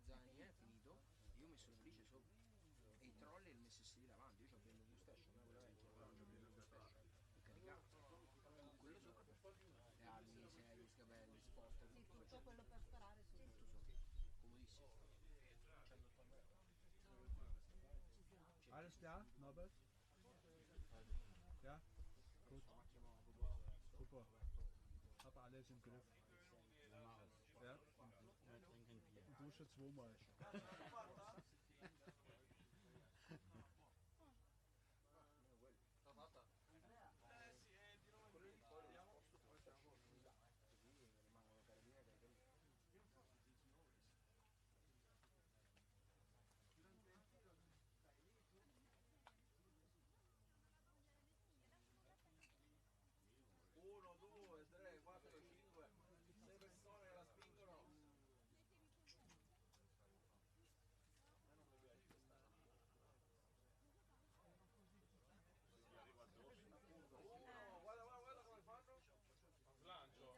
zaini è finito, io ho messo la valigia sopra e i trolley li ho messi lì davanti. Io ho preso due station, una quella vecchia, però ho preso due station e caricato con quello sopra, le armi, serie, sgabelli, sposta, tutto, tutto quello per sparare su, tutto sopra, comodissimo. Alles klar, Norbert? Ja? Gut. Super. Hab alles im Griff. Ja? Dusche zweimal. Uno, due, tre, quattro, cinque, sei persone che la spingono. Uno, guarda, guarda, guarda come fanno. Slancio.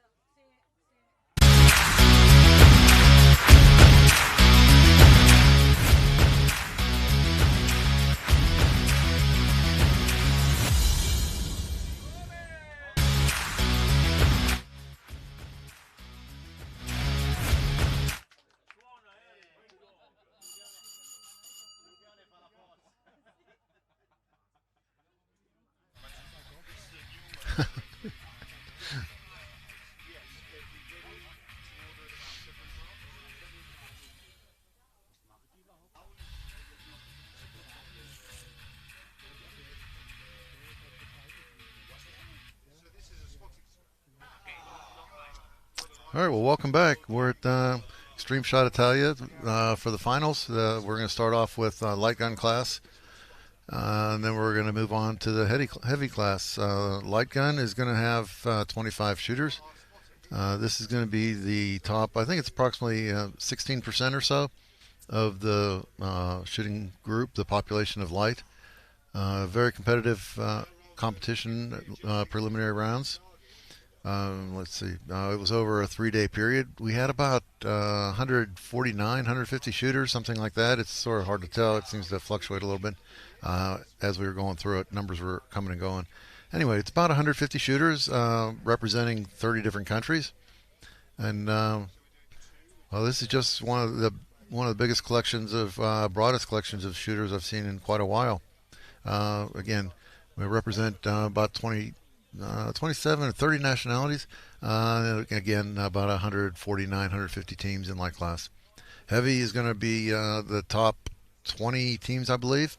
All right, well, welcome back. We're at Extreme Shot Italia for the finals. We're going to start off with light gun class, and then we're going to move on to the heavy class. Light gun is going to have 25 shooters. This is going to be the top, I think it's approximately 16% or so of the shooting group, the population of light. Very competitive competition, preliminary rounds. Let's see, it was over a 3-day period. We had about 149, 150 shooters, something like that. It's sort of hard to tell. It seems to fluctuate a little bit as we were going through it. Numbers were coming and going. Anyway, it's about 150 shooters representing 30 different countries. And well, this is just one of the biggest collections of broadest collections of shooters I've seen in quite a while. Again, we represent about 27 or 30 nationalities. Again, about 149, 150 teams in light class. Heavy is going to be the top 20 teams, I believe.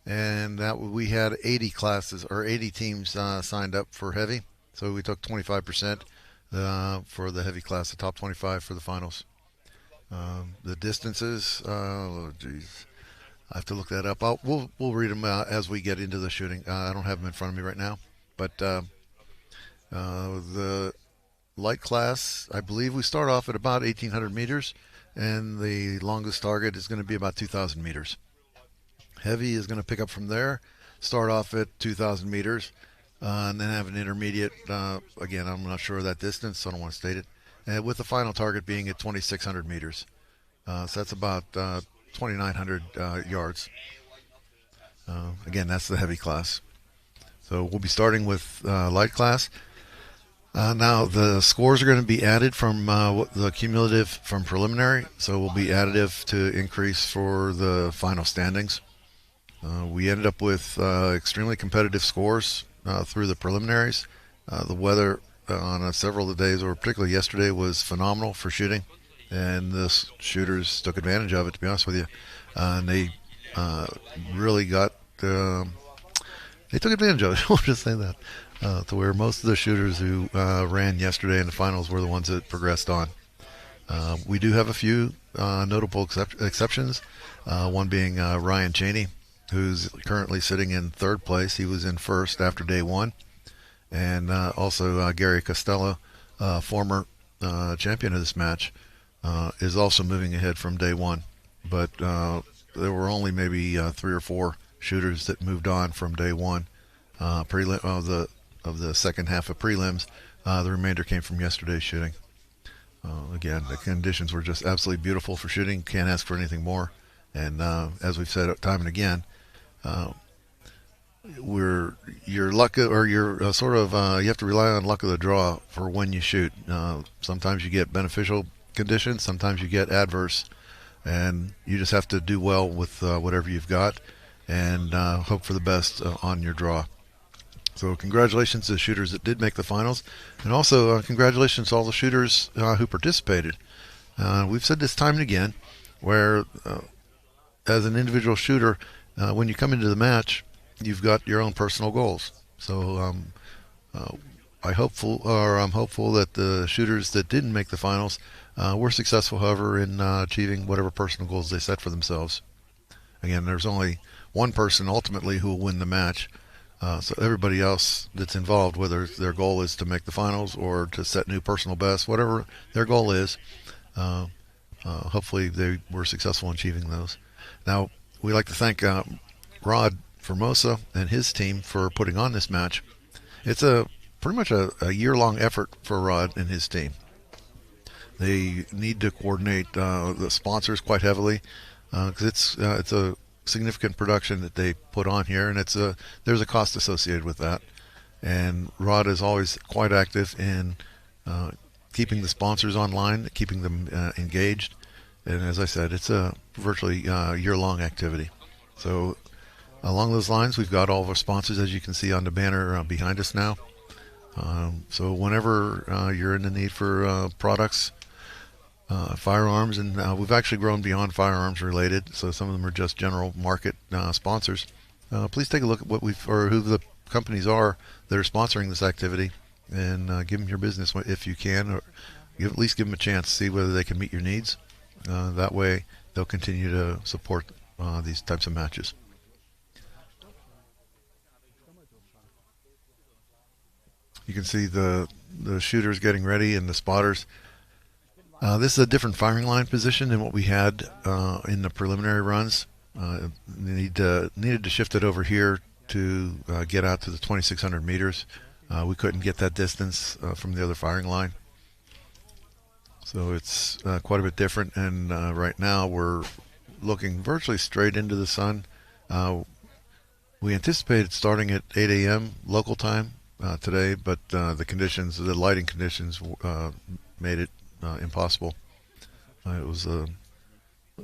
And that we had 80 classes or 80 teams signed up for heavy. So we took 25% for the heavy class, the top 25 for the finals. The distances, oh geez, I have to look that up. We'll read them as we get into the shooting. I don't have them in front of me right now. But the light class, I believe we start off at about 1,800 meters, and the longest target is going to be about 2,000 meters. Heavy is going to pick up from there, start off at 2,000 meters, and then have an intermediate. Again, I'm not sure of that distance, so I don't want to state it. With the final target being at 2,600 meters. So that's about 2,900 yards. Again, that's the heavy class. So we'll be starting with light class. Now the scores are going to be added from the cumulative from preliminary, so will be additive to increase for the final standings. We ended up with extremely competitive scores through the preliminaries. The weather on several of the days, or particularly yesterday, was phenomenal for shooting, and the shooters took advantage of it, to be honest with you. And they really got... They took advantage of it. We'll just say that, to where most of the shooters who ran yesterday in the finals were the ones that progressed on. We do have a few notable exceptions. One being Ryan Cheney, who's currently sitting in third place. He was in first after day one, and also Gary Costello, former champion of this match, is also moving ahead from day one. But there were only maybe 3 or 4 shooters that moved on from day one of the second half of prelims. The remainder came from yesterday's shooting. Again, the conditions were just absolutely beautiful for shooting. Can't ask for anything more. And as we've said time and again, your luck, or your sort of you have to rely on luck of the draw for when you shoot. Sometimes you get beneficial conditions, sometimes you get adverse, and you just have to do well with whatever you've got, and hope for the best on your draw. So congratulations to the shooters that did make the finals, and also congratulations to all the shooters who participated. We've said this time and again, where as an individual shooter, when you come into the match, you've got your own personal goals. So I'm hopeful that the shooters that didn't make the finals were successful, however, in achieving whatever personal goals they set for themselves. Again, there's only one person ultimately who will win the match. So everybody else that's involved, whether their goal is to make the finals or to set new personal bests, whatever their goal is, hopefully they were successful in achieving those. Now, we'd like to thank Rod Formosa and his team for putting on this match. It's pretty much a year-long effort for Rod and his team. They need to coordinate the sponsors quite heavily because it's a significant production that they put on here, and there's a cost associated with that. And Rod is always quite active in keeping the sponsors online, keeping them engaged. And as I said, it's a virtually year-long activity. So along those lines, we've got all of our sponsors, as you can see on the banner behind us now. So whenever you're in the need for products, firearms, and we've actually grown beyond firearms related, so some of them are just general market sponsors. Please take a look at who the companies are that are sponsoring this activity, and give them your business if you can, or at least give them a chance to see whether they can meet your needs. That way they'll continue to support these types of matches. You can see the shooters getting ready and the spotters. This is a different firing line position than what we had in the preliminary runs. Needed to shift it over here to get out to the 2,600 meters. We couldn't get that distance from the other firing line. So it's quite a bit different, and right now we're looking virtually straight into the sun. We anticipated starting at 8 a.m. local time today, but the lighting conditions made it impossible. It was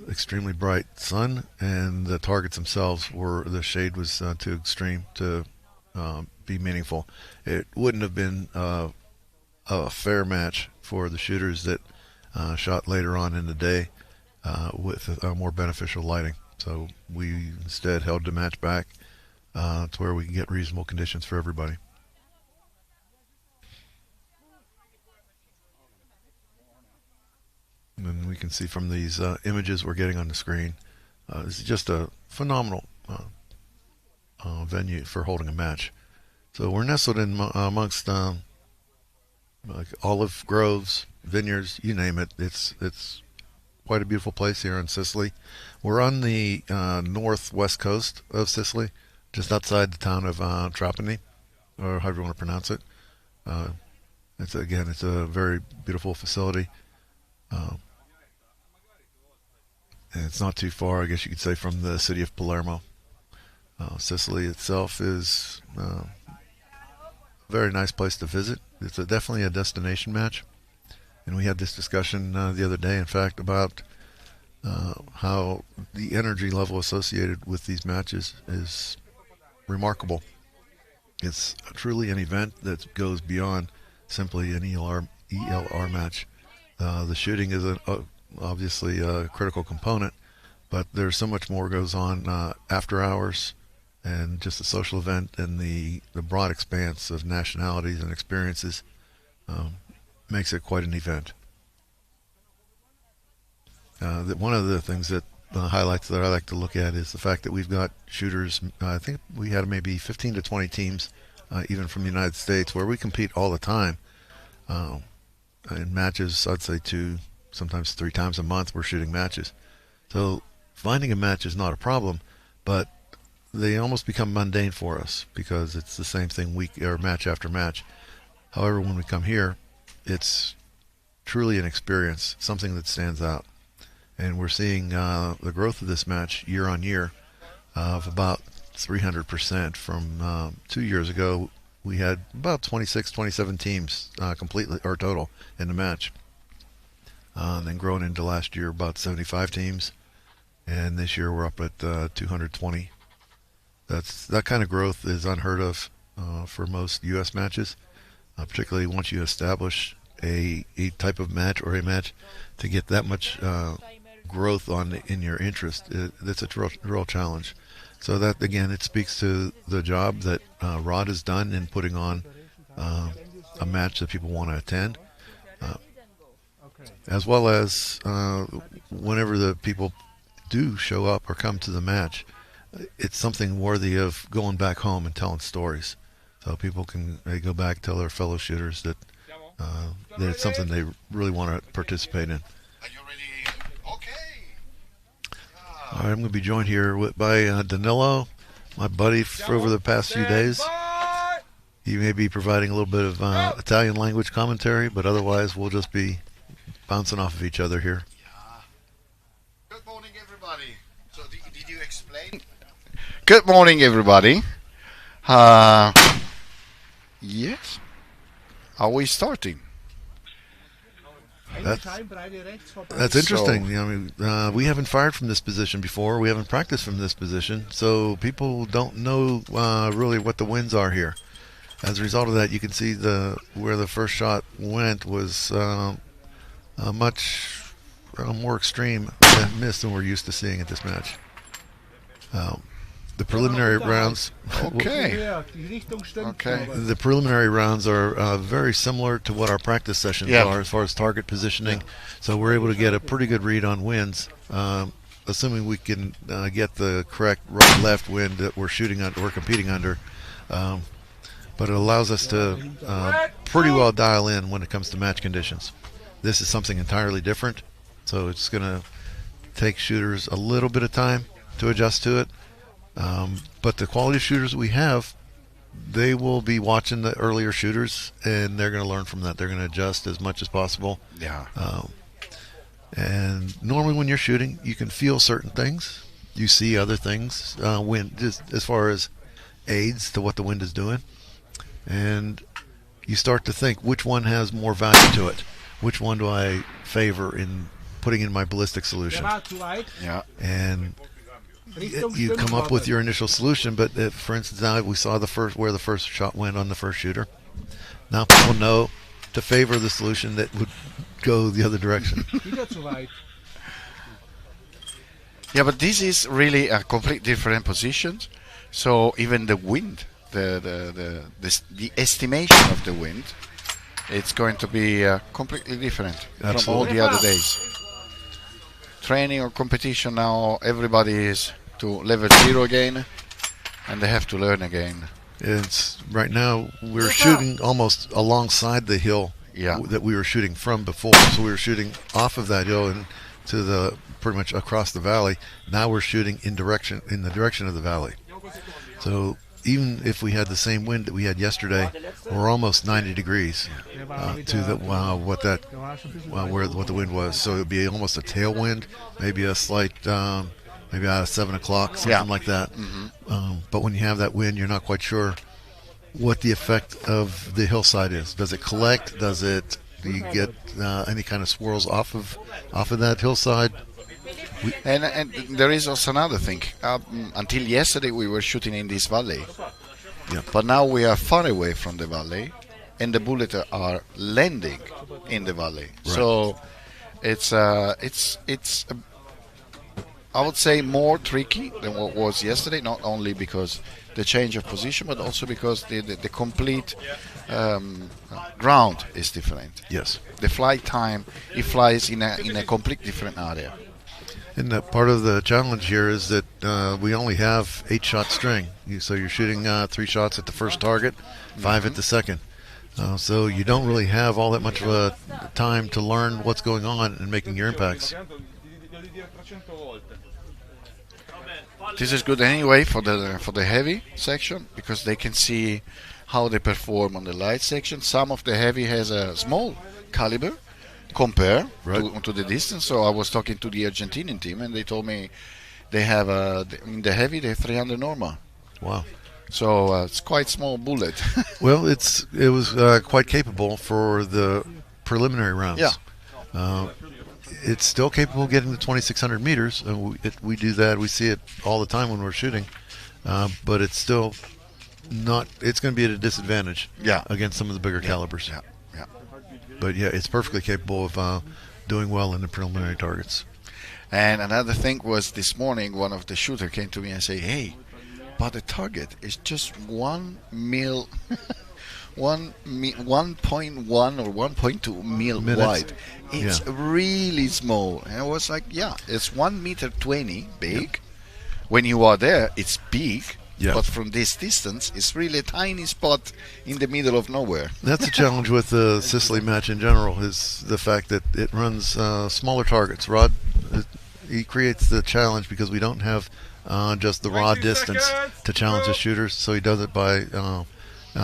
extremely bright sun, and the targets themselves the shade was too extreme to be meaningful. It wouldn't have been a fair match for the shooters that shot later on in the day with more beneficial lighting. So we instead held the match back to where we can get reasonable conditions for everybody. And we can see from these images we're getting on the screen, this is just a phenomenal venue for holding a match. So we're nestled in amongst like olive groves, vineyards, you name it. It's quite a beautiful place here in Sicily. We're on the northwest coast of Sicily, just outside the town of Trapani, or however you want to pronounce it. It's a very beautiful facility. And it's not too far, I guess you could say, from the city of Palermo. Sicily itself is a very nice place to visit. It's definitely a destination match. And we had this discussion the other day, in fact, about how the energy level associated with these matches is remarkable. It's truly an event that goes beyond simply an ELR match. The shooting is obviously a critical component, but there's so much more goes on after hours, and just a social event, and the broad expanse of nationalities and experiences makes it quite an event. One of the things that highlights that I like to look at is the fact that we've got shooters. I think we had maybe 15 to 20 teams, even from the United States, where we compete all the time in matches. I'd say 2, sometimes 3 times a month we're shooting matches. So finding a match is not a problem, but they almost become mundane for us because it's the same thing week or match after match. However, when we come here, it's truly an experience, something that stands out. And we're seeing the growth of this match year on year of about 300% from 2 years ago. We had about 26, 27 teams completely or total in the match. Then grown into last year about 75 teams, and this year we're up at 220. That kind of growth is unheard of for most U.S. matches, particularly once you establish a type of match or a match to get that much growth in your interest. That's a real challenge. So that, again, it speaks to the job that Rod has done in putting on a match that people want to attend, as well as whenever the people do show up or come to the match, it's something worthy of going back home and telling stories. So people they go back, tell their fellow shooters that it's something they really want to participate in. Are you ready? Okay. All right, I'm going to be joined here by Danilo, my buddy for over the past few days. He may be providing a little bit of Italian language commentary, but otherwise we'll just be bouncing off of each other here. Yeah. Good morning, everybody. So did you explain? Good morning, everybody. Yes. Are we starting? That's interesting. We haven't fired from this position before. We haven't practiced from this position, so people don't know really what the winds are here. As a result of that, you can see where the first shot went was much more extreme miss than we're used to seeing at this match. The preliminary rounds. Okay. The preliminary rounds are very similar to what our practice sessions are as far as target positioning. So we're able to get a pretty good read on winds, assuming we can get the correct right-left wind that we're competing under. But it allows us to pretty well dial in when it comes to match conditions. This is something entirely different, so it's going to take shooters a little bit of time to adjust to it. But the quality shooters we have, they will be watching the earlier shooters, and they're going to learn from that. They're going to adjust as much as possible. Yeah. And normally when you're shooting, you can feel certain things. You see other things, wind, just as far as aids to what the wind is doing. And you start to think, which one has more value to it? Which one do I favor in putting in my ballistic solution? Yeah. And you come up with your initial solution, but for instance, now we saw where the first shot went on the first shooter. Now people know to favor the solution that would go the other direction. Yeah, but this is really a complete different position. So even the wind, the estimation of the wind, it's going to be completely different from all the other days. Training or competition now, everybody is to level 0 again, and they have to learn again. It's right now we're shooting almost alongside the hill that we were shooting from before. So we were shooting off of that hill and to pretty much across the valley. Now we're shooting in the direction of the valley. So even if we had the same wind that we had yesterday, we're almost 90 degrees to what the wind was. So it would be almost a tailwind, maybe a slight, maybe out of 7 o'clock, something like that. Mm-hmm. But when you have that wind, you're not quite sure what the effect of the hillside is. Does it collect? Do you get any kind of swirls off of that hillside? And there is also another thing. Until yesterday, we were shooting in this valley, but now we are far away from the valley, and the bullets are landing in the valley. Right. So it's I would say more tricky than what was yesterday. Not only because the change of position, but also because the complete ground is different. Yes. The flight time, it flies in a complete different area. And part of the challenge here is that we only have 8-shot string. So you're shooting 3 shots at the first target, 5 at the second. So you don't really have all that much of a time to learn what's going on and making your impacts. This is good anyway for the heavy section, because they can see how they perform on the light section. Some of the heavy has a small caliber, compare Right. to the distance. So I was talking to the Argentinian team, and they told me they have in the heavy they have 300 normal. Wow. So it's quite small bullet. Well, it was quite capable for the preliminary rounds. Yeah. It's still capable of getting to 2,600 meters. We do that. We see it all the time when we're shooting. But it's still not. It's going to be at a disadvantage. Yeah. Against some of the bigger calibers. Yeah. Yeah. But yeah, it's perfectly capable of doing well in the preliminary targets. And another thing was this morning, one of the shooter came to me and say, "Hey, but the target is just 1 mil, 1.1 or 1.2 mil Minutes. wide. It's Yeah. really small." And I was like, "Yeah, it's 1.20 m big. When you are there, it's big." Yeah. But from this distance, it's really a tiny spot in the middle of nowhere. That's a challenge with the Sicily match in general, is the fact that it runs smaller targets. Rod, he creates the challenge because we don't have just the raw distance to challenge the shooters, so he does it by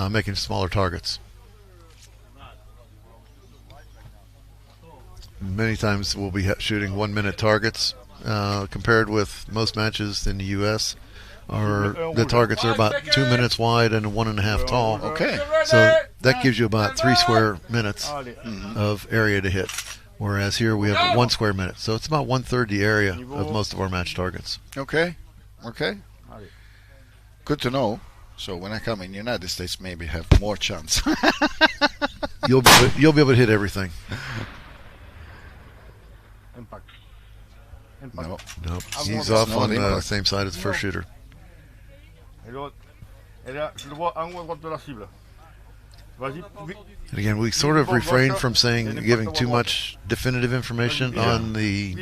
making smaller targets. Many times we'll be shooting 1 minute targets compared with most matches in the U.S. The targets are about 2 minutes wide and 1.5 tall. Okay. So that gives you about 3 square minutes of area to hit. Whereas here we have 1 square minute. So it's about 1/3 the area of most of our match targets. Okay. Good to know. So when I come in the United States, maybe have more chance. You'll be able to hit everything. Impact. No. Nope. I'm He's more- off not on the impact. same side as the first shooter. Et l'autre, et là, je le vois en haut à droite de la cible. Vas-y, vite. And again, we sort of refrain from giving too much definitive information on the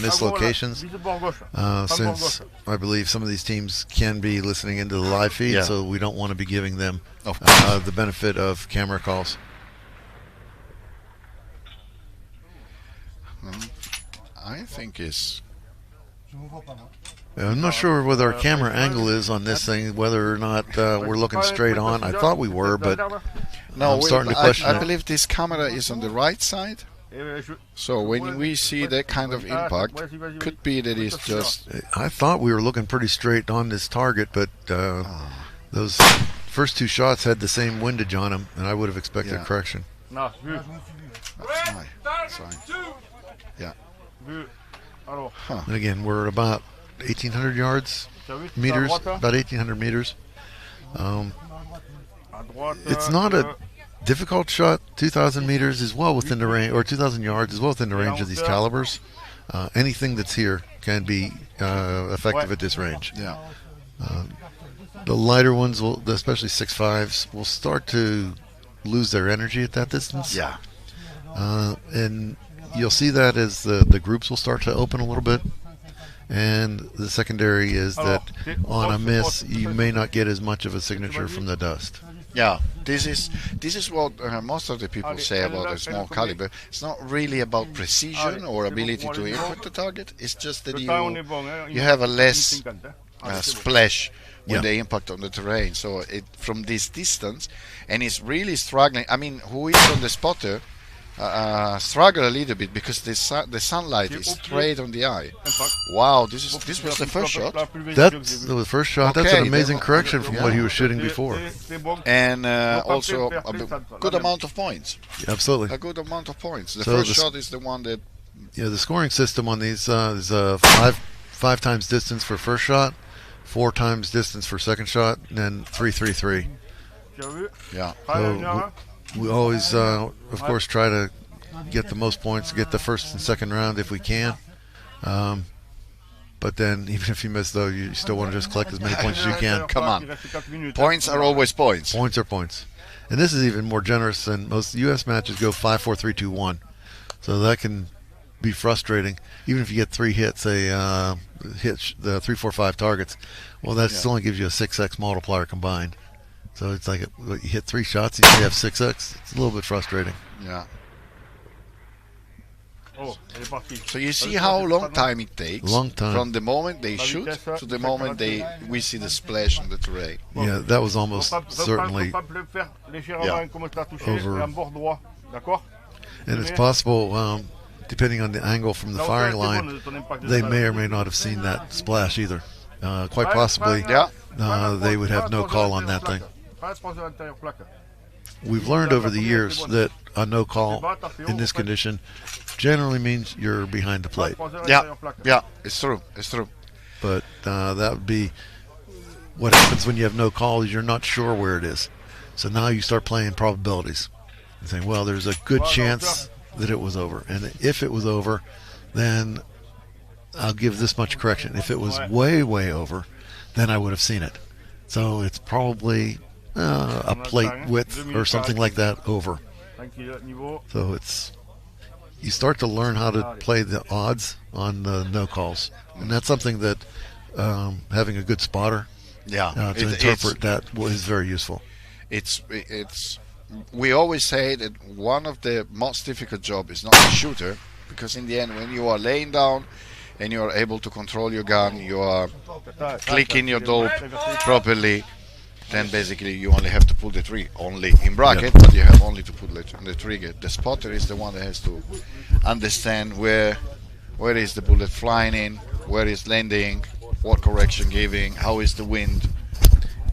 missed locations, Vise bord gauche. since I believe some of these teams can be listening into the live feed, Yeah. so we don't want to be giving them Of course. the benefit of camera calls. I think it's I'm not sure what our camera angle is on this thing, whether or not we're looking straight on. I thought we were, but no. I'm starting to question I it. believe this camera is on the right side. So when we see that kind of impact, could be that it's just I thought we were looking pretty straight on this target, but those first 2 shots had the same windage on them, and I would have expected Yeah. correction. Non, vu. that's fine. That's fine. Vu. Alors, And again, we're at about 1,800 yards, tu as vu, meters, à droite, about 1,800 meters. à droite, It's not a difficult shot. 2,000 meters is well within the range, or 2,000 yards is well within the range of these calibers. Anything that's here can be effective at this range. Yeah. The lighter ones, especially 6.5s, will start to lose their energy at that distance. Yeah. And you'll see that as the groups will start to open a little bit. And the secondary is that on a miss, you may not get as much of a signature from the dust. Yeah, this is what most of the people say about a small caliber. It's not really about precision or ability to impact the target. It's just that le temps, on est bon. you have a less 50, hein. splash when Yeah. they impact on the terrain. So from this distance, and it's really struggling. I mean, who is on the spotter struggle a little bit because the sunlight is straight on the eye. Impact. Wow, this was the first shot. That's the first shot. That's Okay, an amazing then- correction from what he was shooting C'est- before. c'est bon. And Don't also compare a plus good ça. amount of points. Absolutely. A good amount of points. The So first the- shot is the one that Yeah, the scoring system on these is five times distance for first shot, 4 times distance for second shot, and then 3-3-3. Tu as vu? yeah. Ah, So, une heure, hein. We always, of course, try to get the most points, get the first and second round if we can. But then, even if you miss, though, you still want to just collect as many points as you can. Come on. Il reste 4 minutes, Points hein. are always points. Points are points. And this is even more generous than most U.S. matches go 5-4-3-2-1. So that can be frustrating. Even if you get 3 hits, hit the 3-4-5 targets, well, that Yeah. only gives you a 6x multiplier combined. So it's like you hit 3 shots and you have 6x. It's a little bit frustrating. Yeah. Oh, elle est partie. So you see how long time it takes Long time. from the moment they shoot to the moment we see the splash on the terrain. Yeah, that was almost certainly. Faut pas le faire légèrement Yeah. comme tu as touché Over. et en bord droit. D'accord? And it's possible, depending on the angle from the firing line, they may or may not have seen that splash either. Quite possibly, they would have no call on that thing. We've learned over the years that a no call in this condition generally means you're behind the plate. Yeah, it's true. But that would be what happens when you have no call, is you're not sure where it is. So now you start playing probabilities and saying, well, there's a good chance that it was over. And if it was over, then I'll give this much correction. If it was way, way over, then I would have seen it. So it's probably a plate width or something like that over. So you start to learn how to play the odds on the no calls. And that's something that having a good spotter to interpret that is very useful. We always say that one of the most difficult job is not the shooter, because in the end, when you are laying down and you are able to control your gun, you are clicking your dope properly, then basically you only have to pull the trigger, only in bracket, but you have only to pull the trigger. The spotter is the one that has to understand where is the bullet flying in, where is landing, what correction giving, how is the wind.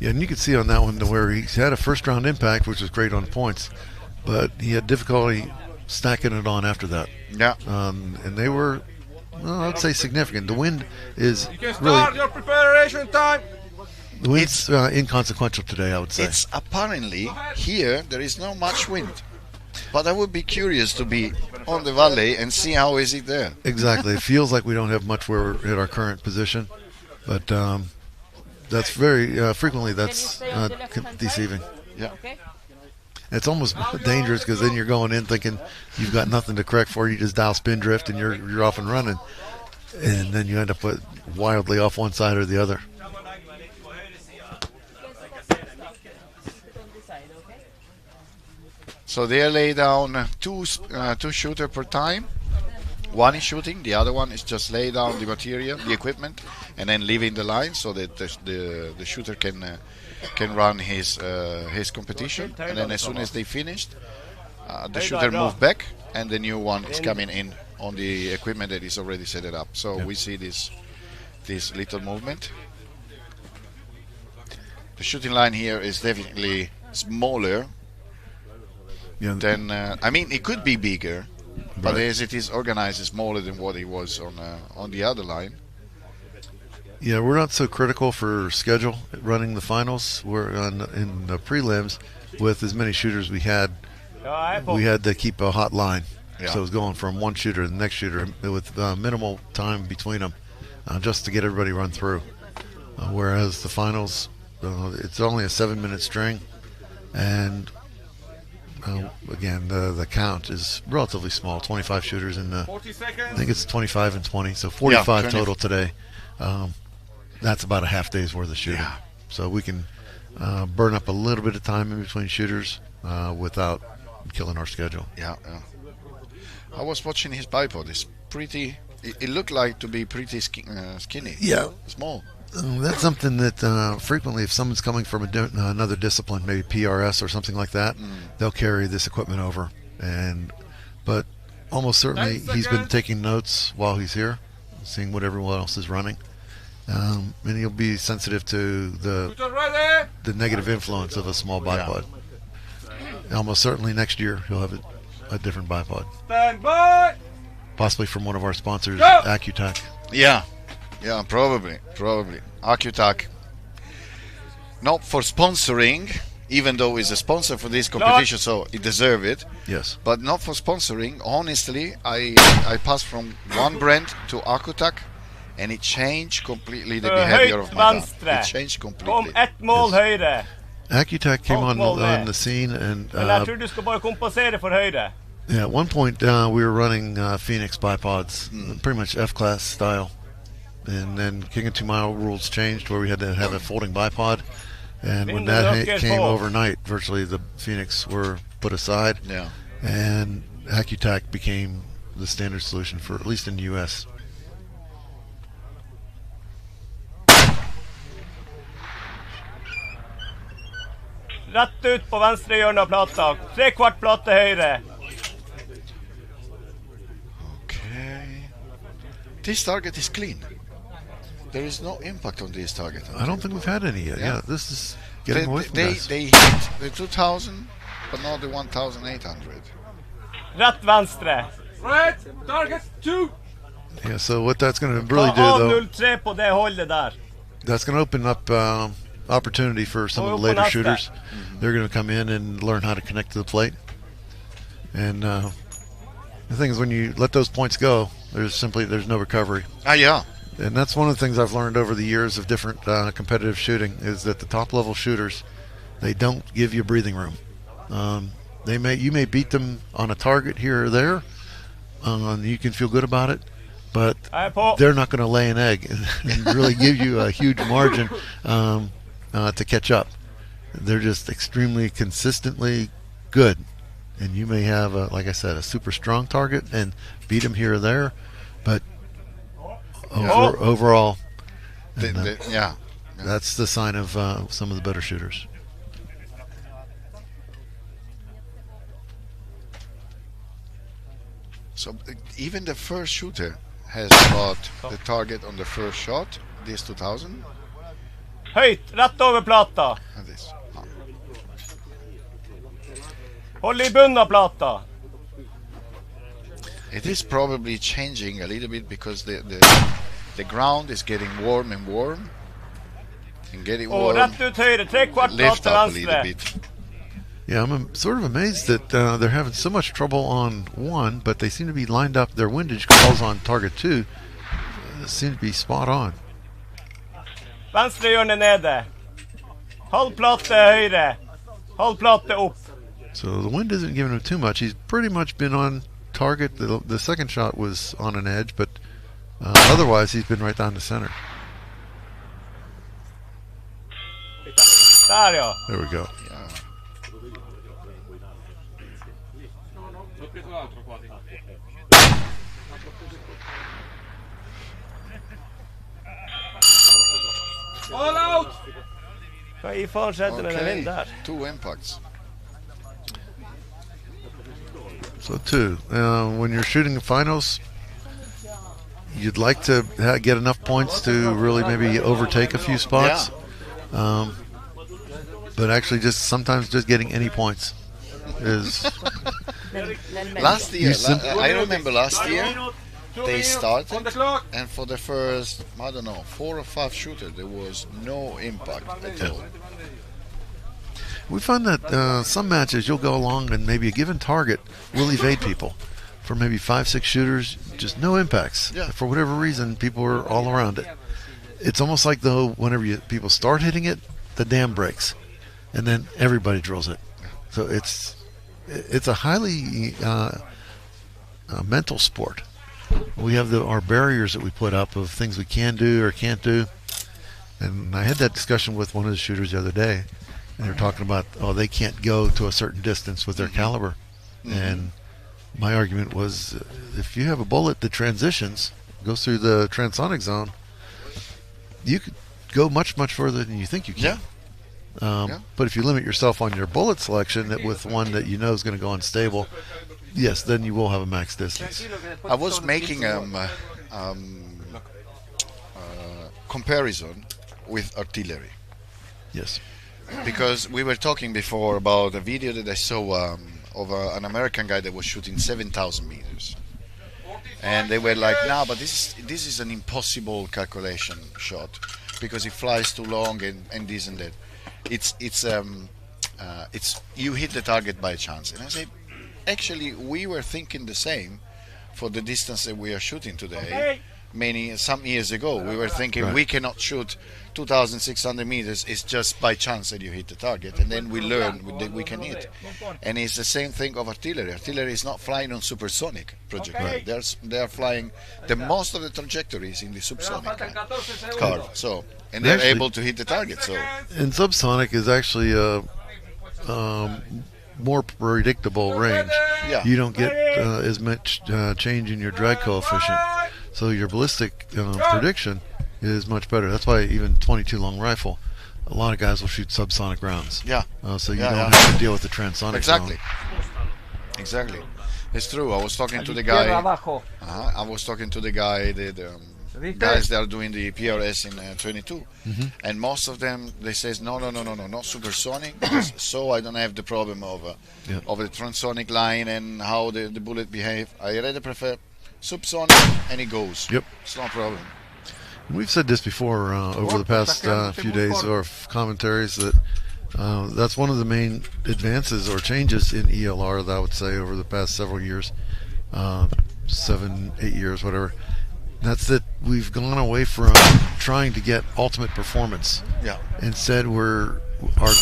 Yeah, and you can see on that one where he's had a first round impact, which was great on points, but he had difficulty stacking it on after that. Yeah. And they were, I'd say, significant. The wind is You can start your preparation time. The wind's inconsequential today, I would say. It's apparently here there is not much wind, but I would be curious to be on the valley and see how is it there. Exactly. It feels like we don't have much where we're at our current position, but that's very frequently that's deceiving. Yeah. It's almost dangerous, because then you're going in thinking you've got nothing to correct for. You just dial spin drift and you're off and running, and then you end up wildly off one side or the other. So they lay down two shooter per time. One is shooting, the other one is just lay down the material, the equipment, and then leaving the line so that the shooter can run his competition. And then as soon as they finished, the shooter move back, and the new one is coming in on the equipment that is already set it up. So we see this little movement. The shooting line here is definitely smaller than I mean, it could be bigger, but as it is organized, it's smaller than what it was on the other line. Yeah, we're not so critical for schedule running the finals. We're in the prelims with as many shooters we had to keep a hot line. So it was going from one shooter to the next shooter with minimal time between them, just to get everybody run through. Whereas the finals, it's only a 7-minute string, and again, the count is relatively small. 25 shooters in the. 40 seconds. I think it's 25 and 20, so 45 total today. That's about a half day's worth of shooting. Yeah. So we can burn up a little bit of time in between shooters without killing our schedule. Yeah. I was watching his bipod. It's pretty. It looked like to be pretty skinny. Yeah. Small. That's something that frequently, if someone's coming from another discipline, maybe PRS or something like that, they'll carry this equipment over. But almost certainly he's been taking notes while he's here, seeing what everyone else is running, and he'll be sensitive to the negative influence of a small bipod. Almost certainly next year he'll have a different bipod, Stand by. possibly from one of our sponsors, Accutac. Yeah, probably. Accutac. Not for sponsoring, even though he's a sponsor for this competition, so he deserves it. Yes. But not for sponsoring. Honestly, I passed from one brand to Accutac, and it changed completely the behavior of my gun. It changed completely. Ett mål högre. Accutac came on the scene, and Men jag tror du ska bara kompensera för högre. yeah, at one point we were running Phoenix bipods, pretty much F-class style. And then King of 2 Mile rules changed, where we had to have a folding bipod. And when that came overnight, virtually the Phoenix were put aside. Yeah. And Accutac became the standard solution, for at least in the U.S. Rätt ut på vänstra hjørne av plata. 3/4 plate høyre. This target is clean. There is no impact on this target. I don't think we've had any yet. Yeah, this is getting away from us. They hit the 2000, but not the 1800. Rätt venstre. Right, target 2. Yeah, so what that's going to really do, though, 03 på det hållet där. that's going to open up opportunity for some of the later shooters. They're going to come in and learn how to connect to the plate. And the thing is, when you let those points go, there's no recovery. Yeah. And that's one of the things I've learned over the years of different competitive shooting is that the top level shooters, they don't give you breathing room. You may beat them on a target here or there, and you can feel good about it, but they're not going to lay an egg and really give you a huge margin to catch up. They're just extremely consistently good, and you may have, like I said, a super strong target and beat them here or there, but overall, that's the sign of some of the better shooters. So even the first shooter has got the target on the first shot, this 2000. Höjt, rätt över platta. And this. Håll i bundna platta. It is probably changing a little bit because the ground is getting warm and warm. And getting warm. Rätt ut höger, 3/4 Lift platta up a little venstre. bit. Yeah, I'm sort of amazed that they're having so much trouble on 1, but they seem to be lined up. Their windage calls on target 2 seem to be spot on. Venstre hjørne nede. Halv platte høyre. Halv platte upp. So the wind isn't giving him too much. He's pretty much been on target. The second shot was on an edge, but otherwise he's been right down the center. Där ja. There we go. All out. Vad i fan skedde med den vind där? 2 impacts. So 2. When you're shooting the finals, you'd like to get enough points to really maybe overtake a few spots. But actually sometimes just getting any points is... Last year, I remember last year, they started, and for the first, 4 or 5 shooters, there was no impact at all. We find that some matches you'll go along and maybe a given target will evade people. For maybe 5-6 shooters, just no impacts. Yeah. For whatever reason, people are all around it. It's almost like though whenever people start hitting it, the dam breaks, and then everybody drills it. So it's a highly mental sport. We have our barriers that we put up of things we can do or can't do. And I had that discussion with one of the shooters the other day, and they were talking about, they can't go to a certain distance with their caliber. And my argument was, if you have a bullet that transitions, goes through the transonic zone, you could go much, much further than you think you can. But if you limit yourself on your bullet selection with one that you know is going to go unstable, yes, then you will have a max distance. I was making comparison with artillery. Yes. Because we were talking before about a video that I saw of an American guy that was shooting 7,000 meters. And they were like, no, but this is an impossible calculation shot because it flies too long and this and that. It's you hit the target by chance. And I say, actually, we were thinking the same for the distance that we are shooting today. Some years ago, we were thinking we cannot shoot 2,600 meters. It's just by chance that you hit the target, and then we learn that we can hit. And it's the same thing of artillery. Artillery is not flying on supersonic projectile. They are flying the most of the trajectories in the subsonic curve. So, and they're able to hit the target. So, and subsonic is actually a more predictable range. Yeah. You don't get as much change in your drag coefficient. So your ballistic prediction is much better. That's why even 22 long rifle, a lot of guys will shoot subsonic rounds. Yeah. So you don't have to deal with the transonic zone. exactly. It's true. I was talking to the Izquierda, guy. abajo. I was talking to the guy, the ¿Viste? guys that are doing the PRS in 22, and most of them they says no, not supersonic, because so I don't have the problem of the transonic line and how the bullet behave. I rather prefer subsonic, and it goes. Yep. It's no problem. We've said this before over the past few days of our commentaries that that's one of the main advances or changes in ELR that I would say over the past several years, 7, 8 years, whatever. That's that we've gone away from trying to get ultimate performance. Yeah. Instead, our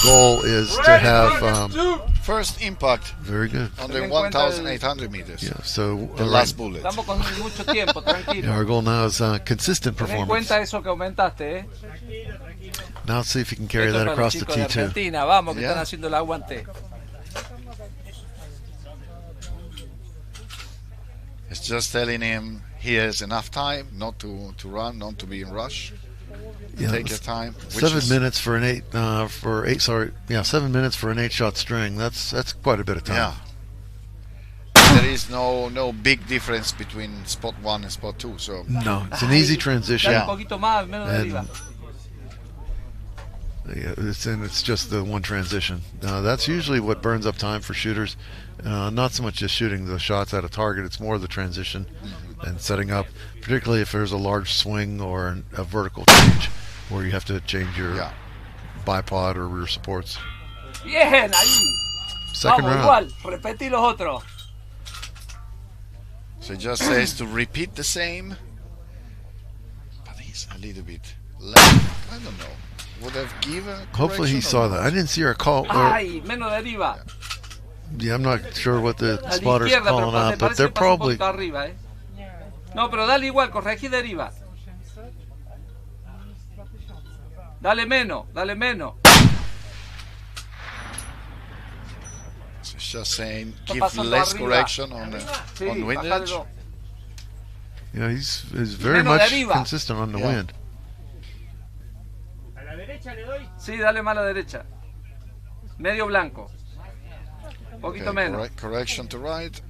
goal is to have First impact very good. on the 1,800 meters. Yeah. So The last bullet. Estamos con mucho tiempo, tranquilo. our goal now is consistent Ten en performance. cuenta eso que aumentaste, ¿eh? Now let's see if you can carry Esto that es para across los the chicos de T2. Argentina, vamos, que Yeah. están haciendo el aguante. It's just telling him he has enough time not to run, not to be in rush. Yeah, Take your time. which 7 is- minutes for an 7 minutes for an 8-shot string. That's quite a bit of time. Yeah. There is no big difference between spot 1 and spot 2. So No, it's an easy transition. Dale Yeah. un poquito más, menos de And arriba. yeah, it's just the one transition. That's usually what burns up time for shooters. Not so much just shooting the shots at a target. It's more the transition and setting up, particularly if there's a large swing or a vertical change where you have to change your yeah. bipod or rear supports. Bien, ahí. Second Vamos, round. igual. Repetí los otros. So it just says to repeat the same, but he's a little bit left. I don't know. Would have given. a Hopefully he correction saw or that. not? I didn't see her call. Ay, menos de arriba. Yeah, I'm not sure what the A la spotter's izquierda, pero calling me out, but parece they're que pasa un probably. poquito arriba, ¿eh? No, pero dale igual, corregí de arriba. Dale menos, dale menos. So it's just saying Está give pasando less arriba. correction on the Sí, on wind bájale edge. dos. Yeah, he's very menos de much arriba. consistent on the Yeah. wind. ¿A la derecha le doy? Sí, dale más a la derecha. Medio blanco. Poquito Okay, menos. correction to right.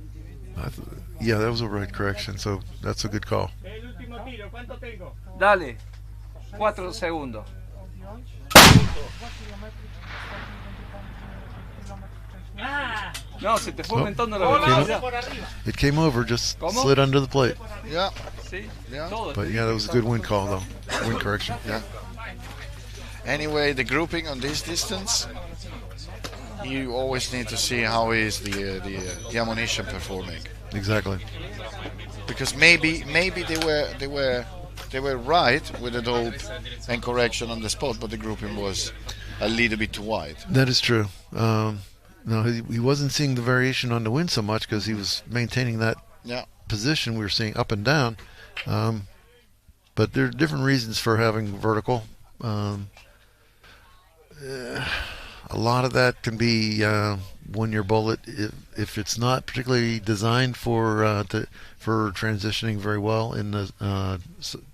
Yeah, that was a right correction, so that's a good call. El último tiro, ¿cuánto tengo? Dale. 4 segundos. No, se te fue Oh. aumentando la Hola, velocidad. It came over, just ¿Cómo? slid under the plate. Yeah, Sí, yeah. todo. But yeah, that was a good wind call, though. Wind correction. Yeah. Anyway, the grouping on this distance, you always need to see how is the ammunition performing, Exactly. because maybe they were right with the dope and correction on the spot, but the grouping was a little bit too wide. That is true. No, he wasn't seeing the variation on the wind so much because he was maintaining that Yeah. position we were seeing up and down. But there are different reasons for having vertical. A lot of that can be when your bullet, if it's not particularly designed for transitioning very well in the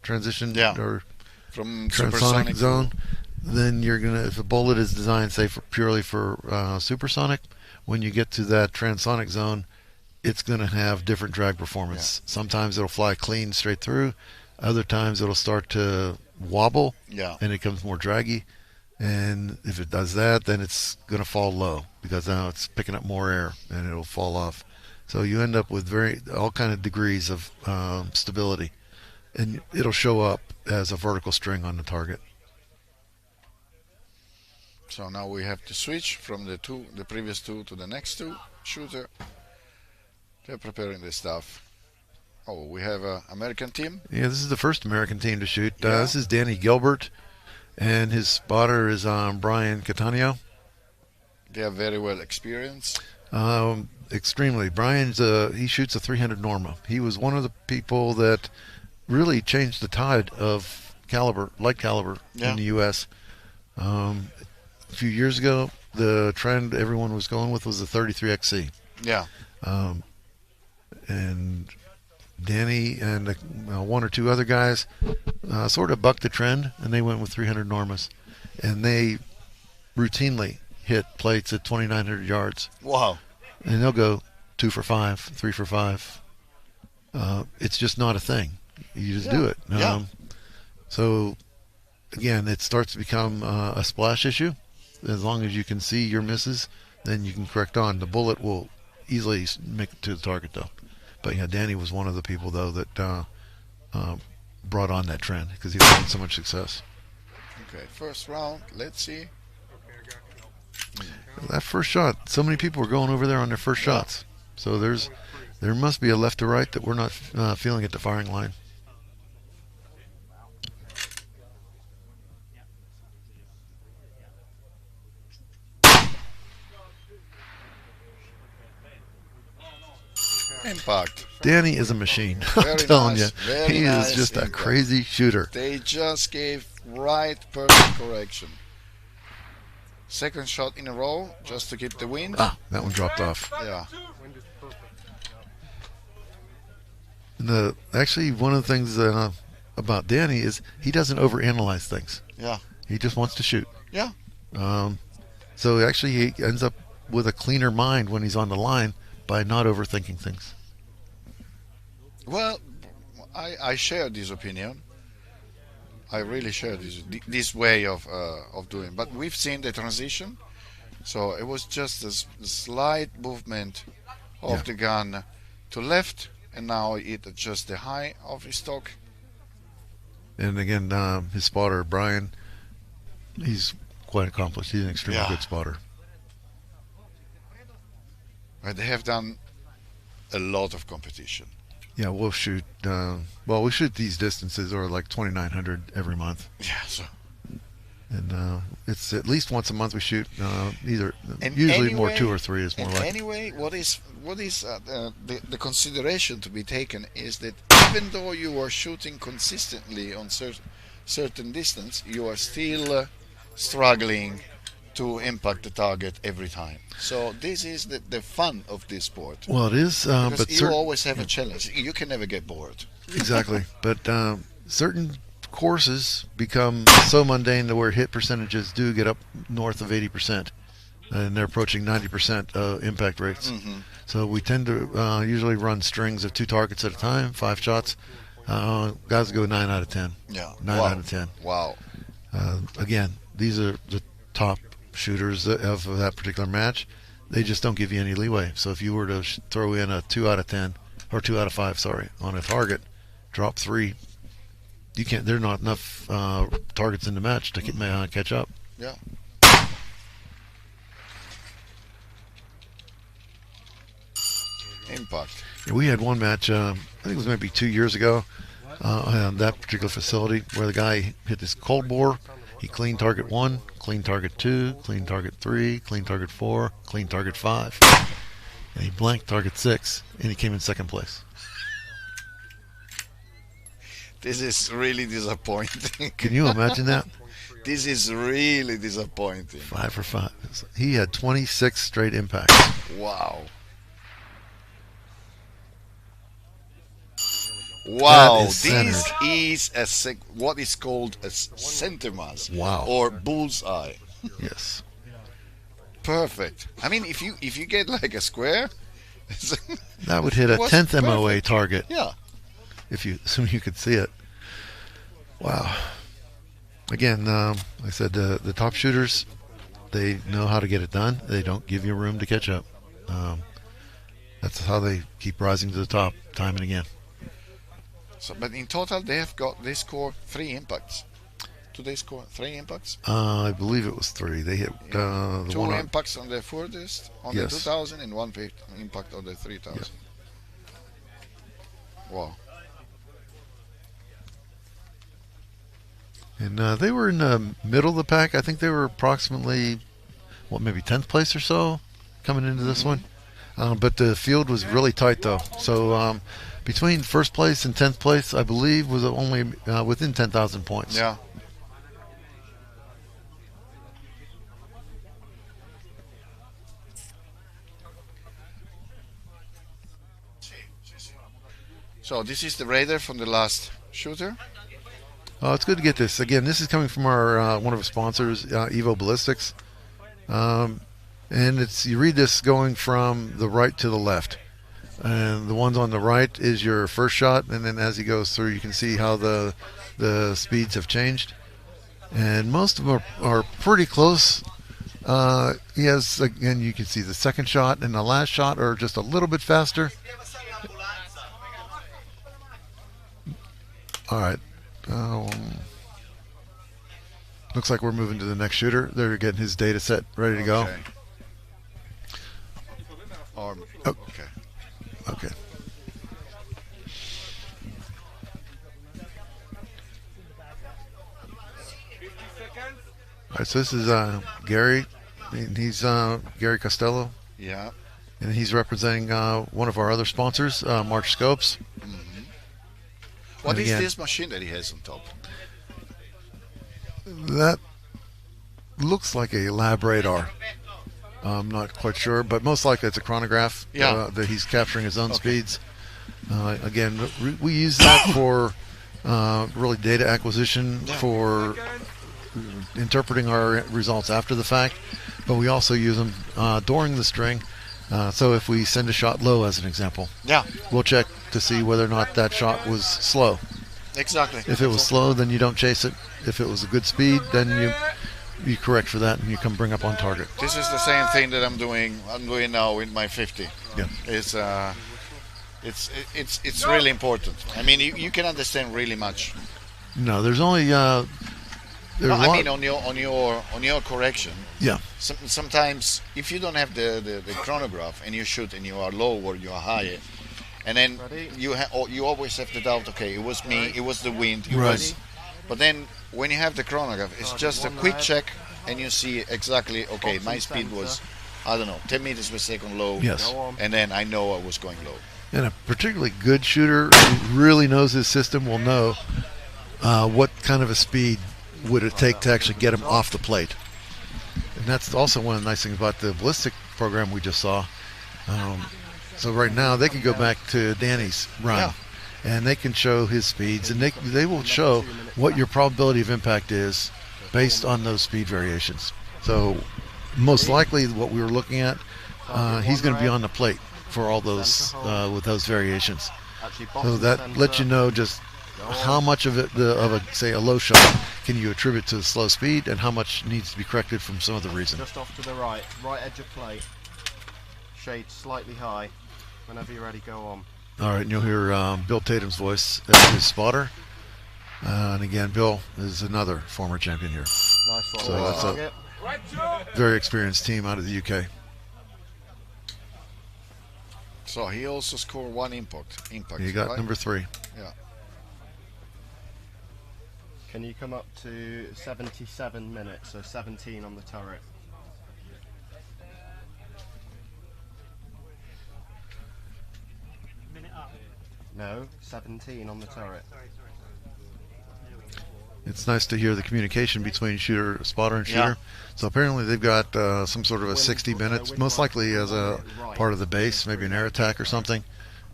transition Yeah. or From transonic supersonic zone, then you're gonna, if a bullet is designed, say, purely for supersonic, when you get to that transonic zone, it's gonna have different drag performance. Sometimes it'll fly clean straight through. Other times it'll start to wobble, Yeah. and it becomes more draggy. And if it does that, then it's gonna fall low because now it's picking up more air and it'll fall off. So you end up with all kind of degrees of stability, and it'll show up as a vertical string on the target. So now we have to switch from the previous two to the next two shooter. They're preparing the stuff. Oh, we have an American team. Yeah, this is the first American team to shoot. Yeah. This is Danny Gilbert, and his spotter is Brian Catania. They are very well experienced. Extremely. Brian's he shoots a 300 Norma. He was one of the people that really changed the tide of light caliber Yeah. in the U.S. A few years ago, the trend everyone was going with was the 33XC. Yeah. And Danny and one or two other guys sort of bucked the trend, and they went with 300 Normas. And they routinely hit plates at 2,900 yards. Wow. And they'll go 2 for 5, 3 for 5. It's just not a thing. You just do it. So again, it starts to become a splash issue. As long as you can see your misses, then you can correct on. The bullet will easily make it to the target, though. But yeah, Danny was one of the people, though, that brought on that trend because he was having so much success. Okay, first round. Let's see. That first shot, so many people were going over there on their first shots. So there must be a left to right that we're not feeling at the firing line. Impact. Danny is a machine. I'm Very telling nice, you, very he nice is just a impact. crazy shooter. They just gave right perfect correction. Second shot in a row, just to keep the wind. Ah, that one dropped off. Yeah. Actually, one of the things about Danny is he doesn't overanalyze things. Yeah. He just wants to shoot. Yeah. So actually, he ends up with a cleaner mind when he's on the line by not overthinking things. Well, I share this opinion. I really share this way of doing. But we've seen the transition, so it was just a slight movement of the gun to left, and now it adjusts the high of his stock. And again, his spotter Brian, he's quite accomplished. He's an extremely good spotter. Right, they have done a lot of competition. Yeah, we'll shoot. We shoot these distances, or like 2,900 every month. Yeah, so. And it's at least once a month we shoot. Usually anyway, more 2 or 3 is more like. Anyway, what is the consideration to be taken is that even though you are shooting consistently on certain distance, you are still struggling to impact the target every time. So this is the fun of this sport. Well, it is, because but you always have a challenge. You can never get bored. Exactly, but certain courses become so mundane to where hit percentages do get up north of 80%, and they're approaching 90% impact rates. Mm-hmm. So we tend to usually run strings of 2 targets at a time, 5 shots. Guys go 9 out of 10. Yeah, 9 out of 10. Wow. Again, these are the top shooters of that particular match. They just don't give you any leeway. So if you were to throw in a 2 out of 10 or 2 out of 5, on a target, drop 3, you can't. There are not enough targets in the match to catch up. Yeah. Impact. We had one match. I think it was maybe 2 years ago, on that particular facility, where the guy hit this cold bore. He cleaned target 1, clean target 2, clean target 3, clean target 4, clean target 5, and he blanked target 6, and he came in second place. This is really disappointing. Can you imagine that? This is really disappointing. 5 for 5. He had 26 straight impacts. Wow. Wow, That is this is what is called a center mass. Wow. Or bullseye. Yes. Perfect. I mean, if you get like a square, That would hit a was 10th MOA perfect. target. Yeah. If you assume you could see it. Wow. Again, like I said, the top shooters, they know how to get it done. They don't give you room to catch up. That's how they keep rising to the top time and again. So, but in total, they score 3 impacts. Do they score 3 impacts? I believe it was 3. They hit the 2 one. impacts on the furthest, on the 2000, and 1 impact on the 3000. Yeah. Wow. And they were in the middle of the pack. I think they were approximately, maybe 10th place or so coming into this one. But the field was really tight, though. So between first place and 10th place, I believe, was only within 10,000 points. Yeah. So this is the radar from the last shooter. It's good to get this. Again, this is coming from our one of our sponsors, Evo Ballistics. And you read this going from the right to the left. and the ones on the right is your first shot, and then as he goes through, you can see how the speeds have changed, and most of them are pretty close. He has, again, you can see the second shot and the last shot are just a little bit faster. All right. Looks like we're moving to the next shooter. They're getting his data set ready to go. Okay. Okay. All right, so this is Gary. And he's Gary Costello. Yeah. And he's representing one of our other sponsors, March Scopes. What is this machine that he has on top? That looks like a lab radar. I'm not quite sure, but most likely it's a chronograph that he's capturing his own speeds. Again, we use that for really data acquisition, for interpreting our results after the fact, but we also use them during the string. So if we send a shot low, as an example, we'll check to see whether or not that shot was slow. Exactly. If it was slow, then you don't chase it. If it was a good speed, then you correct for that and you come bring up on target. This is the same thing that I'm doing now with my 50. Yeah. It's really important. I mean, you can understand really much. No, there's only I mean, on your correction. Yeah. Sometimes if you don't have the chronograph and you shoot and you are low or you are high, and then you always have the doubt. Okay, it was me. It was the wind. It was. But then when you have the chronograph, it's just a quick check and you see exactly. Okay, my speed was, I don't know, 10 meters per second low. Yes. And then I know I was going low. And a particularly good shooter who really knows his system will know what kind of a speed would it take to actually get him off the plate. And that's also one of the nice things about the ballistic program we just saw. So right now they can go back to Danny's run, and they can show his speeds, and they will show what your probability of impact is based on those speed variations. So most likely what we were looking at, he's going to be on the plate for all those with those variations. So that lets you know just how much of it, say a low shot, can you attribute to the slow speed, and how much needs to be corrected from some other reason. Just off to the right edge of plate. Shade slightly high. Whenever you're ready, go on. All right, and you'll hear Bill Tatum's voice as his spotter. And again, Bill is another former champion here. Nice one. So that's a very experienced team out of the UK. So he also scored one impact. He got right? number 3. Yeah. Can you come up to 77 minutes, so 17 on the turret? No, 17 on the turret. It's nice to hear the communication between spotter and shooter. So apparently they've got some sort of a 60 minutes, most likely as a part of the base, maybe an air attack or something,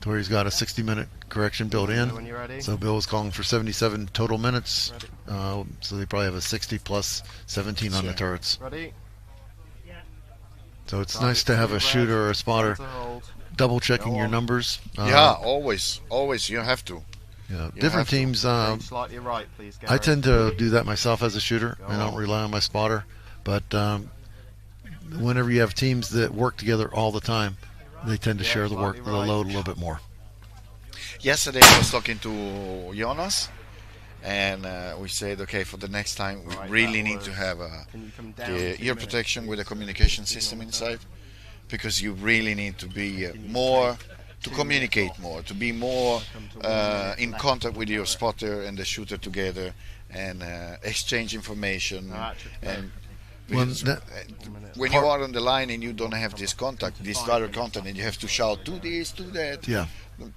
to where he's got a 60-minute correction built in. So Bill was calling for 77 total minutes. So they probably have a 60 plus 17 on the turrets. Ready? So it's nice to have a shooter or a spotter double checking your numbers. Always you have to. Yeah, different teams. Slightly right, please, Gary. I tend to do that myself as a shooter. I don't rely on my spotter. But whenever you have teams that work together all the time, they tend to share the load a little bit more. Yesterday I was talking to Jonas, and we said, okay, for the next time we really need to have the ear protection with a communication system inside, because you really need to be to communicate more, to be more in contact with your spotter and the shooter together, and exchange information. And when you are on the line and you don't have this contact, this direct contact, and you have to shout, do this, do that. Yeah.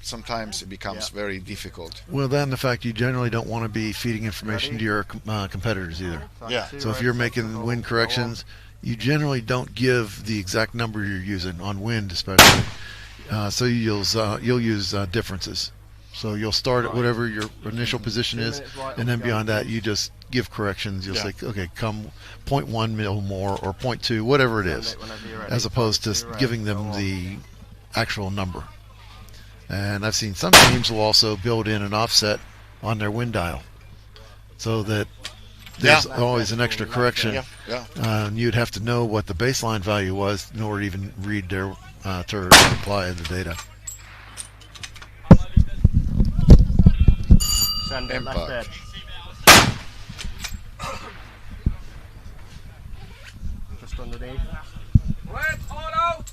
Sometimes it becomes very difficult. Well, then the fact you generally don't want to be feeding information to your competitors either. Yeah. So if you're making wind corrections, you generally don't give the exact number you're using on wind, especially. So you'll use differences. So you'll start at whatever your initial position is, and then beyond that, you just give corrections. You'll say, okay, come 0.1 mil more or 0.2, whatever it is, as opposed to giving them the actual number. And I've seen some teams will also build in an offset on their wind dial, so that there's always an extra correction. And you'd have to know what the baseline value was in order to even read their to apply the data. Send it left edge. Just underneath. Red all out.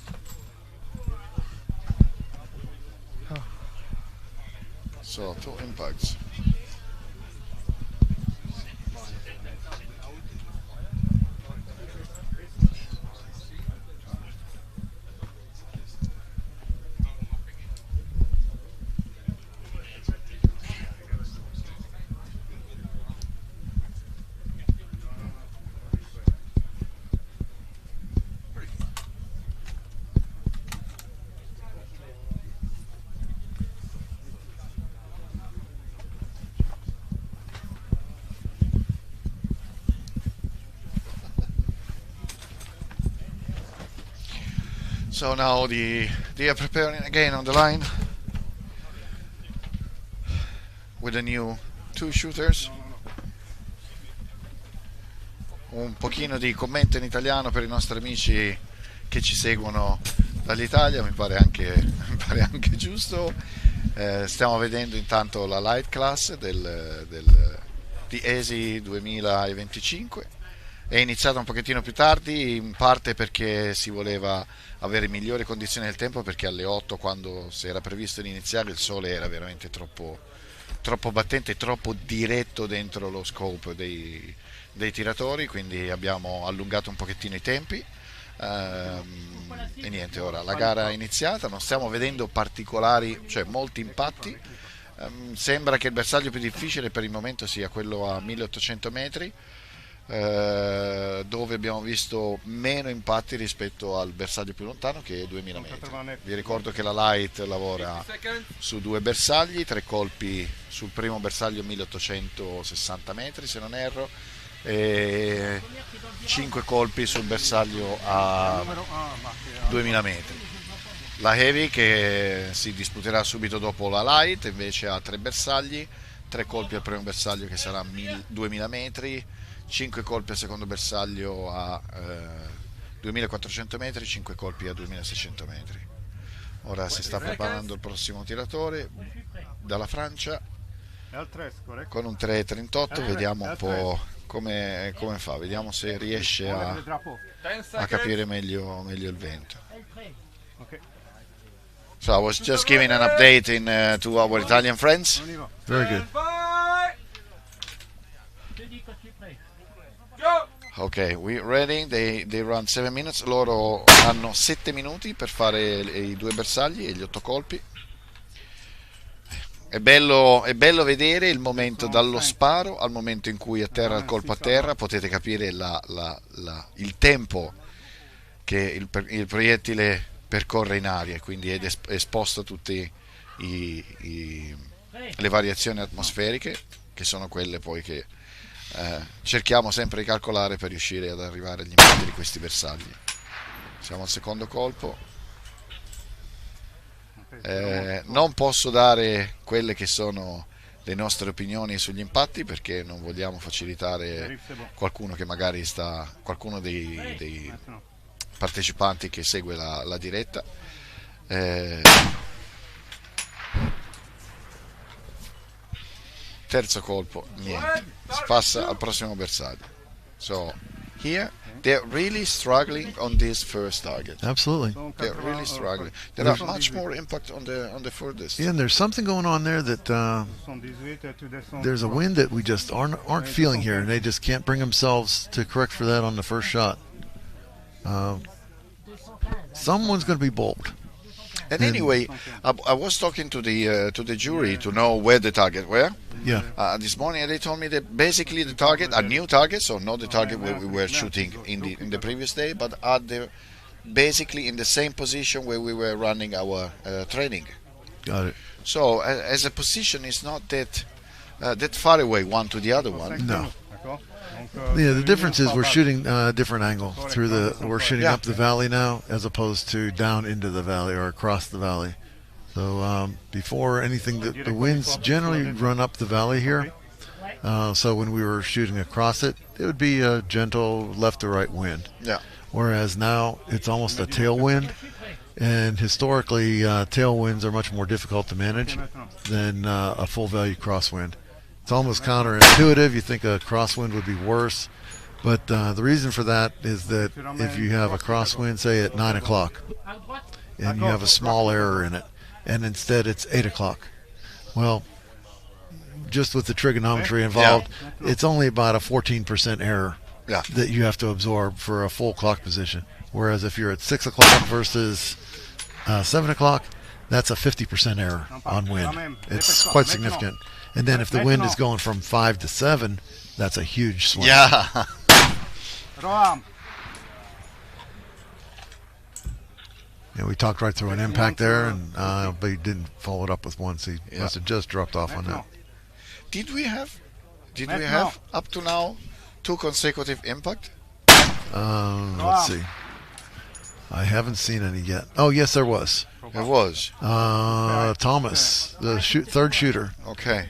So 2 impacts. So now they are preparing again on the line with the new 2 shooters. Un pochino di commento in italiano per i nostri amici che ci seguono dall'Italia, mi pare anche giusto. Stiamo vedendo intanto la light class di ESI 2025. È iniziata un pochettino più tardi, in parte perché si voleva avere migliori condizioni del tempo, perché alle 8, quando si era previsto di iniziare, il sole era veramente troppo battente, troppo diretto dentro lo scope dei tiratori, quindi abbiamo allungato un pochettino i tempi. E niente, ora la gara è iniziata, non stiamo vedendo particolari, cioè molti impatti. Sembra che il bersaglio più difficile per il momento sia quello a 1800 metri, dove abbiamo visto meno impatti rispetto al bersaglio più lontano, che è 2000 metri. Vi ricordo che la light lavora su 2 bersagli, 3 colpi sul primo bersaglio 1860 metri se non erro, e 5 colpi sul bersaglio a 2000 metri. La heavy, che si disputerà subito dopo la light, invece ha 3 bersagli, 3 colpi al primo bersaglio che sarà 2000 metri, 5 colpi al secondo bersaglio a 2400 metri, 5 colpi a 2600 metri. Ora si sta preparando il prossimo tiratore dalla Francia con un 3.38, vediamo un po' come fa, vediamo se riesce a capire meglio il vento. So I was just giving an update to our Italian friends. Very good. Ok, we ready, they run 7 minutes, loro hanno 7 minuti per fare i 2 bersagli e gli 8 colpi. È bello vedere il momento dallo sparo al momento in cui atterra il colpo a terra, potete capire il tempo che il proiettile percorre in aria, quindi è esposto a tutte le variazioni atmosferiche, che sono quelle poi che cerchiamo sempre di calcolare per riuscire ad arrivare agli impatti di questi bersagli. Siamo al secondo colpo. Non posso dare quelle che sono le nostre opinioni sugli impatti, perché non vogliamo facilitare qualcuno dei partecipanti che segue la diretta. Terzo colpo, niente, si passa al prossimo bersaglio. So here they're really struggling on this first target. Absolutely. They're really struggling. There are much more impact on the furthest. Yeah, and there's something going on there that there's a wind that we just aren't feeling here, and they just can't bring themselves to correct for that on the first shot. Someone's going to be balked. And anyway, I was talking to the jury to know where the target were. Yeah. This morning they told me that basically the target, a new target, so not the target where we were shooting in the previous day, but are basically in the same position where we were running our training. Got it. So as a position, it's not that far away one to the other one. No. Yeah, the difference is we're shooting a different angle we're shooting up the valley now, as opposed to down into the valley or across the valley. So before anything, the winds generally run up the valley here. So when we were shooting across it, it would be a gentle left to right wind. Yeah. Whereas now it's almost a tailwind, and historically tailwinds are much more difficult to manage than a full value crosswind. It's almost counterintuitive. You think a crosswind would be worse, but the reason for that is that if you have a crosswind, say at 9 o'clock, and you have a small error in it, and instead it's 8 o'clock, well, just with the trigonometry involved, it's only about a 14% error that you have to absorb for a full clock position. Whereas if you're at 6 o'clock versus 7 o'clock, that's a 50% error on wind. It's quite significant. And then if the wind is going from 5 to 7, that's a huge swing. Yeah. Yeah, we talked right through an impact there, and but he didn't follow it up with one, so he must have just dropped off on that. Did we have up to now 2 consecutive impact? Let's see. I haven't seen any yet. Oh, yes, there was. There was. Thomas, the third shooter. Okay.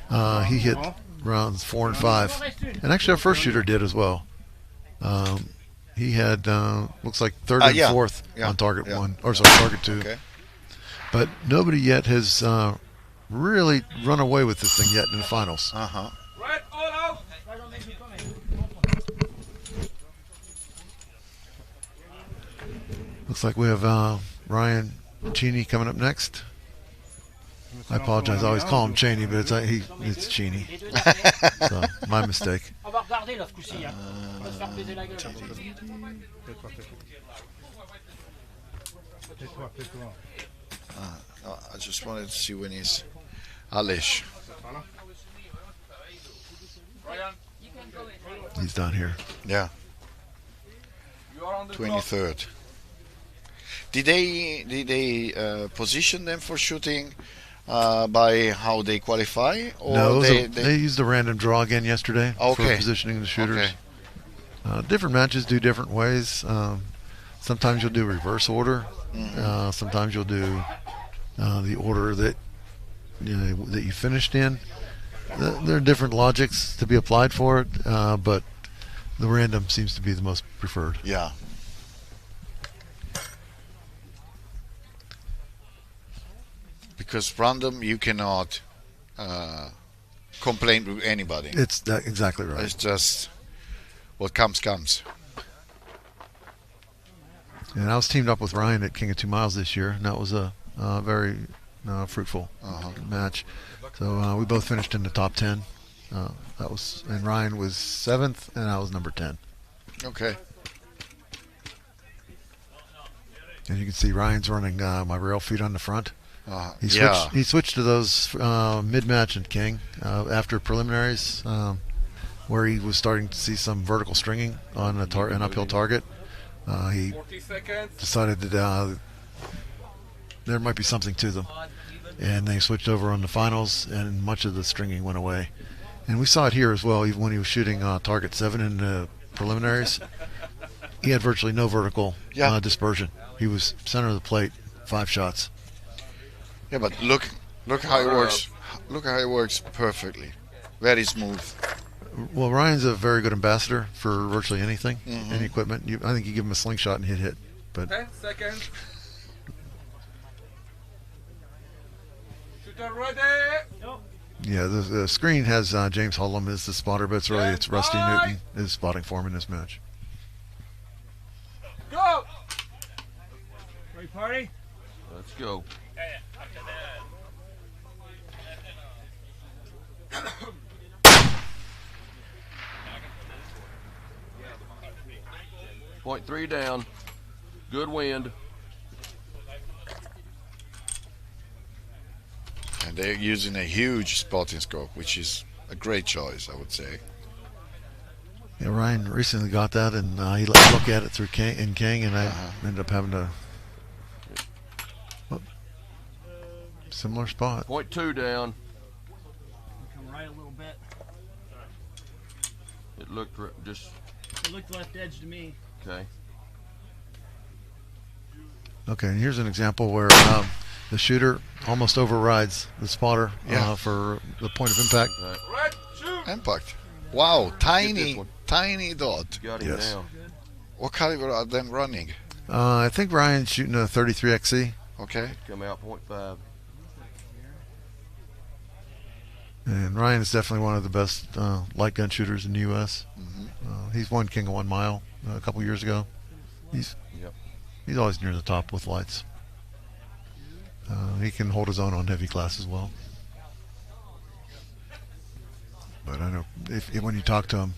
He hit rounds 4 and 5, and actually our first shooter did as well. He had looks like third and fourth on target 1, or sorry, target 2. Okay. But nobody yet has really run away with this thing yet in the finals. Right, all out. Looks like we have Ryan Cheney coming up next. I apologize. I always call him Cheney, but it's Cheney. So, my mistake. I just wanted to see when he's Alish. He's down here. Yeah. 23rd. Did they position them for shooting by how they qualify? Or no, they used a random draw again yesterday for positioning the shooters. Different matches do different ways. Sometimes you'll do reverse order. Sometimes you'll do the order that that you finished in. There are different logics to be applied for it, but the random seems to be the most preferred. Yeah. Because random, you cannot complain with anybody. It's exactly right. It's just what comes. And I was teamed up with Ryan at King of 2 Miles this year, and that was a very fruitful match. So we both finished in the top 10. And Ryan was 7th, and I was number 10. Okay. And you can see Ryan's running my rail feet on the front. He switched to those mid-match at King after preliminaries, where he was starting to see some vertical stringing on an uphill target. He decided that there might be something to them, and they switched over on the finals, and much of the stringing went away. And we saw it here as well. Even when he was shooting target 7 in the preliminaries, he had virtually no vertical dispersion. He was center of the plate, 5 shots. Yeah, but look how it works. Look how it works perfectly. Very smooth. Well, Ryan's a very good ambassador for virtually anything, any equipment. I think you give him a slingshot and he'd hit. But 10 seconds. Shooter ready. Yeah, the screen has James Hullum as the spotter, but it's Rusty Newton is spotting for him in this match. Go. Ready, party? Let's go. 0.3 down. Good wind. And they're using a huge spotting scope, which is a great choice, I would say. Yeah, Ryan recently got that, and he let me look at it through King, and I ended up having to. Similar spot. 0.2 down. Come right a little bit. It looked just. It looked left edge to me. Okay. Okay, and here's an example where the shooter almost overrides the spotter for the point of impact. Impact. Wow, tiny, one. tiny dot. Got him Yes. now. What caliber are them running? I think Ryan's shooting a 33XC. Okay. Come out 0.5. And Ryan is definitely one of the best light gun shooters in the U.S. He's won King of 1 Mile a couple years ago. He's always near the top with lights. He can hold his own on heavy class as well. But I know if when you talk to him,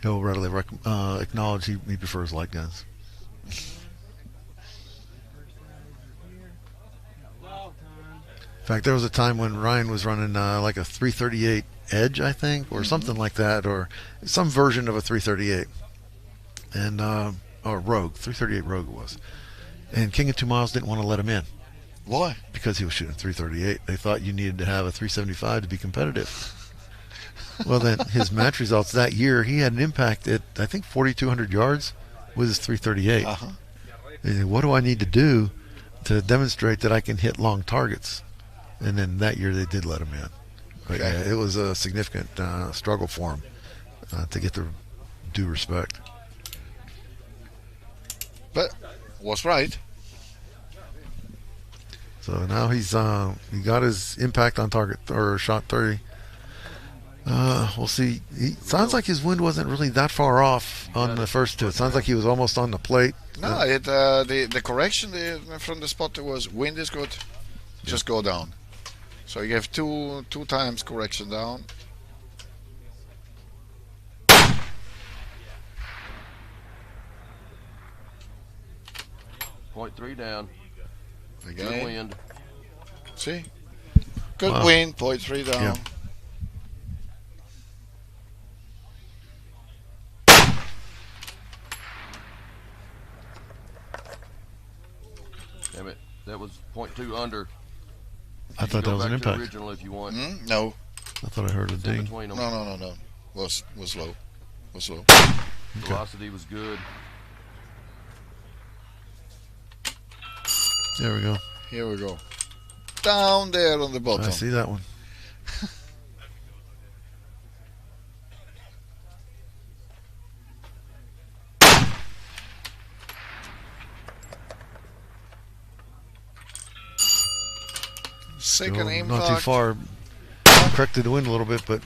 he'll readily acknowledge he prefers light guns. In fact, there was a time when Ryan was running like a 338 Edge, I think, or something like that, or some version of a 338, and or Rogue, 338 Rogue it was. And King of 2 Miles didn't want to let him in. Why? Because he was shooting 338. They thought you needed to have a 375 to be competitive. Well, then his match results that year, he had an impact at I think 4,200 yards with his 338. And said, what do I need to do to demonstrate that I can hit long targets? And then that year they did let him in. But Okay. yeah, it was a significant struggle for him to get the due respect. But was right. So now he's he got his impact on target or shot 30. We'll see. He sounds like his wind wasn't really that far off on the first two. It sounds like he was almost on the plate. No, the correction from the spotter was wind is good, just go down. So you gave two times correction down. 0.3 down. Good Again. wind. See? Good Wow. wind, 0.3 down. Yeah. Damn it. That was 0.2 under. I thought that was an Go back to the impact. original if you want. No, I thought I heard a It's in ding. between them. no. Was low. Was low. Velocity was good. There we go. Here we go. Down there on the bottom. I see that one. Second Still impact. not too far. Corrected the wind a little bit, but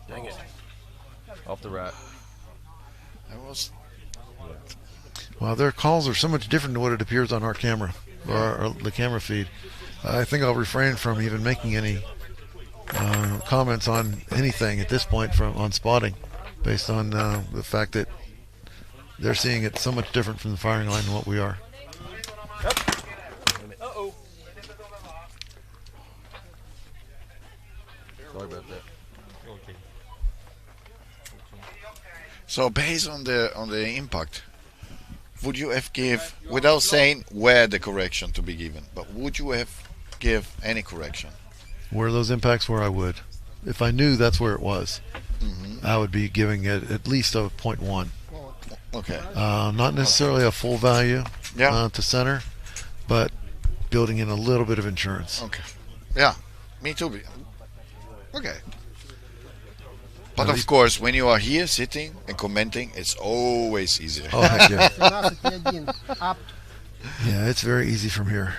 Dang it. Off the right. That was well, their calls are so much different than what it appears on our camera or the camera feed. I think I'll refrain from even making any comments on anything at this point on spotting, based on the fact that they're seeing it so much different from the firing line than what we are. Sorry about that. so based on the impact. Would you have give, without saying where the correction to be given, but would you have give any correction? Where those impacts were, I would. If I knew that's where it was, I would be giving it at least a 0.1. Okay. Not necessarily a full value Yeah. to center, but building in a little bit of insurance. Okay. Yeah. Me too. Okay. But At of least- course, when you are here sitting and commenting, it's always easier. Oh, heck yeah. Velocity again. Up. Yeah, it's very easy from here.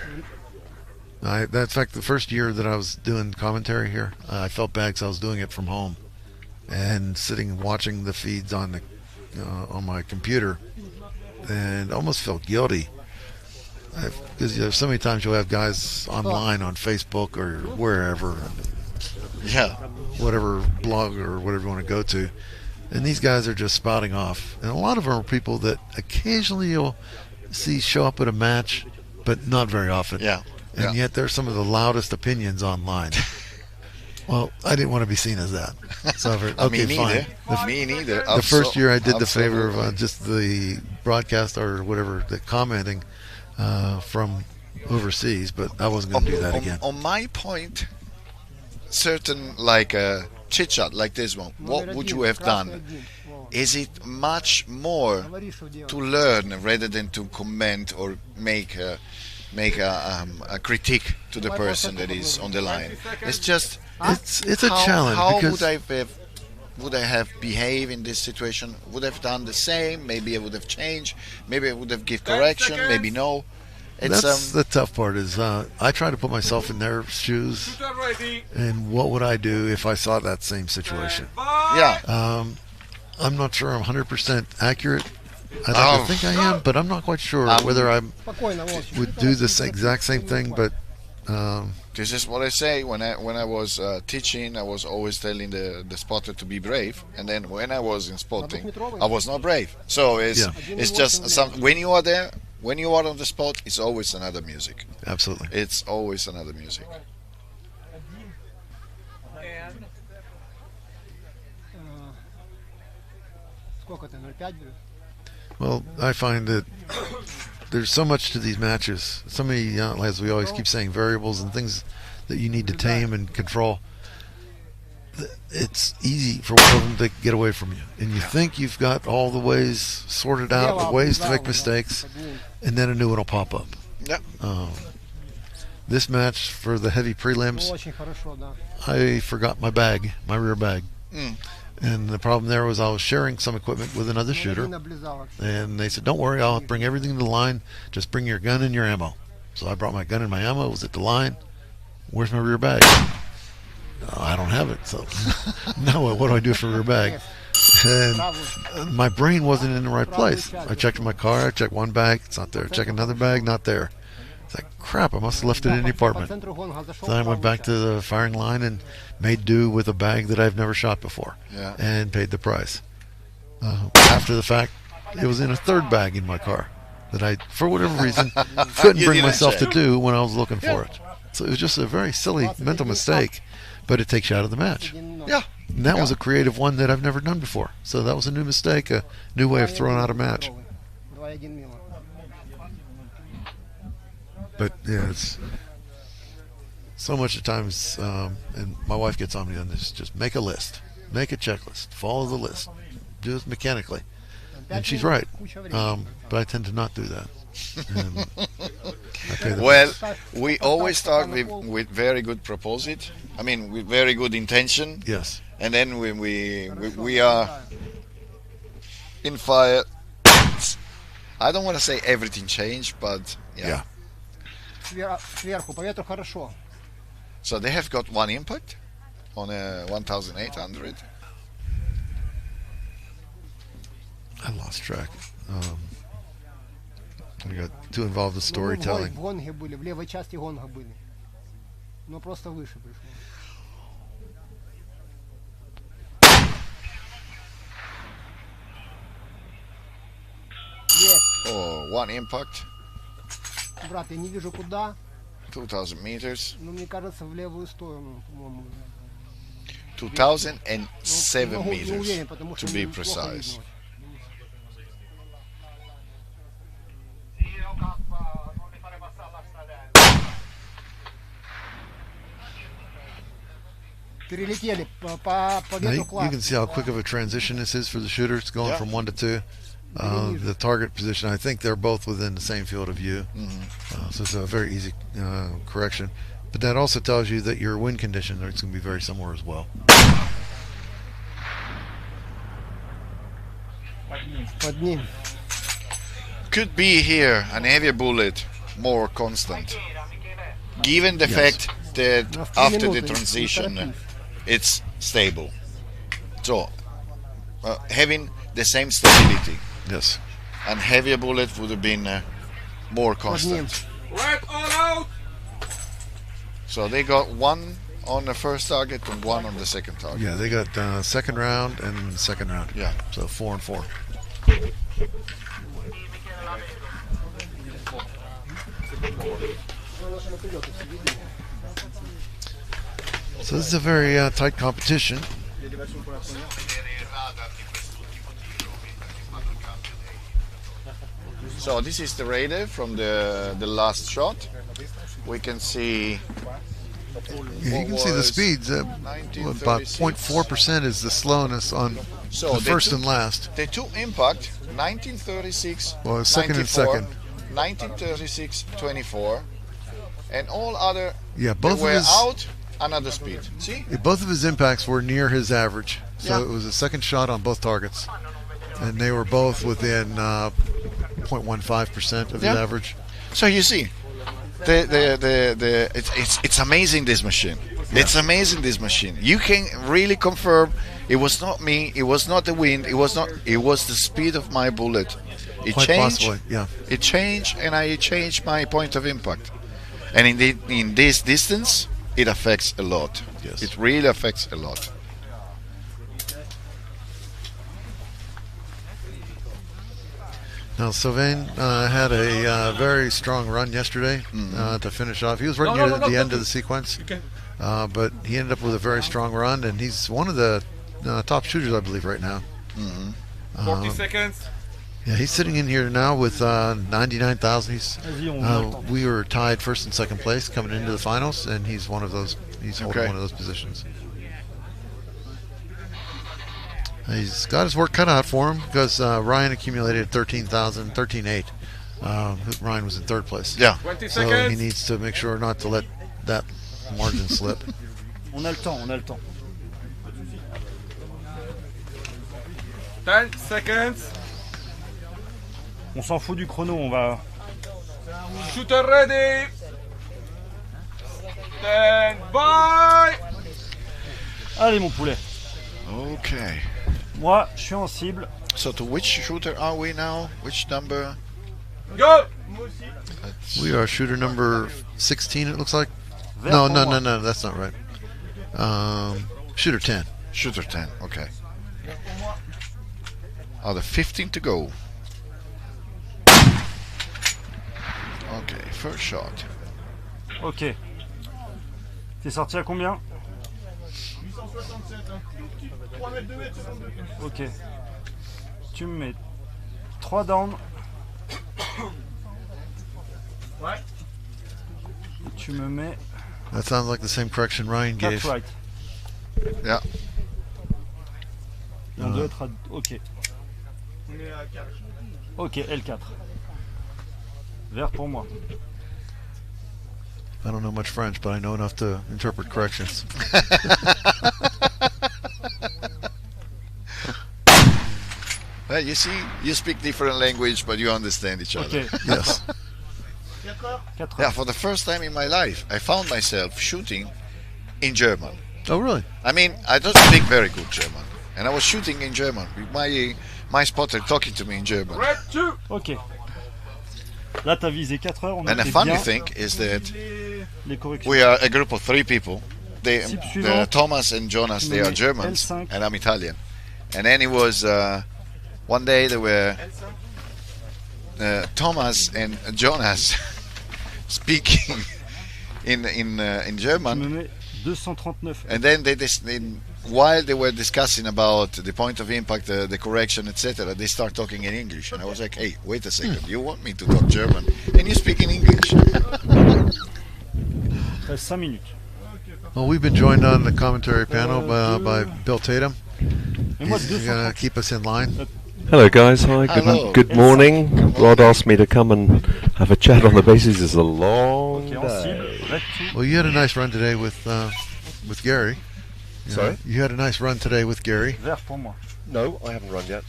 In fact, the first year that I was doing commentary here, I felt bad because I was doing it from home and sitting and watching the feeds on my computer, and almost felt guilty because so many times you'll have guys online on Facebook or wherever, Yeah. whatever blog or whatever you want to go to, and these guys are just spouting off, and a lot of them are people that occasionally you'll see show up at a match, but not very often. Yeah. And yet they're some of the loudest opinions online. Well, I didn't want to be seen as that. So I figured, okay, me fine. neither. Me neither. The first year I did the favor of just the broadcast or whatever, the commenting from overseas, but I wasn't going to do that again. On my point, certain like a chit chat like this one, what would you have done? Is it much more to learn rather than to comment or make a critique to the person that is on the line? It's just It's a challenge How because would I have behaved in this situation? Would I have done the same? Maybe I would have changed. Maybe I would have give correction. Maybe no. It's that's the tough part is I try to put myself in their shoes and what would I do if I saw that same situation. yeah. I'm not sure I'm 100% accurate. I'd like to think I am, but I'm not quite sure whether I would do this exact same thing. But This is what I say when I was teaching. I was always telling the spotter to be brave, and then when I was in spotting, I was not brave. So it's just when you are there, when you are on the spot, it's always another music. absolutely. It's always another music. Сколько ты, 0,5 берешь? Well, I find that there's so much to these matches. So many, as we always keep saying, variables and things that you need to tame and control. It's easy for one of them to get away from you. And you think you've got all the ways sorted out, the ways to make mistakes, and then a new one will pop up. Yeah. This match for the heavy prelims, Очень хорошо, да. I forgot my bag, my rear bag. And the problem there was I was sharing some equipment with another shooter. Один облизал вообще. And they said, don't worry, I'll bring everything to the line. Just bring your gun and your ammo. So I brought my gun and my ammo. It was at the line. Where's my rear bag? Oh, I don't have it. So now what do I do for rear bag? And my brain wasn't in the right place. I checked my car. I checked one bag. It's not there. Check another bag. Not there. It's like, crap, I must have left it in the apartment. So then I went back to the firing line and made do with a bag that I've never shot before. Yeah. And paid the price. After the fact, it was in a third bag in my car that I, for whatever reason, couldn't You bring didn't myself to check. do when I was looking for it. So it was just a very silly mental mistake, but it takes you out of the match. Yeah. And that was a creative one that I've never done before. So that was a new mistake, a new way of throwing out a match. 2-1 мимо. But yeah, it's so much of times, and my wife gets on me on this, just make a list, make a checklist, follow the list, do it mechanically. And she's right, but I tend to not do that. And I pay the Well, price. we always start with very good proposal. I mean, with very good intention, Yes. and then when we are in fire, I don't want to say everything changed, but yeah. Сверху, по ветру хорошо. So they have got one impact on a 1800. I lost track. I got too involved with storytelling. В гонге были, в левой части гонга были. Но просто выше пришло. Есть. Oh, one impact, Брат, я не вижу куда, 2000 meters, но мне кажется в левую сторону, по-моему. 2007 Не meters уверен, потому что to be мне плохо precise. видно. Перелетели по Now, ветру you класс. can see how quick of a transition this is for the shooter. It's going Yeah. from 1 to 2. The target position, I think they're both within the same field of view. So it's a very easy correction. But that also tells you that your wind condition is going to be very similar as well. Под ним. Could be here an heavier bullet more constant, given the Yes. fact that На 3 after the минуты, transition не торопись. it's stable. So having the same stability, Yes. and heavier bullet would have been more Под ним. constant. Right all out! So they got one on the first target and one on the second target. Yeah, they got second round and second round. Yeah. So 4 and 4. So this is a very tight competition. So this is the radar from the last shot. We can see Yeah, you can see the speeds. About 0.4% is the slowness on So the first and last. The two impact 1936, Well, second and 94, second. 1936, 24, and all other Yeah, both they were of his out another speed. See? both of his impacts were near his average. So Yeah. it was a second shot on both targets, and they were both within 0.15% of his Yeah. average. So you see, it's amazing this machine. It's amazing this machine. You can really confirm it was not me. It was not the wind. It was the speed of my bullet. It Quite changed. possibly, yeah. It changed, and I changed my point of impact. And in this distance, it affects a lot. Yes. It really affects a lot. Now Sylvain had a very strong run yesterday to finish off. He was right near the end of the sequence, but he ended up with a very strong run, and he's one of the top shooters, I believe, right now. 40 seconds. Yeah, he's sitting in here now with 99,000. We were tied first and second place coming into the finals, and he's one of those. He's holding one of those positions. He's got his work cut out for him because Ryan accumulated 13,800. Ryan was in third place. Yeah. 20 So seconds. he needs to make sure not to let that margin slip. On a le temps, on a le temps. 10 seconds. On s'en fout du chrono, on va. Shooter ready. Stand by. Allez mon poulet. Okay. Moi, je suis en cible. So to which shooter are we now? Which number? Go. We are shooter number 16, it looks like. Vert No, pour no, moi. no, no, that's not right. Shooter 10. Shooter 10. Okay. Are there 15 to go? Okay, first shot. Ok. T'es sorti à combien? 867. Ok. Tu me mets 3 down. Ouais. Et tu me mets That sounds like the same correction Ryan 4 gave. right. Yeah. Et on doit être à... Ok. On est à 4. Ok, L4. Vert pour moi. I don't know much French, but I know enough to interpret corrections. Well, you see, you speak different language, but you understand each other. Ok. Yes. 4 heures. 4 Yeah, for the first time in my life, I found myself shooting in German. Oh, really? I mean, I don't speak very good German, and I was shooting in German with my spotter talking to me in German. Red 2. Ok. Là, t'as visé 4 heures. On And the était funny bien. thing is that Les corrections. we are a group of 3 people. Cible suivante. Thomas and Jonas, they are Germans, L5. and I'm Italian. And then it was one day there were Thomas and Jonas speaking in Tu me German, mets 239. and then while they were discussing about the point of impact, the correction, etc., they start talking in English, and I was like, "Hey, wait a second! You want me to talk German, and you speak in English?" 5 minutes. Well, we've been joined on the commentary panel by Bill Tatum. Et moi, He's going to 230. keep us in line. Hello guys, hi, Hello. good morning. Rod asked me to come and have a chat on the basis it's a long Ok, en day. cible. Red 2. Well, you had a nice run today with Gary. You Sorry? know, you had a nice run today with Gary. Vert pour moi. No, I haven't run yet.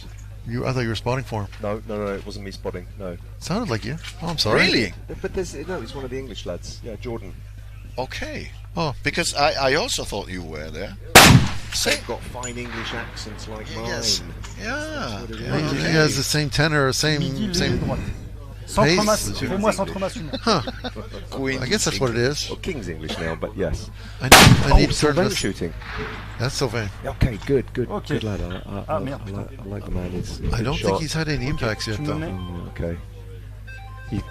I thought you were spotting for him. No, it wasn't me spotting, no. Sounded like you. Oh, I'm sorry. Really? But he's one of the English lads. Yeah, Jordan. Okay. Oh. Because I also thought you were there. They've got fine English accents like mine. Yes. Yeah. Yeah, he has the same tenor, Midi, same. levée droite. Centre-masse. Pace. Fais-moi centre-masse une. Huh. Queen I guess that's what it is. Well, King's English now, but yes. I need to turn Sylvain this. shooting. That's Sylvain. Okay, good Okay. good lad. Ah, I merde, like the man. He's I good don't shot. think he's had any impacts yet, Tu me though. mets Okay. He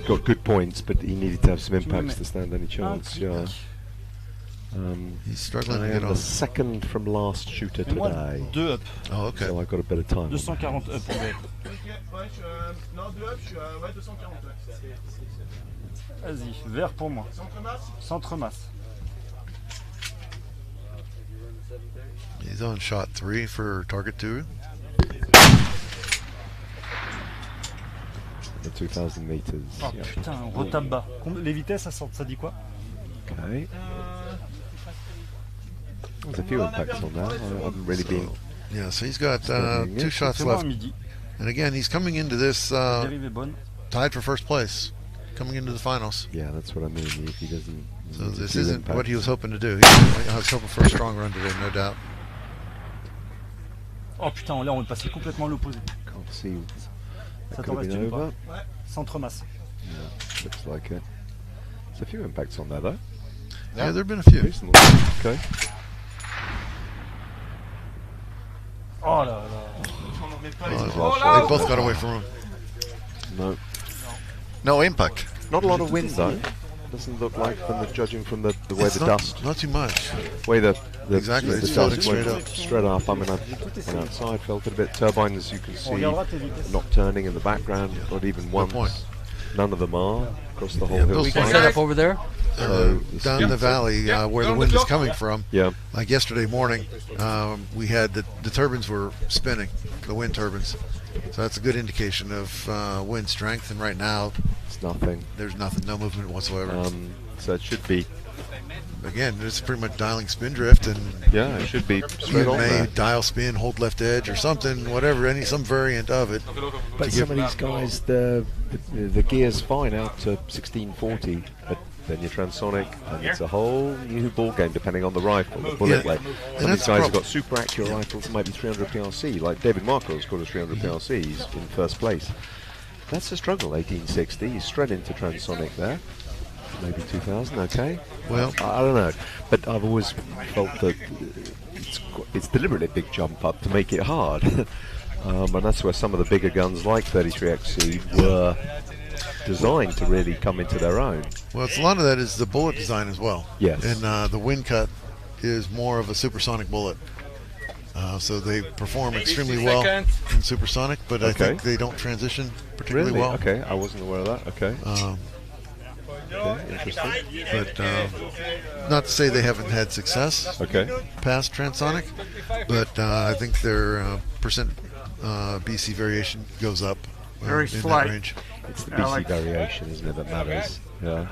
got good points, but he needed to have some Tu me impacts mets to stand any un chance. Yeah. clic. He's struggling I to get am the on. second from last shooter Et moi, today, 2 up. Oh, okay. so I got a bit of time. 240 up. on va être. Ok, ouais, non, 2 up, je suis à 240. Vas-y, vert pour moi. Centre masse. Centre-masse. He's on shot 3 for target 2. The 2,000 meters. Oh yeah. putain, on retape bas. Les vitesses, ça dit quoi? Okay. There's a few impacts on that. I haven't really been. Yeah, so he's got Studying 2 it. shots C'est bon à left. midi. And again, he's coming into this Dérivée bonne. tied for first place, coming into the finals. Yeah, that's what I mean. He doesn't. So need to this do isn't impact. what he was hoping to do. I was hoping for a strong run today, no doubt. Oh putain, là on est passé complètement à l'opposé. Can't see. Ça That t'en could have reste been une over. pas? Ouais. Centre-masse. Yeah, looks like it. There's a few impacts on that though. Yeah, there have been a few. Reasonable. Okay. Oh là là. They both got away from him. No. No impact. Not a lot of wind though. Doesn't look like from the judging from the way It's the not, dust, not too much. way the Exactly, the it's dust floating went straight up. straight up. I mean, I went outside, felt it a bit. Turbines, you can On see, regardera tes vitesses. not turning in the background, not even once. point. None of them are across the whole Yeah, those We can hillside. set up over there. So Down in the valley where the wind is coming from, yeah, like yesterday morning, we had the turbines were spinning, the wind turbines. So that's a good indication of wind strength. And right now, it's nothing. there's nothing, no movement whatsoever. So it should be, Again, it's pretty much dialing spin drift, and yeah, it should be straight you on may there. dial spin, hold left edge, or something, whatever, some variant of it. But some of these guys, the gear's fine out to 1640, but then you're transonic, and it's a whole new ball game depending on the rifle, the bullet Yeah, weight. and Some of these that's the guys have problem. got super accurate rifles that might be 300 PRC, like David Marco's got a 300 PRC, he's in first place. That's a struggle, 1860, he's straight into transonic there. Maybe 2000, okay. Well, I don't know, but I've always felt that it's deliberately a big jump up to make it hard. And that's where some of the bigger guns like 33XC were designed to really come into their own. Well, it's a lot of that is the bullet design as well. Yes. And the wind cut is more of a supersonic bullet. So they perform extremely well in supersonic, but I think they don't transition particularly Really? well. Okay, I wasn't aware of that. Okay. Okay, interesting. But not to say they haven't had success past transonic, but I think their percent BC variation goes up Very in slight. that range. It's the BC variation, isn't it, that matters? Yeah.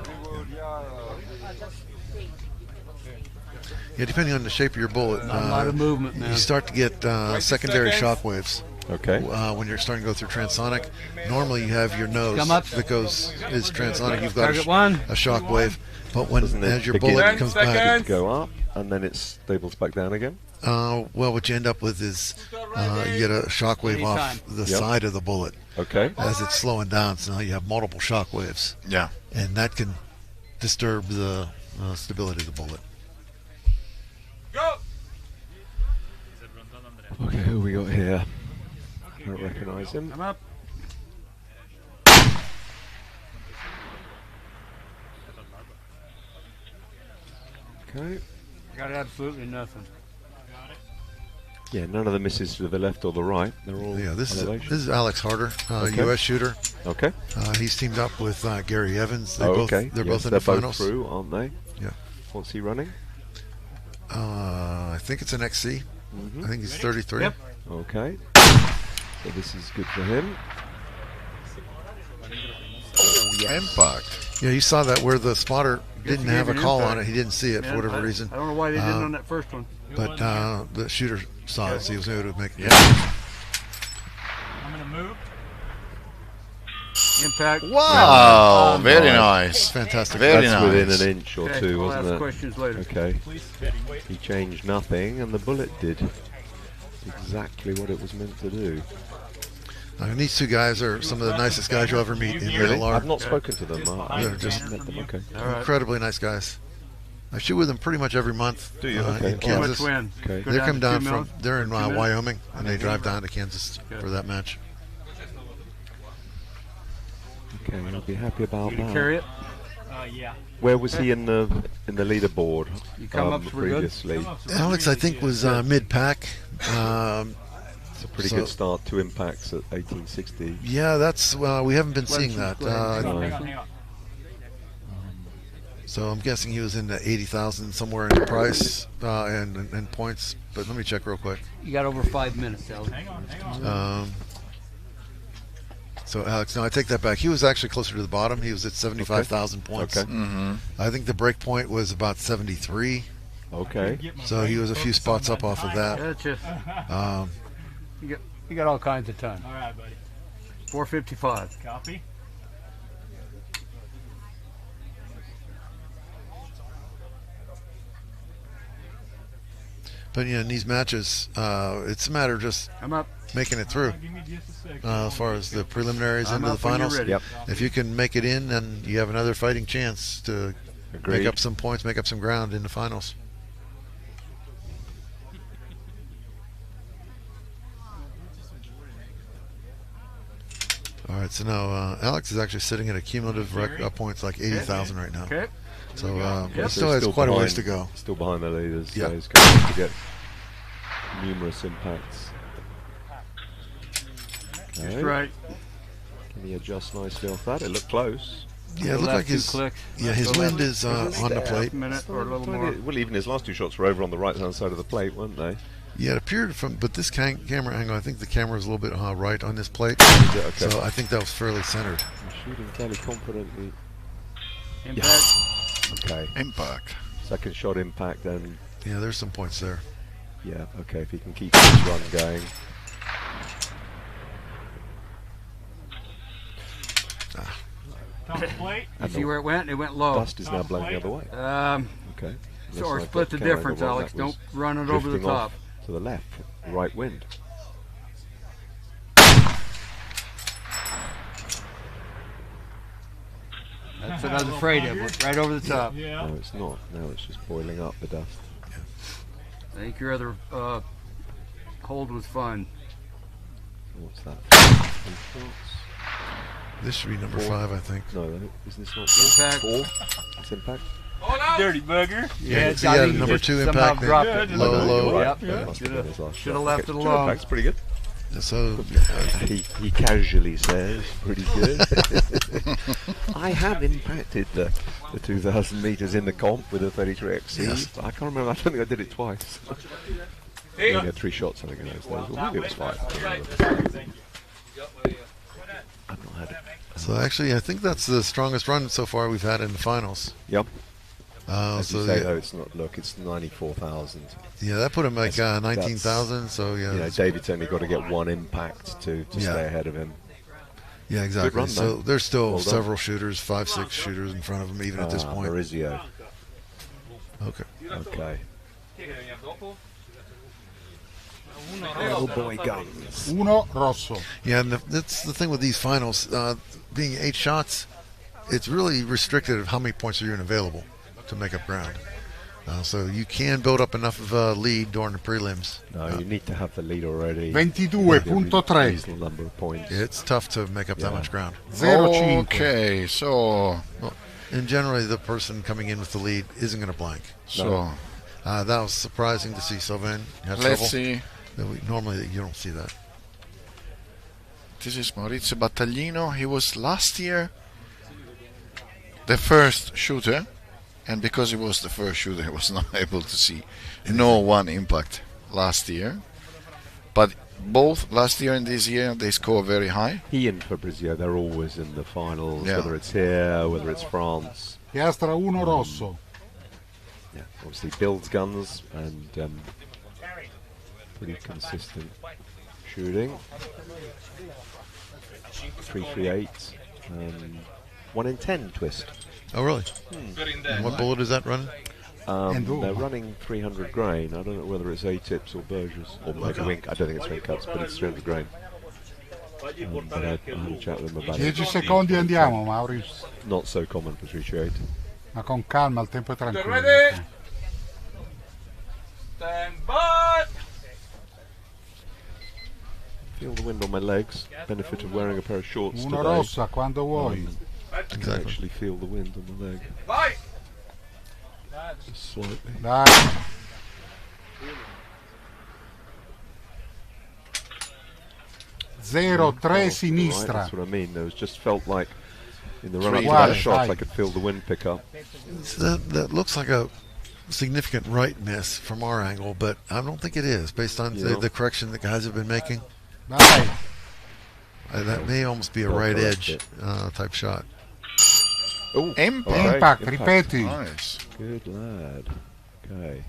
Yeah, depending on the shape of your bullet, A lot of movement, man. you start to get secondary shock waves. Okay. When you're starting to go through transonic, normally you have your nose Come up. that is transonic. You've got Target one. a shock wave, but when Doesn't it as your begin bullet comes back, go up and then it stables back down again? well, what you end up with is you get a shock wave off the side of the bullet Okay. as it's slowing down. So now you have multiple shock waves, Yeah. and that can disturb the stability of the bullet. Okay, who we got here? I don't recognise him. Come up. Okay. Got absolutely nothing. Yeah, none of the misses to the left or the right. They're all Yeah, this elevation. is Alex Harder, Okay. U.S. shooter. Okay. He's teamed up with Gary Evans. They're Okay. They're Yes, both in they're the finals. both through, aren't they? Yeah. What's he running? I think it's an XC. Mhm. I think he's 33. Yep. Okay. So this is good for him. Impact. Yeah, you saw that where the spotter didn't have a call on it. He didn't see it for whatever reason. I don't know why they didn't on that first one. But the shooter saw it, so he was able to make it. I'm gonna move. Impact. Wow, very nice. Fantastic. Very That's nice. within an inch or Okay, two, I'll wasn't ask it? questions later. Okay. He changed nothing, and the bullet did exactly what it was meant to do. I mean, these two guys are some of the nicest guys you'll ever meet in Really? ALR. I've not spoken to them. They're just met them. Okay. incredibly nice guys. I shoot with them pretty much every month. Do you? In Okay. Too much Kansas. wind. Okay. Go They down come to down 2 from. mils. They're in 2 mils. Wyoming, and they drive down to Kansas for that match. Okay, I'll be happy about You can that. carry it. Yeah. Where was he in the leaderboard You come up, we're good. previously? Alex, I think, was mid-pack. It's a pretty So- good start. 2 impacts at 1860. Yeah, that's we haven't been seeing that. No. So I'm guessing he was in the 80,000 somewhere in the price and points. But let me check real quick. You got over 5 minutes, Alex. So Alex, no, I take that back. He was actually closer to the bottom. He was at 75,000 points. Okay. I think the break point was about 73. Okay. So he was a few spots up off of that. Gotcha. You got all kinds of time. All right, buddy. 4:55. Copy. But in these matches, it's a matter of just I'm up. making it through. Give me just a second. As far as the preliminaries I'm into the up when you're finals, ready. Yep. if you can make it in, then you have another fighting chance to Agreed. make up some points, make up some ground in the finals. All right, so now Alex is actually sitting at a cumulative points like 80,000 right now. Okay. So he So still has quite a ways to go. Still behind the leaders. Yeah. So he's going to have to get numerous impacts. Okay. Right. Can he adjust nicely off that? It looked close. Yeah, it looked like his wind is on the plate. Minute or a little more. Well, even his last two shots were over on the right-hand side of the plate, weren't they? Yeah, it appeared but this camera angle, I think the camera was a little bit right on this plate. Okay. So I think that was fairly centered. He's shooting fairly confidently. Impact. Okay. Impact. Second shot impact, and Yeah, there's some points there. yeah, okay, if he can keep this run going. Top plate. You see where it went? It went low. Dust is now blowing the other way. Okay. Looks Or like split that the camera difference, angle Alex. that was Don't run it over the drifting top. off to the left, right wind. That's what I was afraid of. Went right over the top. Yeah. No, it's not. Now it's just boiling up the dust. I think your other hold was fine. What's that? Three shots? This should be number 5, I think. No, is this not Impact. 4? It's impact. Dirty bugger. Yeah, so you had number 2 impact, dropped then it. low. Yep. That must have been his last Should shot. have left Okay, it two alone. impacts, pretty good. So He casually says, pretty good. I have impacted the 2,000 meters in the comp with a 33XC. Yes. But I can't remember. I don't think I did it twice. I only had 3 shots, I think, in those days. Or maybe it was 5. I've not had it. So actually, I think that's the strongest run so far we've had in the finals. Yep. As So you say, yeah, though, it's not. Look, it's 94,000. yeah, that put him like That's- 19,000. So yeah, You know, David's only got to get 1 impact to Yeah. stay ahead of him. yeah, exactly. run, So though. there's still Well done. several shooters, 5, 6 shooters in front of him, even at this point. Maurizio. Okay. Okay. Little boy guns. Uno rosso. Yeah, and that's the thing with these finals. Being 8 shots, it's really restricted of how many points are even available to make up ground. So you can build up enough of a lead during the prelims. No, you need to have the lead already. 22.3. Reasonable number of points. It's tough to make up that Yeah. much ground. 0.5. Okay, so And generally, the person coming in with the lead isn't going to blank. That was surprising to see Sylvain have trouble. let's see. Normally, you don't see that. This is Maurizio Battaglino. He was last year the first shooter, and because he was the first shooter, he was not able to see no 1 impact last year. But both last year and this year, they score very high. He and Fabrizio, they're always in the finals, Yeah. whether it's here, whether it's France. Piastra 1 rosso. Yeah, obviously builds guns and pretty consistent shooting. 338, 1 in 10 twist. Oh, really? And what bullet is that running? They're running 300 grain. I don't know whether it's A-tips or Bergers or maybe wing. I don't think it's wing cuts, but it's 300 grain. But I had a chat with them about 10 it. secondi andiamo, Maurice. Not so common for 338. Ma con calma, il tempo è tranquillo. Ready? Stand by! Feel the wind on my legs. Benefit of wearing a pair of shorts Uno today. rossa, quando vuoi. I can actually feel the wind on my leg. Vai! Just slightly. Dai. Oh, 0-3 right, sinistra. that's what I mean. There was just felt like In the run-up to Uguale, that shot, dai. I could feel the wind pick up. So that looks like a significant right miss from our angle, but I don't think it is, based on the correction that guys have been making. Dai. That may almost be a Well, right correct edge type shot. Oh, Impact, ripeti. Nice. Good lad. Okay.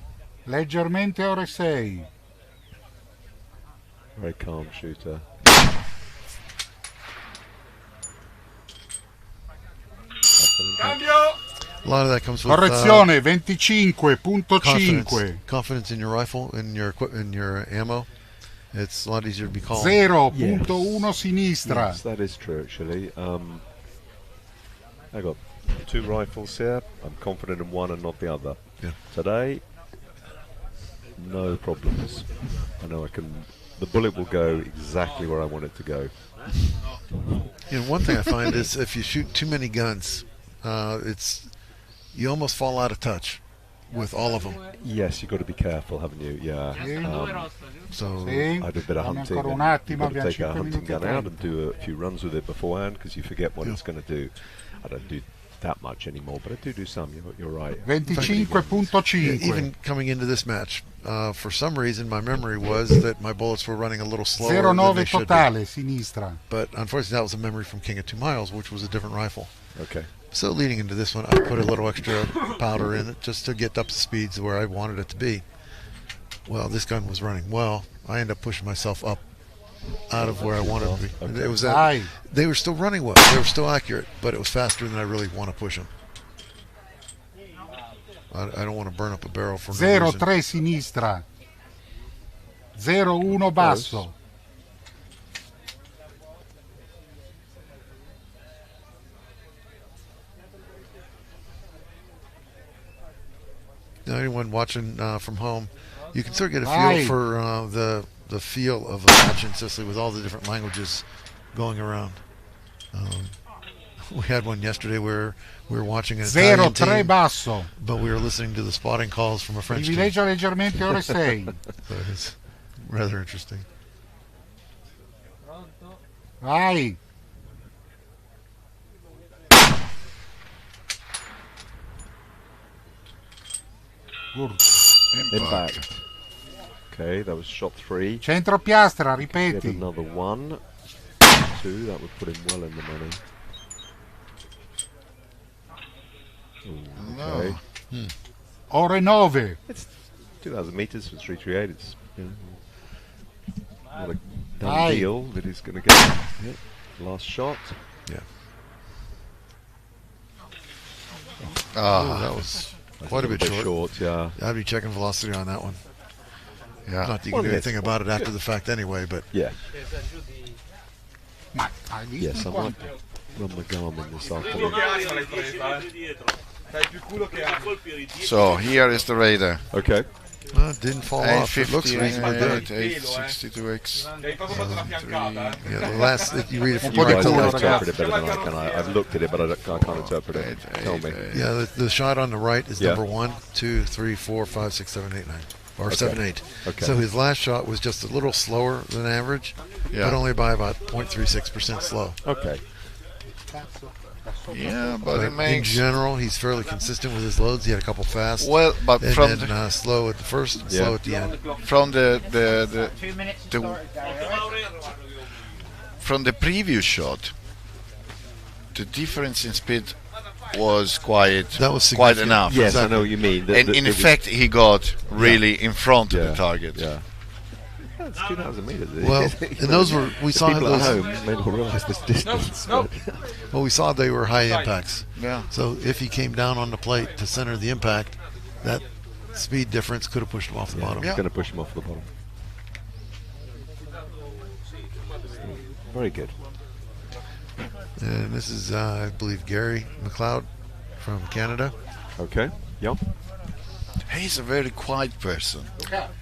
Leggermente ore 6. Very calm shooter. Cambio! A lot of that comes with Correzione, 25.5. confidence in your rifle, in your ammo. It's a lot easier to be calm. 0.1 sinistra. Yes, that is true actually. I got 2 rifles here. I'm confident in one and not the other. Yeah. Today, no problems. I know I can. The bullet will go exactly where I want it to go. You know, one thing I find is if you shoot too many guns, you almost fall out of touch with all of them. Yes, you've got to be careful, haven't you? Yeah. So Sì. I do a bit of Dammi hunting. ancora un And attimo, you've got to abbiamo take our 5 hunting minuti e gun out 30. and do a few runs with it beforehand because you forget what it's going to do. I don't do that much anymore, but I do some. You're right. 25.5. even coming into this match, for some reason my memory was that my bullets were running a little slower than 0.9 they should be. totale, sinistra. But unfortunately that was a memory from King of 2 Miles, which was a different rifle. Okay. So leading into this one, I put a little extra powder in it just to get up to speeds where I wanted it to be. Well, this gun was running well. I ended up pushing myself up out of where I wanted to be. Okay. It was Dai. they were still running well. They were still accurate, but it was faster than I really want to push them. I don't want to burn up a barrel for no reason. 0.3 sinistra. 0.1 basso. Now, anyone watching from home, you can sort of get a feel Aye. for the feel of a match in Sicily with all the different languages going around. We had one yesterday where we were watching an Italian 0.3 team, basso. but we were listening to the spotting calls from a French team. Privilegio leggermente ore 6. So it's rather interesting. Vai. Good. Impact. Okay, that was shot 3. Centro piastra, Get ripeti. another 1. 2, that would put him well in the money. Ooh, okay. Ore 9. It's 2,000 meters for 338. It's not a done Aye. deal that he's going to get. Yeah. Last shot. Yeah. Ah, That was That's quite a bit short. yeah. I'd be checking velocity on that one. yeah. Not that you Well, can do yes. anything about it after the fact anyway, but Yeah. Ma hai visto Yes, I quanto? might run my Garmin this afternoon. So here is the radar. Okay. it didn't fall off. It looks reasonably good. 862X. Yeah, the last that you read it from You right guys to can left. interpret it better than I can. I've looked at it, but I can't interpret it. Tell me. Yeah, the shot on the right is Yeah. number 1, 2, 3, 4, 5, 6, 7, 8, 9. Or 7, 8. Okay. So his last shot was just a little slower than average, Yeah. but only by about 0.36% slow. Okay. Yeah, but it In makes general, he's fairly consistent with his loads. He had a couple fast, well, but and from then slow at the first, and slow at the end. from the from the previous shot, the difference in speed was quite That was quite significant. enough. Yes, I know what you mean. And in effect, he got really in front of Yeah. the target. Yeah. That's 2,000 meters. Well, and those were we The saw people at those. home may not realise this distance. No. Well, we saw they were high impacts. Yeah. So if he came down on the plate to center the impact, that speed difference could have pushed him off the bottom. It's going to push him off the bottom. Very good. And this is, I believe, Gary McLeod from Canada. Okay. Yep. He's a very quiet person.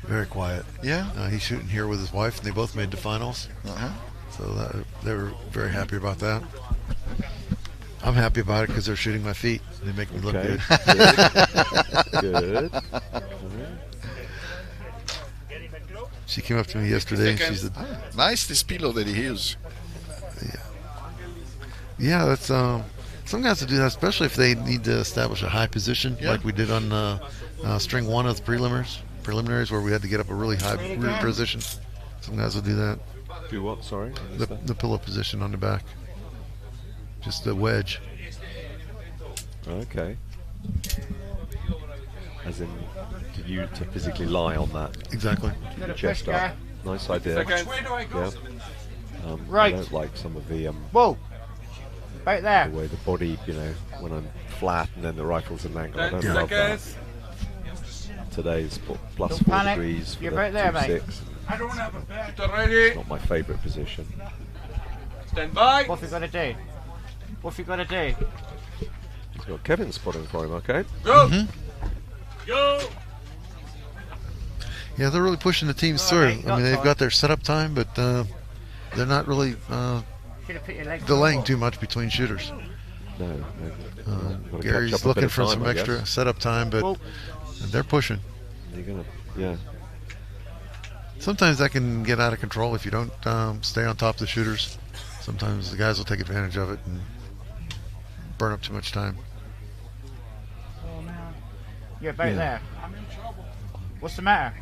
Very quiet. Yeah. He's shooting here with his wife, and they both made the finals. Uh-huh. So they were very happy about that. I'm happy about it because they're shooting my feet. They make me look Okay. good. Good. She came up to me yesterday, and she said, Nice this pillow that he used. "Yeah, that's Some guys will do that, especially if they need to establish a high position, like we did on string 1 of the preliminaries, where we had to get up a really high rear position. Some guys will do that. Do what? Sorry, The pillow position on the back, just the wedge. Okay. As in, to physically lie on that. Exactly. Keep your chest up. Nice idea. Yeah. Right. I don't like some of the Whoa. Right there. the way the body, when I'm flat and then the rifle's at an angle. I don't 10 love that. seconds. Today's plus Don't 4 panic. degrees. You're for right the there, mate. 2.6. I don't have a bag. Ready? It's not my favourite position. Stand by. What have you got to do? What have you got to do? He's got Kevin spotting for him, okay? Go. Go. Yeah, they're really pushing the teams through. I mean, they've got their setup time, but they're not really Should have put your legs delaying too much between shooters. No. Gotta catch Gary's up a bit looking of for time, some I extra guess. setup time, but they're pushing. You're gonna, yeah. Sometimes that can get out of control if you don't stay on top of the shooters. Sometimes the guys will take advantage of it and burn up too much time. You're about there. What's the matter?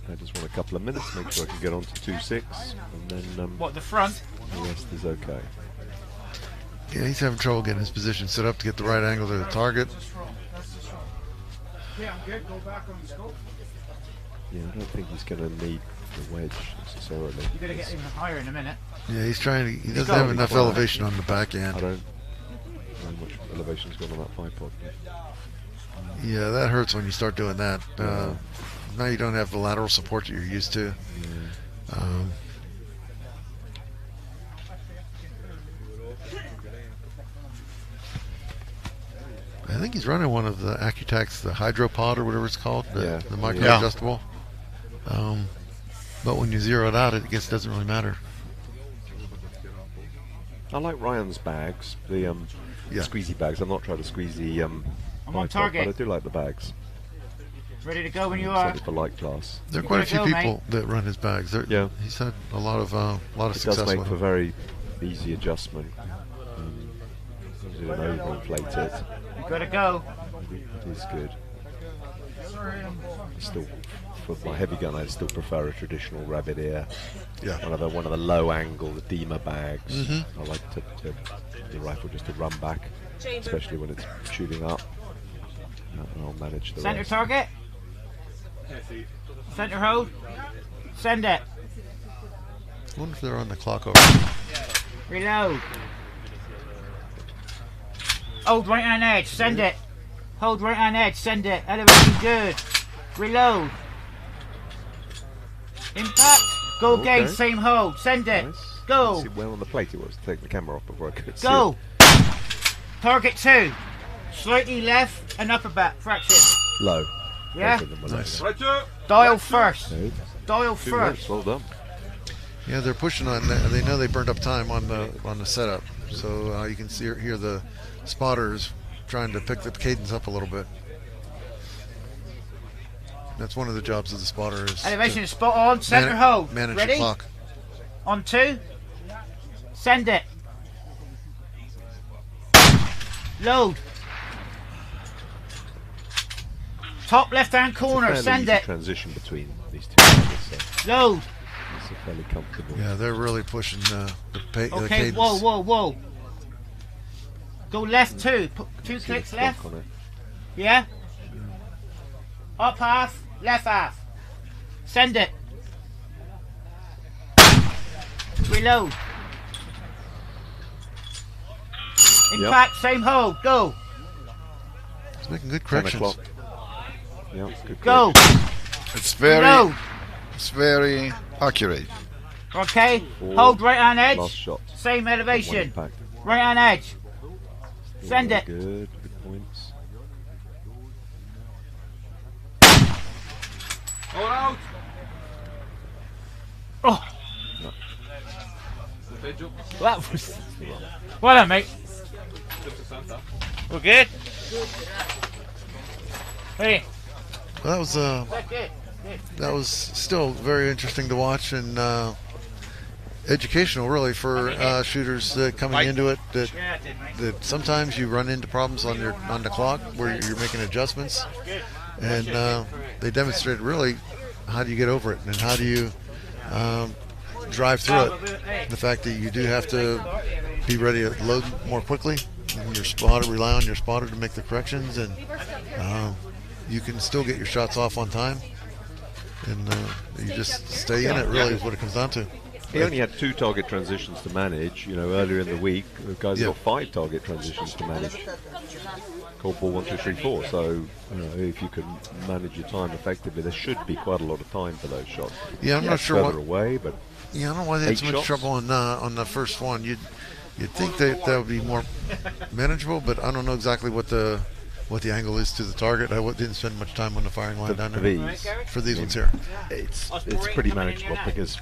I just want a couple of minutes, make sure I can get on to 2.6, and then What, the front? the rest is okay. Yeah, he's having trouble getting his position set up to get the right angle to the target. Yeah, I'm good. Go back on the scope. Yeah, I don't think he's going to need the wedge necessarily. You're going to get even higher in a minute. Yeah, he's trying to. He doesn't gotta have be enough quiet. elevation on the back end. I don't know how much elevation's gone on that bipod. Yeah, that hurts when you start doing that. Now you don't have the lateral support that you're used to. I think he's running one of the Accutacs, the Hydropod or whatever it's called, the micro adjustable. But when you zero it out, it doesn't really matter. I like Ryan's bags, the squeezy bags. I'm not trying to squeeze the I'm on bipod, target. but I do like the bags. Ready to go when you are. Certainly for light class. There are quite a few people that run his bags. Yeah, he's had a lot of it success does make with for them. very easy adjustment. You don't overinflate it. You got to go. It is good. Still, for my heavy gun, I still prefer a traditional rabbit ear. Yeah. One of the low angle, the Dima bags. I like the rifle just to run back, especially when it's shooting up. And I'll manage the Center rest. target. Center hold. Send it. I wonder if they're on the clock over. Reload. Hold right hand edge. Send it. Hold right hand edge. Send it. Elevation good. Reload. Impact. Go again. Okay. Same hold. Send it. Nice. Go. See where on the plate it was to take the camera off before I could see Go. it. Target 2. Slightly left and upper back. Fraction. Low. Yeah. Both of them were low. Nice. Dial first. Good. Dial 2 first. minutes, well done. Yeah, they're pushing on. They know they burned up time on the setup, so you can hear the spotters trying to pick the cadence up a little bit. That's one of the jobs of the spotter is Elevation is spot on. Center hold. manage Ready? the clock. On 2. Send it. Load. Top left hand corner. It's a fairly Send easy it. transition between these two targets, so Load. it's a fairly comfortable. Yeah, they're really pushing the Okay, cadence. whoa. Go left 2. Put 2 See the clicks clock left. on it. Yeah. Up half, left half. Send it. Reload. Impact, same hold. Go. He's making good 10 corrections. o'clock. Yeah, good Go. It's very, Reload. it's very accurate. Okay. Four. Hold right hand edge. Last shot. Same One elevation. impact. Right hand edge. Send Very it. Good points. Hold out. Oh. That was. Well done, mate. We're good. Hey. Well, that was That's it. that was still very interesting to watch, and educational, really, for shooters coming into it. That sometimes you run into problems on the clock where you're making adjustments, and they demonstrated really how do you get over it and how do you drive through it. The fact that you do have to be ready to load more quickly. Your spotter, rely on your spotter to make the corrections, and you can still get your shots off on time. And you just stay in it, really, is what it comes down to. He only had 2 target transitions to manage. Earlier in the week, the guys got 5 target transitions to manage. Cold ball 1, 2, 3, 4. So, if you can manage your time effectively, there should be quite a lot of time for those shots. Yeah, I'm not sure further away, but I don't know why they had so much trouble on the first one. You'd think that would be more manageable, but I don't know exactly what the angle is to the target. I didn't spend much time on the firing line down there. For these ones here, it's pretty manageable because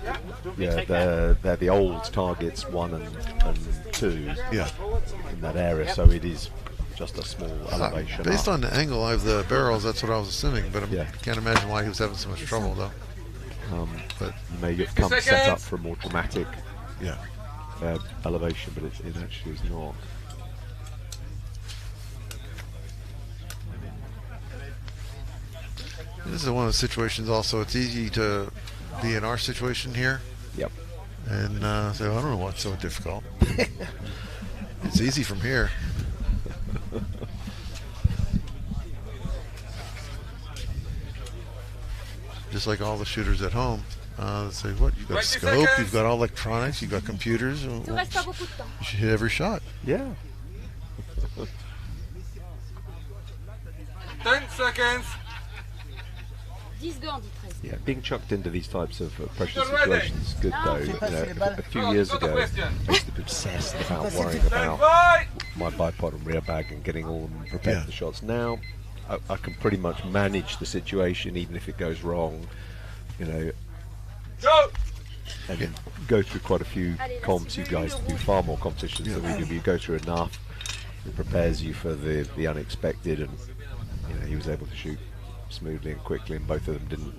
they're the old targets 1 and 2. Yeah. In that area, so it is just a small elevation. Based on the angle of the barrels, that's what I was assuming, but I can't imagine why he was having so much trouble though. But you may have come set up for a more dramatic elevation, but it actually is not. This is one of the situations also, it's easy to be in our situation here. Yep. And say, I don't know what's so difficult. It's easy from here. Just like all the shooters at home. Say, what? You've got a scope, you've got all electronics, you've got computers. You should hit every shot. Yeah. 10 seconds. Yeah, being chucked into these types of pressure situations is good though. A few years ago, I used to be obsessed about worrying about my bipod and rear bag and getting all them prepared for the shots. Now, I can pretty much manage the situation even if it goes wrong, and go through quite a few comps. You guys do far more competitions than we do, but you go through enough. It prepares you for the unexpected, and he was able to shoot smoothly and quickly, and both of them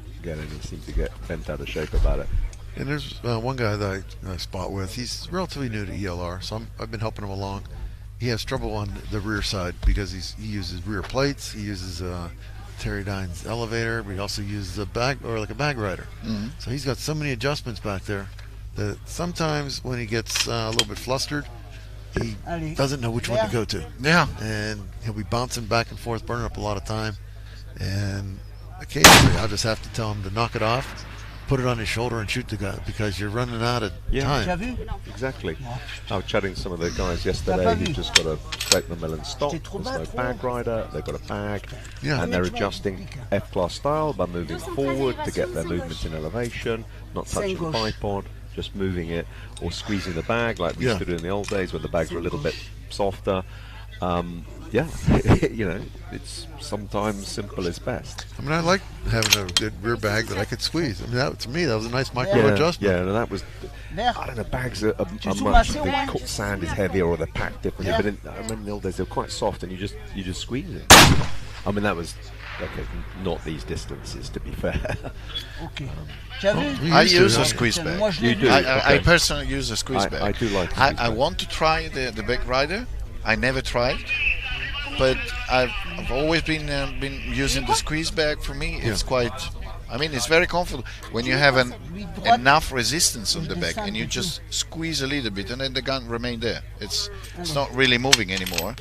seem to get bent out of shape about it. And there's one guy that I spot with. He's relatively new to ELR, so I've been helping him along. He has trouble on the rear side because he uses rear plates. He uses Terry Dine's elevator, but he also uses a bag a bag rider. Mm-hmm. So he's got so many adjustments back there that sometimes when he gets a little bit flustered, he doesn't know which one to go to. Yeah. And he'll be bouncing back and forth, burning up a lot of time. And occasionally I'll just have to tell him to knock it off, put it on his shoulder and shoot the guy because you're running out of time. Exactly. I was chatting to some of the guys yesterday who just got a straight Macmillan stock. There's no bag rider. They've got a bag, and they're adjusting F-class style by moving forward to get their movements in elevation, not touching the bipod, just moving it or squeezing the bag like we used to do in the old days when the bags were a little bit softer. It's sometimes simple is best. I mean, I like having a good rear bag that I could squeeze. I mean, to me, that was a nice micro adjustment. Yeah, and that was, I don't know, bags are much, the sand is heavier or they're packed differently, but I remember in the old days they were quite soft and you just squeeze it. I mean, that was, not these distances, to be fair. I use a squeeze bag. You do? I personally use a squeeze bag. I do like I want to try the back rider. I never tried, but I've always been using the squeeze bag. For me, it's quite. I mean, it's very comfortable when you have enough resistance on the back, and you just squeeze a little bit, and then the gun remain there. It's not really moving anymore.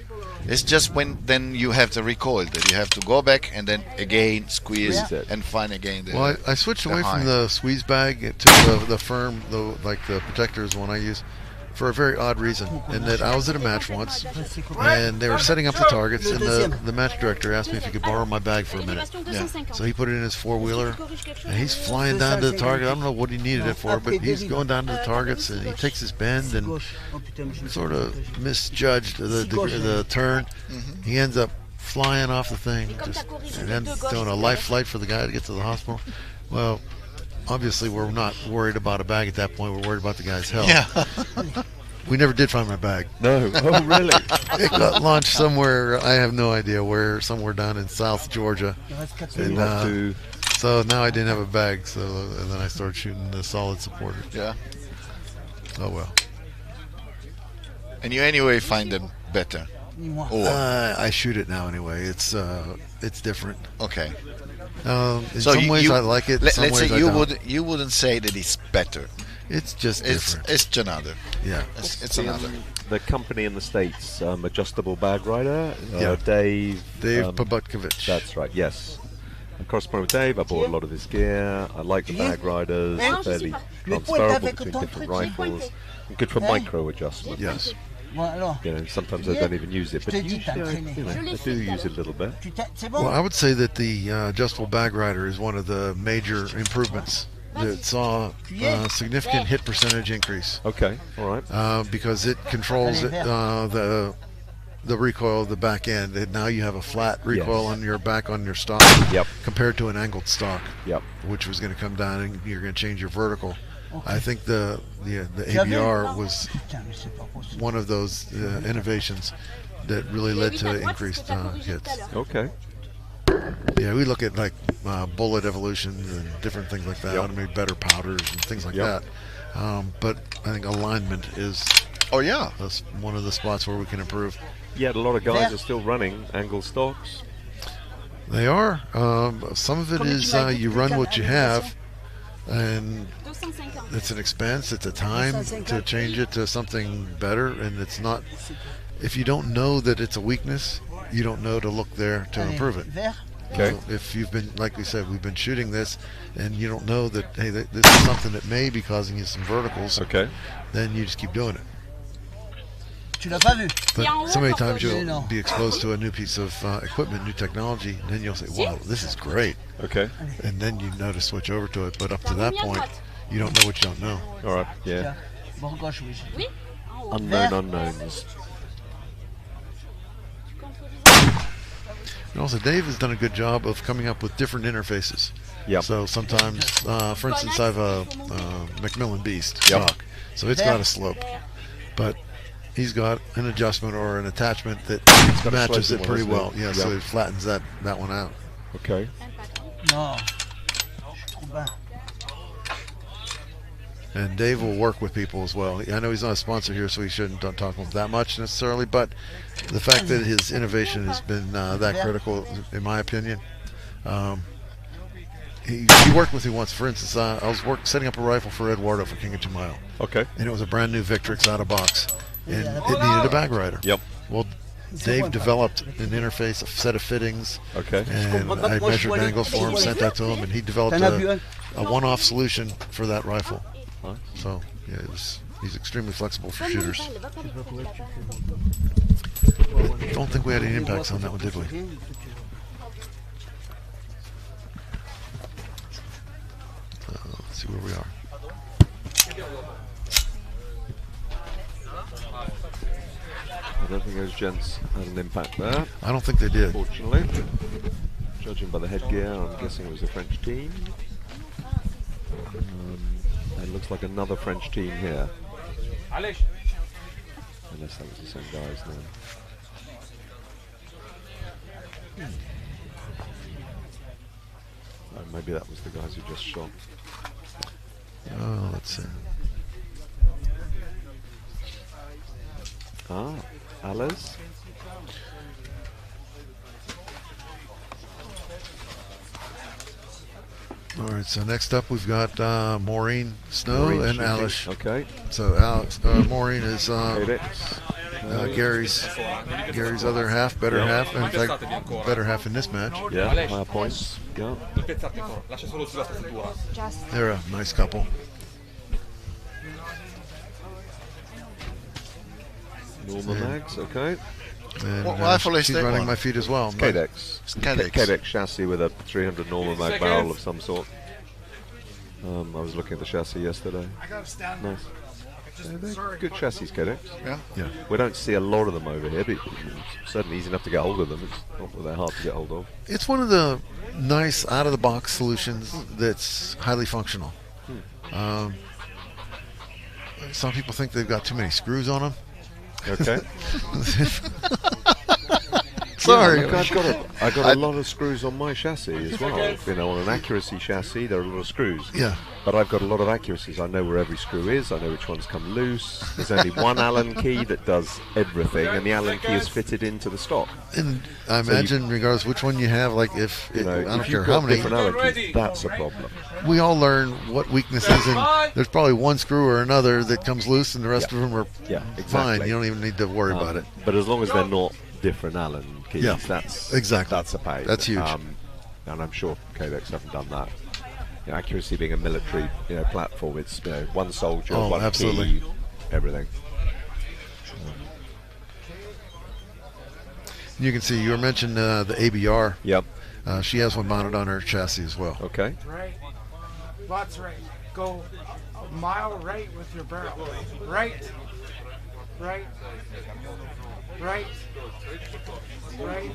It's just when you have the recoil that you have to go back and then again squeeze and find again. Well, I switched away from the squeeze bag to the firm, the protector is the one I use. For a very odd reason, in that I was at a match once, and they were setting up the targets, and the match director asked me if he could borrow my bag for a minute. So he put it in his four-wheeler, and he's flying down to the target. I don't know what he needed it for, but he's going down to the targets, and he takes his bend and sort of misjudged the turn. He ends up flying off the thing, and then doing a life flight for the guy to get to the hospital. Well, obviously, we're not worried about a bag at that point. We're worried about the guy's health. Yeah. We never did find my bag. No. Oh, really? It got launched somewhere. I have no idea where. Somewhere down in South Georgia. And, so now I didn't have a bag. So and then I started shooting the solid supporters. Yeah. Oh well. And you anyway find them better. Or I shoot it now anyway. It's different. okay. In So some ways I like it. In some let's ways say I you don't. wouldn't say that it's better. It's just different. It's another. Yeah. It's another. The company in the States, Adjustable Bag Rider, Yeah. Dave Pobutkovich. That's right, yes. I corresponded with Dave, I bought a lot of his gear, I like the bag riders, fairly transferable between different rifles, and good for micro adjustment. Yes. You know, sometimes I don't even use it, but usually I do use it a little bit. Well, I would say that the adjustable bag rider is one of the major improvements that saw a significant hit percentage increase. Okay, all right. Because it controls the recoil of the back end, and now you have a flat recoil on your back on your stock. Yep. Compared to an angled stock. Yep. Which was going to come down and you're going to change your vertical. I think the ABR was one of those innovations that really led to increased hits. Okay. Yeah, we look at like bullet evolutions and different things like that, maybe better powders and things like that. But I think alignment is that's one of the spots where we can improve. Yet a lot of guys are still running angle stocks. They are. Some of it is you run what you have, and it's an expense, it's a time to change it to something better, and it's not. If you don't know that it's a weakness, you don't know to look there to improve it. Okay. So if you've been, like we said, we've been shooting this, and you don't know that, hey, this is something that may be causing you some verticals. Okay. Then you just keep doing it. But so many times you'll be exposed to a new piece of equipment, new technology, and then you'll say, wow, this is great. Okay. And then you know to switch over to it. But up to that point, you don't know what you don't know. All right, yeah. Unknown unknowns. And also, Dave has done a good job of coming up with different interfaces. Yeah. So sometimes, for instance, I have a Macmillan Beast stock. So it's got a slope. But he's got an adjustment or an attachment that matches it pretty well. Yeah, so it flattens that one out. Okay. And Dave will work with people as well. I know he's not a sponsor here, so he shouldn't talk about him that much necessarily, but the fact that his innovation has been that critical, in my opinion. He worked with me once. For instance, I was setting up a rifle for Eduardo for King of Chimayo. Okay. And it was a brand new Victrix out of box. And it needed a bag rider. Yep. Well, Dave developed an interface, a set of fittings. Okay. And I measured angles for him, sent that to him, and he developed a one-off solution for that rifle. So, yeah, he's extremely flexible for shooters. I don't think we had any impacts on that one, did we? Let's see where we are. I don't think those gents had an impact there. I don't think they did. Fortunately. Judging by the headgear, I'm guessing it was a French team. It looks like another French team here. Unless that was the same guys now. Oh, maybe that was the guys who just shot. Oh, let's see. Alice. All right, so next up we've got Maureen Snow and shooting. Alice. Okay. So Maureen is Gary's other half, better half. In fact, better half in this match. Yeah, higher points. Yeah. They're a nice couple. Normal mags, okay. And what rifle is she's that running one? my feet as well. Cadex. Cadex chassis with a 300 normal mag barrel of some sort. I was looking at the chassis yesterday. Nice. They're good chassis, Cadex. Yeah. We don't see a lot of them over here, but it's certainly easy enough to get hold of them. It's not that hard to get hold of. It's one of the nice out-of-the-box solutions that's highly functional. Some people think they've got too many screws on them. Okay. Sorry. Yeah, look, I've got a lot of screws on my chassis as well. You know, on an accuracy chassis, there are a lot of screws. Yeah. But I've got a lot of accuracies. I know where every screw is. I know which ones come loose. There's only one Allen key that does everything, and the Allen key is fitted into the stock. And I imagine, regardless which one you have, like if You know, I don't if care you've how got many, different Allen keys, that's a problem. we all learn what weaknesses, and there's probably one screw or another that comes loose, and the rest of them are fine. You don't even need to worry about it. But as long as they're not different Allen keys, Yeah, that's exactly. That's a pain. That's huge. And I'm sure Codex haven't done that. You know, accuracy being a military, platform, it's one soldier, one absolutely. key, everything. You can see you were mentioning the ABR. Yep. She has one mounted on her chassis as well. Okay. Right. Lots right. Go a mile right with your barrel. Right. Right. Right. Right.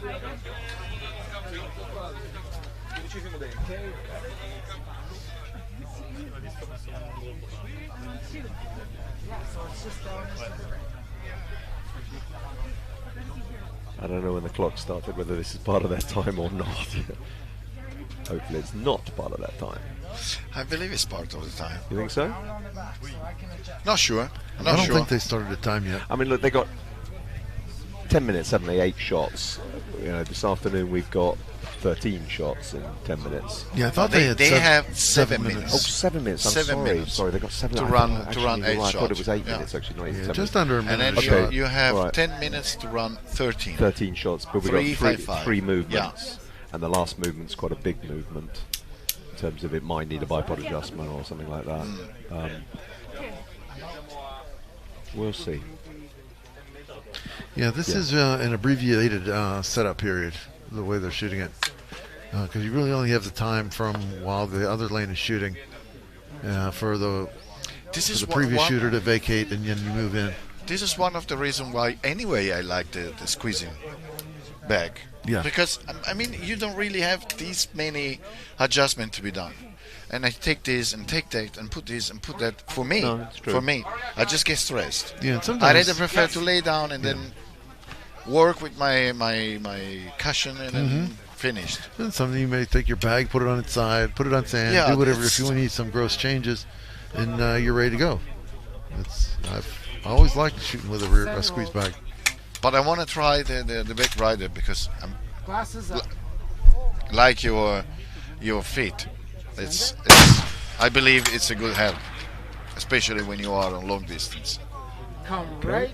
I don't know when the clock started, whether this is part of their time or not. Hopefully it's not part of that time. I believe it's part of the time. You think so? Not sure. I don't think they started the time yet. I mean, look, they got 10 minutes, haven't they? 8 shots. This afternoon we've got 13 shots in 10 minutes. Yeah, I thought they had have 7 minutes. Oh, 7 minutes. I'm 7 sorry. minutes. Sorry, they got 7 to minutes. run Actually, 8 you're right. shots. I thought it was 8 minutes actually, not even 7 just minutes. under a minute. And then Okay. you have Right. 10 minutes to run 13. 13 shots, but we've Three, got 5, 5. three movements. And the last movement's quite a big movement in terms of it might need a bipod adjustment or something like that. We'll see. Yeah, this is an abbreviated setup period, the way they're shooting it. Because you really only have the time from while the other lane is shooting for the previous shooter to vacate, and then you move in. This is one of the reasons why, anyway, I like the squeezing bag. Yeah. Because, I mean, you don't really have these many adjustments to be done. And I take this and take that and put this and put that. For me, I just get stressed. Yeah, and I sometimes rather prefer to lay down and then work with my cushion and then finished. And something you may take your bag, put it on its side, put it on sand, do whatever. If you need some gross changes, and you're ready to go. I've always liked shooting with a squeeze bag. But I want to try the back rider because I'm Glasses up. like your feet. It's I believe it's a good help, especially when you are on long distance. Come right.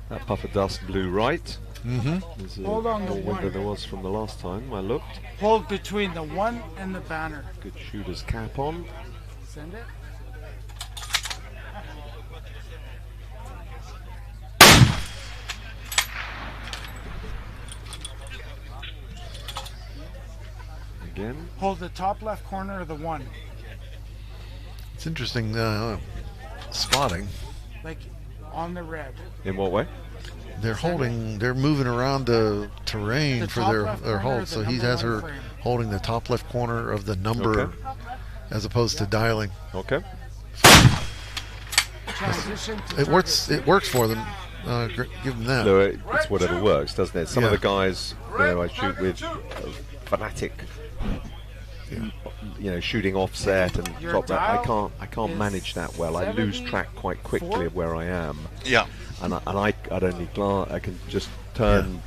That puff of dust blew right. Mm-hmm. Hold on to More wind than one. there was from the last time I looked. Hold between the one and the banner. Good shooter's cap on. Send it. Again. Hold the top left corner of the one. It's interesting spotting. Like on the red. In what way? They're moving around the terrain for their hold. So he has her holding the top left corner of the number as opposed to dialing. Okay. Transition to It works for them. Give them that. No, it's whatever works, doesn't it? Some of the guys I shoot with fanatic, shooting offset and drop that. I can't manage that well. I lose track quite quickly of where I am. Yeah. And I don't need glance. I can just turn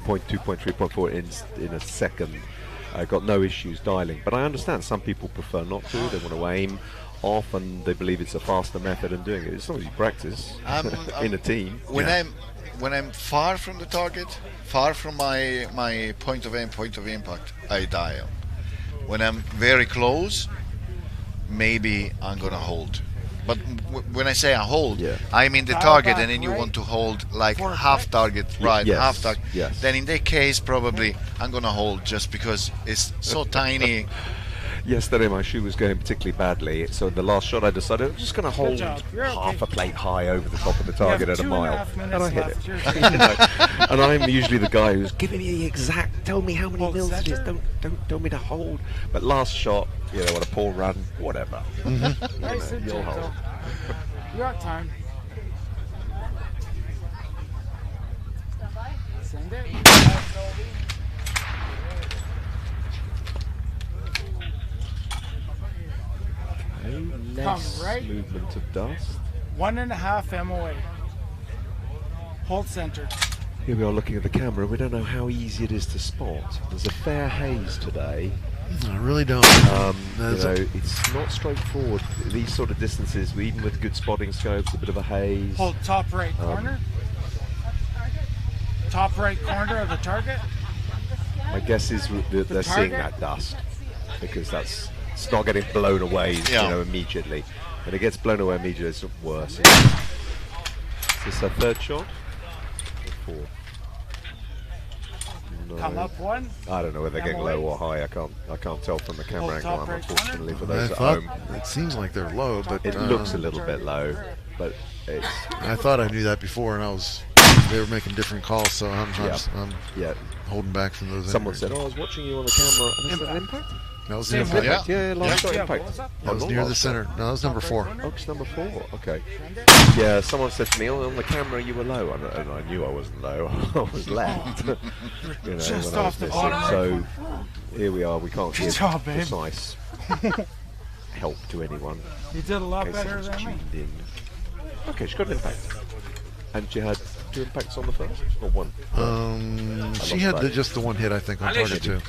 0.2, 0.3, 0.4 in a second. I've got no issues dialing. But I understand some people prefer not to. They want to aim off and they believe it's a faster method in doing it. As long as you practice in a team. When I'm far from the target, far from my point of aim, point of impact, I dial. When I'm very close, maybe I'm gonna hold. But when I say I hold, I mean the target, and then you want to hold like half target right, half target. Yes. Then in that case, probably I'm gonna hold just because it's so tiny. Yesterday my shoe was going particularly badly, so in the last shot I decided I'm just going to hold half a plate high over the top of the target at a mile, and I hit it. And I'm usually the guy who's giving me the exact, tell me how many mils it is, don't tell me to hold. But last shot, what a poor run, whatever. Nice and you'll hold. gentle. You got time. Send it. Okay, less right. movement of dust. 1.5 MOA. Hold center. Here we are looking at the camera. We don't know how easy it is to spot. There's a fair haze today. I really don't. It's not straightforward. These sort of distances, even with good spotting scopes, a bit of a haze. Hold top right corner. Top right corner of the target. My guess is that they're seeing that dust because it's not getting blown away, immediately. When it gets blown away immediately, it's worse. Is this a third shot? Or fourth? No. Come up one. I don't know whether they're getting low or high. I can't tell from the camera angle. Unfortunately, for I those at thought home, it seems like they're low, but it looks a little bit low. But it's. I thought I knew that before, and they were making different calls, so I'm holding back from those. Someone said, "Oh, I was watching you on the camera." And is that an impact? That was the impact. Yeah, last shot impact. That was near the center. No, that was number 4. Oh, it's number 4. Okay. Yeah, someone said to me, on the camera you were low, and I knew I wasn't low. I was left. Just when I off was the missing. bottom. So here we are. We can't give job, babe. precise help to anyone. You did a lot in case better someone's than me. tuned in. Okay, she got an impact. And she had 2 impacts on the first, or 1? She had just the 1 hit, I think, on target 2.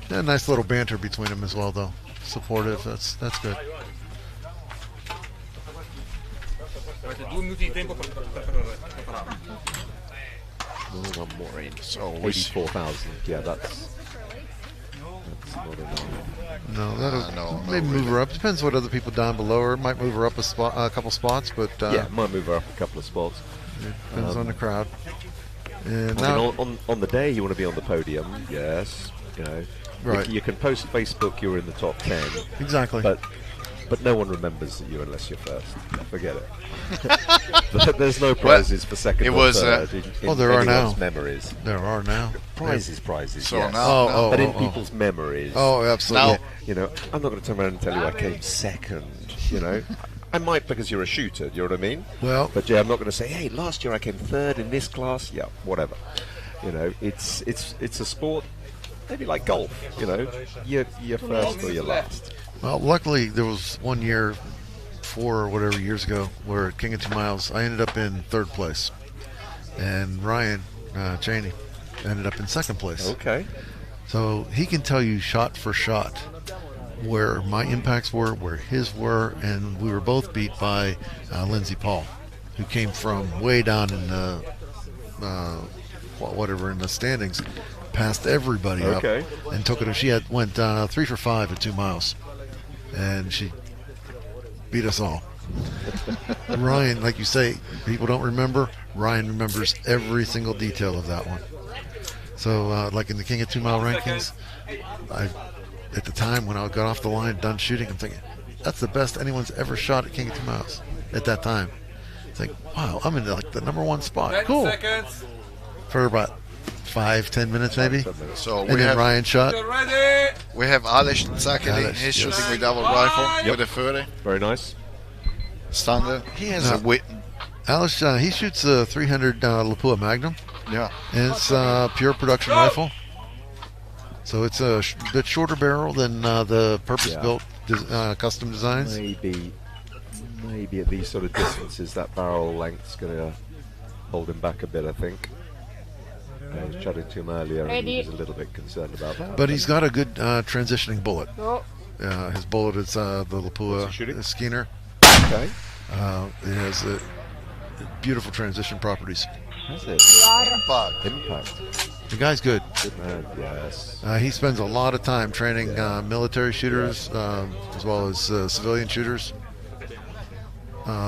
Yeah, nice little banter between them as well, though. Supportive. That's good. One more in. So 84,000. Yeah, that's not enough. No, that'll maybe move her up. Depends what other people down below her. Might move her up a couple spots, but yeah, might move her up a couple of spots. Depends on the crowd. And on the day you want to be on the podium, yes. Right. You can post Facebook you're in the top 10. Exactly. But no one remembers you unless you're first. Forget it. There's no prizes for second or third. There are now. Memories. There are now. Prizes. So yes. now, but in people's memories. Oh, absolutely. Now, I'm not going to turn around and tell you I came second. I might because you're a shooter. Do you know what I mean? Well, but yeah, I'm not going to say, hey, last year I came third in this class. Yeah, whatever. It's a sport. Maybe like golf, you're first or you're last. Well, luckily there was 1 year, 4 or whatever years ago, where at King of 2 Miles I ended up in 3rd place, and Ryan Cheney ended up in 2nd place. Okay. So he can tell you shot for shot where my impacts were, where his were, and we were both beat by Lindsey Paul, who came from way down in the in the standings. Passed everybody up and took it. She went 3 for 5 at 2 miles, and she beat us all. Ryan, like you say, people don't remember. Ryan remembers every single detail of that one. So, like in the King of 2 Mile rankings, at the time when I got off the line, done shooting, I'm thinking that's the best anyone's ever shot at King of 2 Miles at that time. It's like, wow, I'm in like the number 1 spot. 10 cool. seconds. For about 5-10 minutes maybe. So and then Ryan shot. We have Alish Sicily. He's shooting with double rifle with a 30. Very nice. Standard. He has a whip. Alish, he shoots a 300 Lapua Magnum. Yeah. And it's a pure production rifle. So it's a bit shorter barrel than the purpose-built custom designs. Maybe at these sort of distances that barrel length's going to hold him back a bit, I think. I was chatting to him earlier and he was a little bit concerned about that. But he's got a good transitioning bullet. His bullet is the Lapua Skinner. Okay. It has beautiful transition properties. Has it? Impact. The guy's good. Good man, yes. He spends a lot of time training military shooters as well as civilian shooters.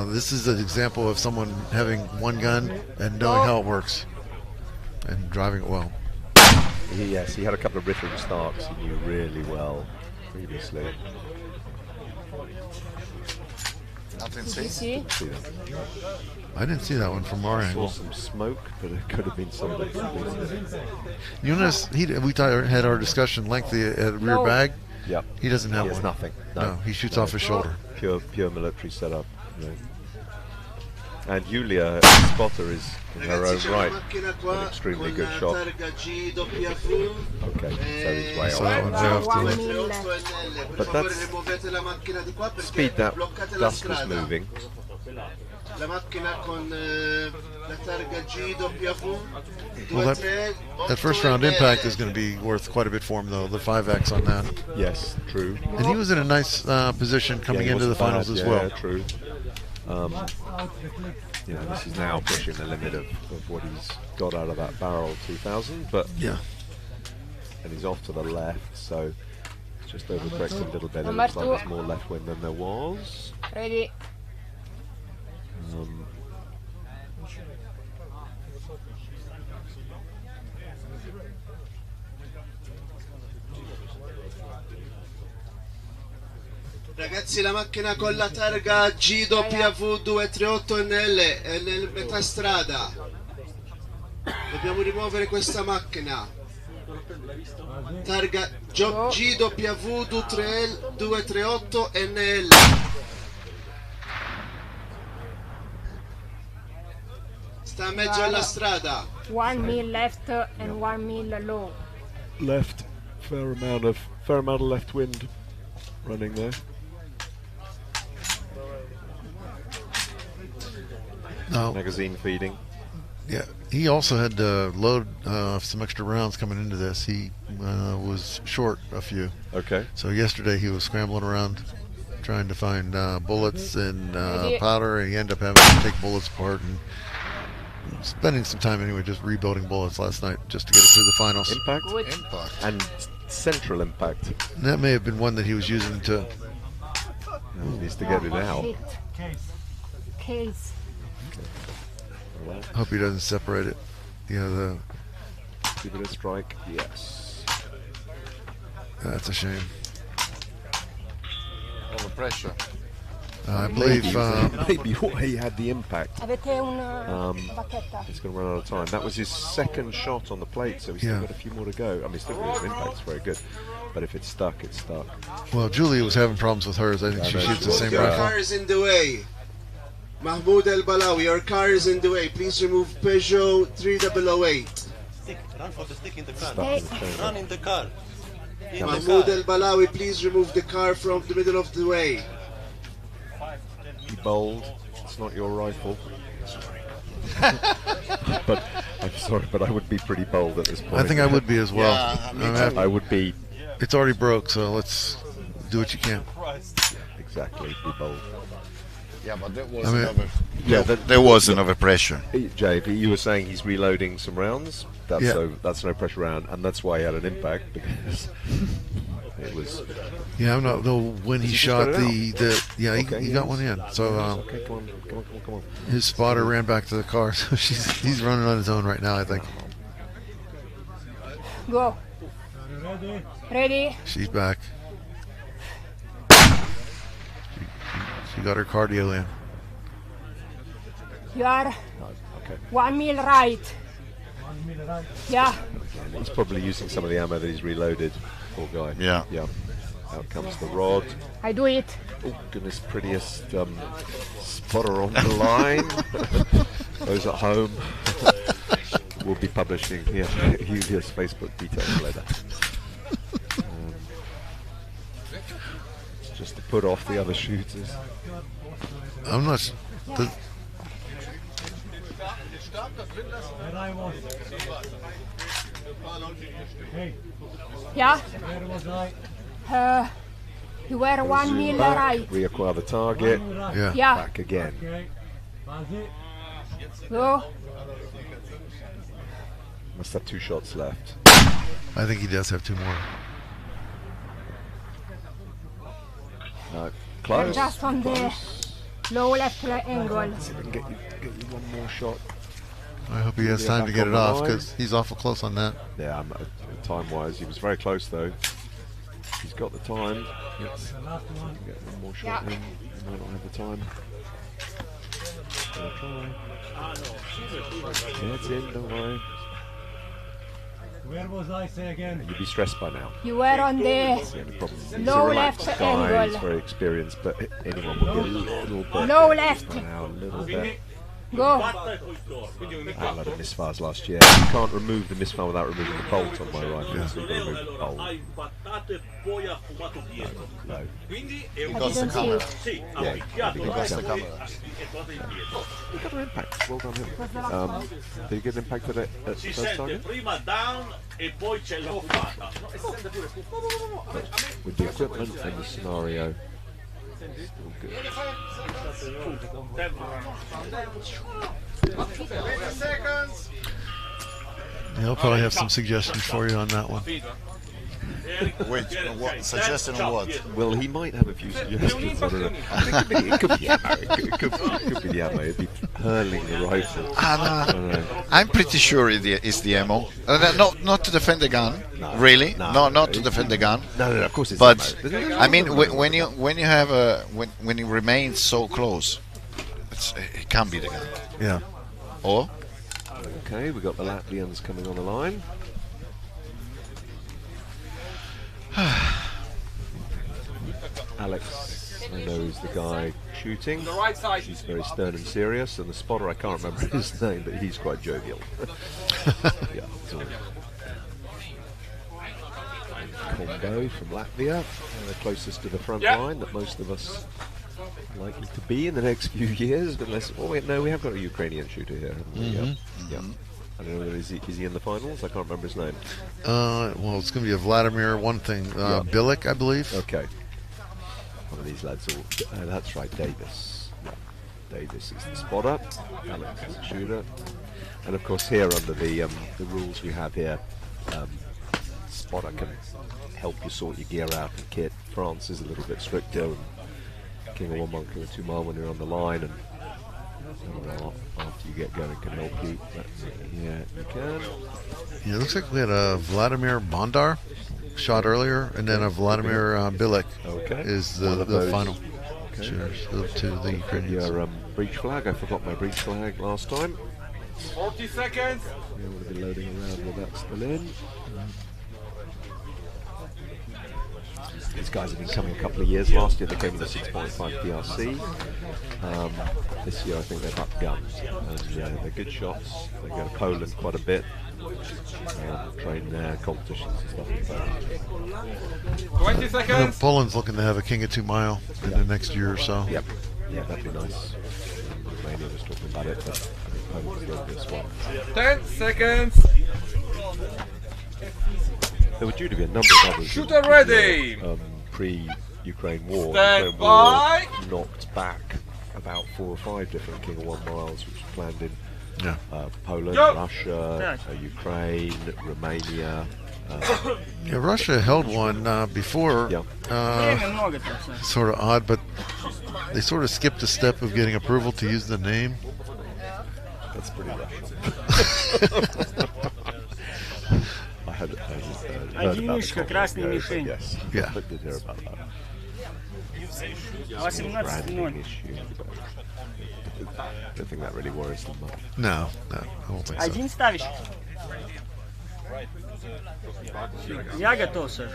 This is an example of someone having one gun and knowing how it works. And driving it well. Yes, he had a couple of riffing starts he knew really well previously. Nothing seen. I didn't see that one from our angle. I saw some smoke, but it could have been somebody. You notice we had our discussion lengthy at rear bag. Yep. He doesn't have he has one. Nothing. No, he shoots off his shoulder. Pure military setup. And Julia, spotter, is in her own right an extremely good shot. Okay, so he's way So that off. one's way off too. But that's speed that dust was moving. Well, that first round impact is going to be worth quite a bit for him, though. The 5X on that. Yes, true. And he was in a nice position coming he into the wasn't finals bad, as yeah, well. True. You know, this is now pushing the limit of what he's got out of that barrel 2000, but yeah, and he's off to the left, so it's just overcorrecting a little bit. It looks like there's more left wind than there was. Ready. Ragazzi, la macchina con la targa GW238NL è nel metà strada. Dobbiamo rimuovere questa macchina. Targa GW238NL. Sta a mezzo alla strada. 1 mil left and 1 mil low. Left, fair amount of left wind running there. No. Magazine feeding. Yeah, he also had to load some extra rounds coming into this. He was short a few. Okay. So yesterday he was scrambling around trying to find bullets and powder, and he ended up having to take bullets apart and spending some time anyway just rebuilding bullets last night just to get it through the finals. Impact. And central impact. And that may have been one that he was using to... He needs to get it out. Case. Hope he doesn't separate it. Give it a strike. Yes. That's a shame. Overpressure. I believe maybe why he had the impact. Avete una bacchetta. He's going to run out of time. That was his second shot on the plate, so he's still got a few more to go. I mean, still got his impact's very good, but if it's stuck, it's stuck. Well, Julia was having problems with hers. I think she shoots the same Your rifle. car is in the way. Mahmoud El Balawi, your car is in the way. Please remove Peugeot 3008. Run for the stick in the car. Run in the car. Mahmoud El Balawi, please remove the car from the middle of the way. Be bold. It's not your rifle. But I'm sorry, but I would be pretty bold at this point. I think I would be as well. Yeah, I would be. It's already broke, so let's do what you can. Exactly. Be bold. Yeah, but there was there was another pressure. Jay, but you were saying he's reloading some rounds. That's no pressure round, and that's why he had an impact, because it was. Yeah, I don't know when he shot he got one in. So okay, come on. His spotter ran back to the car, so he's running on his own right now, I think. Go. Ready? She's back. She got her cardio in. You are 1 mil right. Yeah. He's probably using some of the ammo that he's reloaded. Poor guy. Yeah. Out comes the rod. I do it. Oh goodness, prettiest spotter on the line. Those at home will be publishing Julia's Facebook details later. Just to put off the other shooters. I'm not. Yeah. You were 1 mil right. Reacquire the target. Yeah. Back again. Go. Must have 2 shots left. I think he does have 2 more. Close. You're just on the low left angle. See if we can get you one more shot. I hope he has time to get it off, because he's awful close on that. Yeah, time-wise, he was very close though. He's got the time. Yes. Get one more shot in. He might not have the time. Gonna try. It's in the way. Where was I, say again? You'd be stressed by now. You were on the low left guy. He's angle. very experienced, but anyone would be a little bit. Low left. By now, a little bit. Go. I had a lot of misfires last year. You can't remove the misfire without removing the bolt on my rifle, so you've got to remove the bolt. No. Because the camera. Yeah, because the camera. You got an impact. Well done him. Did you get an impact at the first target? With the equipment and the scenario, still good. He'll probably have some suggestions for you on that one. Which? What? Suggestion on what? Well, he might have a few suggestions. I don't know. It could be the ammo. It could be the ammo. It'd be hurling the rifle. I'm pretty sure it's the ammo. Not to defend the gun, really. No, not to defend the gun. No, of course it's But ammo. I mean, when you have when it remains so close, it can be the gun. Yeah. Or. Okay, we got the Latvians coming on the line. Alex, I know, is the guy shooting. The right side. He's very stern and serious, and the spotter, I can't remember his name, but he's quite jovial. Yeah, it's always combo from Latvia, the closest to the front line that most of us are likely to be in the next few years. Unless, oh wait, no, we have got a Ukrainian shooter here, haven't we? Yeah. I don't know whether is he in the finals? I can't remember his name. Well, it's going to be a Vladimir one thing. Ballistic, I believe. Okay. One of these lads. That's right, Davis. Yeah. Davis is the spotter. Alex is the shooter. And of course, here under the rules we have here, spotter can help you sort your gear out and kit. France is a little bit stricter. And King of 1 mile, King of 2 mile when you're on the line, and after you get going can help you. Yeah, you can. Yeah, it looks like we had a Vladimir Bondar shot earlier, and then a Vladimir Ballistic is the final. Cheers to the Ukrainians. Your breach flag. I forgot my breach flag last time. 40 seconds. Yeah, we'll be loading around with that still in. These guys have been coming a couple of years. Last year they came in the 6.5 PRC. This year I think they've upped guns. And they're good shots. They go to Poland quite a bit. Train their competitions and stuff like that. 20 seconds. Poland's looking to have a King of 2 mile in the next year or so. Yep. Yeah, that'd be nice. Romania was talking about it, but I think Poland is doing this one. 10 seconds. There were due to be a number of others. Shooter ready. Pre-Ukraine war. Stand by. Knocked back about 4 or 5 different King of 1 miles, which were planned in Poland, Russia, Ukraine, Romania. Yeah, Russia held one before. Sort of odd, but they sort of skipped a step of getting approval to use the name. That's pretty Russian. I heard about Одиночка, красная it. мишень. Yes. Yeah. I did hear about that. 18-0. I don't think that really worries them much. No, I won't think so. Один ставишь? Я готов, сэр.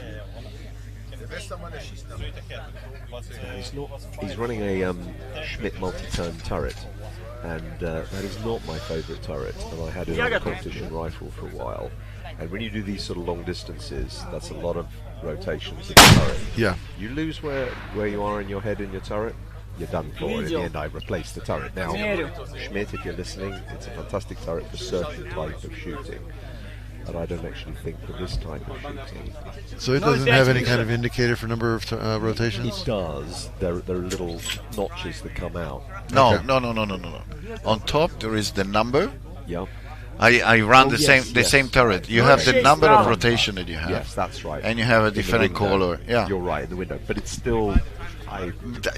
He's running a Schmidt multi-turn turret, and that is not my favourite turret, and I had it on a competition rifle for a while. And when you do these sort of long distances, that's a lot of rotations in the turret. Yeah. You lose where you are in your head in your turret, you're done for. In the end, I replaced the turret. Now, Schmidt, if you're listening, it's a fantastic turret for certain type of shooting. But I don't actually think for this type of shooting. So it doesn't have any kind of indicator for number of rotations? It does. There are little notches that come out. No. On top there is the number. Yeah. I ran the same turret. You have the number of rotation that you have. Yes, that's right. And you have a different color. Yeah. You're right in the window, but it's still.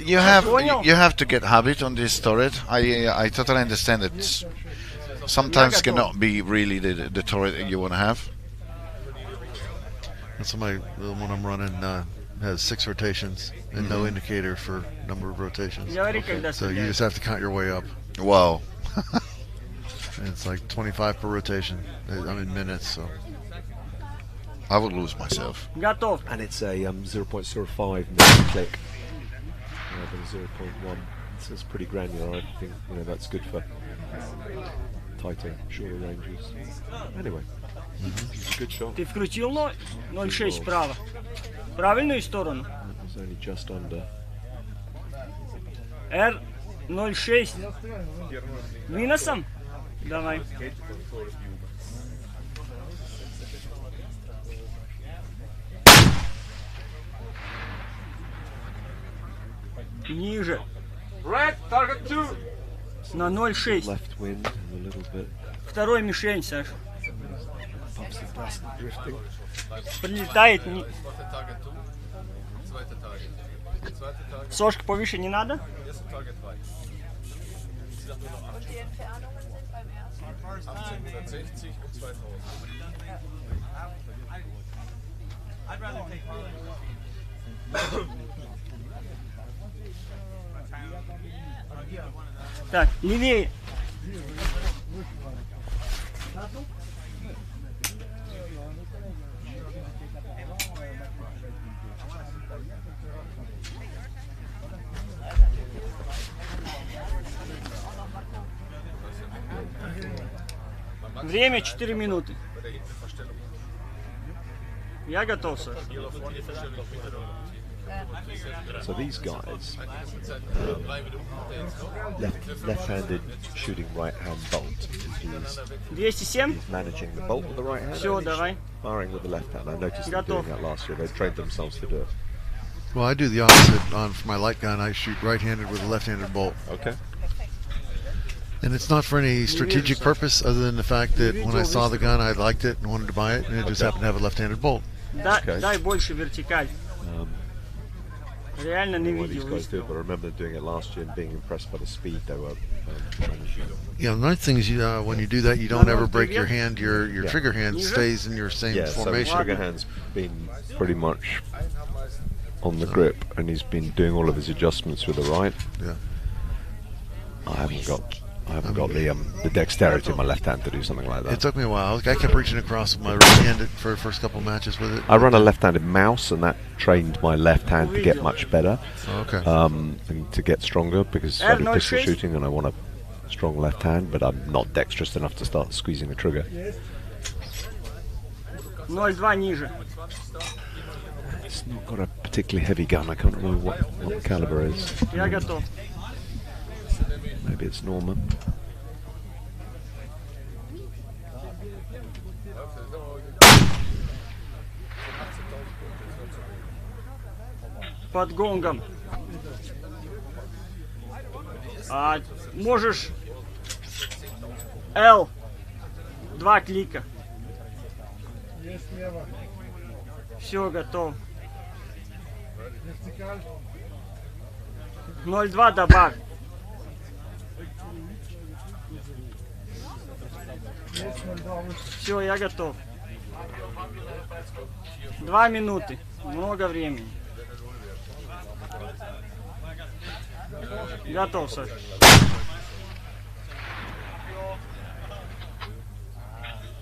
You have to get habit on this turret. I totally understand that. Sometimes cannot be really the turret that you want to have. That's the one I'm running has 6 rotations and no indicator for number of rotations. So you just have to count your way up. Wow. And it's like 25 per rotation. I'm in minutes, so I would lose myself. Готов. And it's a 0.05 minute click rather than 0.1. So it's pretty granular. I think that's good for tighter, shorter ranges. Anyway, it's a good shot. Ти включил 0,6 вправо? Правильную сторону? It was only just under. R 0,6. Минусом? Давай. Ниже. Red, target 2. На 0,6. Left wind and a little bit. Второй мишень, Саш. Pops the dust and drifting. Прилетает. Сошка повыше не надо? Так, левее. Время 4 минуты. Я готов, сэр. So these guys, left-handed shooting right-hand bolt. He's managing the bolt with the right hand. Все, давай. Firing with the left hand. I noticed them doing that last year. They trained themselves to do it. Well, I do the opposite. For my light gun, I shoot right-handed with a left-handed bolt. Okay. And it's not for any strategic purpose other than the fact that when I saw the gun, I liked it and wanted to buy it, and it just happened to have a left-handed bolt. Дай больше вертикаль. Реально не What these видел. guys do, but I remember doing it last year and being impressed by the speed they were managing. Yeah, the nice thing is when you do that, you don't ever break your hand. Your trigger hand stays in your same Yeah, so his formation. trigger hand's been pretty much on the grip, and he's been doing all of his adjustments with the right. Yeah. I haven't got the dexterity in my left hand to do something like that. It took me a while. I kept reaching across with my right hand for the first couple of matches with it. I run a left-handed mouse, and that trained my left hand to get much better. Okay. And to get stronger, because I do pistol shooting and I want a strong left hand, but I'm not dexterous enough to start squeezing the trigger. 0,2 ниже. It's not got a particularly heavy gun. I can't remember what the caliber is. Я готов. Maybe it's Norman. Под гонгом. Можешь L 2 клика. Все, готов. 0,2 добавь. Все, я готов. 2 минуты. Много времени. Готов, Саш.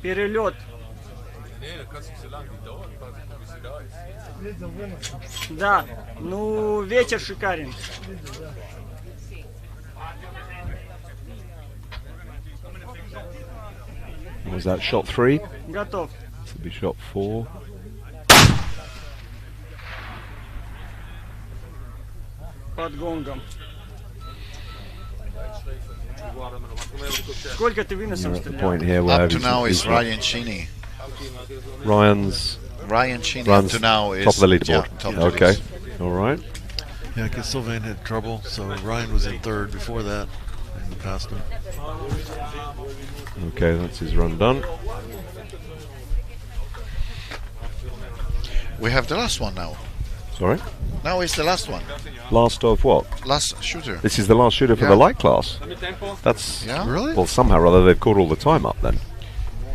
Перелет. Да, ну ветер шикарен. Was that shot 3? Готов. This will be shot 4. Под гонгом. Сколько ты выносом You're at the стрелял? point here where Up to now is he's Ryan Cheney. Ryan Cheney runs up to now is top of the leaderboard. yeah, top of the Okay, list. all right. Yeah, because Sylvain had trouble, so Ryan was in third before that, and he passed him. Okay, that's his run done. We have the last one now. Sorry? Now is the last one. Last of what? Last shooter. This is the last shooter for Yeah. the light class. That's Yeah? Really? Well, somehow or other they've caught all the time up then.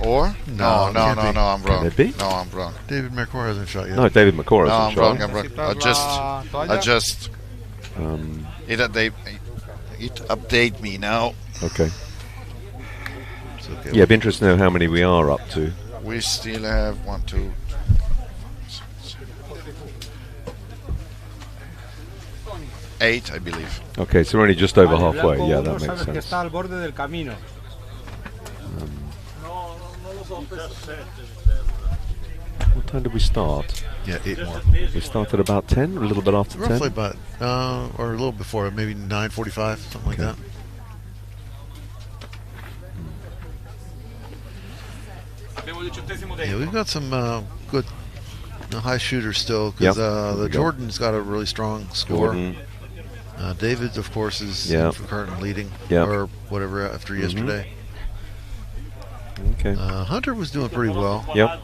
Or? No, can't be. I'm wrong. Can it be? No, I'm wrong. David McCord hasn't shot yet. No, David McCord No, hasn't I'm shot. wrong. I'm wrong. I just it update me now. Okay. It's okay. Yeah, it'd be interesting to know how many we are up to. We still have 1, 2. 8, I believe. Okay, so we're only just over Vale, halfway. blanco Yeah, uno, that makes sabes que sense. está al borde del camino. What time did we start? Yeah, 8 more. We started about 10, a little bit after 10. Roughly about, or a little before, maybe 9:45, something like that. Yeah, we've got some good high shooters still, because the Jordan's got a really strong score. David, of course, is currently leading, or whatever, after yesterday. Okay. Hunter was doing pretty well. Yep.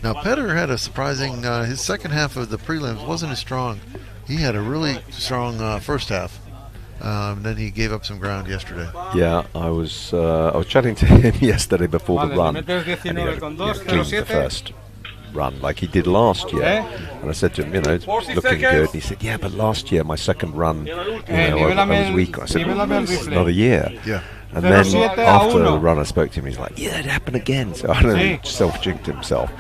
Now, Petter had a surprising, his second half of the prelims wasn't as strong. He had a really strong first half. Then he gave up some ground yesterday. Yeah, I was chatting to him yesterday before the run, and he had cleaned the first run like he did last year. And I said to him, you know, it's looking good. And he said, yeah, but last year my second run, you know, I was weak. I said, it's another year. Yeah. And then after the run I spoke to him, he's like, yeah, it happened again. So I don't know, he self-jinked himself.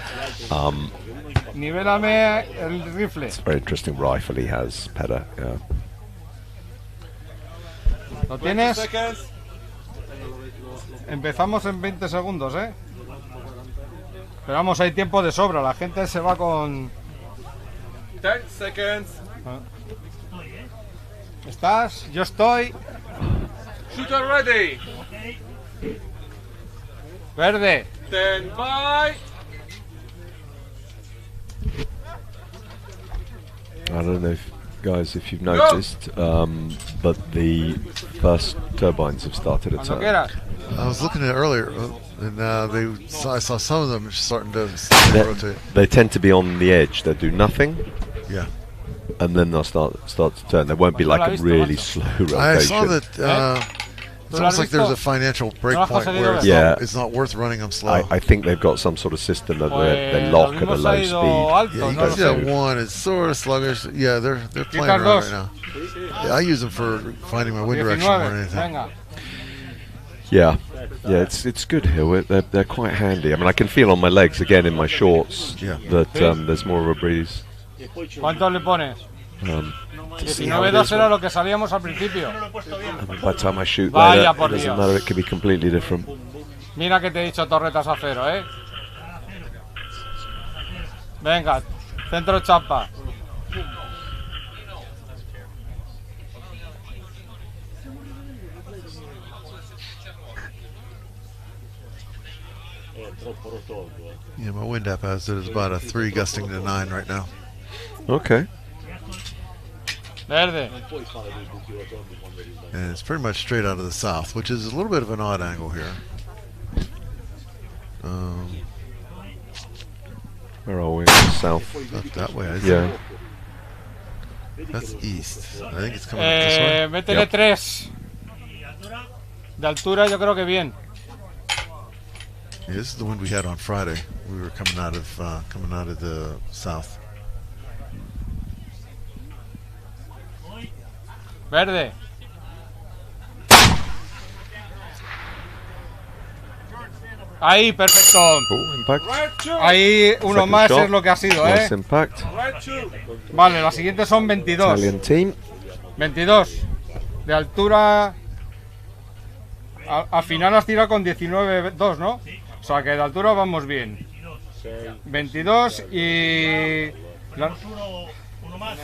Nivélame el rifle. It's a very interesting rifle he has, Petter. Yeah. ¿Lo tienes? Empezamos en 20 segundos, ¿eh? Pero vamos, hay tiempo de sobra. La gente se va con... 10 seconds. ¿Estás? Yo estoy. Shooter ready. Verde. Stand by. I don't know, guys, if you've noticed, but the first turbines have started a turn. I was looking at it earlier, and I saw some of them starting to rotate. They tend to be on the edge. They'll do nothing. Yeah. And then they'll start to turn. There won't be like a really slow rotation. I saw that. It's almost like there's a financial break point where it's not worth running them slow. I think they've got some sort of system that they lock at a low speed. Yeah, you can see that one is sort of sluggish. Yeah, they're playing around right now. Yeah, I use them for finding my wind direction more than anything. Yeah, it's good here. They're quite handy. I mean, I can feel on my legs again in my shorts that there's more of a breeze. ¿Cuánto le pones? 19-2 era lo que sabíamos al principio. By the time I shoot Vaya there, por it doesn't Dios. matter. It could be completely different. Mira que te he dicho torretas a cero, ¿eh? Venga, centro chapa. Yeah, my wind app has it as about a 3 gusting to 9 right now. Okay. Verde. And it's pretty much straight out of the south, which is a little bit of an odd angle here. Where are we? South. Not that way, I yeah. That's east. I think it's coming up this way. Métele 3. De altura yo creo que bien. Yeah, this is the wind we had on Friday. We were coming out of the south. Verde. Ahí, perfecto. Ahí uno Second más shot. es lo que ha sido, Nice impact. Vale, las siguientes son 22. Italian team. 22. De altura. Al final has tirado con 19,2, ¿no? O sea que de altura vamos bien. 22 y...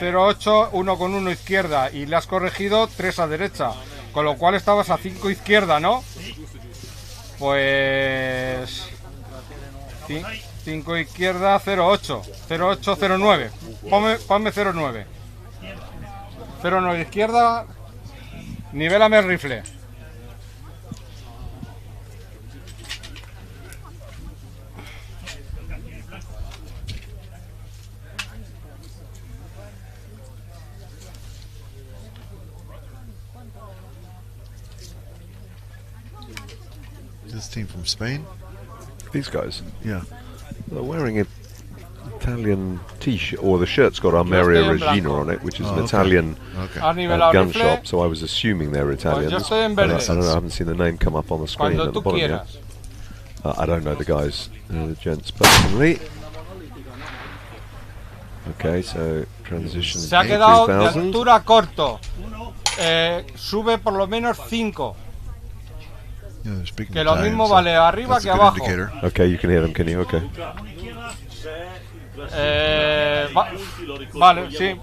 0,8, 1 con 1 izquierda. Y le has corregido 3 a derecha. Con lo cual estabas a 5 izquierda, ¿no? Pues... 5 izquierda, 0,8. 0,8, 0,9. Ponme 0,9. 0,9 izquierda. Nivélame el rifle. This team from Spain? These guys? Yeah. They're wearing an Italian t-shirt, or the shirt's got Armeria Regina on it, which is an Italian gun shop, so I was assuming they're Italian. I don't know, I haven't seen the name come up on the screen at the bottom yet. I don't know the guys, the gents personally. Okay, so transition Se ha quedado de altura corto. Sube por lo menos 5. Que lo mismo vale arriba que abajo. Okay, you can hear them, can you? Okay. Vale, sí.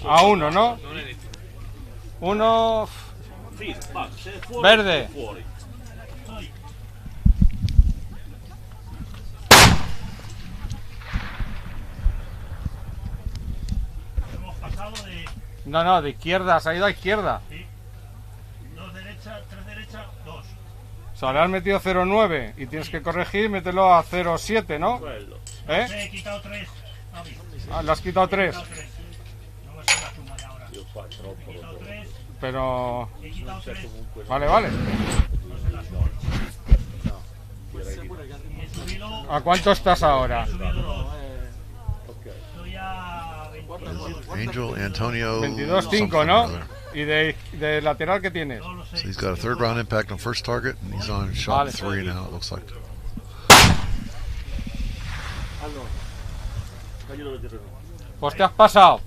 A 1, ¿no? 1 verde. No, de izquierda, se ha ido a izquierda. Sí. 2 derecha, 3 derecha, 2. O sea, le has metido 0,9 y tienes que corregir y mételo a 0,7, ¿no? ¿Eh? He quitado 3. Le has quitado 3. No va a ser la suma de ahora. He quitado 3. Pero... He quitado 3. Vale. ¿A cuánto estás ahora? Angel Antonio 22-5, ¿no? ¿Y de lateral qué tienes? So he's got a third round impact on first target, and he's on shot 3 now, it looks like. Pues te has pasado.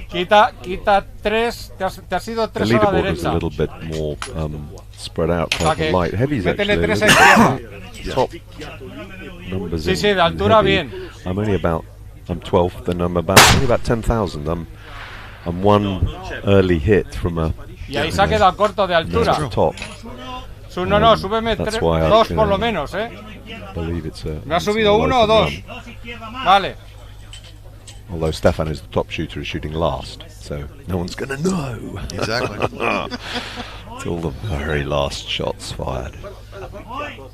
Quita 3, te has ido 3 a la derecha. A little bit more spread out type of light. Heavy's métele actually 3 a izquierda. top numbers. Sí, de altura heavy. bien. I'm 12th, and I'm only about 10,000. I'm one early hit from a. Y ahí se ha quedado corto de altura. Top. No, súbeme 2 por lo menos, Believe it's a. ¿Me ha subido 1 o 2? Vale. Although Stefan is the top shooter, is shooting last, so no one's gonna know. Exactly. Till the very last shots fired.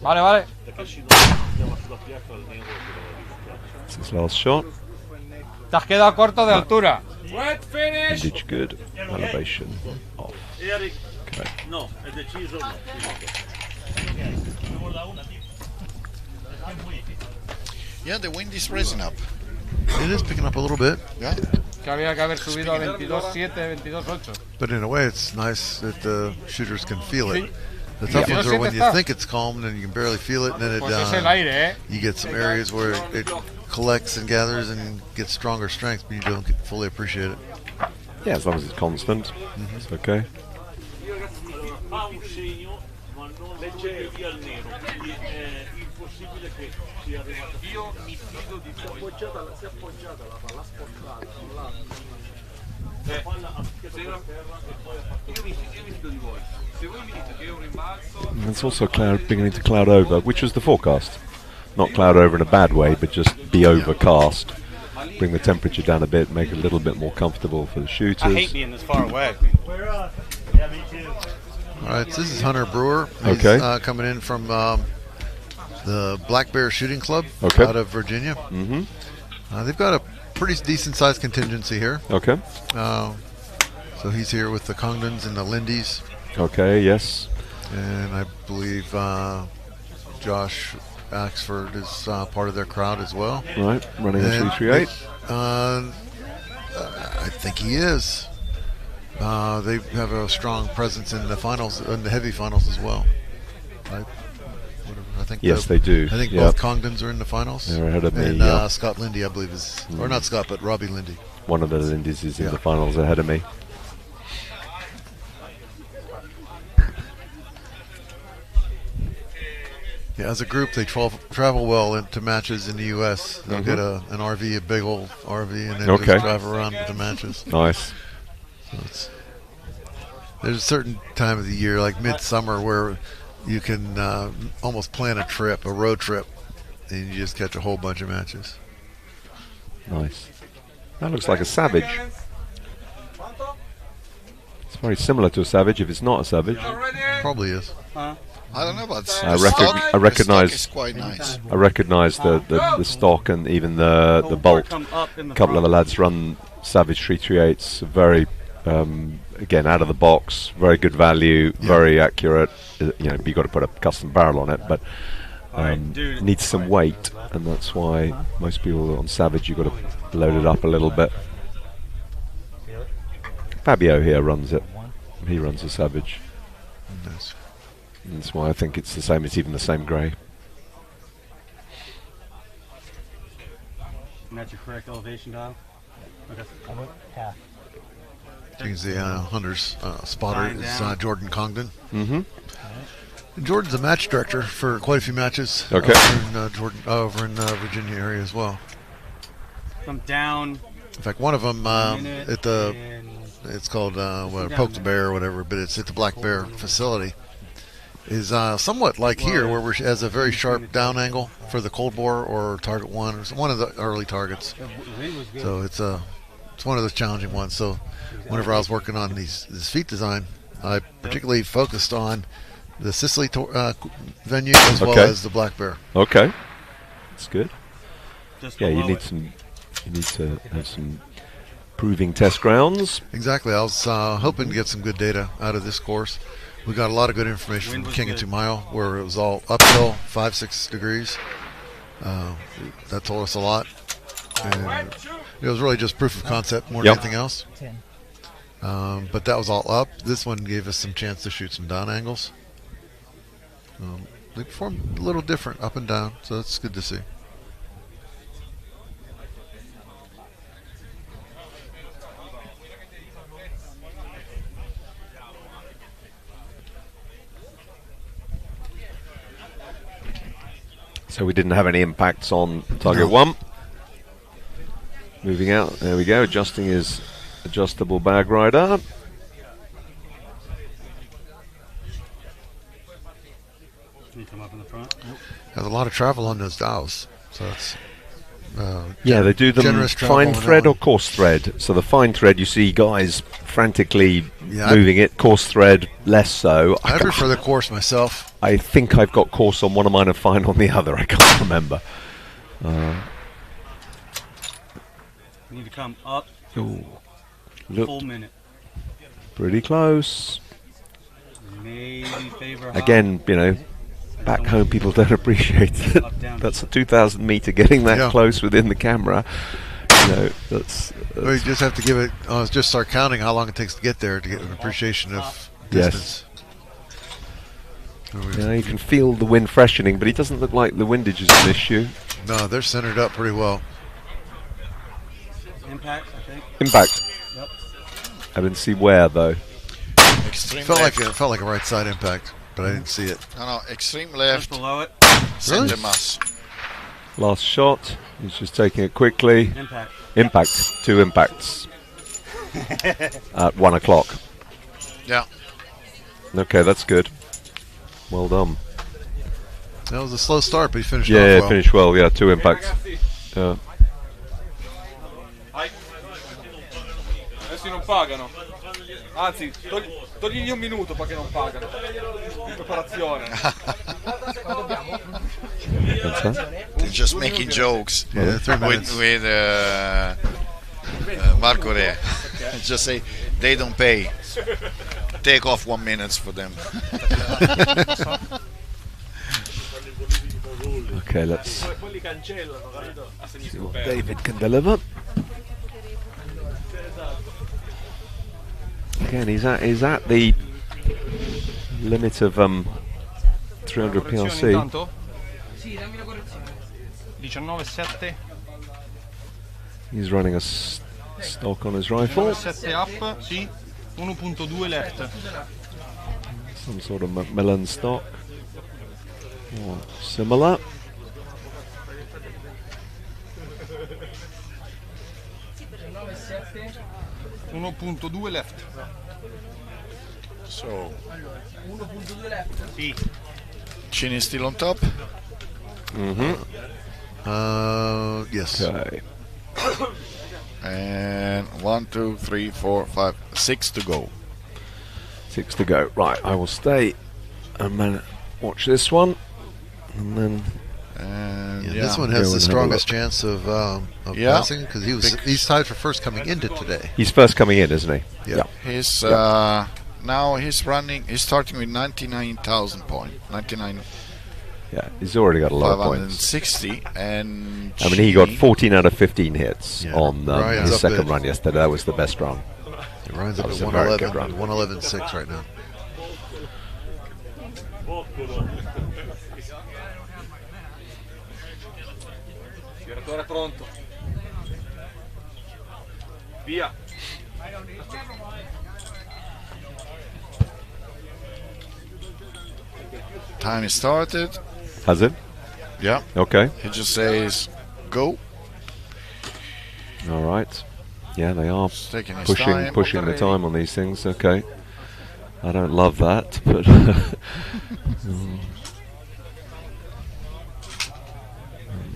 Vale. It's his last shot. Te has quedado corto de altura. Vintage good. Elevation off. Okay. No, è deciso no. Yeah, the wind is rising up. It is picking up a little bit. Yeah. Que había que haber subido a 22.7, 22.8. But in a way, it's nice that the shooters can feel it. Sí. The tough ones are when you está. think it's calm and you can barely feel it, and then Pues es el aire, you get some areas where it collects and gathers and gets stronger strength, but you don't fully appreciate it. Yeah, as long as it's constant, it's okay. Ha un segno, ma non legge via il nero, quindi è impossibile che sia arrivato. Io mi fido di voi. Si è appoggiata la palla, spostata da un lato. La palla ha picchiato per terra e poi ha fatto. Io mi fido di voi. Se voi mi dite che è un rimbalzo. And it's also beginning to cloud over, which was the forecast. Not cloud over in a bad way, but just be overcast. Bring the temperature down a bit, make it a little bit more comfortable for the shooters. I hate being this far away. Yeah, me too. All right, so this is Hunter Brewer. He's coming in from the Black Bear Shooting Club out of Virginia. They've got a pretty decent-sized contingency here. Okay. So he's here with the Congdons and the Lindys. Okay, yes. And I believe Josh Axford is part of their crowd as well. Right, running a 338. I think he is. They have a strong presence in the finals, in the heavy finals as well. I think yes, they do. I think both Congdons are in the finals. They're ahead of me. And Scott Lindy, I believe, is, or not Scott, but Robbie Lindy. One of the Lindys is in the finals ahead of me. Yeah, as a group, they travel well into matches in the U.S. They'll get an RV, a big old RV, and then just drive around to matches. Nice. So there's a certain time of the year, like midsummer, where you can almost plan a road trip, and you just catch a whole bunch of matches. Nice. That looks like a Savage. It's very similar to a Savage if it's not a Savage. Probably is. I don't know, but I recognize. It's quite nice. I recognize the stock and even the bolt. A couple of the lads run Savage 338s. Very again out of the box. Very good value. Very accurate. You know, you got to put a custom barrel on it, but needs some weight, and that's why most people on Savage you've got to load it up a little bit. Fabio here runs it. He runs a Savage. Nice. That's why I think it's the same. It's even the same grey. And that's your correct elevation dial? Okay. I went half. You can see Hunter's spotter Fine is down. Jordan Congdon. Mm-hmm. And Jordan's a match director for quite a few matches Okay. over in Virginia area as well. I'm down. In fact, one of them minute at the and- it's called down Poke the there. Bear or whatever, but it's at the Black Bear facility. Is somewhat like here, where it has a very sharp down angle for the cold bore or target one, or one of the early targets. So it's one of those challenging ones. So whenever I was working on this feat design, I particularly focused on the Sicily venue as well as the Black Bear. Okay, that's good. Just Yeah, you below need it. some. You need to have some proving test grounds. Exactly. I was hoping to get some good data out of this course. We got a lot of good information Wind from was King of good. 2 Mile, where it was all uphill, 5-6 degrees. That told us a lot. And it was really just proof of concept more than anything else. 10. But that was all up. This one gave us some chance to shoot some down angles. They performed a little different up and down, so that's good to see. So we didn't have any impacts on target one. Moving out, there we go, adjusting his adjustable bag rider. Can you come up in the front? Has a lot of travel on those dials, so it's Yeah, they do them generous travel fine on that thread one. or coarse thread. So the fine thread, you see guys frantically Yeah, moving it. Coarse thread, less so. I prefer the course myself. I think I've got coarse on one of mine and fine on the other. I can't remember. You need to come up. Ooh, Full looked minute. pretty close. Maybe favor high. Again, you know, back home people don't appreciate it. Up, down. That's a 2,000 meter getting that Yeah. close within the camera. You know, that's Well, you just have to give it. Just start counting how long it takes to get there to get an appreciation of Yes. distance. you know, you can feel the wind freshening, but it doesn't look like the windage is an issue. No, they're centered up pretty well. Impact, I think. Impact. Yep. I didn't see where though. Extreme Felt left. like a right side impact, but I didn't see it. No, extreme Just left. below it. Center Really? mass. Last shot. He's just taking it quickly. Impact. Impact. 2 impacts. At 1 o'clock. Yeah. Okay, that's good. Well done. That was a slow start, but he finished Yeah, off well. finished well. Yeah, 2 impacts. Yeah. Adesso non pagano. Anzi, togli un minuto perché non pagano. In preparazione. They're just making jokes Yeah, 3 minutes. with Marco Re. Just say they don't pay. Take off 1 minute for them. Okay, let's see what David can deliver. Again, he's at the limit of 300 Correzione PLC. intanto? 19,7. He's running a stock on his rifle. 19,7 up, sì. 1.2 left. Some sort of Macmillan stock. Or similar. 1.2 left. So, 1.2 left. Sì. Chin is still on top. Mm-hmm. Yes. Okay. And 1, 2, 3, 4, 5, 6 to go. 6 to go. Right, I will stay and watch this one. And then And Yeah, this one has Go the and have a strongest look. chance of Yeah. passing because he's tied for first coming into today. he's first coming in, isn't he? Yeah. He's now he's starting with 99,000 points. 99. Yeah, he's already got a lot of points. 560, and I mean, he got Chini- 14 out of 15 hits Yeah. on Ryan's his up second good. run yesterday. That was the best run. Ryan's That up was at a very good 111, run. 111.6 right now. Tiratore pronto. Via. Time is started. Has it? Yeah. Okay. It just says go. All right. Yeah, they are taking his time. pushing the time on these things. Okay. I don't love that, but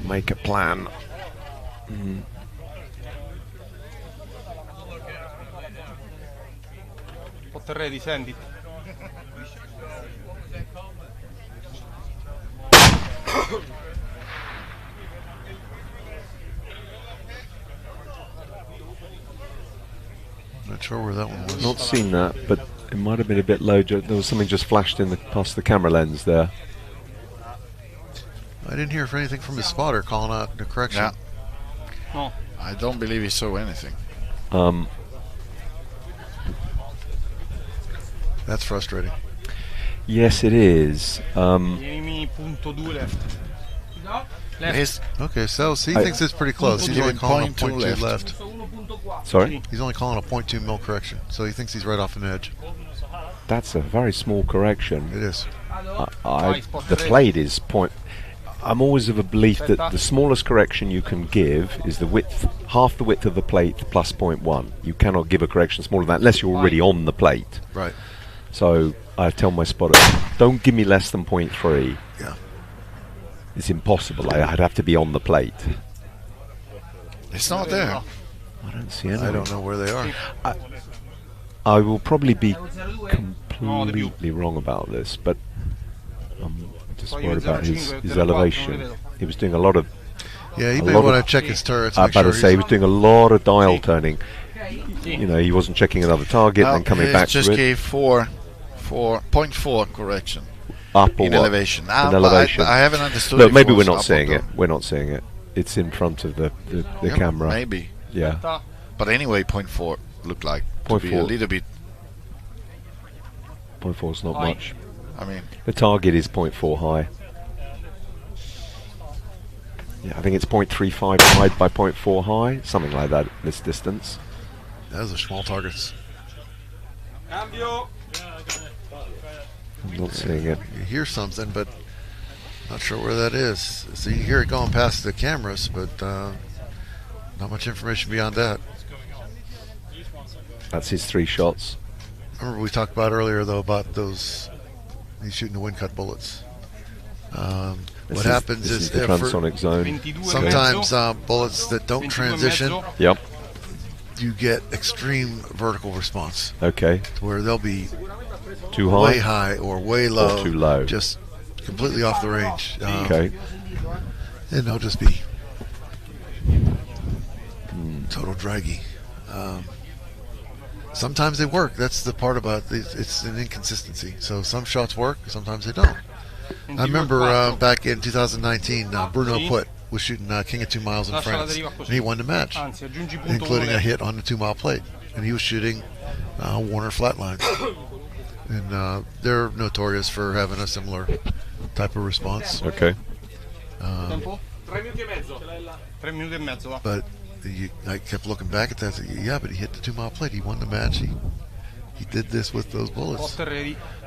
make a plan. Potter ready, send it. Not sure where that one was. Not seen that, but it might have been a bit low. There was something just flashed in past the camera lens there. I didn't hear anything from his spotter calling out the correction. Yeah. No. I don't believe he saw anything. That's frustrating. Yes, it is. Tienimi punto 2 left. Left. Okay, so he thinks it's pretty close. He's only calling a 0.2 left. Sorry? He's only calling a 0.2 mil correction, so he thinks he's right off an edge. That's a very small correction. It is. The plate is point. I'm always of a belief that the smallest correction you can give is the width, half the width of the plate plus 0.1. You cannot give a correction smaller than that unless you're already on the plate. Right. So I tell my spotter, don't give me less than 0.3. Yeah. It's impossible. I'd have to be on the plate. It's not there. I don't see any. I don't know where they are. I will probably be completely wrong about this, but I'm just worried about his elevation. He was doing a lot of... Yeah, he may want to check his turrets. I better say, he was doing a lot of dial turning. You know, he wasn't checking another target and then coming back to it. Just gave 0.4 correction. Up or in what? elevation. In elevation. I haven't understood. Look, maybe we're not seeing it. We're not seeing it. It's in front of the Yeah, camera. Maybe. Yeah. But anyway, 0.4 looked like to be a little bit. 0.4 is not much. I mean, the target is 0.4 high. Yeah, I think it's 0.35 wide by 0.4 high, something like that. This distance. Those are small targets. Cambio. I'm not seeing it. You hear something, but not sure where that is. So you hear it going past the cameras, but not much information beyond that. That's his 3 shots. Remember we talked about earlier, though, about those. He's shooting the wind cut bullets. What happens is the transonic zone. Sometimes bullets that don't transition. Yep. You get extreme vertical response. Okay. Where they'll be too high, way high, or way low, or too low, just completely off the range. Okay. And they'll just be total draggy. Sometimes they work. That's the part about it. It's an inconsistency. So some shots work, sometimes they don't. I remember back in 2019, Bruno Putt was shooting King of 2 Miles in France, and he won the match, including a hit on the 2 mile plate. And he was shooting Warner flatlines. And they're notorious for having a similar type of response. Okay. 3 minuti e mezzo. 3 minuti e mezzo. But I kept looking back at that. Yeah, but he hit the 2 mile plate. He won the match. He did this with those bullets.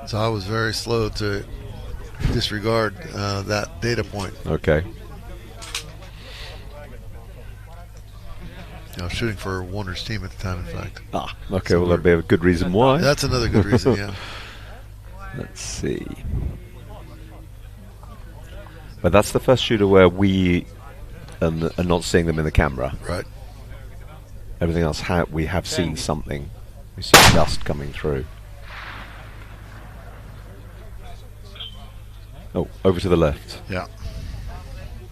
So I was very slow to disregard that data point. Okay. I was shooting for Warner's team at the time, in fact. Okay, so well, that'd be a good reason why. That's another good reason, yeah. Let's see. But that's the first shooter where we are not seeing them in the camera. Right. Everything else, we have seen something. We see dust coming through. Oh, over to the left. Yeah.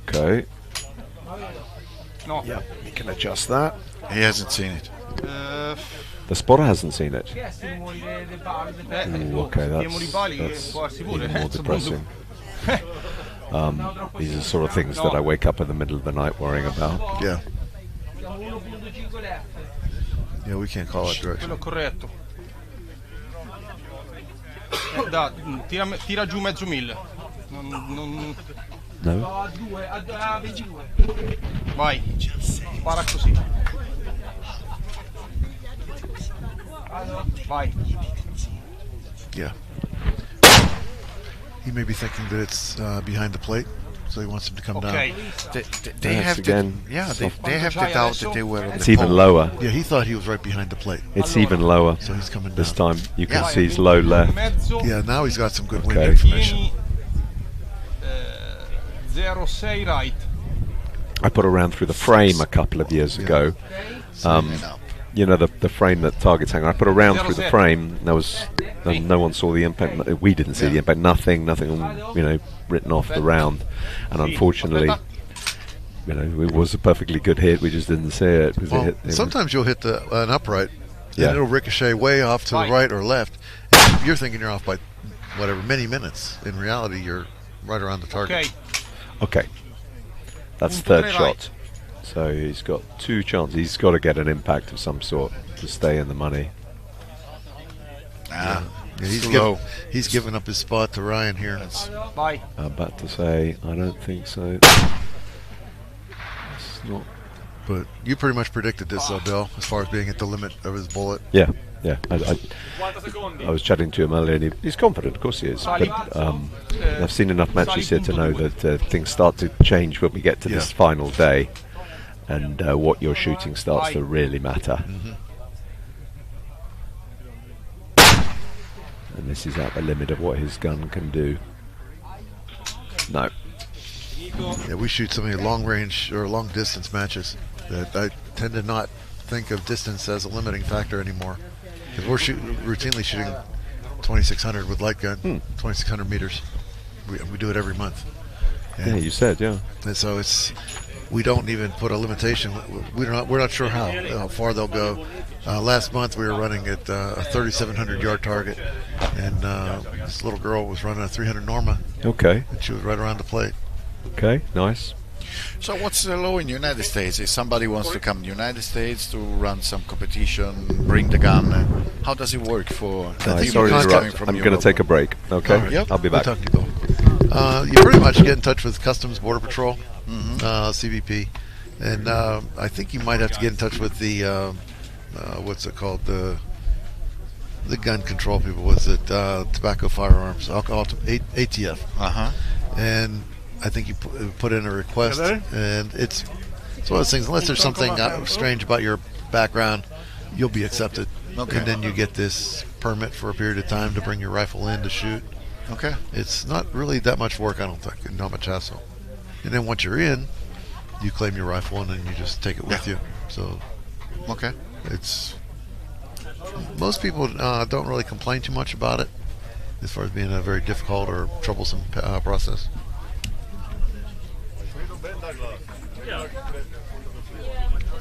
Okay. No. Yeah, you can adjust that. He hasn't seen it. The spotter hasn't seen it. Ooh, okay, that's even more depressing. These are the sort of things that I wake up in the middle of the night worrying about. Yeah. Yeah, we can't call it direction. Corretto. Tira giù mezzo mille. No. Vai. Spara così. Bye. Yeah. He may be thinking that it's behind the plate, so he wants him to come down. They have again, they have the doubt that they were on it's the even pole. lower. Yeah, he thought he was right behind the plate. It's even lower. So he's coming this down. time. You can see he's low left. Yeah, now he's got some good wind Okay. information. 06 right. I put a round through the frame a couple of years ago. You know, the frame that targets hang on. I put a round through the frame. And no one saw the impact. We didn't see the impact. Nothing, you know, written off the round. And unfortunately, you know, it was a perfectly good hit. We just didn't see it. Well, sometimes you'll hit an upright, Yeah. and it'll ricochet way off to the right or left. And you're thinking you're off by whatever, many minutes. In reality, you're right around the target. Okay. That's third shot. So he's got 2 chances. He's got to get an impact of some sort to stay in the money. Yeah, he's given up his spot to Ryan here. Bye. I'm about to say, I don't think so. It's not. But you pretty much predicted this, though, Bill, as far as being at the limit of his bullet. Yeah. I was chatting to him earlier, and he's confident, of course he is. But I've seen enough matches here to know that things start to change when we get to this final day, and what you're shooting starts to really matter. And this is at the limit of what his gun can do. No. Yeah, we shoot so many long range or long distance matches that I tend to not think of distance as a limiting factor anymore. Because we're routinely shooting 2,600 with light gun, 2,600 meters. We do it every month. Yeah, you said, yeah. And so we don't even put a limitation. We're not sure how far they'll go. Last month we were running at a 3,700 yard target, and this little girl was running a 300 Norma. Okay. And she was right around the plate. Okay, nice. So what's the law in the United States? If somebody wants to come to the United States to run some competition, bring the gun, how does it work for Sorry people to coming interrupt. from I'm Europe? going to take a break. Okay, Right. Yep. I'll be back. We'll talk to you, Bill. You pretty much get in touch with Customs Border Patrol, CBP, and I think you might have to get in touch with the what's it called, the gun control people. Was it Tobacco Firearms, Alcohol, ATF? And I think you put in a request, and it's one of those things. Unless there's something strange about your background, you'll be accepted. Okay. And then you get this permit for a period of time to bring your rifle in to shoot. Okay. It's not really that much work, I don't think, and not much hassle. And then once you're in, you claim your rifle, and then you just take it with you. So, okay, it's most people don't really complain too much about it, as far as being a very difficult or troublesome process.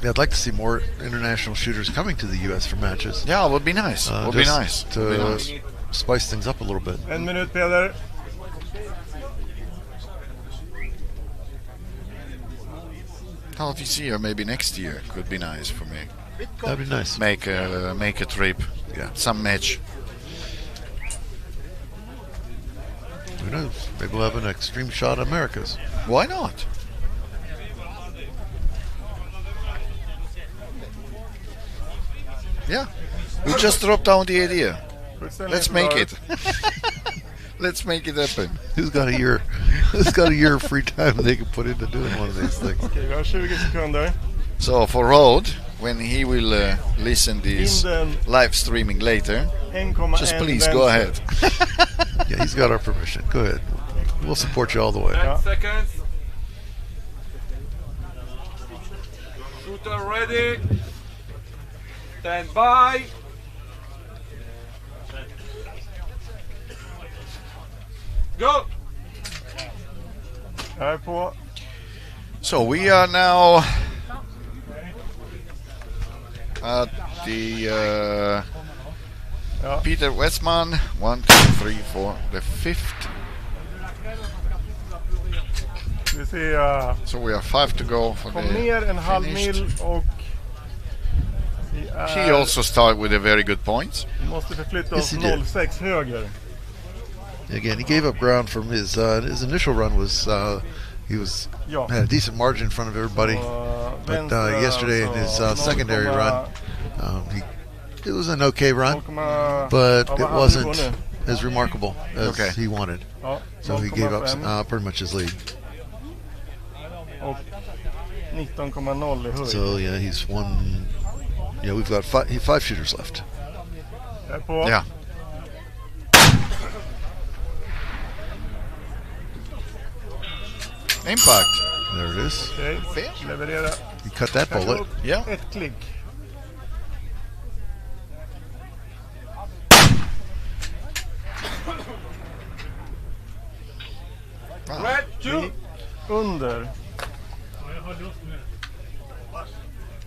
Yeah, I'd like to see more international shooters coming to the U.S. for matches. Yeah, it would be nice. It would be nice. To spice things up a little bit. 1 minute, Peder. Half this year, maybe next year, could be nice for me. That'd be nice. Make a trip. Yeah. Some match. Who knows? Maybe we'll have an Extreme Shot Americas. Why not? Yeah. We just dropped down the idea. Let's make it. Let's make it happen. Who's got a year? Who's got a year of free time they can put into doing one of these things? Okej, vi har 20 sekunder. So for Rod, when he will listen this Linden. live streaming later, 1,1 just please go ahead. Yeah, he's got our permission. Go ahead. We'll support you all the way. 10 seconds. Shooter ready. Stand by. Go. Jag är på. So we are now at the Peter Westman, 1, 2, 3, 4, the 5th. Vi ser... So we are 5 to go for Kom the ner en halv finished. mil och... He also started with a very good point. Vi måste förflytta Yes, oss he did. 06 höger. Again, he gave up ground from his initial run. Was he had a decent margin in front of everybody, but yesterday in his secondary run, he It was an okay run, 0,5 but it wasn't nu. as remarkable as Okay. he wanted. Ja, So he gave up 0,5 pretty much his lead. och 19,0 i höjd. So yeah, he's one. Yeah, we've got five shooters left. Jag är på. Yeah. Impact. There it is. Okej, leverera. He cut that Kanske bullet. upp Yeah. ett klick. Red, two. Under.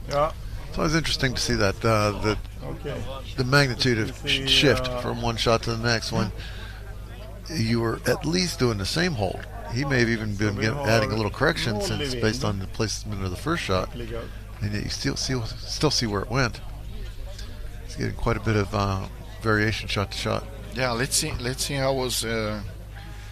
Ja, So it was interesting to see that okej. the magnitude of shift from one shot to the next when you were at least doing the same hold. He may have even been adding a little correction since based on the placement of the first shot, and yet you still see where it went. It's getting quite a bit of variation shot to shot. Yeah, let's see how was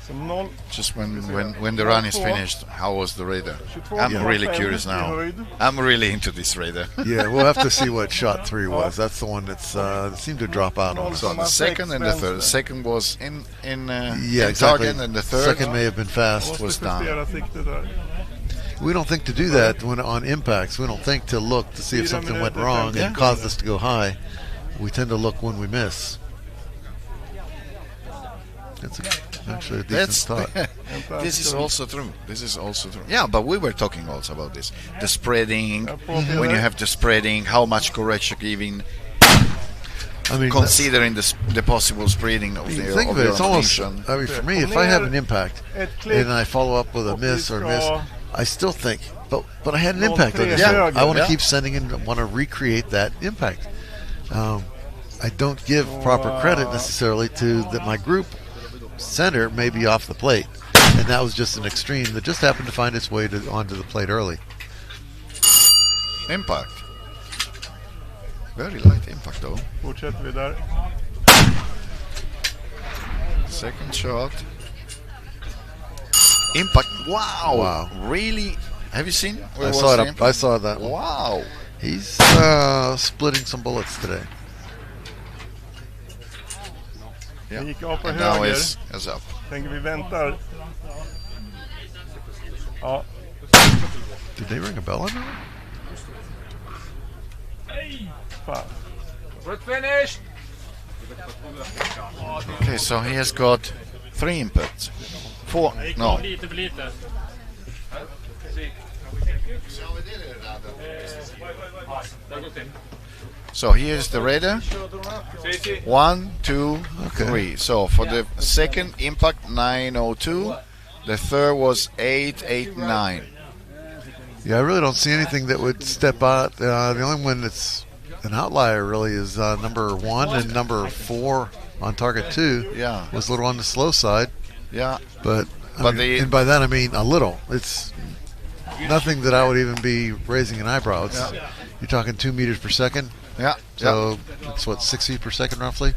Så 0. just when the run is finished. How was the radar? 22,5 I'm really curious i now. höjd. I'm really into this radar. Yeah, we'll have to see what shot 3 was. That's the one that's seemed to drop out on us. So the second and the third. The second was in Yeah, in exactly. target, and the third Second may have been fast. was down. Justera siktet där. We don't think to do that when on impacts. We don't think to look to see if something went wrong and caused us to go high. We tend to look when we miss. That's actually a decent thought. This is also true. This is also true. Yeah, but we were talking also about this. The spreading, when you have the spreading, how much correction giving, I mean, considering the possible spreading of the think of it. your It's almost. ammunition. I mean, for me, if I have an impact and I follow up with a miss or miss, I still think, but I had an impact on this. Yeah. I want to Yeah. keep sending in. Want to recreate that impact. I don't give proper credit necessarily to that. My group center may be off the plate, and that was just an extreme that just happened to find its way onto the plate early. Impact. Very light impact though. Fortsätter vi där. Second shot. Impact. Wow. Wow. Really? Have you seen? I saw it. I saw that one. Wow. He's splitting some bullets today. Den gick av på And now höger. is up. Tänker vi väntar. Ja. Did they ring a bell on that? Fan. Red finish. Okay, so he has got 3 inputs. 4. No. Lite för lite. So here's the radar. 1, 2, 3. So for the second impact 902, the third was 889. Yeah, I really don't see anything that would step out. The only one that's an outlier really is number 1 and number 4 on target 2. Yeah, was a little on the slow side. Yeah, but and by that I mean a little. It's nothing that I would even be raising an eyebrow. It's, you're talking 2 meters per second. Yeah. So it's what, 6 feet per second roughly.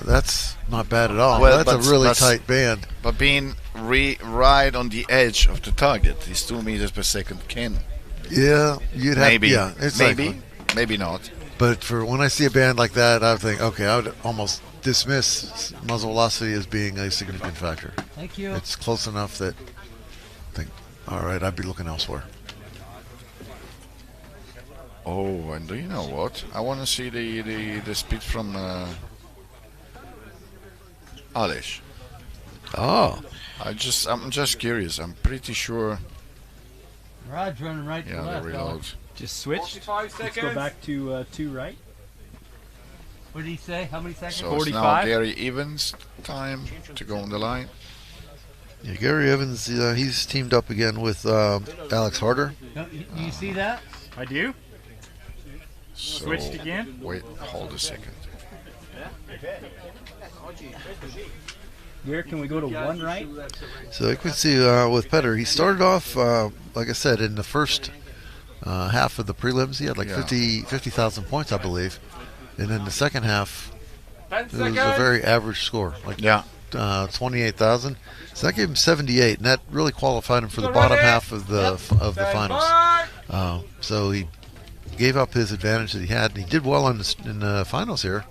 That's not bad at all. That's a really tight band. But being right on the edge of the target, this 2 meters per second can. Yeah, you'd have. Maybe. Yeah, exactly. Maybe not. But for when I see a band like that, I would think, okay, I would almost dismiss muzzle velocity as being a significant factor. Thank you. It's close enough that I think, all right, I'd be looking elsewhere. Oh, and do you know what? I want to see the speed from Alish. Oh, I'm just curious. I'm pretty sure. Rod's running right to Yeah, left. the reload. Just switch. 45 Let's go seconds. back to 2 right. What did he say? How many seconds? So it's now Gary Evans' time to go on the line. Yeah, Gary Evans, he's teamed up again with Alex Harder. You see that? I do. So, Switched again. Wait, hold a second. Where can we go to 1 right? So you can see with Petter, he started off, like I said, in the first half of the prelims, he had like 50,000 points, I believe. And then the second half, it was a very average score, like 28,000. So that gave him 78, and that really qualified him for the bottom half of the finals. So he gave up his advantage that he had, and he did well in the finals here.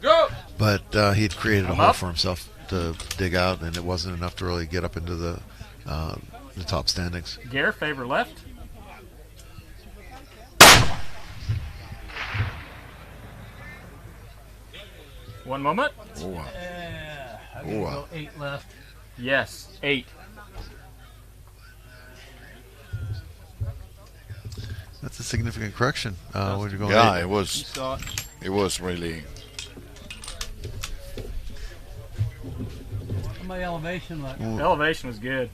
But he had created a hole for himself to dig out, and it wasn't enough to really get up into the top standings. Gare, favor left. One moment. I'm gonna go 8 left. Yes, 8. That's a significant correction. When you're going Yeah, 8. it was. It was really. My elevation like. Elevation was good.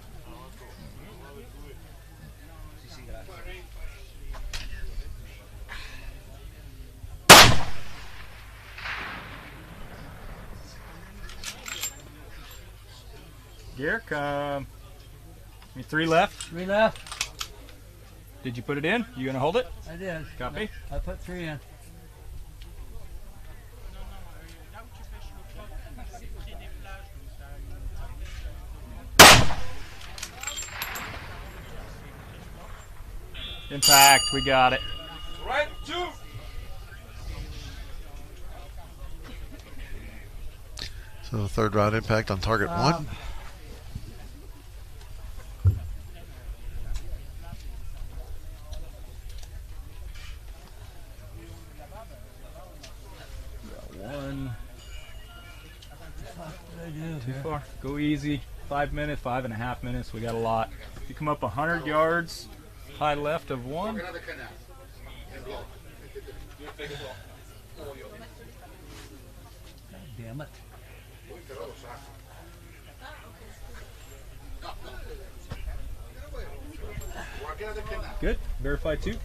Gear, come. 3 left. 3 left. Did you put it in? You gonna hold it? I did. Copy. I put 3 in. Impact, we got it. Right, 2. So third round impact on target 1. Too far. Go easy. 5 minutes, 5.5 minutes. We got a lot. You come up 100 yards, high left of 1. Damn it. Good. Verify 2.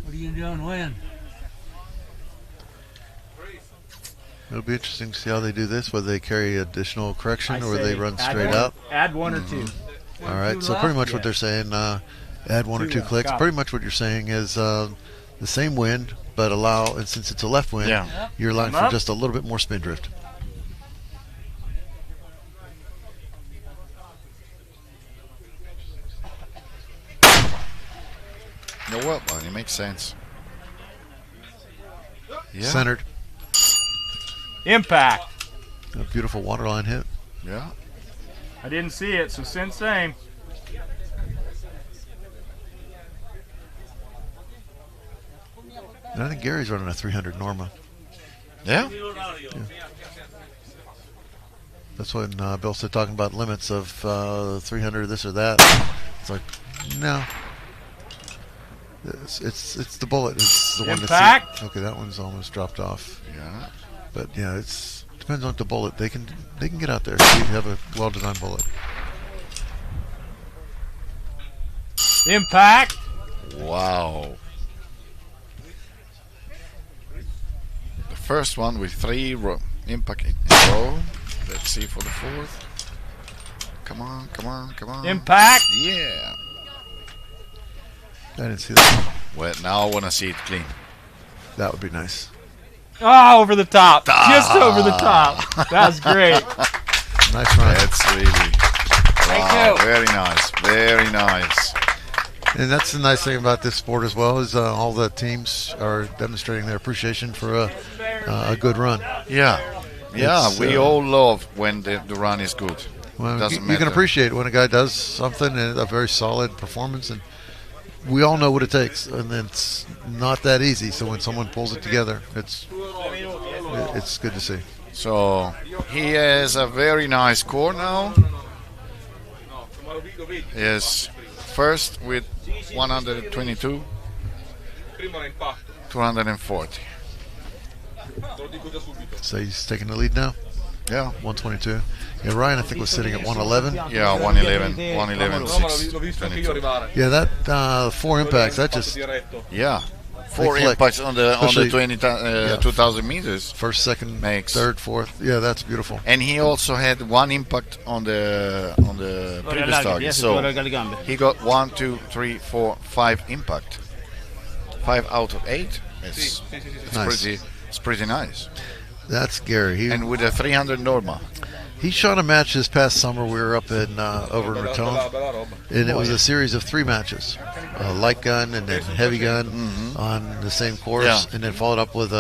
What are you doing when? It'll be interesting to see how they do this, whether they carry additional correction or I they say run add straight one- out. Add 1 or 2. All right, so pretty much what they're saying, add 1 or 2 clicks. Copy. Pretty much what you're saying is the same wind, but allow, and since it's a left wind, Yeah. you're allowing Come for up. just a little bit more spin drift. No, well, it makes sense. Yeah. Centered. Impact. A beautiful waterline hit. Yeah. I didn't see it, so send same. And I think Gary's running a 300 Norma. Yeah? That's when Bill said talking about limits of 300 this or that. It's like, no. It's the bullet. It's the one Impact. that's okay. That one's almost dropped off. Yeah. But yeah, it's depends on the bullet. They can get out there. You have a well-designed bullet. Impact. Wow. The first one with 3 impact in a row. Let's see for the 4th. Come on, come on, come on. Impact. Yeah. I didn't see that. Well, now I want to see it clean. That would be nice. Ah, over the top. Just over the top. That's great. Nice run. That's really. Wow, very nice. Very nice. And that's the nice thing about this sport as well, is all the teams are demonstrating their appreciation for a good run. Yeah. Yeah, It's, we all love when the run is good. Well, Doesn't you matter. can appreciate when a guy does something, and a very solid performance, and we all know what it takes, and it's not that easy. So when someone pulls it together, it's good to see. So he has a very nice score now. Yes, first with 122, 240. So he's taking the lead now. Yeah, 122. Yeah, Ryan I think was sitting at 111. Yeah, 111, 622. Yeah, that 4 impacts. That just Yeah, 4 they click. impacts on the Especially- 2,000 meters. First, second, Makes. third, fourth. Yeah, that's beautiful. And he also had 1 impact on the previous target. So he got 1, 2, 3, 4, 5 impact. 5 out of 8. It's Nice. pretty nice. That's Gary. And with a 300 Norma. He shot a match this past summer. We were up in over in Raton, and it was a series of 3 matches: a light gun and then heavy gun on the same course, and then followed up with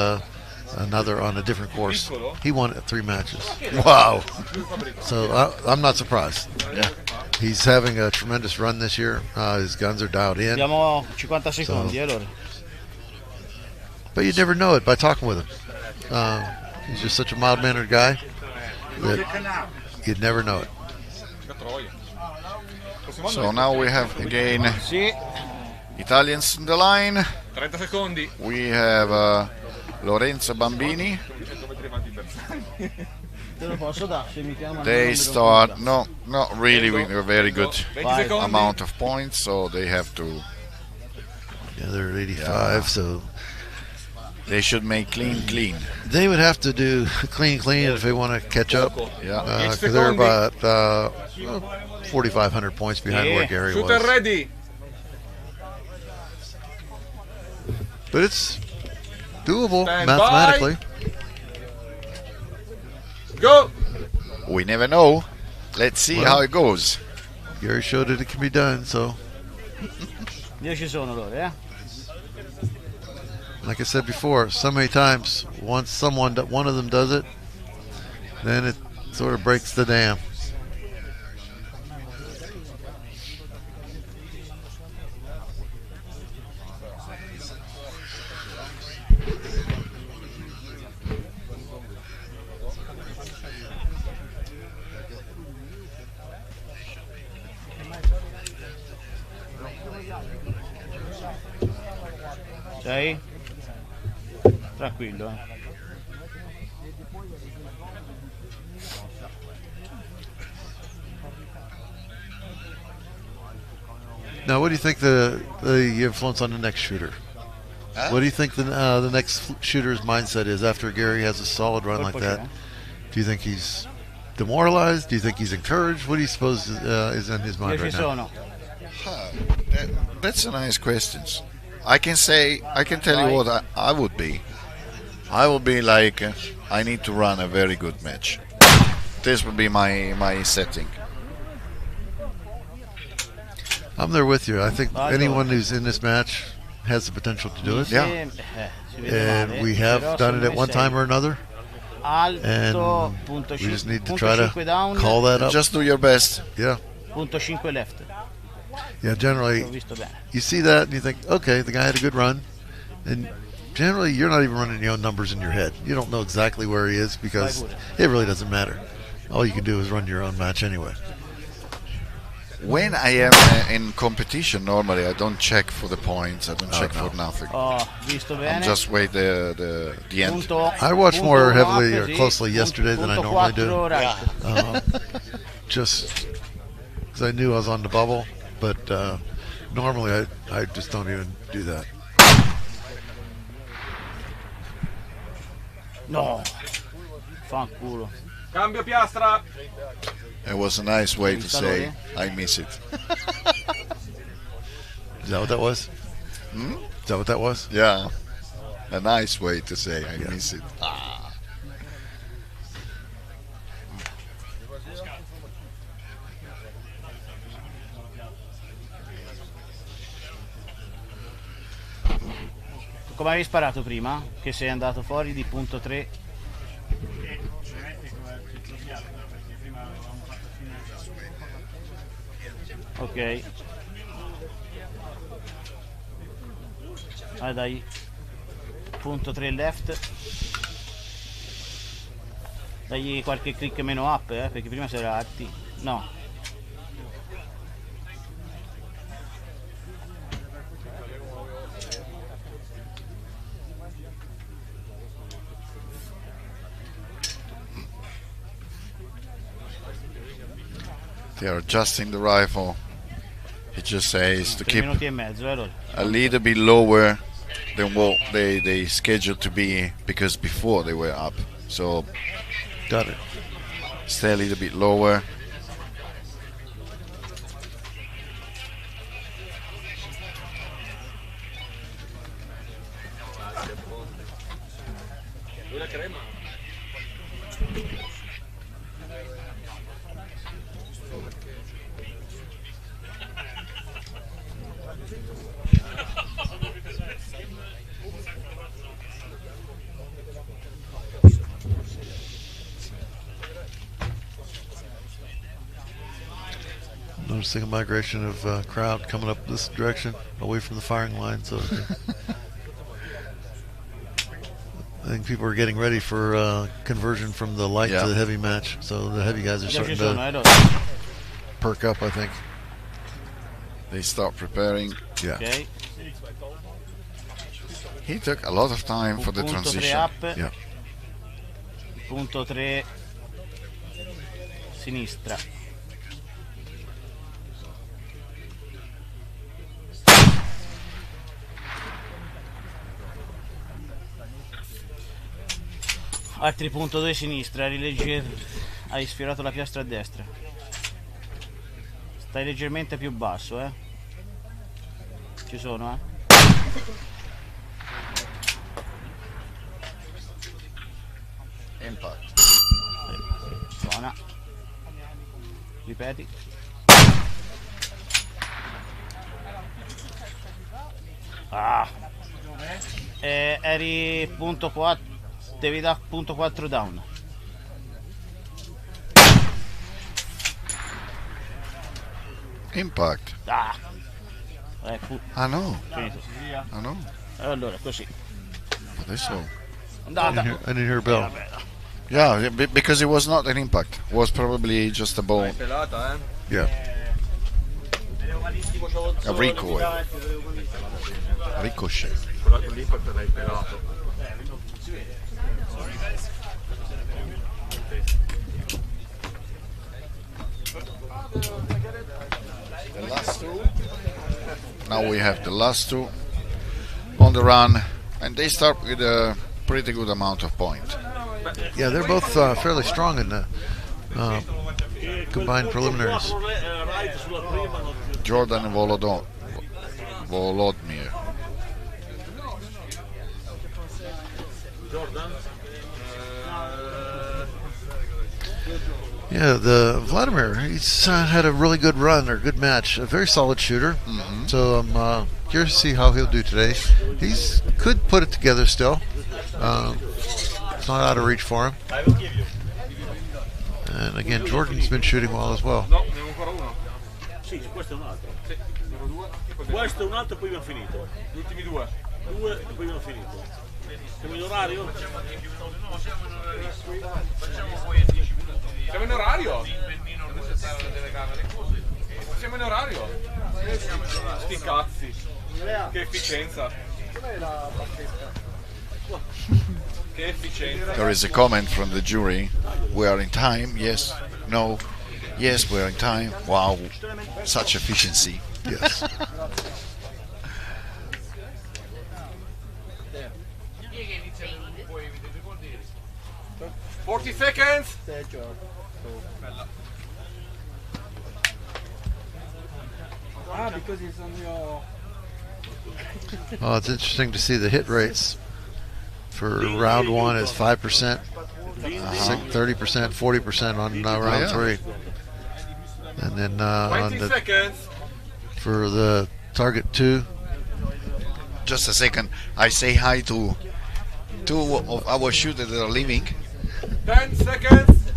another on a different course. He won 3 matches. Wow! So I'm not surprised. Yeah. He's having a tremendous run this year. His guns are dialed in. Abbiamo 50 secondi, allora. But you'd never know it by talking with him. He's just such a mild-mannered guy that you'd never know it. So now we have again Italians in the line. 30 secondi. We have Lorenzo Bambini. They start not really with a very good amount of points, so they have to. Yeah, they're at 85, so they should make clean. They would have to do clean if they want to catch up. Yeah, because they're about 4,500 points behind where Gary was. Shooter ready. But it's doable Stand mathematically. Go. We never know. Let's see how it goes. Gary showed it can be done, so. 10 sono loro, eh? Like I said before, so many times, once one of them does it, then it sort of breaks the dam. Sei? Tranquillo, Now, what do you think the influence on the next shooter? Huh? What do you think the next shooter's mindset is after Gary has a solid run like that? Do you think he's demoralized? Do you think he's encouraged? What do you suppose is in his mind right now? That's a nice question. I can tell you what I would be. I would be like, I need to run a very good match. This would be my setting. I'm there with you. I think anyone who's in this match has the potential to do it. Yeah. And we have done it at one time or another. And we just need to try to call that up. Just do your best. Yeah. Punto 5 left. Yeah, generally, you see that and you think, okay, the guy had a good run. And generally, you're not even running your own numbers in your head. You don't know exactly where he is because it really doesn't matter. All you can do is run your own match anyway. When I am in competition, normally I don't check for the points. I don't check for nothing. I just wait the end. I watched more heavily or closely yesterday than I normally do. Just because I knew I was on the bubble. But normally I just don't even do that. No. Fanculo. Cambio piastra. It was a nice way to say I miss it. Is that what that was? Hmm? Is that what that was? Yeah. A nice way to say I miss it. Come avevi sparato prima? Che sei andato fuori di punto 3? Ok. Allora dai. Punto 3 left. Dagli qualche click meno up, perché prima si era alti. No. They are adjusting the rifle. It just says to keep a little bit lower than what they scheduled to be because before they were up. So got it. Stay a little bit lower. Noticing a migration of crowd coming up this direction, away from the firing line. So I think people are getting ready for conversion from the light to the heavy match. So the heavy guys are starting to perk up, I think. They start preparing. Yeah. Ok. He took a lot of time for the Punto 3 transition. up. Yeah. Punto 3 sinistra. Altri punto 2 sinistra, hai sfiorato la piastra a destra. Stai leggermente più basso, eh. Ci sono, eh. Impact. Buona. Ripeti. Ah. Eri punto 4. Devi dare punto 4 down. Impact. Ah. Ah no. Finito. Ah no. Allora, così. Adesso. Andata. I didn't hear a bell. Yeah, because it was not an impact. It was probably just a ball. Yeah. A recoil. Ricochet. The last two. Now we have the last two on the run, and they start with a pretty good amount of point. Yeah, they're both fairly strong in the combined preliminaries. Jordan and Volodymyr. Yeah, the Vladimir, he's had a really good run or good match, a very solid shooter. So I'm curious to see how he'll do today. He's could put it together still. It's not out of reach for him. And again, Jordan's been shooting well as well. No, ne ho ancora uno. Sì, questo è un altro. Sì, numero 2. Questo è un altro e poi abbiamo finito. Gli ultimi due. 2 e poi abbiamo finito. Siamo in orario? Siamo in orario? Siamo in orario? Sti cazzi. Che efficienza. Che efficienza. There is a comment from the jury. We are in time. Yes. No. Yes, we are in time. Wow. Such efficiency. Yes. 40 seconds. Ah, because it's on your... Oh, it's interesting to see the hit rates for round one is 5%, 30%, 40% on round three, and then on for the target 2. Just a second. I say hi to two of our shooters that are leaving. 10 seconds.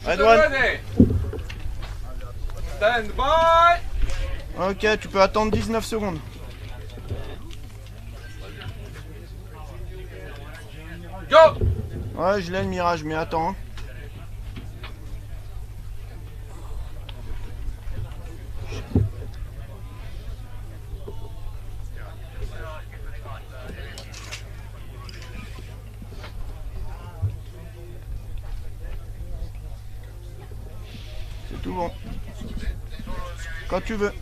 Ready. Stand by. Ok, tu peux attendre 19 secondes. Go. Ouais, je l'ai le mirage, mais attends. C'est tout bon. Quand tu veux.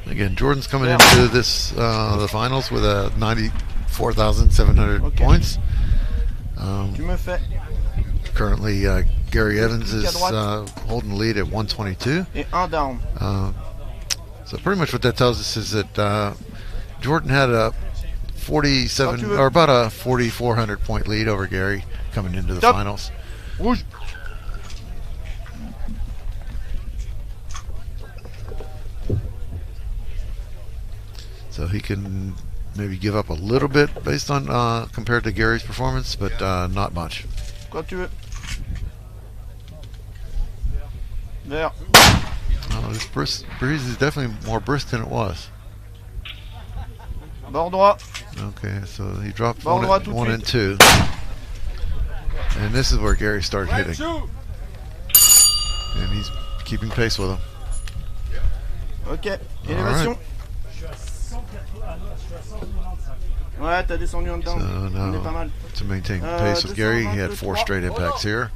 Again, Jordan's coming into this the finals with a 94,700 points. Tu me fais. Currently, Gary Evans is holding the lead at 122. Et un down. So pretty much what that tells us is that Jordan had a 47 or about a 4,400 point lead over Gary coming into the finals. Rouge. So he can maybe give up a little bit based on compared to Gary's performance, but not much. Quand tu veux. Vert. Oh, this breeze is definitely more brisk than it was. Bord droit. Okay, so he dropped Bord droit tout de one and suite. 2. And this is where Gary started hitting. And he's keeping pace with him. Ok, élévation. Ouais, t'as descendu en dedans. So On est pas mal. now, to maintain pace with Gary, he had 4 straight impacts here.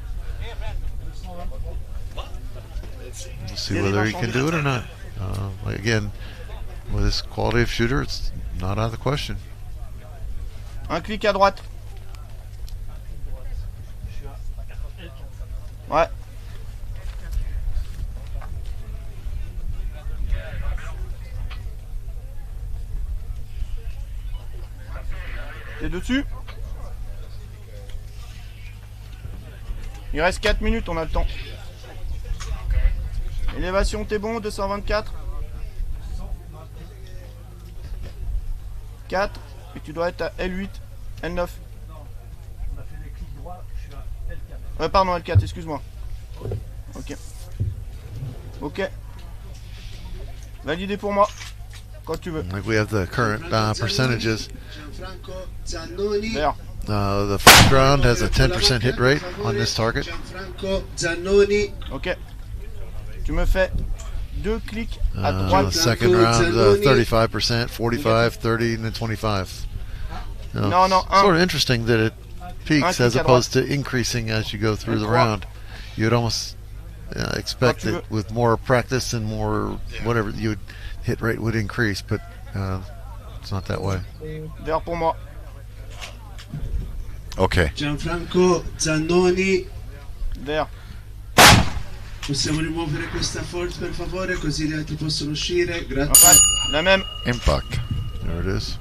We'll see whether he can do it or not. Again, with his quality of shooter, it's not out of the question. Un clic à droite. Ouais. T'es dessus. Il reste 4 minutes, on a le temps. Élévation, t'es bon, 224. 4. Et tu dois être à L8, L9. Pardon, L4, excuse-moi. Ok. Ok. Validé pour moi. Quand tu veux. Like we have the current percentages. Vert. The first round has a 10% hit rate on this target. Ok. Tu me fais 2 clics à The droite. second round, 35%, 45, 30, and then 25. No, no, sort of interesting that it peaks Un as clic à opposed to increasing as you go through the round. You'd almost expect that with more practice and more whatever, your hit rate would increase, but it's not that way. Vert pour moi. Ok. Gianfranco Zannoni. Vert. Possiamo rimuovere questa fault per favore, così gli altri possono uscire. Grazie. La même. Impact. There it is.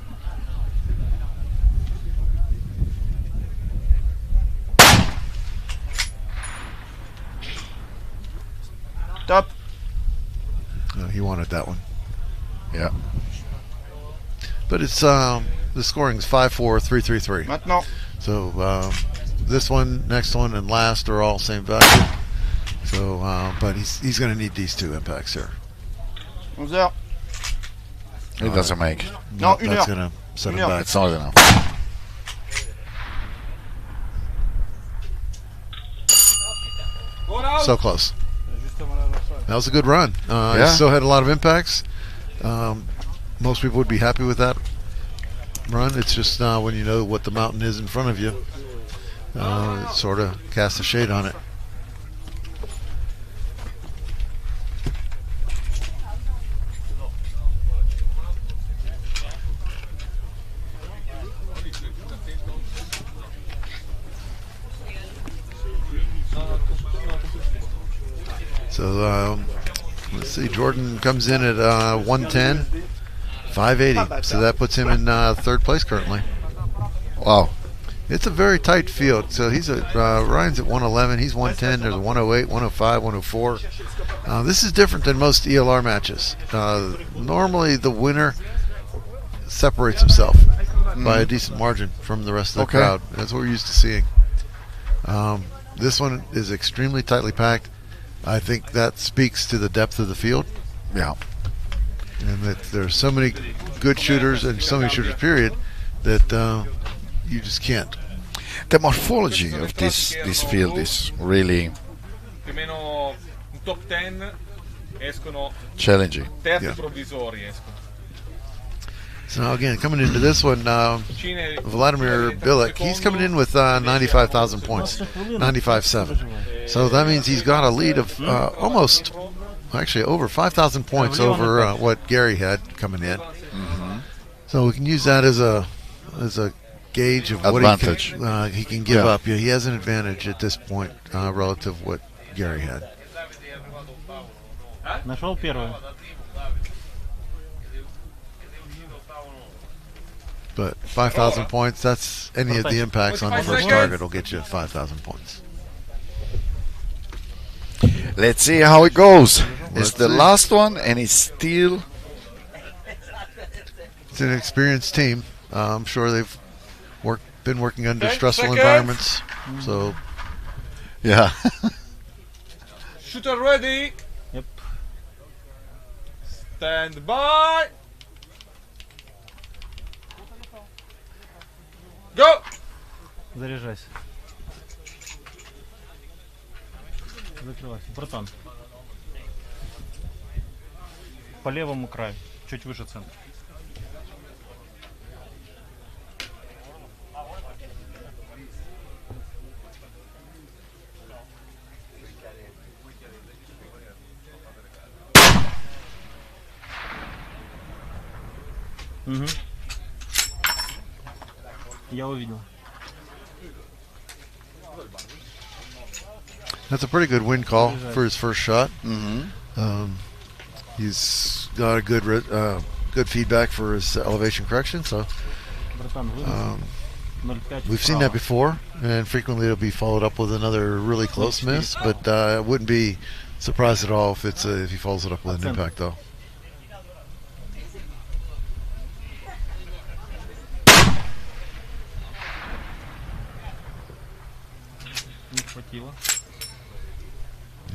Top. He wanted that one. Yeah. But it's the scoring is 5-4, 3-3-3. Maintenant. So this one, next one, and last are all same value. So, but he's going to need these 2 impacts here. 11 heures. It doesn't make. No, une That's heure. going to set him Une heure. back. It's not enough. So close. That was a good run. He still had a lot of impacts. Most people would be happy with that run. It's just when you know what the mountain is in front of you, it sort of casts a shade on it. So let's see, Jordan comes in at 110, 580. So that puts him in 3rd place currently. Wow. It's a very tight field. So he's at Ryan's at 111. He's 110. There's a 108, 105, 104. This is different than most ELR matches. Normally the winner separates himself by a decent margin from the rest of the crowd. That's what we're used to seeing. This one is extremely tightly packed. I think that speaks to the depth of the field. Yeah. And that there's so many good shooters and so many shooters, period, that you just can't. The morphology of this field is really Più o meno un top 10 escono challenging. terzi Yeah. provvisori escono. So now again, coming into this one, Vladimir Bilic, he's coming in with 95,000 points, 95.7. So that means he's got a lead of almost, actually over 5,000 points over what Gary had coming in. Mm-hmm. So we can use that as a gauge of what he can give up. Yeah, he has an advantage at this point relative to what Gary had. But 5,000 points, that's any of the impacts on the first target will get you 5,000 points. Let's see how it goes. It's the last one, and it's still it's an experienced team. I'm sure they've been working under 10 stressful seconds. environments. So, yeah. Shooter ready. Yep. Stand by. Go. Заряжайся. Закрывайся. Братан. По левому краю. Чуть выше центра. Угу. Я увидел. that's a pretty good wind call for his first shot. Mm-hmm. He's got a good feedback for his elevation correction. So we've seen that before, and frequently it'll be followed up with another really close miss. But I wouldn't be surprised at all if he follows it up with an impact, though.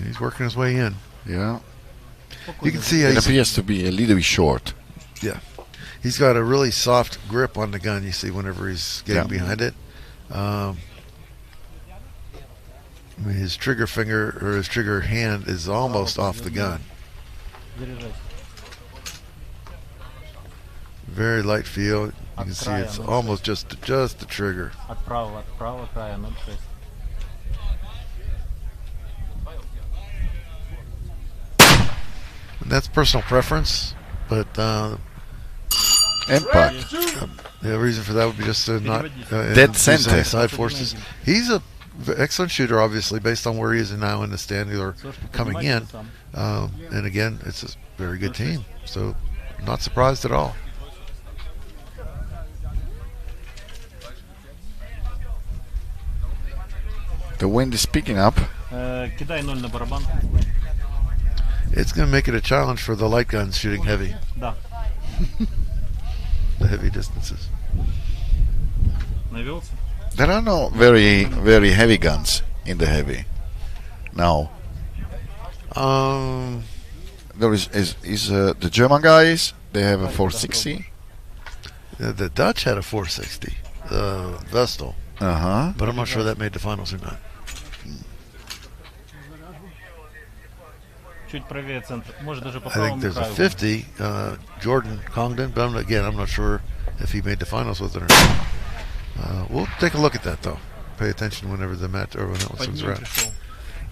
He's working his way in. Yeah. You can see it appears to be a little bit short. Yeah. He's got a really soft grip on the gun, you see, whenever he's getting behind it. I mean, his trigger finger or his trigger hand is almost off the gun. Very light feel. You can see it's almost just the trigger. And that's personal preference, but impact. The reason for that would be just to not dead center side forces. He's a excellent shooter, obviously, based on where he is now in the standing or coming in. And again, it's a very good team, so not surprised at all. The wind is picking up. It's going to make it a challenge for the light guns shooting heavy. Да. The heavy distances. There are no very, very heavy guns in the heavy. Now. There is the German guys. They have a 460. The Dutch had a 460, Vestal. But I'm not sure that made the finals or not. I think there's a 50, Jordan Congdon, but I'm not sure if he made the finals with it or not. We'll take a look at that, though. Pay attention whenever the match or when that one comes around.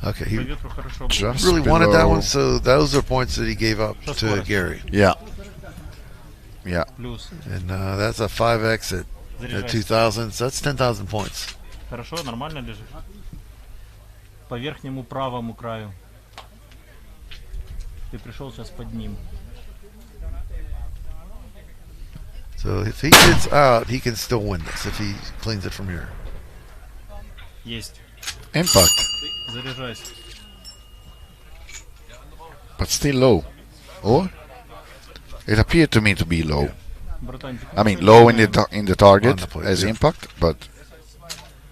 Okay, he really wanted that one, so those are points that he gave up to Gary. Yeah. Yeah. And that's a 5X at 2,000, so that's 10,000 points. Хорошо, нормально лежишь. По верхнему правому краю. Ты пришел сейчас под ним. So if he gets out, he can still win this if he cleans it from here. Есть. Impact. Заряжайся. But still low. Or it appeared to me to be low. I mean, low in the target as impact, but.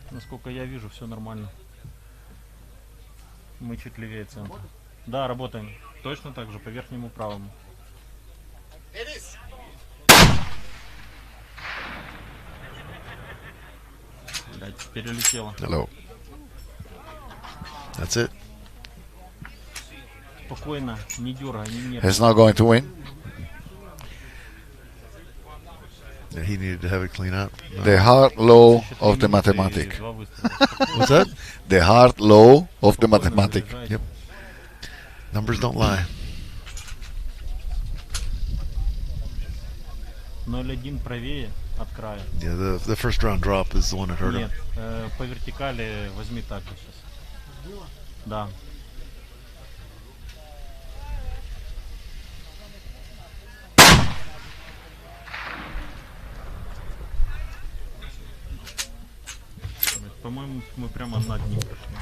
Насколько я вижу, все нормально. Мы чуть левее центра. Да, работаем. Точно так же, по верхнему правому. Блять, перелетело. Hello. That's it. Спокойно, не дергай, не нервничай. He's not going to win. Yeah, he needed to have it clean up. The hard low of the mathematic. What's that? The hard low of the mathematic. Yep. Numbers don't lie. 0,1 правее от края. Yeah, the first round drop is the one that hurt him. Нет, по вертикали возьми так же сейчас. Да. По-моему, мы прямо над ним прошли.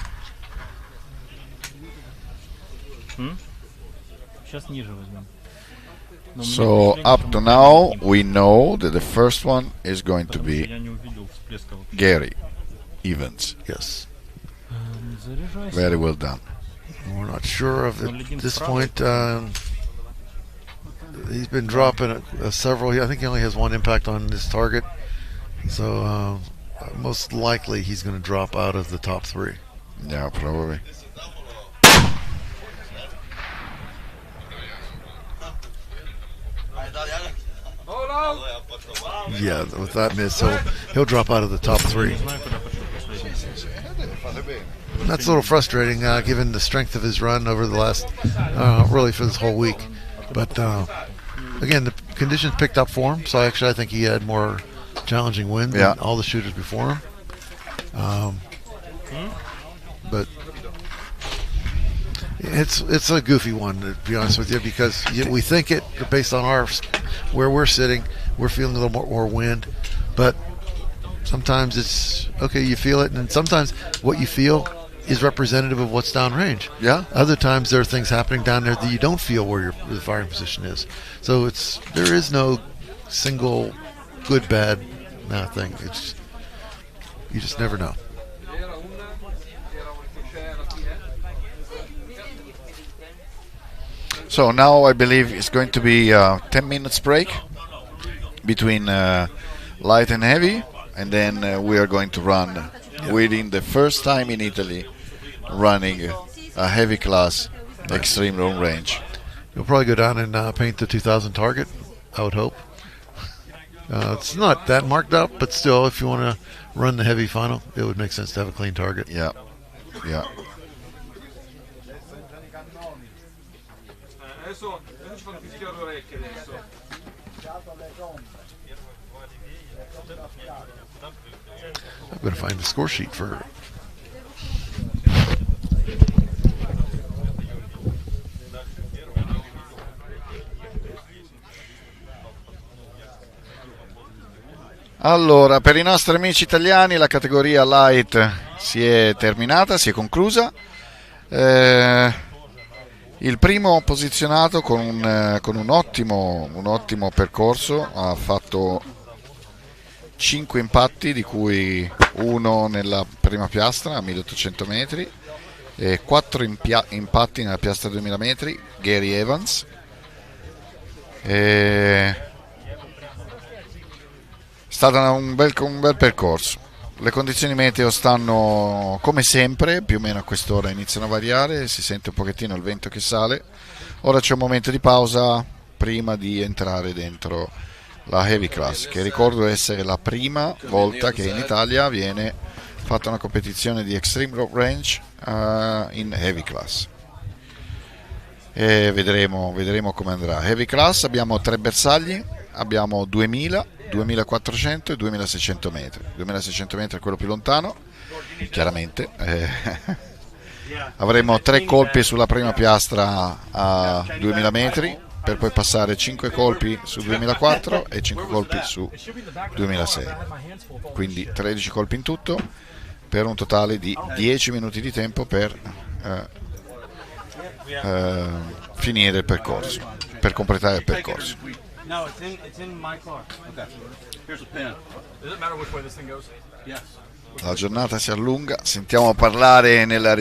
Сейчас ниже возьмем. So up to now, we know that the first one is going to be Gary Evans. Yes. Very well done. We're not sure of it at this point. He's been dropping several. I think he only has one impact on his target. So most likely he's going to drop out of the top 3. Yeah, probably. Yeah, with that miss, he'll drop out of the top 3. That's a little frustrating, given the strength of his run over the last, really for this whole week. But again, the conditions picked up for him, so actually I think he had more challenging wind than all the shooters before him. But it's a goofy one, to be honest with you, because we think it based on where we're sitting, we're feeling a little more wind, but sometimes it's okay, you feel it, and sometimes what you feel is representative of what's downrange. Yeah. Other times there are things happening down there that you don't feel where the firing position is. So there is no single good bad thing. You just never know. So now I believe it's going to be a 10 minutes break between light and heavy, and then we are going to run within the first time in Italy running a heavy class extreme long range. You'll probably go down and paint the 2000 target, I would hope. It's not that marked up, but still, if you want to run the heavy final, it would make sense to have a clean target. Yeah, yeah. Adesso ci fanno fischiare le orecchie adesso. I'm going to find the score sheet for. Allora, per i nostri amici italiani la categoria light si è terminata, si è conclusa. Il primo posizionato con un ottimo percorso ha fatto 5 impatti, di cui uno nella prima piastra a 1800 metri e 4 impatti nella piastra a 2000 metri, Gary Evans. È stato un bel percorso. Le condizioni meteo stanno come sempre, più o meno a quest'ora iniziano a variare, si sente un pochettino il vento che sale. Ora c'è un momento di pausa prima di entrare dentro la Heavy Class, che ricordo essere la prima volta che in Italia viene fatta una competizione di Extreme Long Range in Heavy Class. E vedremo come andrà. Heavy Class abbiamo 3 bersagli, abbiamo 2000, 2400 e 2600 metri. 2600 metri è quello più lontano, chiaramente. Avremo 3 colpi sulla prima piastra a 2000 metri, per poi passare 5 colpi su 2004 e 5 colpi su 2006, quindi 13 colpi in tutto, per un totale di 10 minuti di tempo per finire il percorso, per completare il percorso. No, it's in my car. Okay. Here's a pen. Does it matter which way this thing goes? Yes. La giornata si allunga, sentiamo parlare nella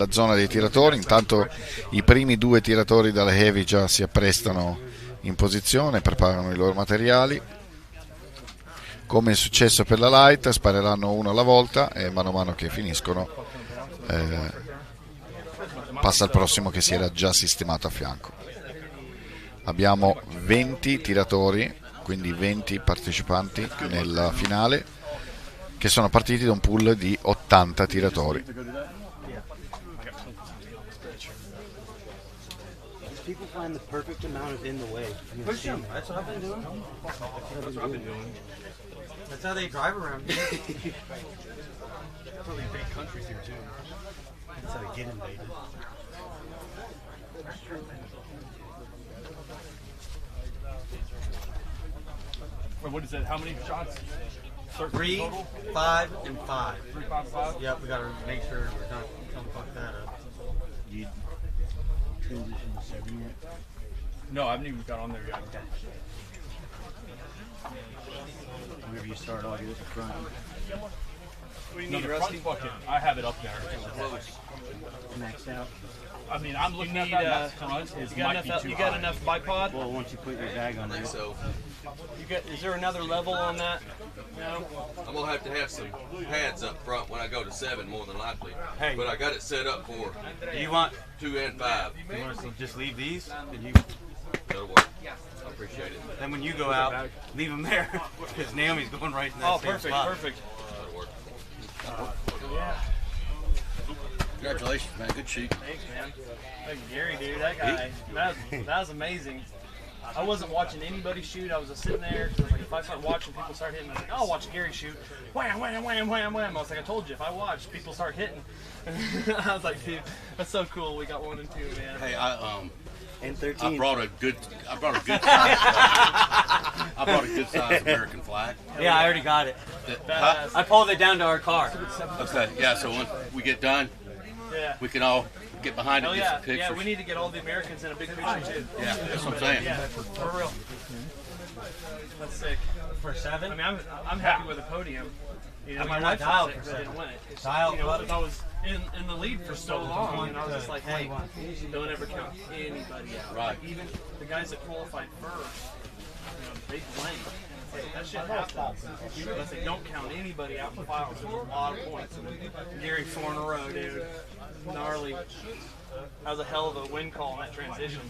zona dei tiratori. Intanto i primi 2 tiratori dalla Heavy già si apprestano in posizione, preparano i loro materiali. Come è successo per la Light, spareranno uno alla volta e mano a mano che finiscono passa il prossimo che si era già sistemato a fianco. Abbiamo 20 tiratori, quindi 20 partecipanti nella finale, che sono partiti da un pool di 80 tiratori. People find the perfect amount of in the way. Push them. That's what I've been doing. That's how they drive around. Probably big countries here too. That's how they get invaded. What is it? How many shots? 3, 5, and 5. 3, 5, 5? Yep, we gotta make sure we're not don't fuck that up. transition to 7 yet? No, I haven't even got on there yet. Okay. Whenever you start, I'll get at the front. What do you need, Rusty? I have it up there. Maxed out. I mean, I'm looking at that front. You got enough bipod? Well, once you put your bag on there. So Is there another level on that? No. I'm gonna have to have some pads up front when I go to 7, more than likely. Hey. But I got it set up for Do you want 2 and 5. You want us to just leave these? And you, That'll work. I appreciate it. then when you go out, leave them there because Naomi's going right in that same spot. Perfect. That'll work. Yeah. Congratulations, man. Good shoot. Thanks, man. Look, Gary, dude, that guy, that was amazing. I wasn't watching anybody shoot. I was just sitting there. I was like, if I start watching, people start hitting. I was like, I'll watch Gary shoot. Wham, wham, wham, wham, wham. I was like, I told you, if I watch, people start hitting. I was like, dude, that's so cool. We got 1 and 2, man. Hey, And 13. I brought a good size American flag. Yeah, I already got it. Huh? I pulled it down to our car. Okay, yeah, so when we get done, Yeah. we can all get behind it Hell and get yeah. some pictures. Yeah, we need to get all the Americans in a big picture, too. Yeah, that's what I'm saying. Yeah, for real. That's sick. For 7? I mean, I'm happy with the podium. You know, Am my I not wife dialed was for sick, but I didn't 7? win it. Dialed, You know, buddy. I was in the lead for so long, and I was just like, hey, don't ever count anybody out. Right. Like, even the guys that qualified first, you know, they blanked. Like, that shit happens. I say, don't count anybody out in finals. There's a lot of points. And Gary 4 in a row, dude. Gnarly. That was a hell of a win call in that transition.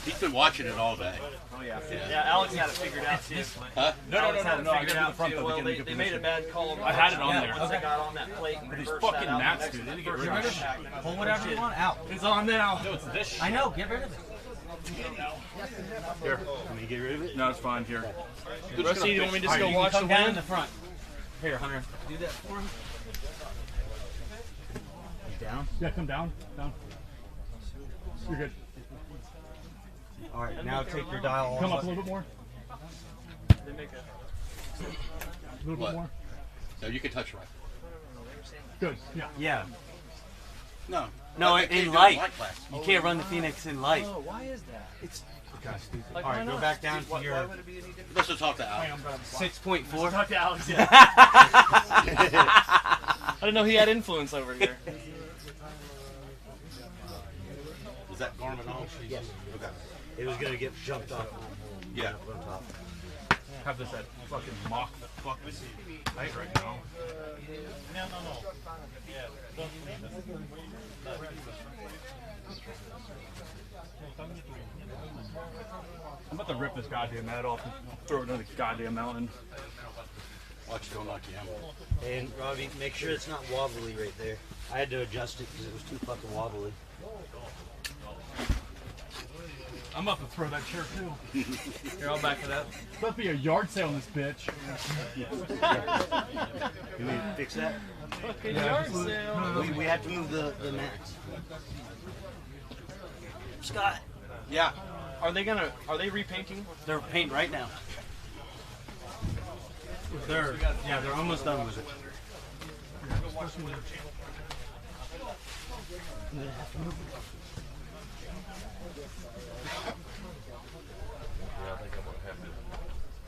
He's been watching it all day. Oh yeah. Yeah, Alex had it figured out too. Huh? Alex had it I figured got out the front too. though. Well, they made a bad call. I had it on there. Once they got on that plate and These reversed fucking that out, mats, the dude. They need to first get rid of impact, it. and I was Pull like, whatever shit. you want out. It's on now. No, it's this shit. I know, get rid of it. Here. Want me to get rid of it? No, it's fine. Here. Rusty, do you want me to just Alright, go you can watch the come down in win? the front. Here, Hunter. Do that for him. Down? Yeah, come down. Down. You're good. All right, now take your dial Come off. up a little bit more. They make a... A little bit more. No, you can touch right. Good. Yeah. Yeah. No. No, I can't in do it light. class. You can't run the Phoenix in light. Oh, why is that? It's Like, all why right, go not? back down to Why your would it be any different? Let's just talk to Alex. 6.4. Talk to Alex, yeah. I didn't know he had influence over here. Is that Garmin on? Yes. Okay. It was gonna get jumped off. Yeah. Up on top. Have this at fucking mock fucking height right now. I'm about to rip this goddamn mat off and throw it on the goddamn mountain. Watch it don't knock you out. And Robbie, make sure it's not wobbly right there. I had to adjust it because it was too fucking wobbly. I'm about to throw that chair too. Here, I'll back it up. It's about to be a yard sale on this bitch. You need to fix that? Fucking yard sale. We have to move the mats. Scott. Yeah. Are they repainting? They're painting right now. They're almost done with it.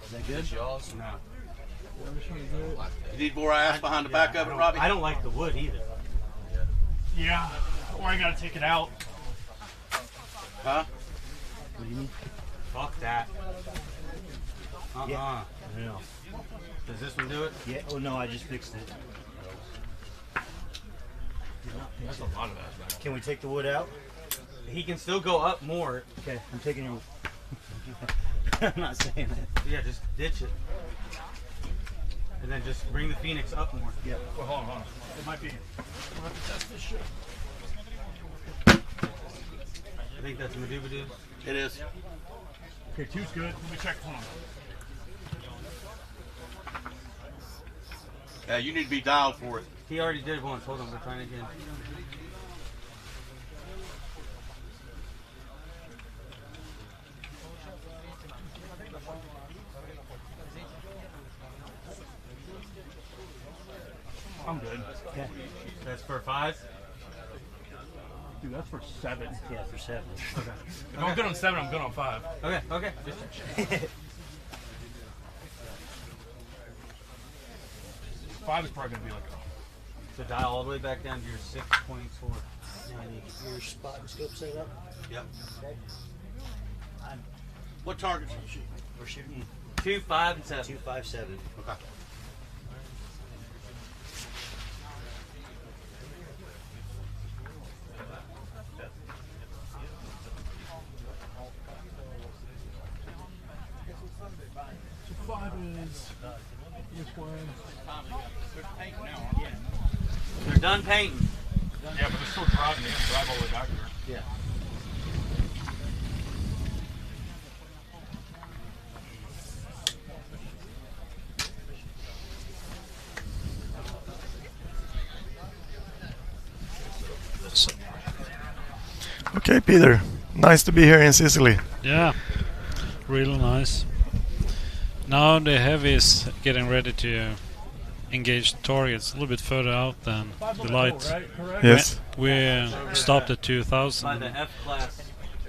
Is that good? No. You need more ass behind the back of it, Robbie? I don't like the wood either. Yeah. Or I gotta take it out. Huh? What do you mean? Fuck that. Yeah. No. Does this one do it? Yeah. Oh no, I just fixed it. That's a lot of ass back. Can we take the wood out? He can still go up more. Okay, I'm taking your. I'm not saying that. Yeah, just ditch it. And then just bring the Phoenix up more. Yeah. Well, hold on. It might be. We'll have to test this shit. I think that's Madubadoo. It is. Okay, two's good. Let me check. Hold on. Yeah, you need to be dialed for it. He already did once. Hold on, we're trying again. I'm good. Okay. That's for 5. Dude, that's for 7. Yeah, for 7. Okay. If I'm good on 7, I'm good on 5. Okay, okay. 5 is probably gonna be like So dial all the way back down to your 6.4. Now you get your spot and scope set up. Yep. Okay. What targets are you shooting? We're shooting 2, 5, and 7. 2, 5, 7. Okay. So 5 is this way. They're done painting. Yeah, but they're still driving. They have to drive all the way back there. Yeah. Okay, Peter. Nice to be here in Sicily. Yeah, really nice. Now the heavy is getting ready to engage targets a little bit further out than the light. Yes. We stopped at 2000,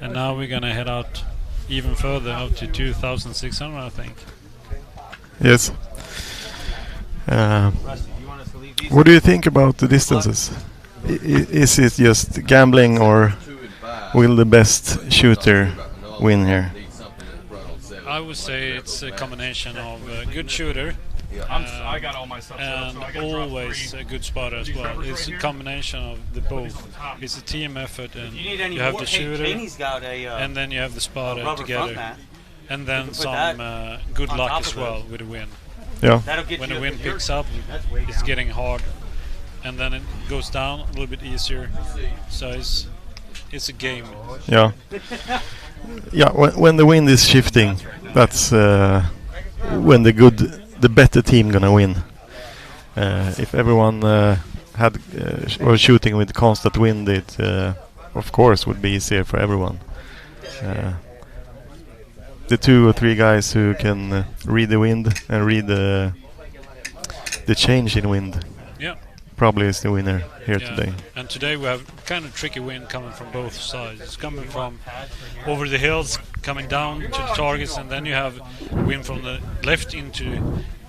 and now we're gonna head out even further, out to 2600, I think. Yes. What do you think about the distances? Is it just gambling, or will the best shooter win here? I would say it's a combination of a good shooter I got all my stuff set up, and so I gotta drop always 3. a good spotter as well. It's a Here. combination of the both. It's a team effort, and you need any you have more, the shooter, Haney's got a, and then you have the spotter rubber front together, mat. and You then can put some that good on luck top as of well it. with the wind. Yeah. That'll get When you the up wind to your- picks up, That's way it's down. getting hard, and then it goes down a little bit easier. So it's a game. Yeah. Yeah. When the wind is shifting, that's when the better team gonna win. If everyone was shooting with constant wind, it of course would be easier for everyone. The 2 or 3 guys who can read the wind and read the change in wind, Yeah. probably is the winner here Yeah. today. And today we have kind of tricky wind coming from both sides. It's coming from over the hills, coming down to the targets, and then you have wind from the left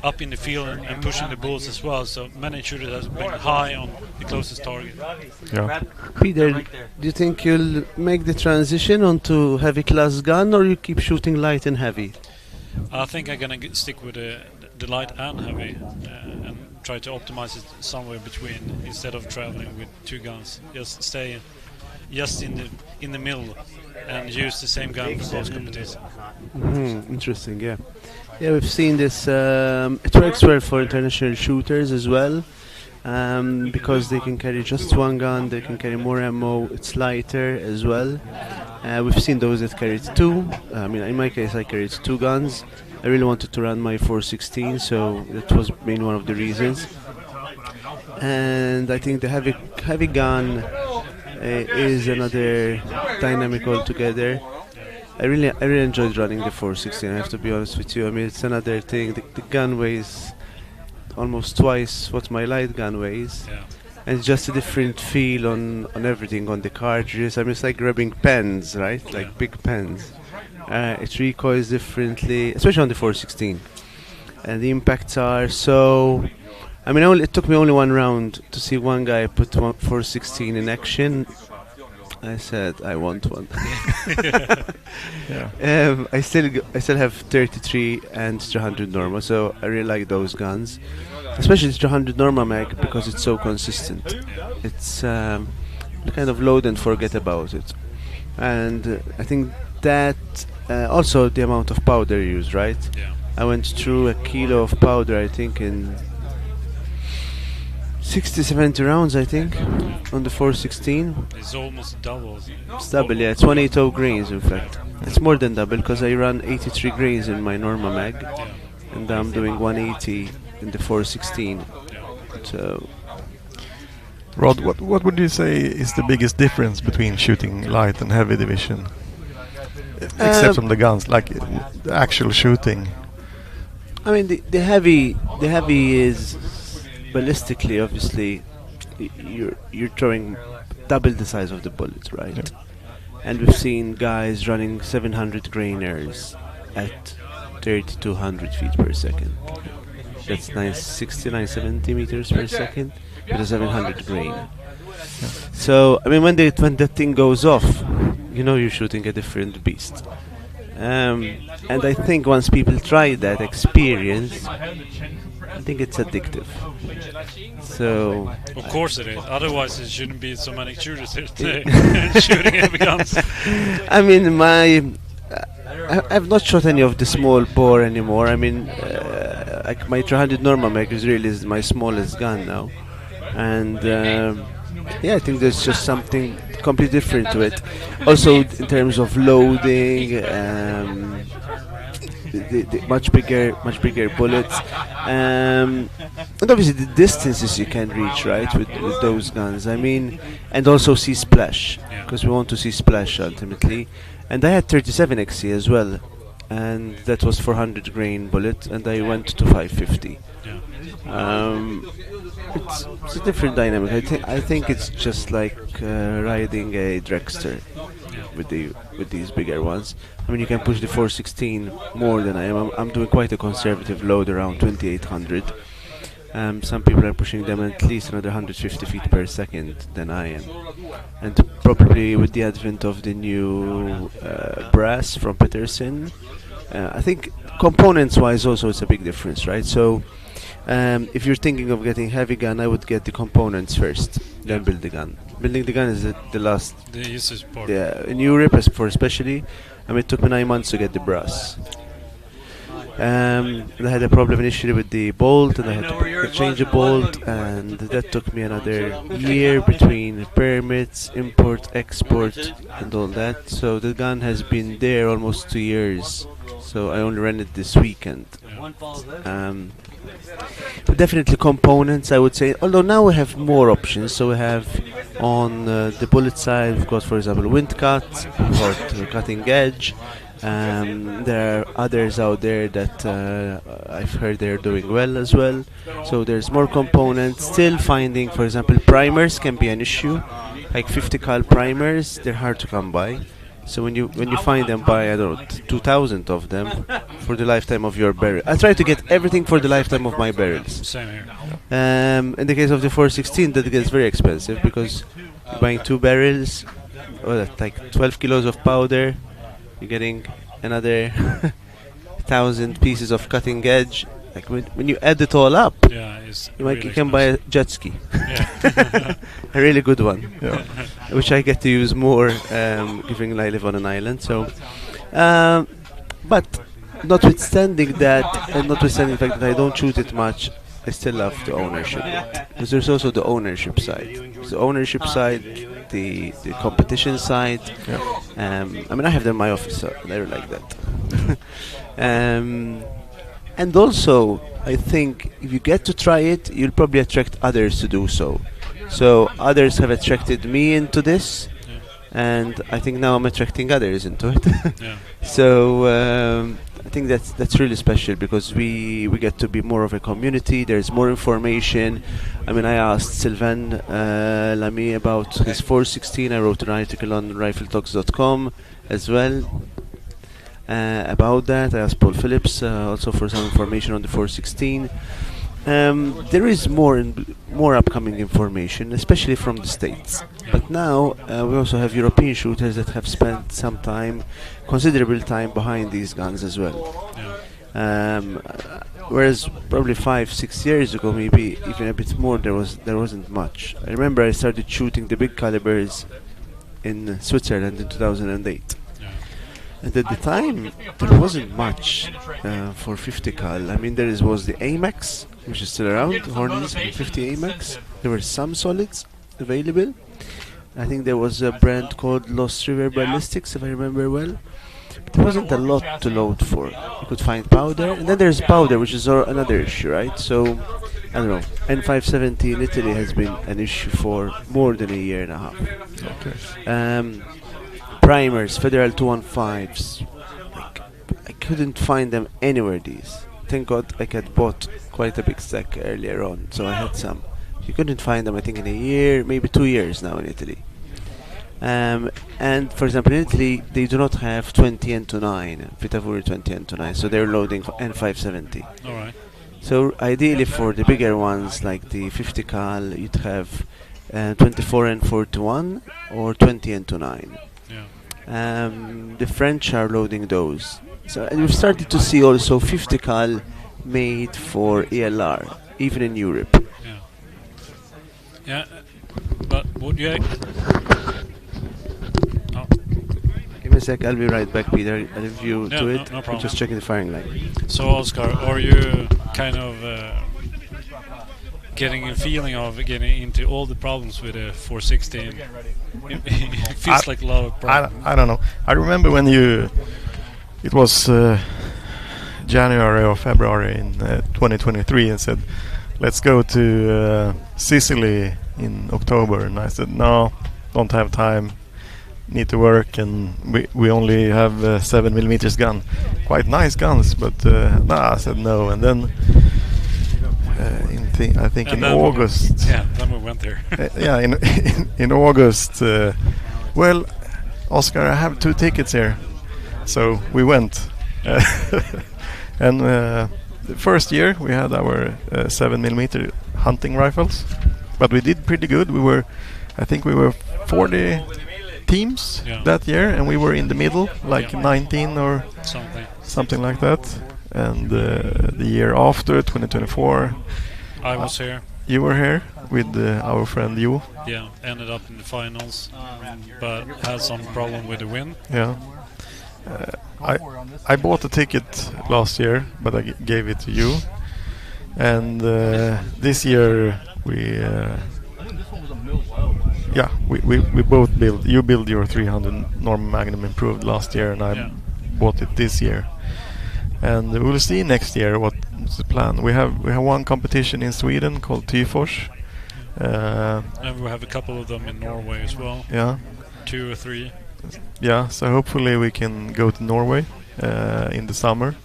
up in the field and pushing the bulls as well. So many shooters have been high on the closest target. Yeah. Peter, do you think you'll make the transition onto heavy class gun, or you keep shooting light and heavy? I think I'm gonna stick with the light and heavy and try to optimize it somewhere between, instead of traveling with 2 guns. Just stay just in the middle and use the same gun for both competitions. Interesting, yeah. Yeah, we've seen this. It works well for international shooters as well, because they can carry just 1 gun, they can carry more ammo, it's lighter as well. We've seen those that carried 2. I mean, in my case, I carried 2 guns. I really wanted to run my 416, so that was mainly one of the reasons. And I think the heavy gun is another dynamic altogether. I really enjoyed running the 416. I have to be honest with you. I mean, it's another thing. The gun weighs almost twice what my light gun weighs, and it's just a different feel on everything, on the cartridges. I mean, it's like grabbing pens, right? Like big pens. It recoils differently, especially on the 416, and the impacts are so. I mean, it took me only 1 round to see one guy put 416 in action. I said, I want one. Yeah. I still have 33 and 300 Norma, so I really like those guns, especially the 300 Norma mag, because it's so consistent. It's kind of load and forget about it, and I think that also the amount of powder used, right? Yeah. I went through a kilo of powder, I think, in 60-70 rounds, I think, on the 416. It's almost double. It's double, yeah. It's 180 grains, in fact. It's more than double, because I run 83 grains in my Norma mag, and I'm doing 180 in the 416. So, Rod, what would you say is the biggest difference between shooting light and heavy division, except from the guns, like the actual shooting? I mean, the heavy is ballistically, obviously, you're throwing double the size of the bullet, right? And we've seen guys running 700 grainers at 3,200 feet per second. That's 960, 970 meters per second with a 700 grain. So, I mean, when that thing goes off, you know you're shooting a different beast. And I think once people try that experience, I think it's addictive. So, of course it is. Otherwise, it shouldn't be so many shooters here today shooting heavy guns. I mean, I've not shot any of the small bore anymore. I mean, like my 300 Norma Mag is really my smallest gun now, and yeah, I think there's just something completely different to it. Also, in terms of loading, the much bigger bullets, and obviously the distances you can reach, right, with those guns. I mean, and also see splash, because we want to see splash ultimately. And I had 37 XC as well, and that was 400 grain bullet, and I went to 550. It's a different dynamic. I think it's just like riding a dragster with these bigger ones. I mean, you can push the 416 more than I am. I'm doing quite a conservative load around 2800. Some people are pushing them at least another 150 feet per second than I am. And probably with the advent of the new brass from Peterson, I think components-wise also it's a big difference, right? So if you're thinking of getting heavy gun, I would get the components first, then build the gun. Building the gun is the last. The easiest part. Yeah, in Europe, especially, I mean, it took me 9 months to get the brass. I had a problem initially with the bolt, and I had to change the bolt, and that took me another year between permits, import, export, and all that. So the gun has been there almost 2 years. So I only ran it this weekend. But definitely components, I would say. Although now we have more options. So we have on the bullet side, we've got, for example, wind cut, we've got cutting edge. There are others out there that I've heard they're doing well as well. So there's more components. Still finding, for example, primers can be an issue. Like 50 cal primers, they're hard to come by. So when you find them, buy, I don't know, 2,000 of them for the lifetime of your barrel. I try to get everything for the lifetime of my barrels. Same here. In the case of the 416, that gets very expensive because you're buying 2 barrels, that's like 12 kilos of powder. You're getting another 1,000 pieces of cutting edge. Like when you add it all up, you can buy a jet ski, a really good one, which I get to use more, given I live on an island. So, but notwithstanding that, and notwithstanding the fact that I don't shoot it much, I still love the ownership. Because there's also the ownership side. The ownership side, the competition side. I mean, I have them in my office, so I really like that. And also, I think if you get to try it, you'll probably attract others to do so. So others have attracted me into this, and I think now I'm attracting others into it. So I think that's really special because we get to be more of a community. There's more information. I mean, I asked Sylvain Lamy about his 416. I wrote an article on rifletalks.com as well. About that, I asked Paul Phillips also for some information on the 416. There is more upcoming information, especially from the States. But now we also have European shooters that have spent some time, considerable time behind these guns as well. Whereas probably 5-6 years ago, maybe even a bit more, there wasn't much. I remember I started shooting the big calibers in Switzerland in 2008. And at the time, there wasn't much for 50 cal. I mean, there was the AMAX, which is still around, Hornets 50 AMAX. There were some solids available. I think there was a brand called Lost River Ballistics, if I remember well. But there wasn't a lot to load for. You could find powder, and then there's powder, which is another issue, right? So, I don't know, N570 in Italy has been an issue for more than a year and a half. Okay. Primers, Federal 215s, I couldn't find them anywhere. These, thank God, I had bought quite a big stack earlier on, so I had some. You couldn't find them, I think, in a year, maybe 2 years now in Italy. And for example, in Italy, they do not have 20 N29, Vitavuri 20 N29, so they're loading N570. All right. So ideally, for the bigger ones like the 50 cal, you'd have 24 N41 or 20 N29. Yeah. The French are loading those. So and we've started to see also 50 cal made for ELR, even in Europe. Yeah. Yeah, but would you? Oh. Give me a sec. I'll be right back, Peter. I'll leave you Yeah, to no- it. no I'm problem. just checking the firing line. So, Oscar, are you kind of getting a feeling of getting into all the problems with a 460? It feels like a lot of problems. I don't know. I remember when it was January or February in 2023 and said, let's go to Sicily in October. And I said, no, don't have time. Need to work, and we only have 7mm gun. Quite nice guns, but I said no. And then I think And in then August. Yeah, then we went there. Yeah, in August. Well, Oscar, I have 2 tickets here, so we went. And the first year we had our 7mm hunting rifles, but we did pretty good. I think we were 40 teams that year, and we were in the middle, like 19 or something like that. And the year after, 2024, I was here. You were here with our friend Yu. Yeah, ended up in the finals, but had some problem with the wind. Yeah. I bought a ticket last year, but I gave it to you. And this year we both build. You build your 300 Norman Magnum Improved last year, and I bought it this year. And we'll see next year what's the plan. We have one competition in Sweden called Tyfors. And we have a couple of them in Norway as well. Yeah. 2 or 3. Yeah, so hopefully we can go to Norway in the summer,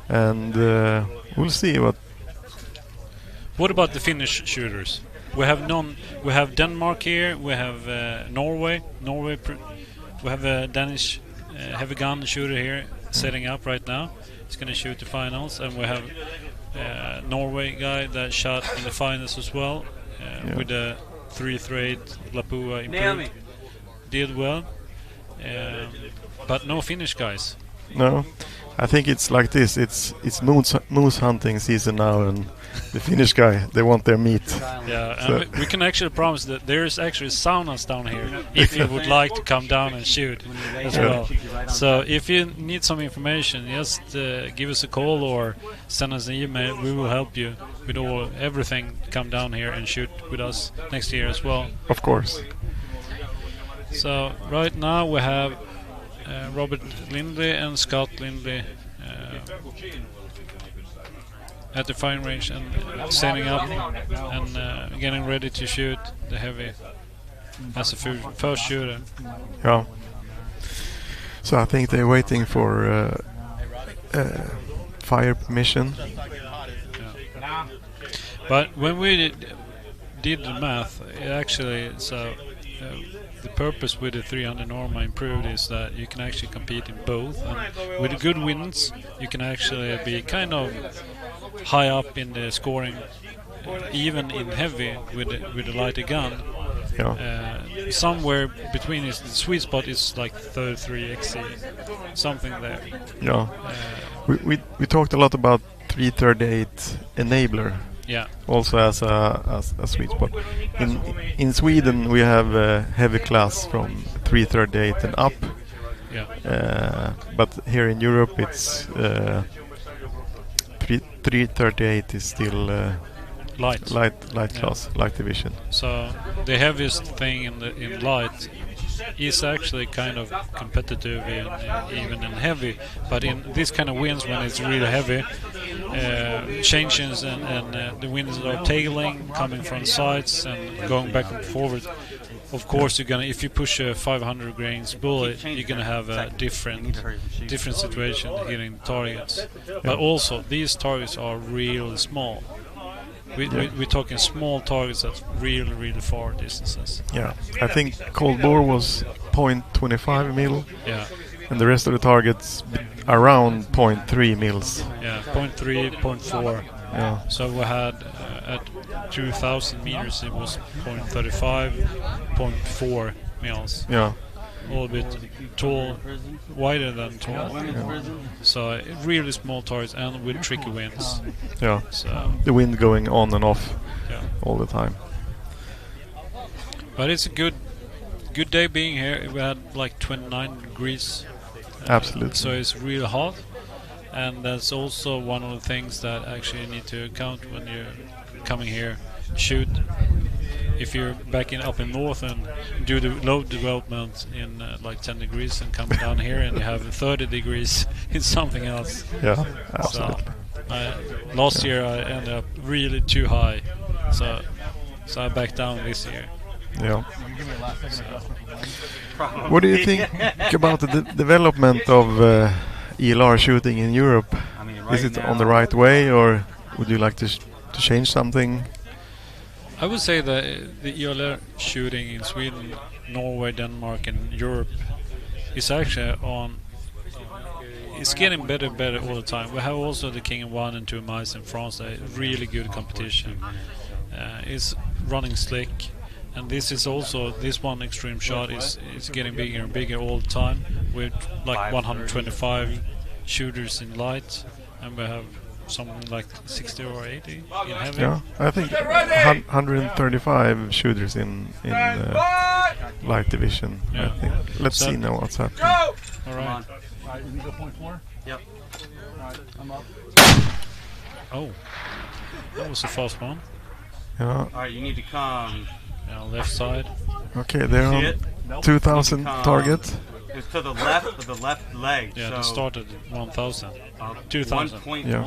and we'll see what. What about the Finnish shooters? We have We have Denmark here. We have Norway. We have a Danish heavy gun shooter here setting up right now. He's going to shoot the finals, and we have Norway guy that shot in the finals as well with a 3-thread Lapua improved. Did well. But no Finnish guys. No, I think it's like this. It's moose hunting season now, and the Finnish guy, they want their meat. Yeah, So and we can actually promise that there's actually saunas down here if you would like to come down and shoot as well. So if you need some information, just give us a call or send us an email. We will help you with everything. Come down here and shoot with us next year as well. Of course. So right now we have Robert Lindley and Scott Lindley at the firing range and setting up and getting ready to shoot the heavy as a first shooter. Yeah. So I think they're waiting for fire permission. Yeah. But when we did the math, it actually the purpose with the 300 Norma Improved is that you can actually compete in both, and with the good winds you can actually be kind of high up in the scoring, even in heavy with a lighter gun. Yeah. Somewhere between the sweet spot is like 33 XC, something there. Yeah. We talked a lot about 338 enabler. Yeah. Also as a sweet spot. In Sweden we have a heavy class from 338 and up. Yeah. But here in Europe it's 338 is still light class, light division. So the heaviest thing in light is actually kind of competitive even in heavy, but in this kind of winds when it's really heavy, changes and the winds are tailing, coming from sides and going back and forward. Of course, if you push a 500 grains bullet, you're gonna have a different situation hitting targets. But also, these targets are really small. We're talking small targets at really far distances. Yeah, I think cold bore was 0.25 mil. Yeah. And the rest of the targets around 0.3 mils. Yeah, 0.3, 0.4. Yeah. So we had at 2,000 meters it was 0.35, 0.4 mils. Yeah. A little bit tall, wider than tall. Yeah. So really small targets and with tricky winds. Yeah. So the wind going on and off all the time. But it's a good day being here. We had like 29 degrees. Absolutely. So it's really hot. And that's also one of the things that actually you need to account when you're coming here shoot. If you're up in north and do the load development in like 10 degrees and come down here and you have 30 degrees, it's something else. Yeah, absolutely. So, last year I ended up really too high, so I backed down this year. Yeah. What do you think about the development of ELR shooting in Europe? Is it on the right way, or would you like to change something? I would say that the ELR shooting in Sweden, Norway, Denmark and Europe is actually it's getting better and better all the time. We have also the King 1 and 2 mice in France, a really good competition. It's running slick, and this one Extreme Shot is getting bigger and bigger all the time with like 125 shooters in light, and we have something like 60 or 80 in heavy. Yeah, I think 135 shooters in light division. Yeah. I think. Let's see now what's happening. All right. You need to go 0.4? Yep. Alright, I'm up. Oh, that was a fast one. Yeah. Alright, you need to come. Left side. Okay, they're on 2,000 target. It's to the left of the left leg. Yeah, so they started at 1,000. 2,000. 1.1 Yeah.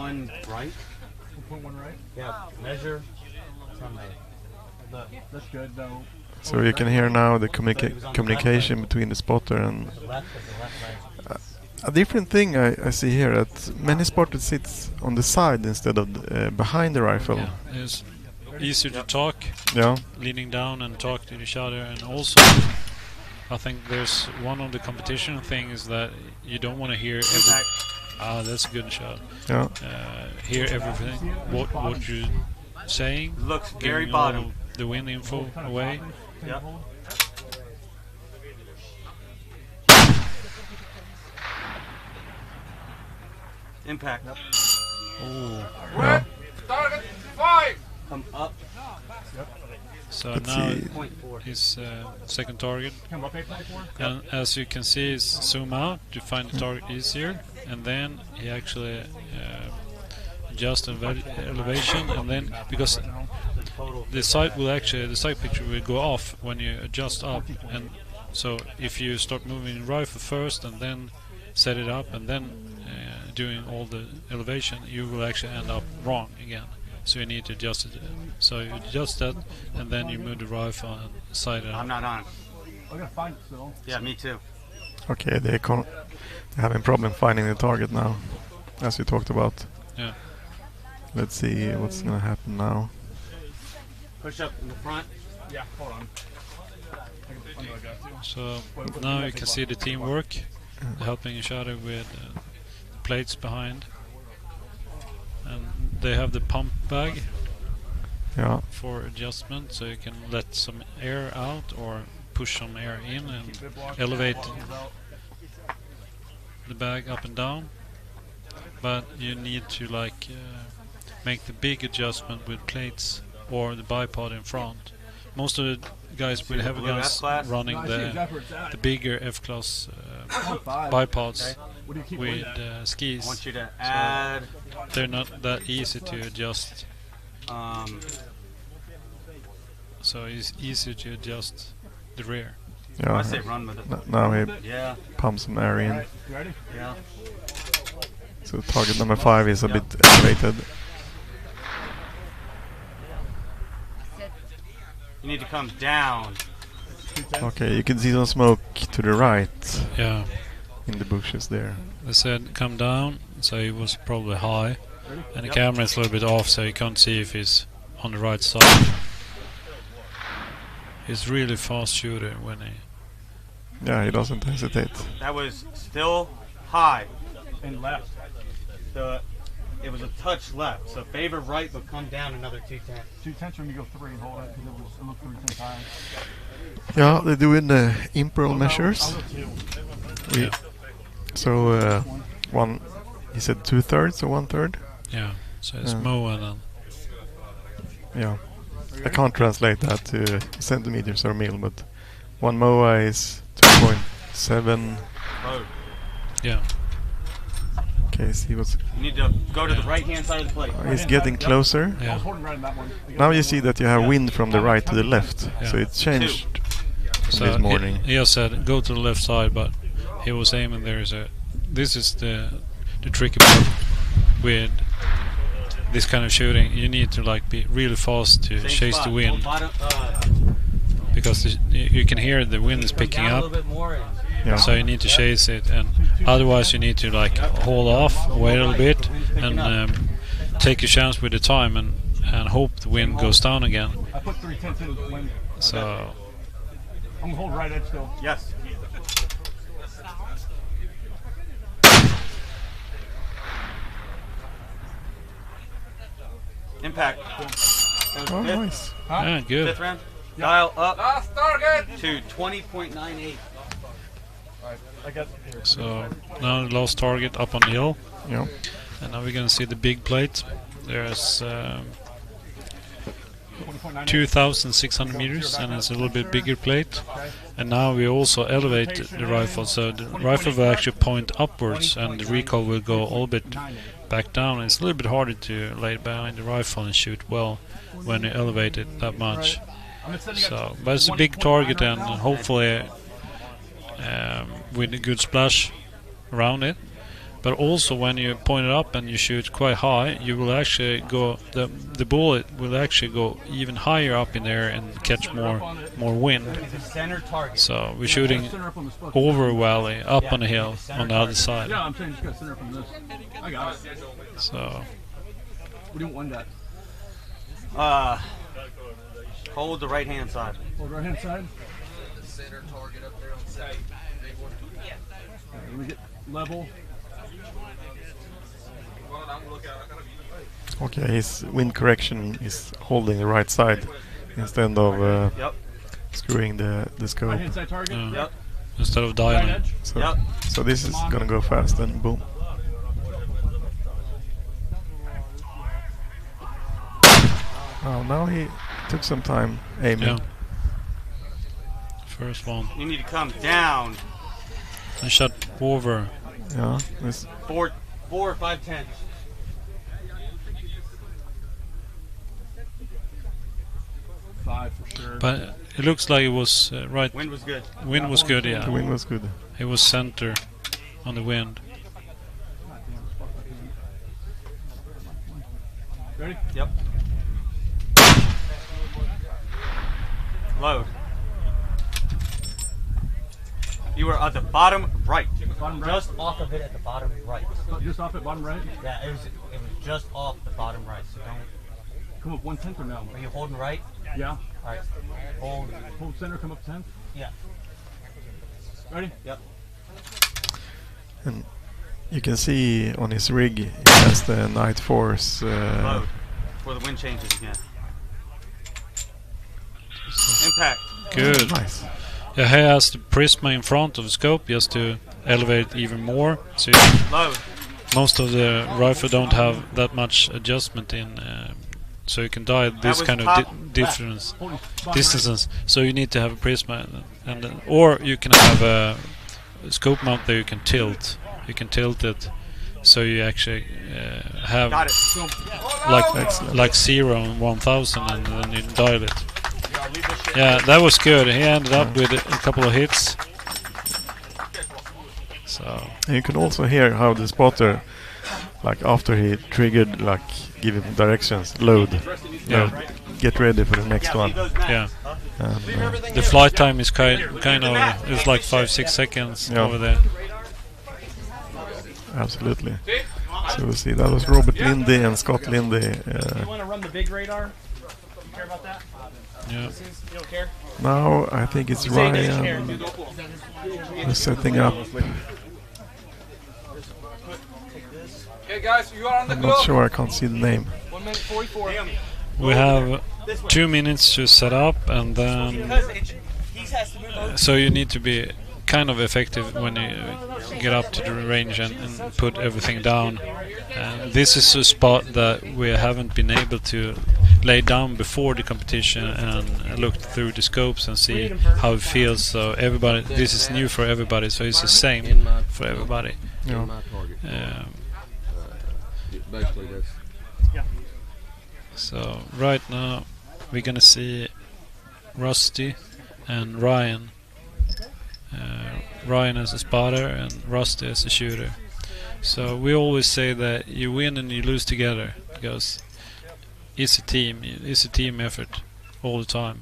right? 1.1 right? Yeah, measure. That's good though. So you can hear now the communication between the spotter and a different thing I see here, that many spotters sit on the side instead of behind the rifle. Yeah, it's easier to talk, leaning down and talk to each other, and also I think there's one of the competition things that you don't want to hear that's a good shot. Yeah. Hear everything, what you're saying. Looks very giving bottom. all the wind info away. Yep. Impact. Oh. Yeah. Target 5. Come up. So Let's now see. his second target, Come up 8.4? and as you can see, is zoom out to find the target easier, and then he actually adjusts elevation, and then because the sight picture will go off when you adjust up, and so if you start moving the rifle first and then set it up and then doing all the elevation, you will actually end up wrong again. So you need to adjust it. So you adjust that, and then you move the rifle and sight it up. I'm not on. I'm gonna find it still. Yeah, me too. Okay, they're having problem finding the target now, as we talked about. Yeah. Let's see what's gonna happen now. Push up in the front. Yeah, hold on. I know I got you. So now you can see the teamwork, helping each other with plates behind, and they have the pump bag for adjustment, so you can let some air out or push some air in and elevate the bag up and down. But you need to make the big adjustment with plates or the bipod in front. Most of the guys with heavy guns running the bigger F-class bipods with skis. I want you to add. They're not that easy to adjust. So it's easier to adjust the rear. Yeah. I say run with it. Now he pumps some air in. You ready? Yeah. So target number 5 is a bit elevated. You need to come down. Okay, you can see some smoke to the right. Yeah. In the bushes there. They said come down, so it was probably high, and the camera is a little bit off, so you can't see if he's on the right side. He's really fast shooter when he... Yeah, he doesn't hesitate. That was still high. And left. It was a touch left, so favor right, but come down another 210. 210 when you go 3 and hold it, because it looked 3 high. Yeah, they're doing the imperial measures. So one, he said 2/3 or 1/3. Yeah, so it's Mo and then. Yeah, I can't translate that to centimeters or mil, but one MOA is 2.7. Yeah. Okay, see what's. You need to go to the right hand side of the plate. He's getting closer. Yeah. Now you see that you have wind from the right to the left, so it's changed this morning. He said go to the left side, but he was aiming there. This is the tricky part with this kind of shooting. You need to like be really fast to chase the wind, because you can hear the wind is picking up. Yeah. So you need to chase it, and otherwise you need to like hold off, wait a little bit, and take a chance with the time, and hope the wind goes down again. I put 3/10 in the wind. So I'm gonna hold right edge still. Yes. Impact. Oh, nice. Yeah, good. Fifth round. Dial up to 20.98. So now the last target up on the hill. Yeah. And now we're gonna see the big plate. There's 2,600 meters, and it's a little bit bigger plate. And now we also elevate the rifle, so the rifle will actually point upwards, and the recoil will go a little bit back down. It's a little bit harder to lay behind the rifle and shoot well when you elevate it that much. So, but it's a big target, and hopefully with a good splash around it. But also when you point it up and you shoot quite high, you will actually go, the bullet will actually go even higher up in there and catch more wind. So we're shooting over a valley, up on the hill on the other side. Yeah, I'm saying just gotta center up on this. I got it. So we don't want that. Hold the right hand side. Hold right hand side. Center target up there on the side. Let me get level. Okay, his wind correction is holding the right side instead of screwing the scope. Right hand side target. Yep. Instead of dialing. So this is gonna go fast, and boom. Oh, now he took some time aiming. Yeah. First one. You need to come down. And shot over. Yeah. 4 or 5/10. Five for sure. But it looks like it was right. Wind was good. Wind was good, yeah. The wind was good. It was center on the wind. Ready? Yep. Load. You were at the bottom right. Bottom right. Just off of it at the bottom right. Just off it, bottom right? Yeah, it was just off the bottom right. So don't. Come up 1/10 or no? Are you holding right? Yeah. Alright. Hold center, come up 10th? Yeah. Ready? Yep. And you can see on his rig he has the Night Force. Load. Before the wind changes again. Impact. Good. Nice. Yeah, he has the prisma in front of the scope just to elevate it even more. So Load. most of the rifle don't have that much adjustment in, so you can dial this kind of distances. So you need to have a prisma, and or you can have a scope mount that you can tilt. You can tilt it, so you actually have like 0 and 1000, and then you dial it. Yeah, that was good. He ended up with a couple of hits. So and you can also hear how the spotter, like after he triggered, like give him directions, load, get ready for the next one. Yeah. The flight time is kind of it's like 5-6 seconds over there. Absolutely. So we'll see. That was Robert Lindy and Scott Lindy. You want to run the big radar? You care about that? Yeah. You don't care? Now I think it's You say he doesn't Ryan care. who's setting up. Okay, guys, you are on the I'm clock. not sure, I can't see the name. 1 minute 44. We have 2 minutes to set up, and then so you need to be kind of effective when you get up to the range and put everything down. This is a spot that we haven't been able to lay down before the competition and look through the scopes and see how it feels. So everybody, this is new for everybody, so it's the same for everybody. Yeah. Basically, that's. So right now we're gonna see Rusty and Ryan. Ryan as a spotter and Rusty as a shooter. So we always say that you win and you lose together, because it's a team. It's a team effort all the time.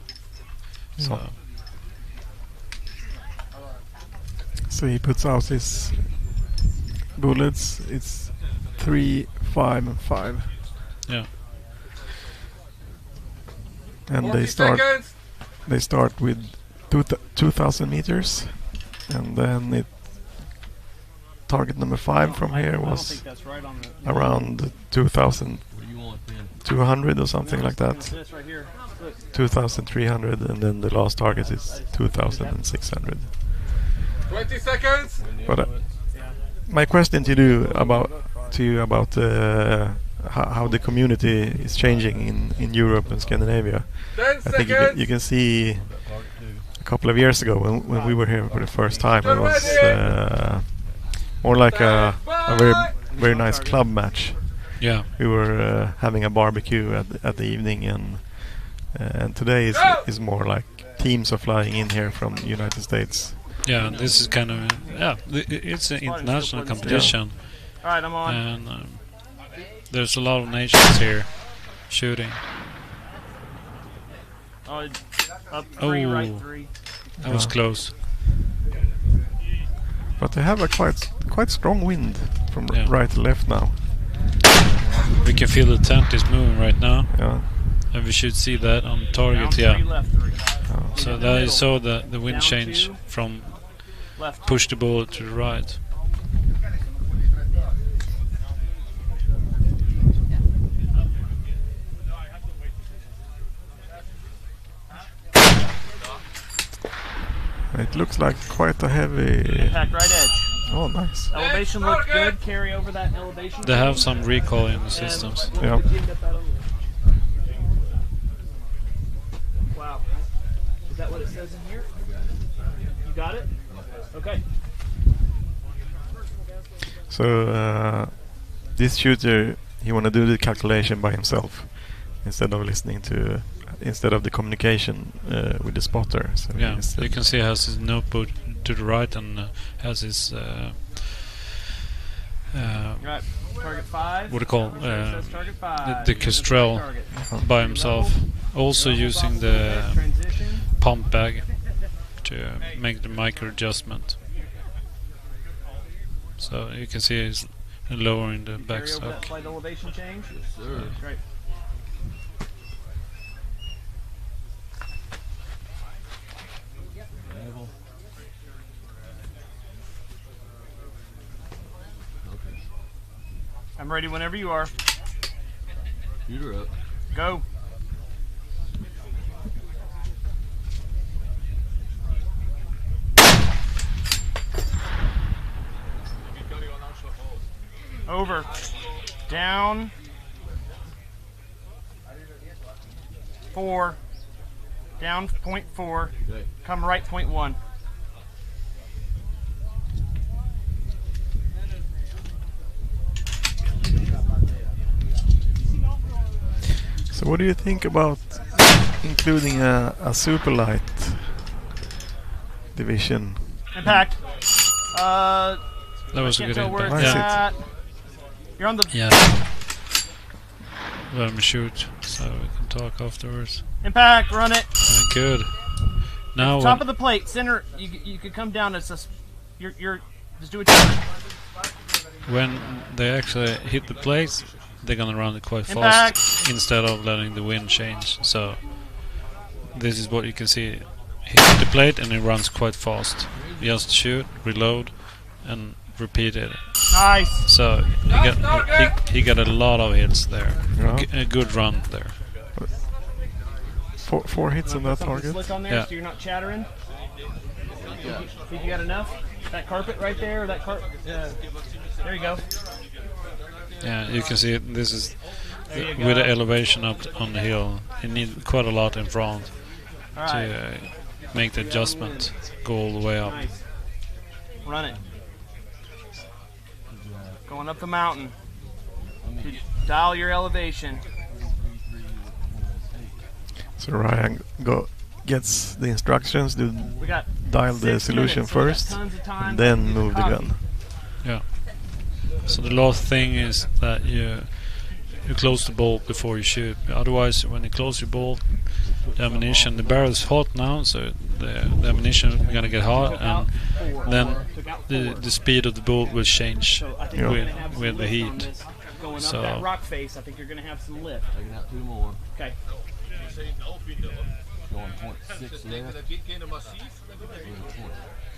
So he puts out his bullets. It's 3, 5, and 5. Yeah. And they start with 2,000 meters, and then target number 5 from here was around 2,200 or something like that. 2,300, and then the last target is 2,600. 20 seconds. But my question to you about how the community is changing in Europe and Scandinavia. I think you can see a couple of years ago when we were here for the first time, it was more like a very nice club match. Yeah, we were having a barbecue at the evening, and today is more like teams are flying in here from the United States. Yeah, this is kind of it's an international competition. All right, I'm on. And there's a lot of nations here shooting. Up 3, right 3. That was close. But they have a quite strong wind from right to left now. We can feel the tent is moving right now. Yeah. And we should see that on target. Down 3, Yeah. left 3. So that is so the wind change from push the bullet to the right. It looks like quite a heavy... Impact right edge. Oh, nice. Elevation looks good. Carry over that elevation. They have some recoil in the systems. Yeah. Wow. Is that what it says in here? You got it? Okay. So this shooter, he want to do the calculation by himself instead of the communication with the spotter. So Yeah, you can see he has his notebook to the right and has his Right. Target 5. what do you call target 5. the Kestrel by himself, also using the pump bag to make the micro adjustment. So you can see he's lowering the backstock. Slight elevation change. Yes, sir. Right. I'm ready whenever you are. Shooter up. Go. Over. Down. 4. Down 0.4. Okay. Come right 0.1. So what do you think about including a super light division? Impact. That was a good impact. Yeah. You're on the... Yeah. Let him shoot so we can talk afterwards. Impact, run it. Good. Now top of the plate, center. You could come down. It's just you're just do it. When they actually hit the plates, they're gonna run it quite Impact. fast instead of letting the wind change. So this is what you can see. He hit the plate and it runs quite fast. Just shoot, reload, and repeat it. Nice. So he got a lot of hits there. Yeah. A good run there. Four hits on that target. Slick on there, Yeah. so you're not chattering. Think you got enough? That carpet right there, that carpet. There you go. Yeah, you can see it. This is There you with go. the elevation up on the hill. You need quite a lot in front All to right. make the adjustment go all the way up. Nice. Run it. Going up the mountain. Dial your elevation. So Ryan gets the instructions to We got dial the 6 solution minutes, so we got first, tons of time and then to move the copy. gun. Yeah. So the last thing is that you close the bolt before you shoot. Otherwise, when you close your bolt, the ammunition, the barrel is hot now, so the ammunition is gonna get hot, and then the speed of the bolt will change So I think you're gonna have some with the lift on heat. this. Going up So that rock face, I think you're going to have some lift. Taking out 2 more. Okay. Going 0.6 left.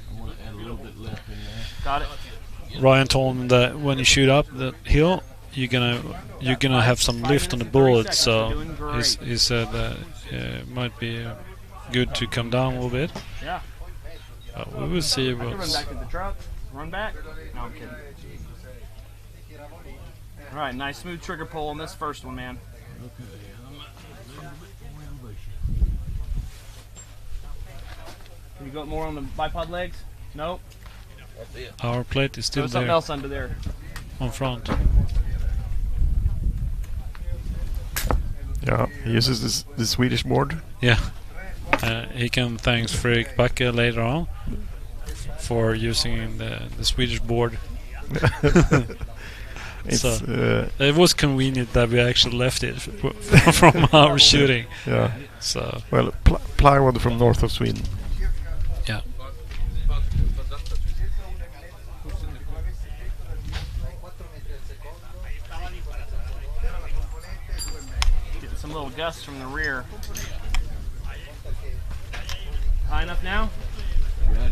I'm going to add a little bit left in there. Got it. Ryan told me that when you shoot up the hill, you're gonna have some lift on the bullet. So he said that it might be good to come down a little bit. Yeah. We will see I can run what's. back to the truck. Run back. No, I'm kidding. All right, nice smooth trigger pull on this first one, man. Can you go more on the bipod legs? Nope. Our plate is still There's something there else under there. on front. Yeah, he uses the Swedish board. Yeah. He can thank Fredrik Backe later on for using the Swedish board. So it was convenient that we actually left it from our shooting. Yeah. So well, plywood from north of Sweden. Yeah. Getting some little gusts from the rear. High enough now? Got it.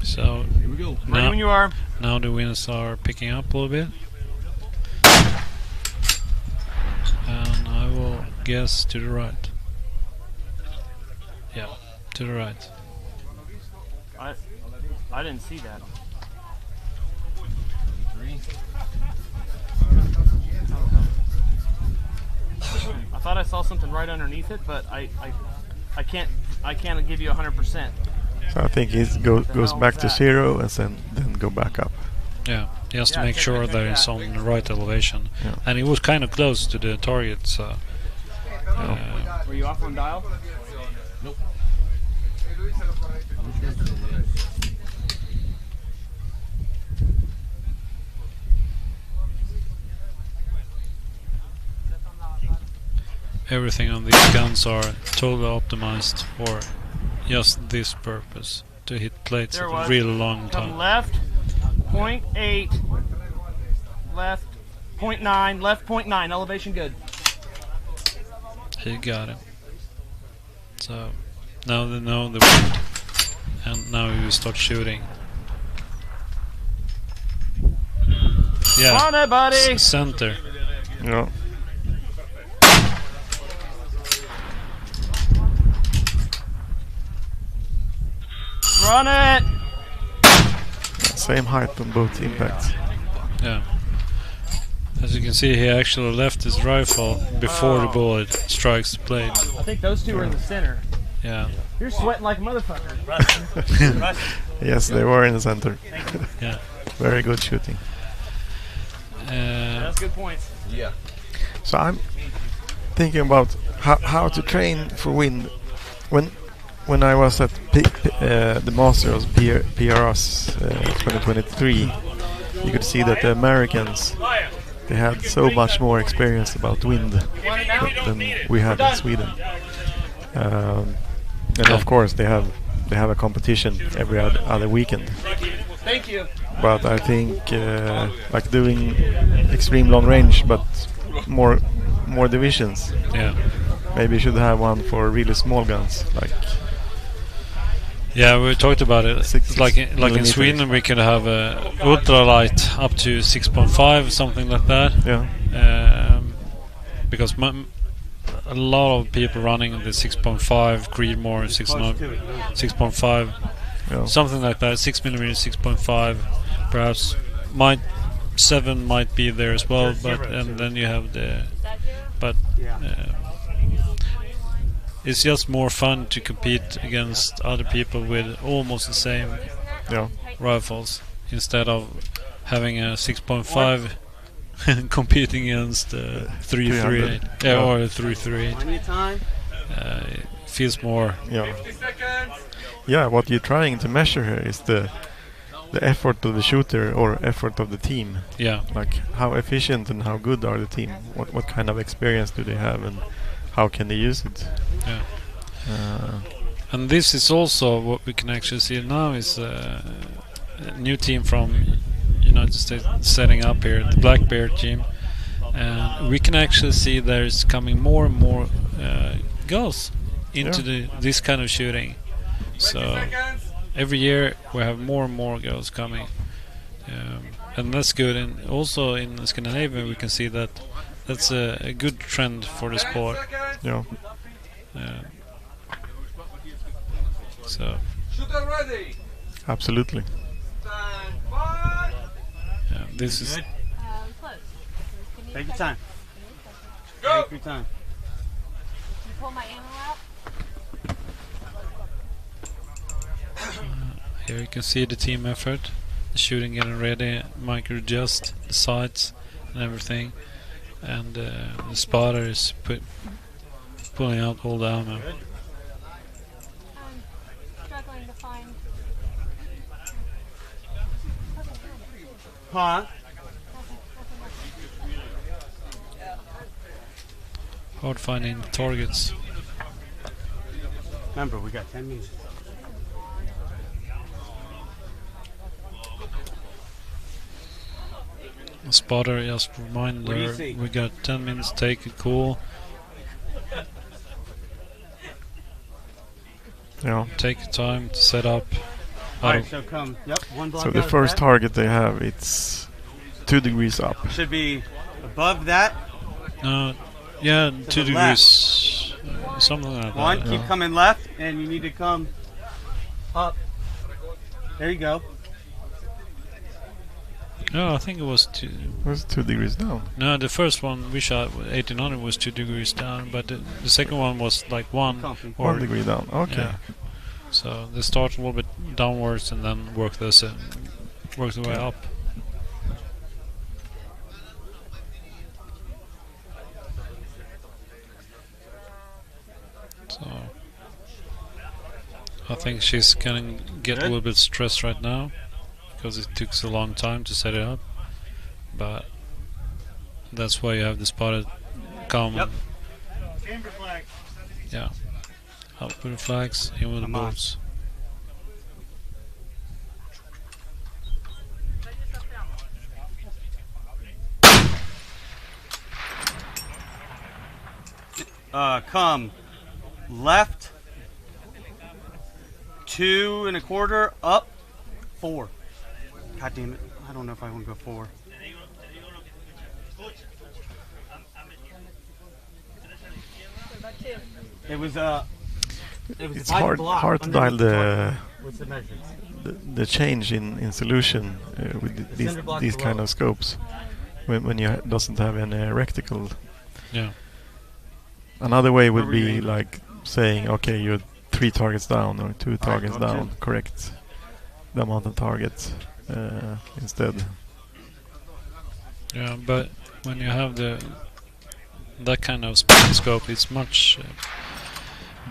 So Here we go. Ready when you are. Now the winds are picking up a little bit. And I will guess to the right. Yeah, to the right. I didn't see that. I thought I saw something right underneath it, but I can't give you 100%. So I think he goes back to 0 and then go back up. Yeah, he has to make sure that it's on the right elevation. Yeah. And he was kind of close to the target, so... Were you off on dial? Nope. Everything on these guns are totally optimized for just this purpose, to hit plates There at was. a really long Come time. left, 0.8, left, 0.9, left 0.9, elevation good. He got it. So now they know the wind, and now you start shooting. Yeah, Run it, buddy! Center. Yeah. Run it! Same height on both impacts. Yeah. As you can see, he actually left his rifle before the bullet strikes the plate. I think those two are in the center. Yeah. You're sweating like a motherfucker. Yes, they were in the center. Yeah. Very good shooting. That's good points. Yeah. So I'm thinking about how to train for wind. When when I was at the Masters PRS 2023, you could see that the Americans, they had so much more experience about wind than we had in Sweden. And of course they have a competition every other weekend. Thank you. But I think like doing extreme long range, but more divisions. Yeah. Maybe you should have one for really small guns, like. Yeah, we talked about it. Like in Sweden, we could have ultralight up to 6.5, something like that. Yeah. Because a lot of people running the 6.5, Creedmoor 6.5, yeah. Something like that. 6mm 6.5, perhaps. 7 might be there as well, and then you have it's just more fun to compete against other people with almost the same rifles instead of having a 6.5 competing against 338 or 338. It feels more. Yeah, what you're trying to measure here is the effort of the shooter or effort of the team. Yeah. Like how efficient and how good are the team? What kind of experience do they have and how can they use it? Yeah. And this is also what we can actually see now is a new team from United States setting up here, the Black Bear team, and we can actually see there's coming more and more girls into this kind of shooting. So every year we have more and more girls coming, and that's good. And also in Scandinavia we can see that that's a good trend for the sport. Yeah. So. Absolutely. Yeah, this is. Take your time. Take your time. Can you pull my ammo out? Here you can see the team effort, the shooting getting ready, micro adjust the sights and everything, and the spotter is pulling out all the ammo. I'm struggling to find. Huh? Hard finding targets. Remember, we got 10 minutes. Spotter, just reminder, we got 10 minutes, take it cool. Yeah. Take your time to set up. Alright, so come. Yep, one block. So the first target they have, it's 2 degrees up. Should be above that. Yeah, 2 degrees. Something like One, that. keep coming left, and you need to come up. There you go. No, I think it was 2. It was 2 degrees down. No, the first one we shot, 1800, was 2 degrees down, but the second one was like 1 or 1 degree down. Okay. Yeah. So they start a little bit downwards and then work the way up. So I think she's gonna get a little bit stressed right now because it took so long time to set it up, but that's why you have the spotter come. Yep. Chamber flag. Yeah. Out with the flags, in with the bolts. Come left 2 1/4 up 4. God damn it! I don't know if I want to go 4. It was it's hard to dial the change in solution with these kind of scopes when you doesn't have any reticle. Yeah. Another way would be like saying, okay, you're 3 targets down or 2 targets down. Correct the amount of targets instead. Yeah, but when you have that kind of scope, it's much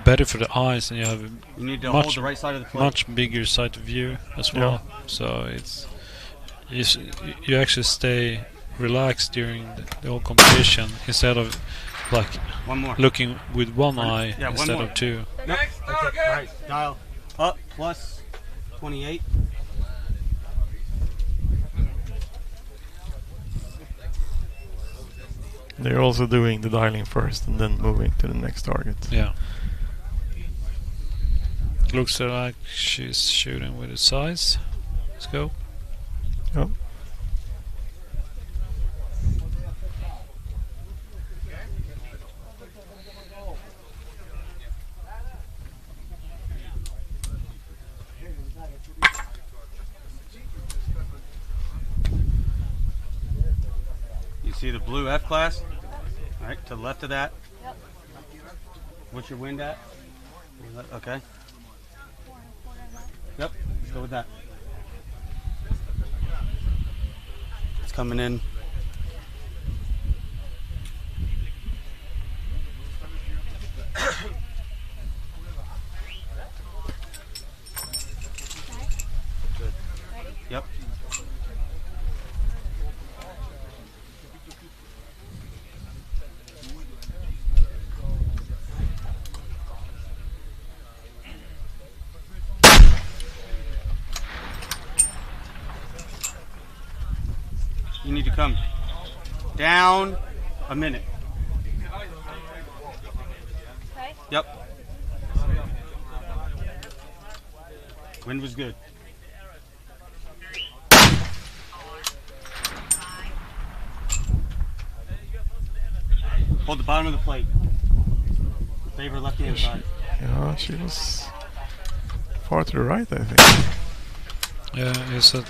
better for the eyes, and you have You need to much, hold the right side of the plate. much bigger sight of view as well. So it's you actually stay relaxed during the whole competition instead of like One more. looking with one eye Yeah, one instead more. of two. Nope. Okay. All right, dial up plus 28. They're also doing the dialing first and then moving to the next target. Yeah. Looks like she's shooting with a size scope. Oh. You see the blue F class? All right, to the left of that. Yep. What's your wind at? Okay. Yep, let's go with that. It's coming in. Good. Yep. You need to come down a minute. Okay. Yep. Wind was good. Hold the bottom of the plate. Favor left hand side. Yeah, she was far to the right, I think. Yeah, it's a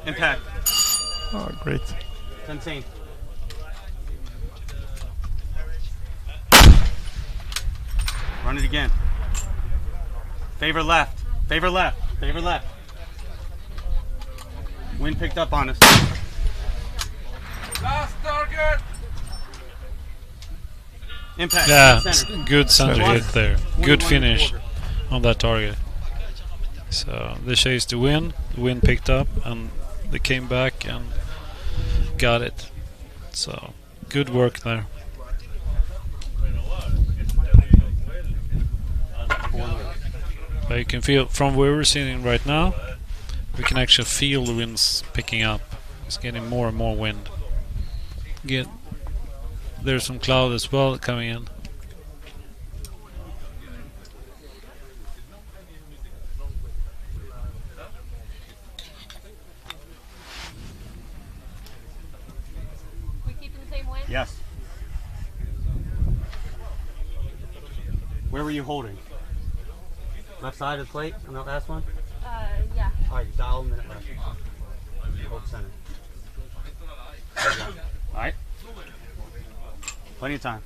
Impact. Oh, great. 17. Run it again. Favor left. Favor left. Favor left. Wind picked up on us. Last target. Impact. yeah, Center. good center hit there. Good 21 finish quarter. on that target. So they chased the wind picked up, and they came back and got it. So good work there. But you can feel from where we're sitting right now, we can actually feel the winds picking up. It's getting more and more wind. There's some cloud as well coming in. We keeping the same wind? Yes. Where were you holding? Left side of the plate on that last one? Yeah. All right, dial a minute left. Hold center. There you go. All right. Plenty of time.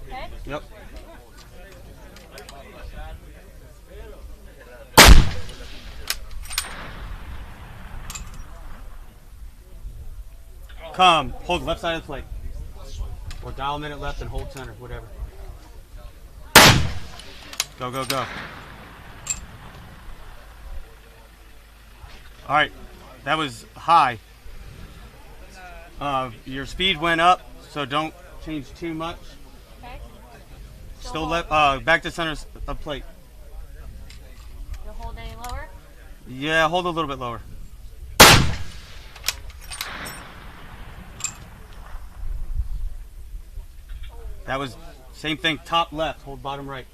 Okay. Yep. Come, hold left side of the plate. Or dial a minute left and hold center, whatever. Go, go, go. All right, that was high. Your speed went up, so don't change too much. Okay. Still left, back to center of plate. You'll hold any lower? Yeah, hold a little bit lower. That was same thing, top left, hold bottom right.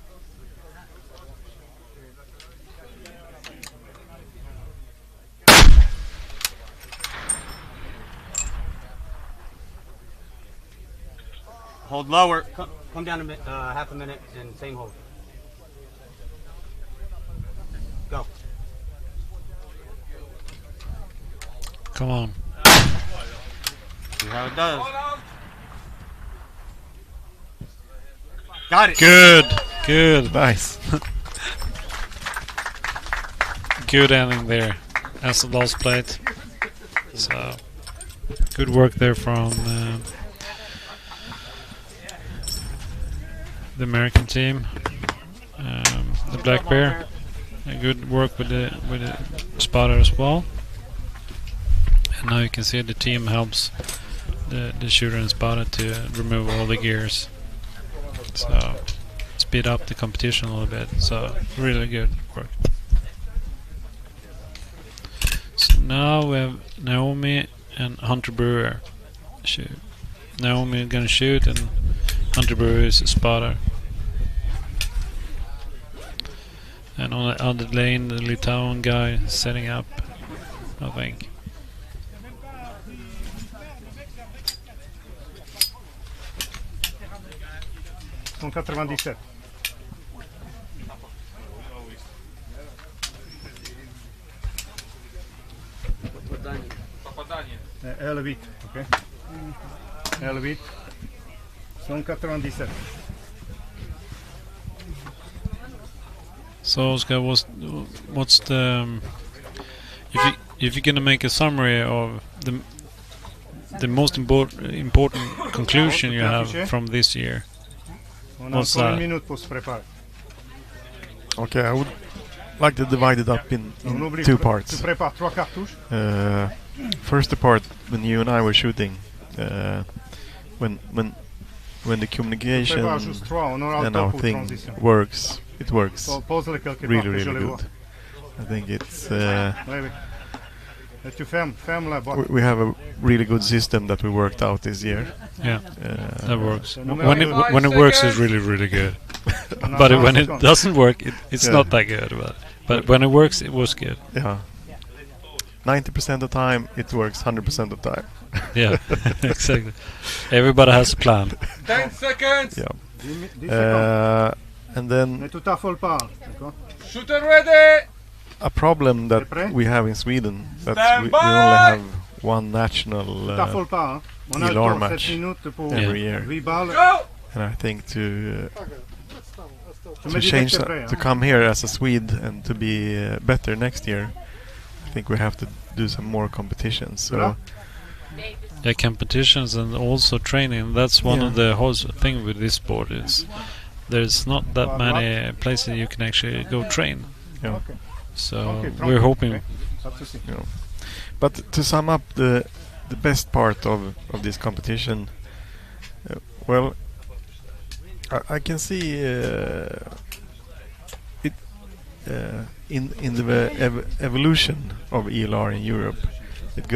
Hold lower, come down a half a minute and same hold. Go. Come on. See how it does. Got it. Good. Good. Nice. Good ending there. As the last plate. So good work there from the American team, the Black Bear. Good work with the spotter as well. And now you can see the team helps the shooter and spotter to remove all the gears. So speed up the competition a little bit. So really good work. So now we have Naomi and Hunter Brewer shoot. Naomi is gonna shoot and Hunter Brewer is a spotter. And on the other lane, the Lithuanian guy setting up, I think. Son 97. L8, ok. L8. Son 97. So Oscar, what's the if you're gonna make a summary of the most important conclusion you have from this year? What's that? Okay, I would like to divide it up in two parts. First the part when you and I were shooting, when the communication and our thing works, it works really, really good. I think it's we have a really good system that we worked out this year. Yeah, that works. When it works, it's really, really good. But when it doesn't work, it's not that good. But when it works, it was good. Yeah. 90% of the time, it works 100% of the time. Yeah, exactly. Everybody has a plan. 10 seconds! Yeah. And then Shooter ready! a problem that we have in Sweden, that we only have one national ELR match every year. And I think to change that, to come here as a Swede and to be better next year, I think we have to do some more competitions. So yeah, competitions and also training. That's one of the whole thing with this sport is there's not that many places you can actually go train. Yeah. So we're hoping. You know. But to sum up the best part of this competition, well, I can see it in the evolution of ELR in Europe. It's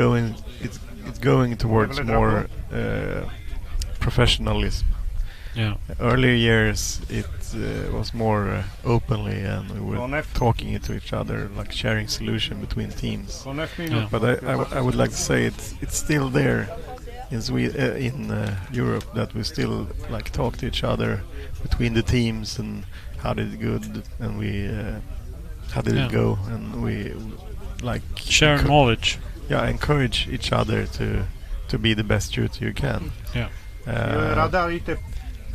going towards more professionalism. Yeah. Earlier years it was more openly, and we were talking to each other, like sharing solution between teams. Yeah. But I would like to say it's still there in Europe, that we still like talk to each other between the teams and how did it go, and we how did it go, and we like share knowledge. Yeah, encourage each other to be the best shooter you can. Yeah.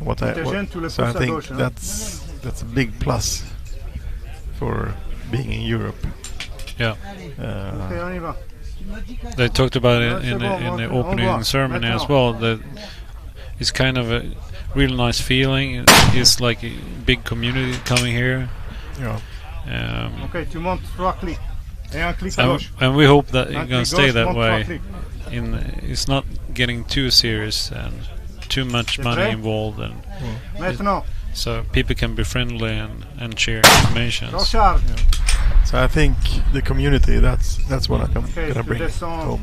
So I think that's a big plus for being in Europe. Yeah. They talked about it in the opening ceremony as well. That it's kind of a real nice feeling. It's like a big community coming here. Yeah. And we hope that it's gonna stay that way. It's not getting too serious and too much money involved, and so people can be friendly and share information. Yeah. So I think the community, that's what I'm gonna bring home.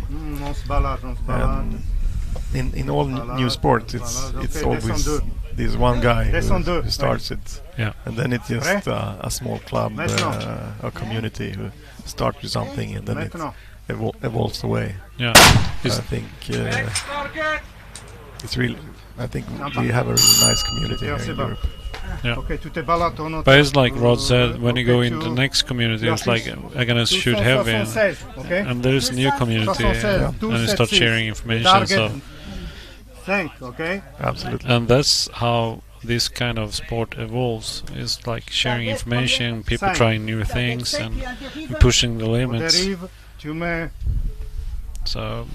And in all new sports, it's always this one guy who starts it, and then it's just a small club, a community who starts with something, and then it evolves away. Yeah, I think it's really. I think we have a really nice community here in Europe. Yeah. But it's like Rod said, when you go into the next community, it's like I'm gonna shoot heavy, and there's a new community, and you start sharing information. So absolutely, and that's how this kind of sport evolves. It's like sharing information, people trying new things, and pushing the limits. So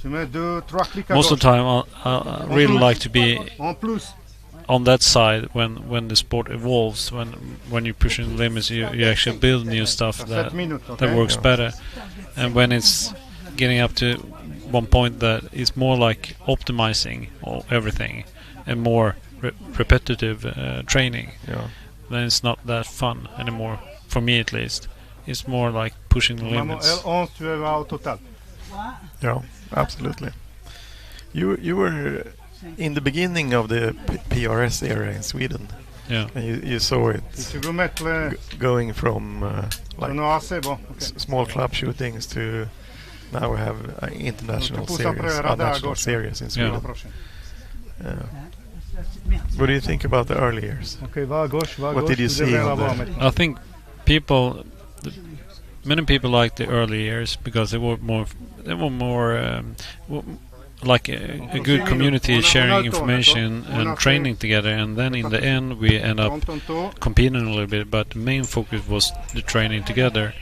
Tu mets 2-3 clics à most of the gauche. time I really like to be En plus. on that side when the sport evolves, when you're pushing the limits, you actually build new stuff that that works better. And when it's getting up to one point that is more like optimizing everything and more repetitive training, then it's not that fun anymore, for me at least. It's more like pushing the limits. L11 tu vas au total. Yeah, absolutely. You were in the beginning of the PRS era in Sweden. Yeah. And you saw it Tu veux mettre le... going from like Non, c'est bon. Okay. small club shootings to now we have international series in Sweden. What do you think about the early years? Okay, va à gauche, va à What gauche, did you tu see? devrais l'avoir maintenant. I think many people like the early years because they were more like a good community sharing information and training together, and then in the end we end up competing a little bit, but the main focus was the training together.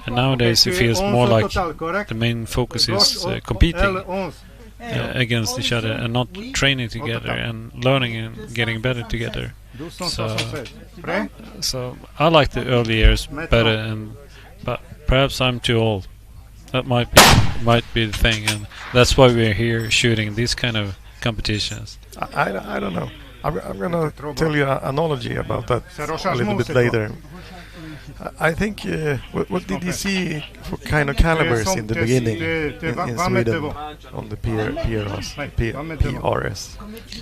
And nowadays it feels more like the main focus is competing against each other and not training together and learning and getting better together. So I like the early years better, but perhaps I'm too old. That might be the thing, and that's why we're here shooting these kind of competitions. I don't know. I'm gonna tell you an analogy about that a little bit later. I think what did you see for kind of calibers in the beginning in Sweden on the PRS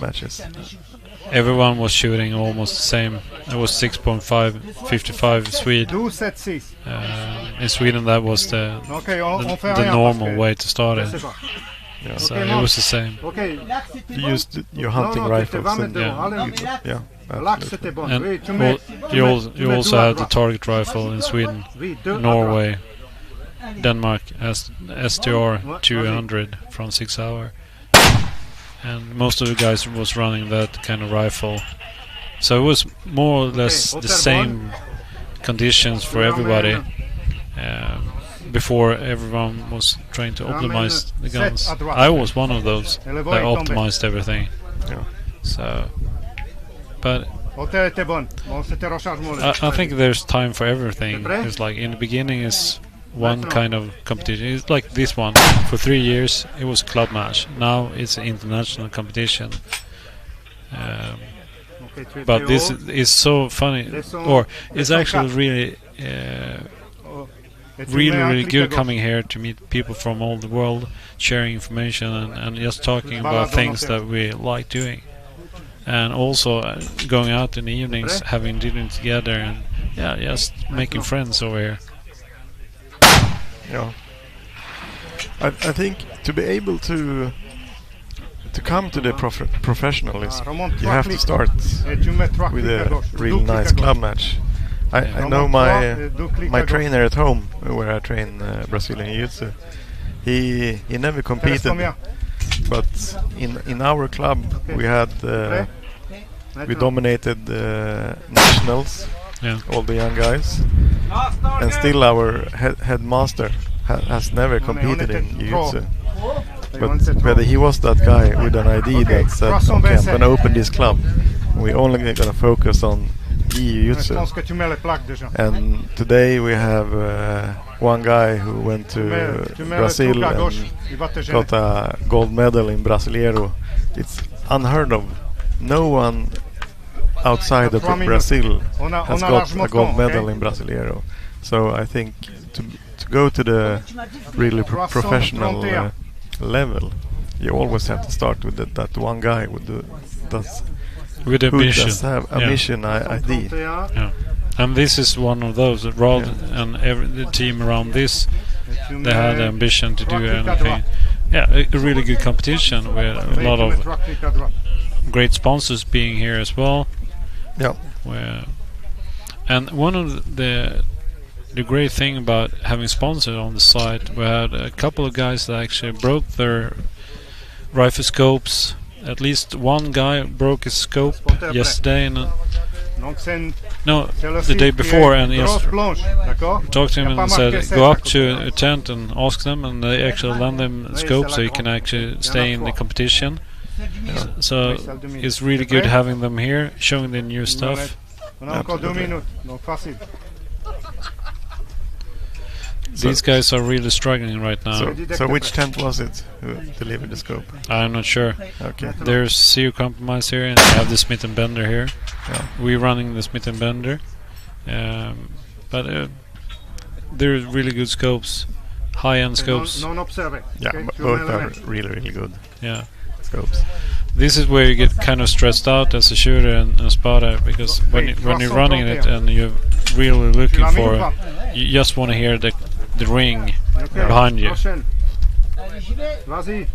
matches? Everyone was shooting almost the same. It was 6.5, 55 Swede. In Sweden that was the normal way to start it. Yeah, so it was the same. You used your hunting rifles and yeah. And you also have the target rifle in Sweden, Norway, Denmark as STR 200 from 6 Hour, and most of the guys was running that kind of rifle. So it was more or less the same conditions for everybody. Before everyone was trying to optimize the guns. I was one of those that optimized everything. Yeah. So, but I think there's time for everything. It's like in the beginning is one kind of competition. It's like this one. For 3 years it was club match. Now it's an international competition. But this is so funny, or it's actually really really good coming here to meet people from all the world, sharing information and just talking about things that we like doing, and also going out in the evenings, having dinner together, and just making friends over here. Yeah, I think to be able to come to the professionalism, you have to start with a really nice club match. I know my trainer at home, where I train Brazilian Jiu-Jitsu. He never competed, but in our club we had we dominated nationals, all the young guys, and still our headmaster has never competed in Jiu-Jitsu. But he was that guy with an idea that said, okay, I'm gonna open this club. We're only gonna focus on Jiu-Jitsu. And today we have one guy who went to Brazil and got a gold medal in Brasileiro. It's unheard of. No one outside of Brazil has got a gold medal in Brasileiro. So I think to go to the really professional level, you always have to start with that one guy with a mission. Have a mission idea. Yeah. And this is one of those. Rod and the team around this, they had the ambition to do anything. Yeah, a really good competition with a lot of great sponsors being here as well. Yeah. And one of the great thing about having sponsors on the site, we had a couple of guys that actually broke their rifle scopes. At least one guy broke his scope yesterday, and Donc c'est une... No, c'est le the day site qui before est and grosse yesterday. blanche, d'accord? Talked to him Y a and pas said, marqué go up 7 à to côté. a tent and ask them, and they actually lend them Oui, scope c'est so la you can grande. actually Y en a stay in the 3. competition. So Oui, celle de midi. it's really T'es good prêt? having them here, showing the new On stuff. a encore 2 minutes, donc facile. These guys are really struggling right now. So which tent was it who delivered the scope? I'm not sure. Okay. There's Zero Compromise here, and they have the Smith & Bender here. Yeah. We're running the Smith & Bender. But they're really good scopes. High-end scopes. Non observé. Yeah, okay? both are really good. Yeah. Scopes. This is where you get kind of stressed out as a shooter and spotter, because when you're running it and you're really looking for, you just want to hear the ring behind you. Prochaine. Vas-y.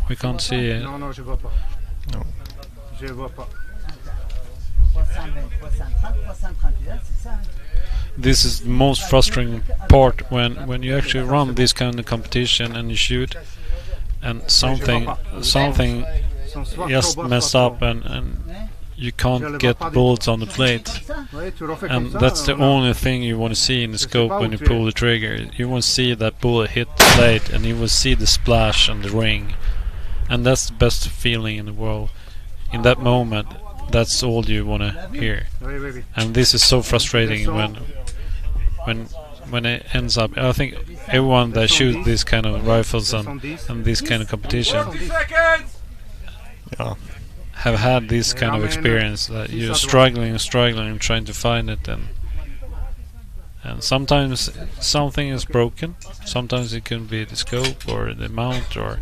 We can't see it. Non, non, je vois pas. No. Je vois pas. This is the most frustrating part when you actually run this kind of competition and you shoot and something just messed up and you can't get bullets on the plate, and that's the only thing you want to see in the scope when you pull the trigger. You want to see that bullet hit the plate and you will see the splash on the ring, and that's the best feeling in the world. In that moment, that's all you want to hear. And this is so frustrating when it ends up. I think everyone that shoots these kind of rifles and this kind of competition have had this kind of experience, that you're struggling trying to find it, and sometimes something is broken. Sometimes it can be the scope or the mount or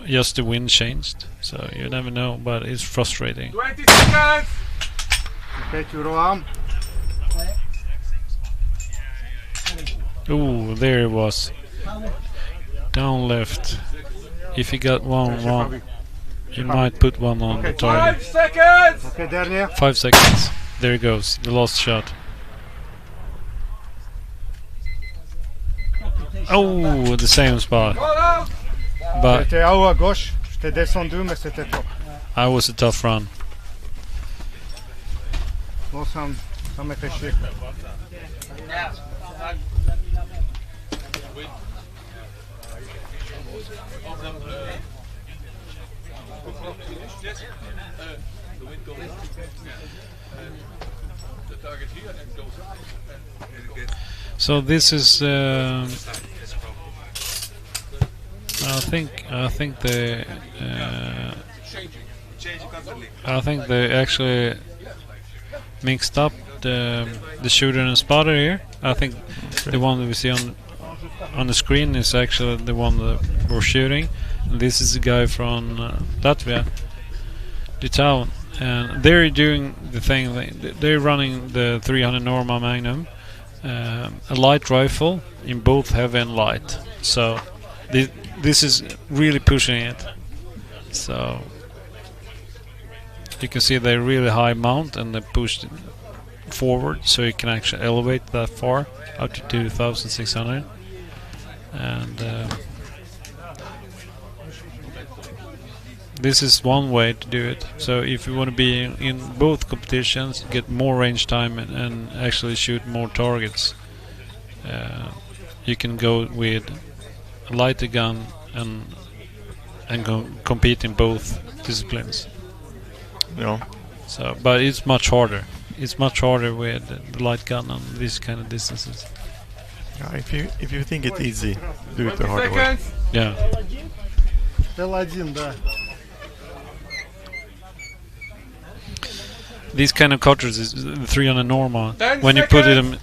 just the wind changed. So you never know, but it's frustrating. 20 seconds! Okay, tu roarm. Ooh, there it was. Down left. If you got one, you might put one on the target. 5 seconds! Okay, dernière. 5 seconds. There it goes, the last shot. Oh, the same spot. But J'étais en haut à gauche, j'étais descendu, mais c'était top. I was a tough run. Bon, ça me fait chier. So this is I think they actually mixed up the shooter and spotter here. I think the one that we see on the screen is actually the one that we're shooting. And this is the guy from Latvia, Litauen, and they're doing the thing. They're running the 300 Norma Magnum, a light rifle in both heavy and light. So this is really pushing it. So you can see they're really high mount and they pushed it forward, so you can actually elevate that far up to 2,600. And this is one way to do it. So if you want to be in both competitions, get more range time and actually shoot more targets, you can go with a lighter gun and compete in both disciplines. Yeah. So, but it's much harder. It's much harder with the light gun on these kind of distances. Yeah, if you think it's easy, do it the hard way. Yeah. L1, да. These kind of cartridges, the 300 Norma, when you put them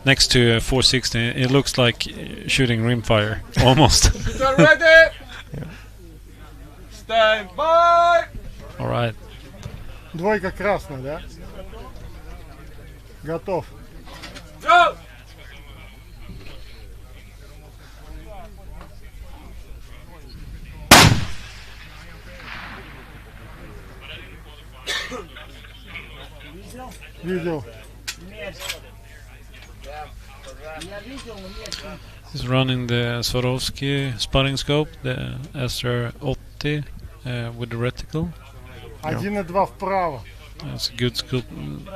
next to a 460, it looks like shooting rimfire, almost. Ready? Yeah. Stand by! All right. Двойка красная, да? Готов. Go! Видел. He's running the Swarovski spotting scope, the SR80 with the reticle. 1,2 вправо. That's a good scope.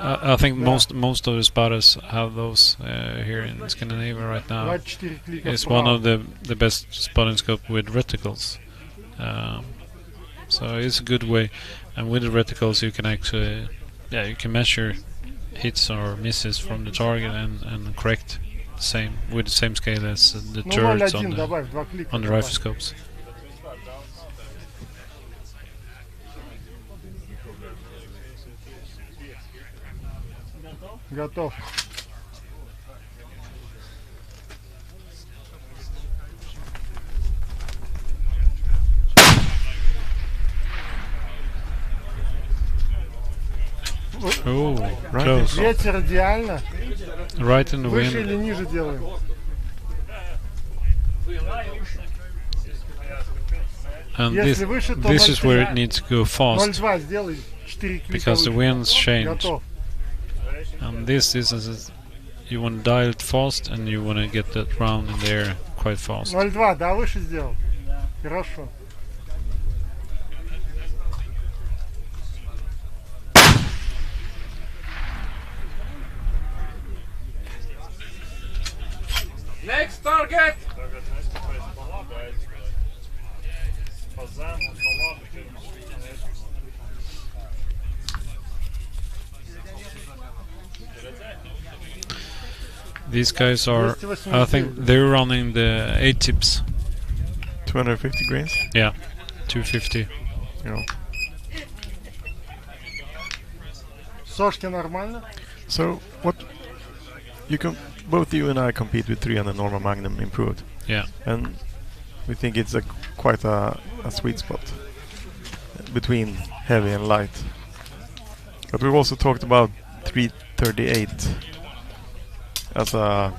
I think most of the spotters have those here in Scandinavia right now. 24 клика It's вправо. one of the best spotting scope with reticles. So it's a good way, and with the reticles you can actually, you can measure hits or misses from the target and correct the same with the same scale as the Ну, turrets 0,1 добавь, 2 клика on the добавь. rifle scopes. Готов. Oh, Right. close. Ветер идеально. Right in the Выше wind. или ниже делаем? And Если выше, то this is where it 0,3. needs to go fast 0,2 сделай. 4 клика because the выше. winds change. Готов. And this is you want to dial it fast and you want to get that round in the air quite fast. 0,2, да, выше сделал. Хорошо. Next target! These guys are, I think they're running the 8 tips. 250 grains? Yeah, 250. Yeah. Сошки нормально? So what you can both you and I compete with 300 normal Magnum improved. Yeah. And we think it's quite a sweet spot between heavy and light. But we've also talked about 338 as a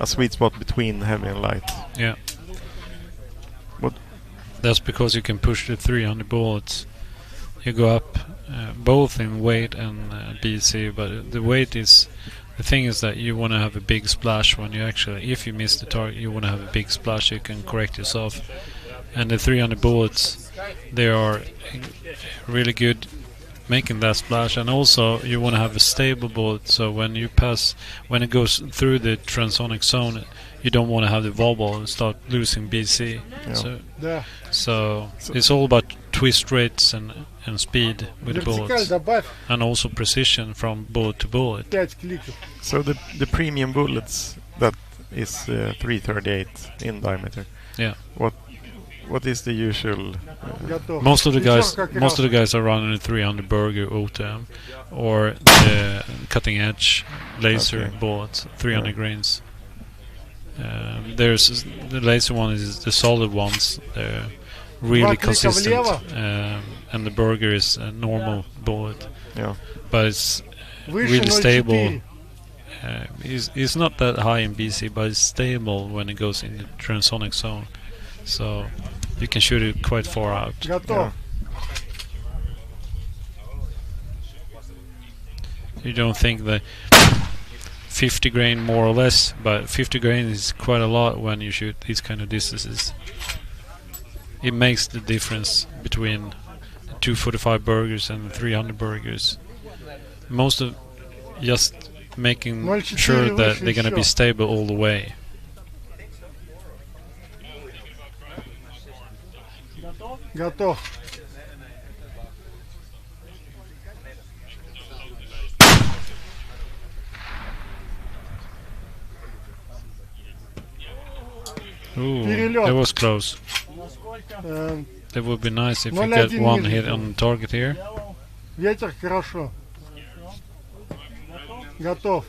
sweet spot between heavy and light. Yeah. What? That's because you can push the 300 bullets. You go up both in weight and BC, but the weight is the thing is that you want to have a big splash when you actually, if you miss the target, you want to have a big splash. You can correct yourself, and the 300 bullets, they are really good making that splash, and also you want to have a stable bullet, so when you pass, when it goes through the transonic zone, you don't want to have the wobble and start losing BC. Yeah. So it's all about twist rates and speed with the Вертикаль bullets, добавь. and also precision from bullet to bullet. 5 кликов. So the premium bullets that is 338 in diameter. Yeah. What is the usual? Готов. Most of the Вечер как раз. guys are running a 300 Burger OTM or the cutting edge laser bullets, 300 grains. There's the laser one is the solid ones. They're really Два клика consistent, влево. and the Burger is a normal bullet. Yeah. But it's Выше really 0,4. stable. It's not that high in BC, but it's stable when it goes in the transonic zone. So you can shoot it quite far out. Готов. You don't think that 50 grain more or less, but 50 grain is quite a lot when you shoot these kind of distances. It makes the difference between the 245 burgers and the 300 burgers. Most of just making 0,4 sure that выше they're going to be еще. stable all the way. Готов. Ooh, Перелет. that was close. Эм, That would be nice if you 0,1 get one ниже hit сделал. on target here. Ветер хорошо. Готов.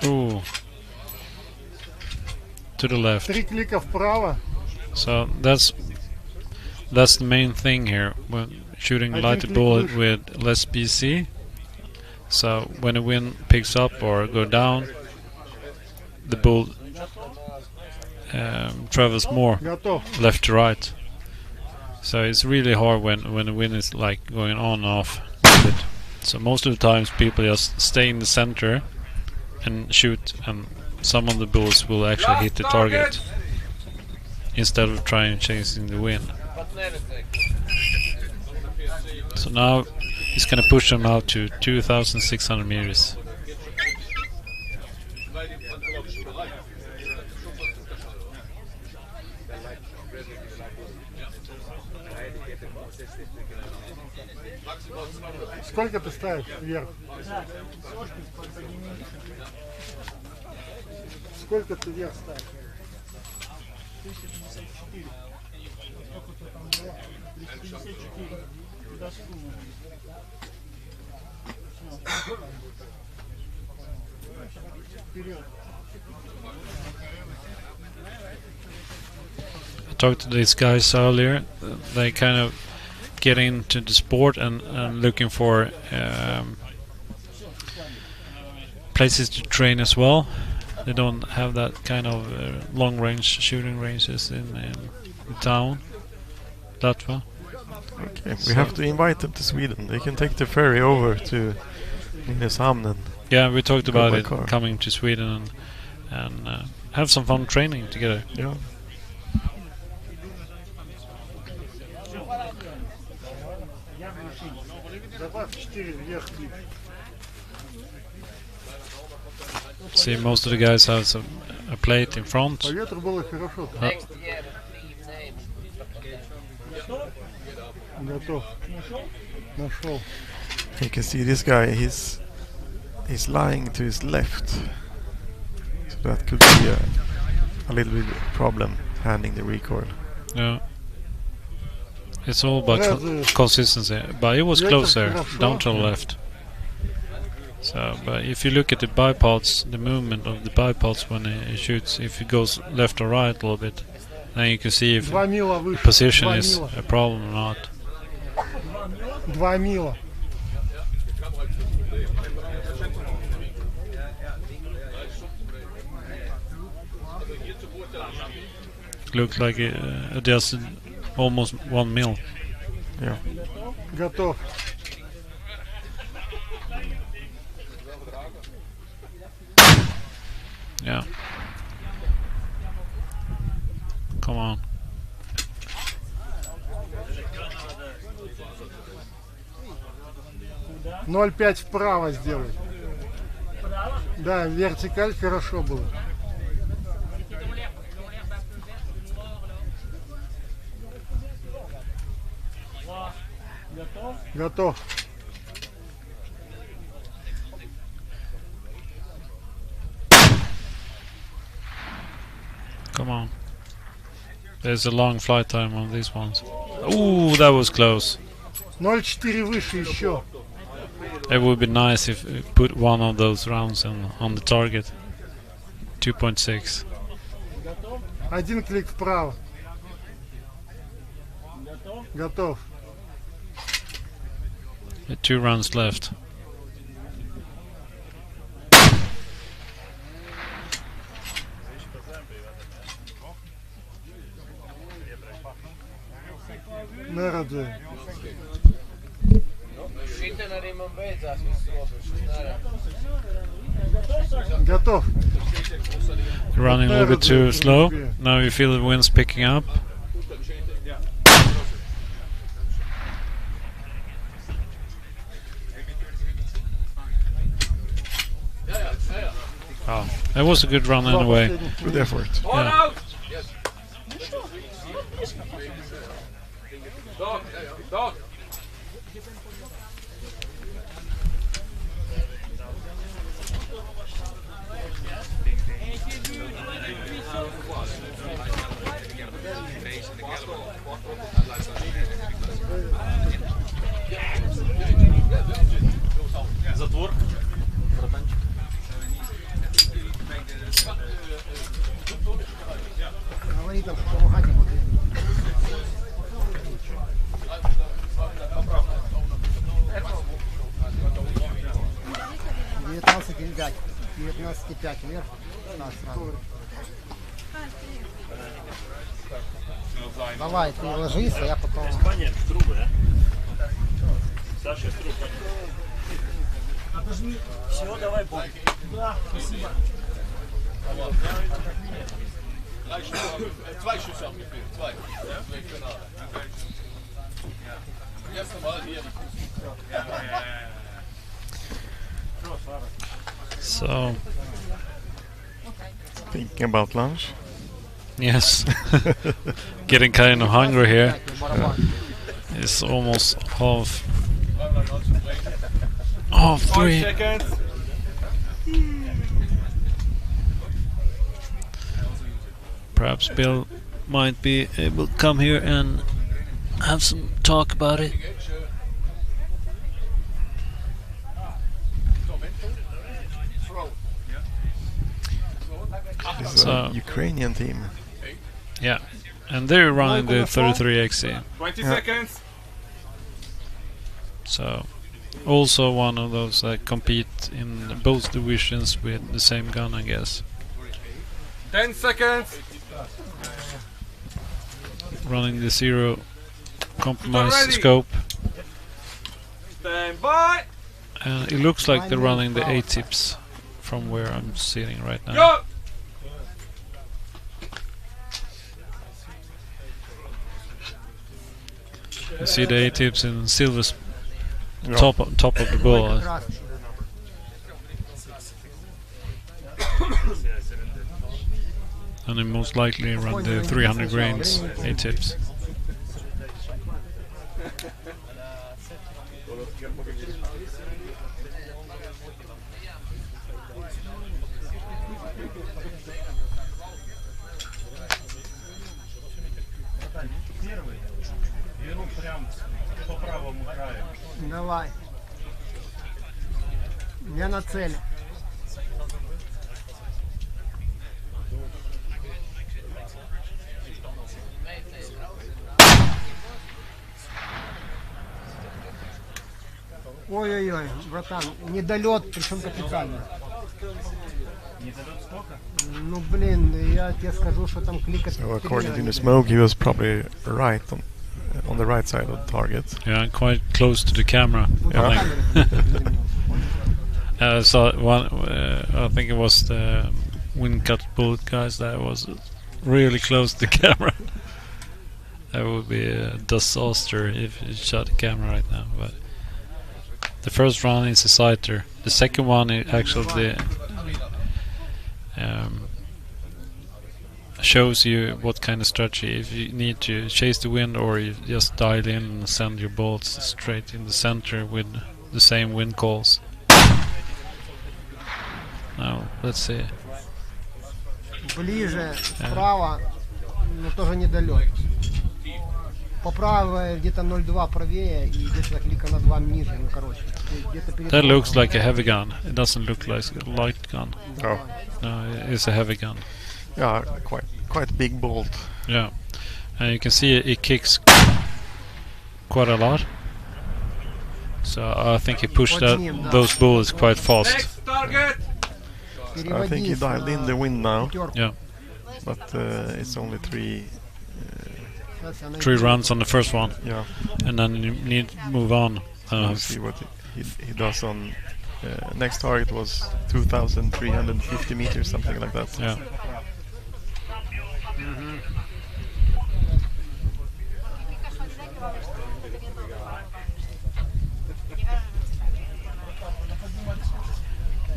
Ooh. To the left. 3 клика вправо. So that's the main thing here when shooting Один lighter клик bullet выше. with less BC. So when the wind picks up or go down, the bullet travels more Готов. left to right. So it's really hard when the wind is like going on and off a bit. So most of the times people just stay in the center and shoot, and some of the bullets will actually hit the target instead of trying chasing the wind. So now he's gonna push them out to 2,600 meters. Сколько ты ставишь вверх? Сколько ты вверх ставишь? 354. Сколько там было? 354. Вперед. I talked to these guys earlier. They kind of get into the sport and looking for places to train as well. They don't have that kind of long range shooting ranges in town, Latvia. Okay, we have to invite them to Sweden. They can take the ferry over to Nynäshamn and yeah, we talked go about by it, car. coming to Sweden and have some fun training together. Yeah. See, most of the guys have a plate in front. По ветру было хорошо. Готов. Нашел. You can see this guy, he's lying to his left. So that could be a little bit problem handling the recoil. Yeah. It's all about consistency, but it was close there, down to the left. So, but if you look at the bipods, the movement of the bipods when he shoots, if it goes left or right a little bit, then you can see if the position is a problem or not. 2 мила. Looked like it adjusted almost 1 mil. Yeah. Готов. Yeah. Come on. Ноль 5 вправо сделай. Да, вертикаль хорошо было. Готов. Come on. There's a long flight time on these ones. Ooh, that was close. 0,4 выше еще. It would be nice if we put one of those rounds on the target. 2.6. Один клик вправо. Готов. 2 rounds left. Camaraderie. Готов. You're running a little bit too slow. Now you feel the wind's picking up. Oh, that was a good run anyway. Good effort. Yeah. Затвор. Братанчик. Говори там, что помогать ему. 19,5 вверх. 19,5. Давай, ты ложись, а я потом... Испания в трубы, да? Саша в трубы. Все, давай, бой. Да, спасибо. Zwei Schüsse auf Gefühl. Zwei. Zwei Finale. Erste Mal hier. So, Thinking about lunch? yes. Getting kind of hungry here. It's almost half 3. Seconds. Perhaps Bill might be able to come here and have some talk about it. This is So, a Ukrainian team. yeah, and they're running the 33XE. 20 seconds. So, also one of those that compete in both divisions with the same gun, I guess. 10 seconds. Running the zero compromise Ready. scope. Stand by. And it looks like they're running the A-tips from where I'm sitting right now. Go. You see the A-tips in silver top of the ball. And they most likely run the 300 grains A-tips. Давай. Я на цели. Ой-ой-ой, братан, недолет, причем капитально. Недолет сколько? Ну блин, я тебе скажу, что там кликать. So according to the smoke, he was probably right on the right side of the target. Yeah, quite close to the camera. I think. So one, I think it was the wind cut bullet guys that was really close to the camera. That would be a disaster if you shot the camera right now. But the first run is a sighter. The second one is actually shows you what kind of strategy. If you need to chase the wind, or you just dial in and send your bolts straight in the center with the same wind calls. Now, let's see. Ближе, справа, но тоже недолет. По правой где-то 0,2 правее и где-то клика на 2 ниже, ну короче. That looks like a heavy gun. It doesn't look like a light gun. Oh. No, it's a heavy gun. Yeah, quite big bolt. Yeah, and you can see it kicks quite a lot. So I think he pushed those bullets quite fast. Next target. So I think he dialed in the wind now. Yeah. But it's only 3 runs on the first one. Yeah. And then you need to move on. We'll see what he does on next target was 2,350 meters, something like that. Yeah.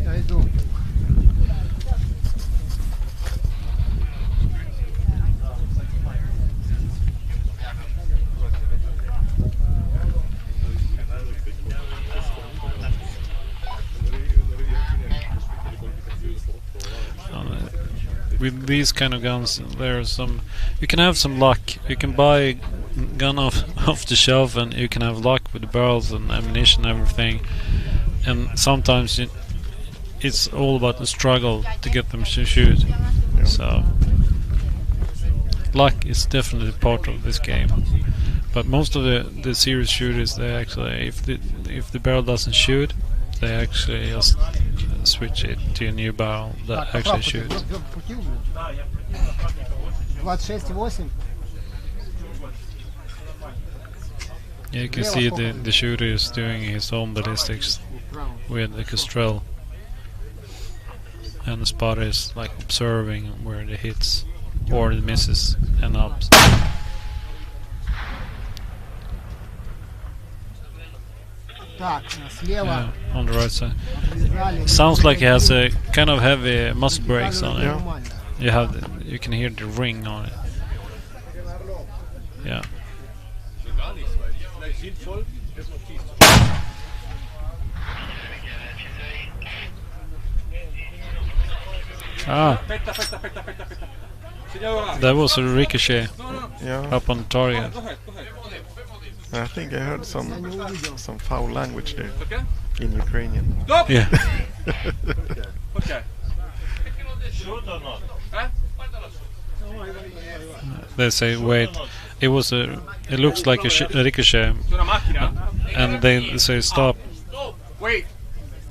Я иду. With these kind of guns, there's some. You can have some luck. You can buy a gun off the shelf, and you can have luck with the barrels and ammunition and everything. And sometimes it's all about the struggle to get them to shoot. Yeah. So luck is definitely part of this game. But most of the serious shooters, they actually, if the barrel doesn't shoot, they actually just switch it to a new barrel that actually shoots. 26,8. Yeah, you can see the shooter is doing his own ballistics with the Kestrel, and the spotter is like observing where the hits or the misses end up. Так, слева. Yeah, on the right side. Sounds like he has a kind of heavy muscle brakes on it. You can hear the ring on it. Yeah. Ah, that was a ricochet up on the target. I think I heard some foul language there in Ukrainian. Yeah. Okay. They say, wait, it looks like a ricochet, and they say stop. Wait,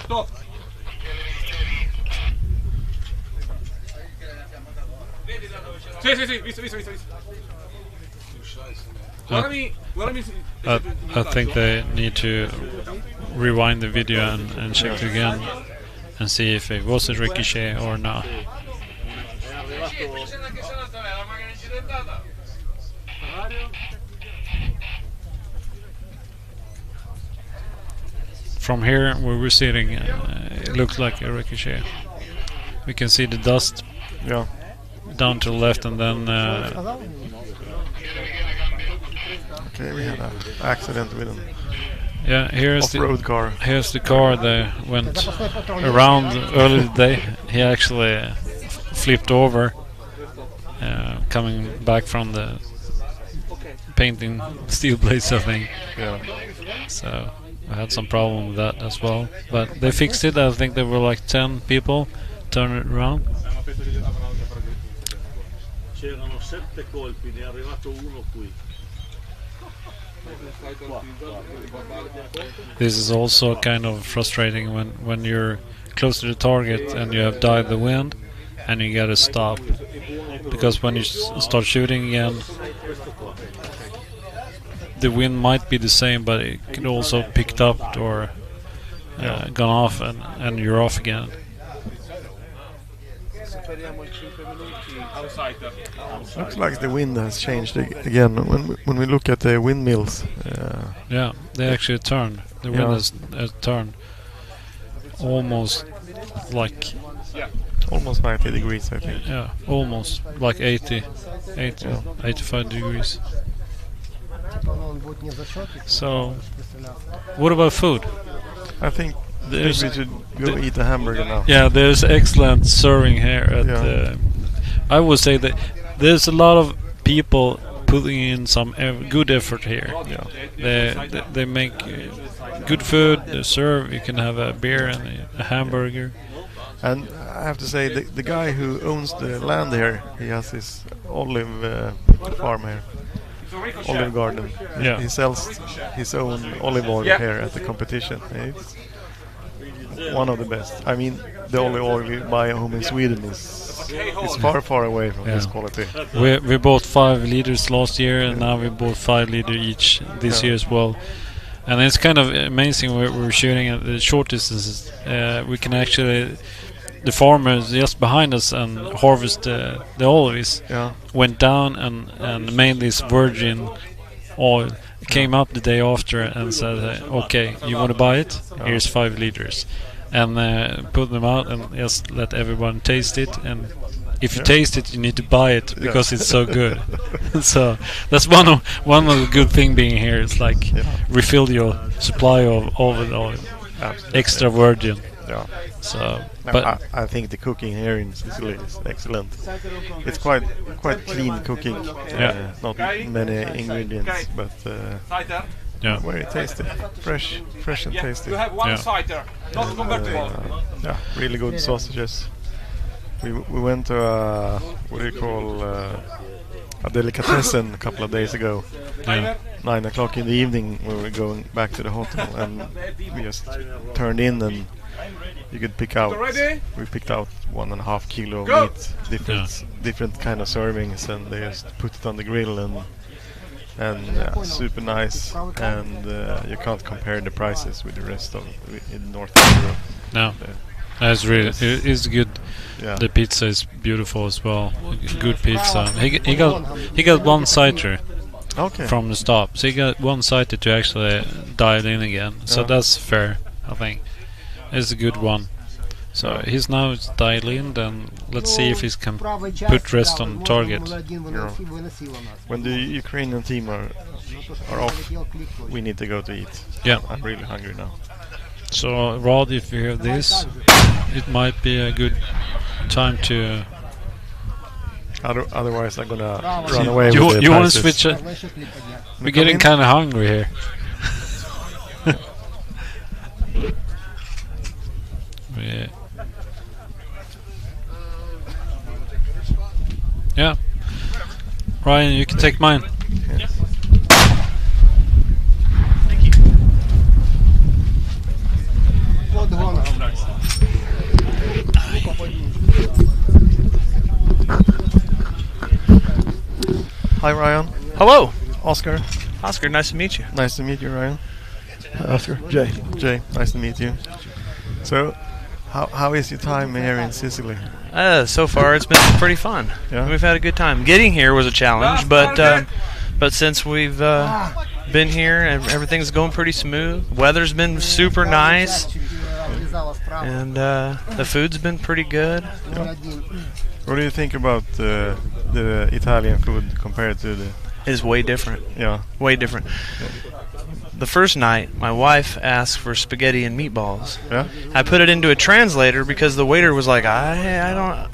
stop. Sì, visto. I think they need to rewind the video and check it again and see if it was a ricochet or not. From here where we're sitting, it looks like a ricochet. We can see the dust down to the left, and then okay, we had an accident with an here's off-road car. Here's the car that went around earlier today. He actually flipped over, coming back from the painting steel plates, I think. Yeah. So I had some problem with that as well, but they fixed it. I think there were like 10 people turn it around. C'erano 7 colpi, ne è arrivato uno qui. This is also kind of frustrating when you're close to the target and you have died the wind and you gotta stop, because when you start shooting again, the wind might be the same, but it could also picked up or gone off, and you're off again. Looks like the wind has changed again. When we look at the windmills, yeah, they actually turned. The wind has turned almost like almost 90 degrees, I think. Yeah, almost like 85 degrees. So, what about food? I think we should go eat a hamburger now. Yeah, there's excellent serving here at. I would say that there's a lot of people putting in some good effort here. Yeah, they make good food. They serve. You can have a beer and a hamburger. And I have to say, the guy who owns the land here, he has his olive farm here, olive garden. Yeah, he sells his own olive oil here at the competition. It's one of the best. I mean, the olive oil you buy at home in Sweden is far away from this quality. We bought 5 liters last year, and now we bought 5 liters each this year as well. And it's kind of amazing. We're shooting at the short distances. We can actually, the farmers just behind us and harvest the olives went down and made this virgin oil. Came up the day after and said, okay, you want to buy it? Here's 5 liters. And put them out and just let everyone taste it. And if you taste it, you need to buy it because it's so good. So that's one of the good thing being here. It's like refill your supply of olive oil, extra virgin. Yeah. So, but I think the cooking here in Sicily is excellent. It's quite clean cooking. Not many ingredients, but very tasty, fresh and tasty. You have one cider, not convertible. Really good sausages. We went to a delicatessen a couple of days ago. 9 o'clock in the evening, we were going back to the hotel, and we just turned in and you could pick out. Ready? We picked out 1.5 kilo Go! meat, different kind of servings, and they just put it on the grill and super nice. And you can't compare the prices with the rest of in North Europe. No. That's really it is good. Yeah. The pizza is beautiful as well. Good pizza. He got one sighter from the stop, so he got one sighter to actually dial in again. So that's fair, I think. It's a good one. So he's now dialed in. Then let's see if he can put rest on target. When the Ukrainian team are off, we need to go to eat. Yeah, I'm really hungry now. So Rod, if you hear this, it might be a good time to. Otherwise, I'm gonna run away. You want to switch it? We're getting kind of hungry here. Yeah. Yeah. Ryan, you can take mine. Yes. Thank you. Hi, Ryan. Hello. Oscar. Oscar, nice to meet you. Nice to meet you, Ryan. Oscar. Jay. Jay, nice to meet you. So, how is your time here in Sicily? So far, it's been pretty fun. Yeah? We've had a good time. Getting here was a challenge, but since we've been here, everything's going pretty smooth. Weather's been super nice, and the food's been pretty good. Yeah. What do you think about the Italian food compared to the? It's way different. Yeah, way different. Yeah. The first night, my wife asked for spaghetti and meatballs. Yeah. I put it into a translator because the waiter was like, I don't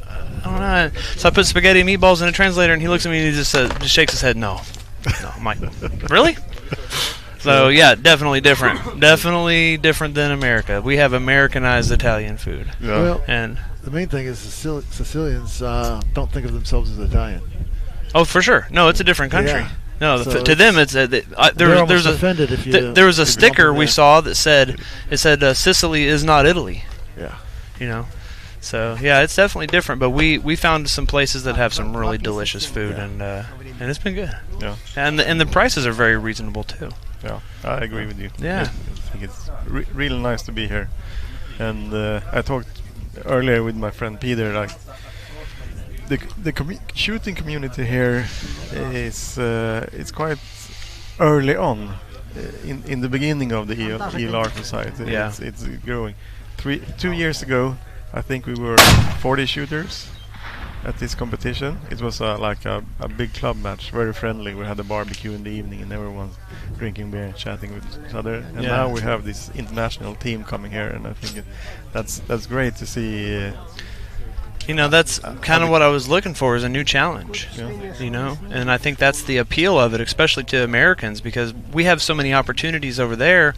know. So I put spaghetti and meatballs in a translator, and he looks at me and he just shakes his head, no. I'm like, really? So yeah, definitely different. Definitely different than America. We have Americanized Italian food. Yeah. Well, and the main thing is Sicilians don't think of themselves as Italian. Oh, for sure. No, it's a different country. Yeah. No, So to them it's there's offended if you there was a if you sticker don't we think saw that said Sicily is not Italy. Yeah. You know. So yeah, it's definitely different. But we found some places that have some really delicious food, and it's been good. Yeah. And the prices are very reasonable too. Yeah, I agree with you. Yeah. I think it's really nice to be here. And I talked earlier with my friend Peter, like the shooting community here is it's quite early on in the beginning of the ELR society. Yeah. It's growing. 2 years ago, I think we were 40 shooters at this competition. It was like a big club match, very friendly. We had a barbecue in the evening and everyone drinking beer and chatting with each other. And now we have this international team coming here, and I think that's great to see. You know, that's kind of what I was looking for, is a new challenge. Yeah. You know, and I think that's the appeal of it, especially to Americans, because we have so many opportunities over there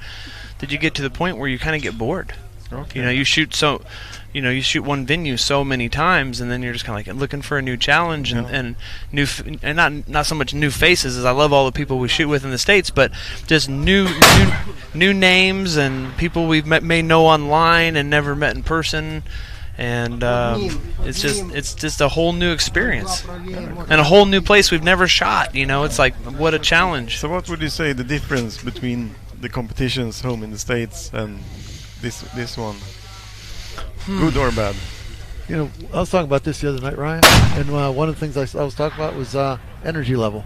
that you get to the point where you kind of get bored. Okay. You know, you shoot one venue so many times, and then you're just kind of like looking for a new challenge and new and not so much new faces, as I love all the people we shoot with in the States, but just new names and people we've may know online and never met in person. And it's just a whole new experience and a whole new place we've never shot. You know, it's like, what a challenge. So what would you say the difference between the competitions home in the States and this one? Good or bad? You know, I was talking about this the other night, Ryan, and one of the things I was talking about was energy level.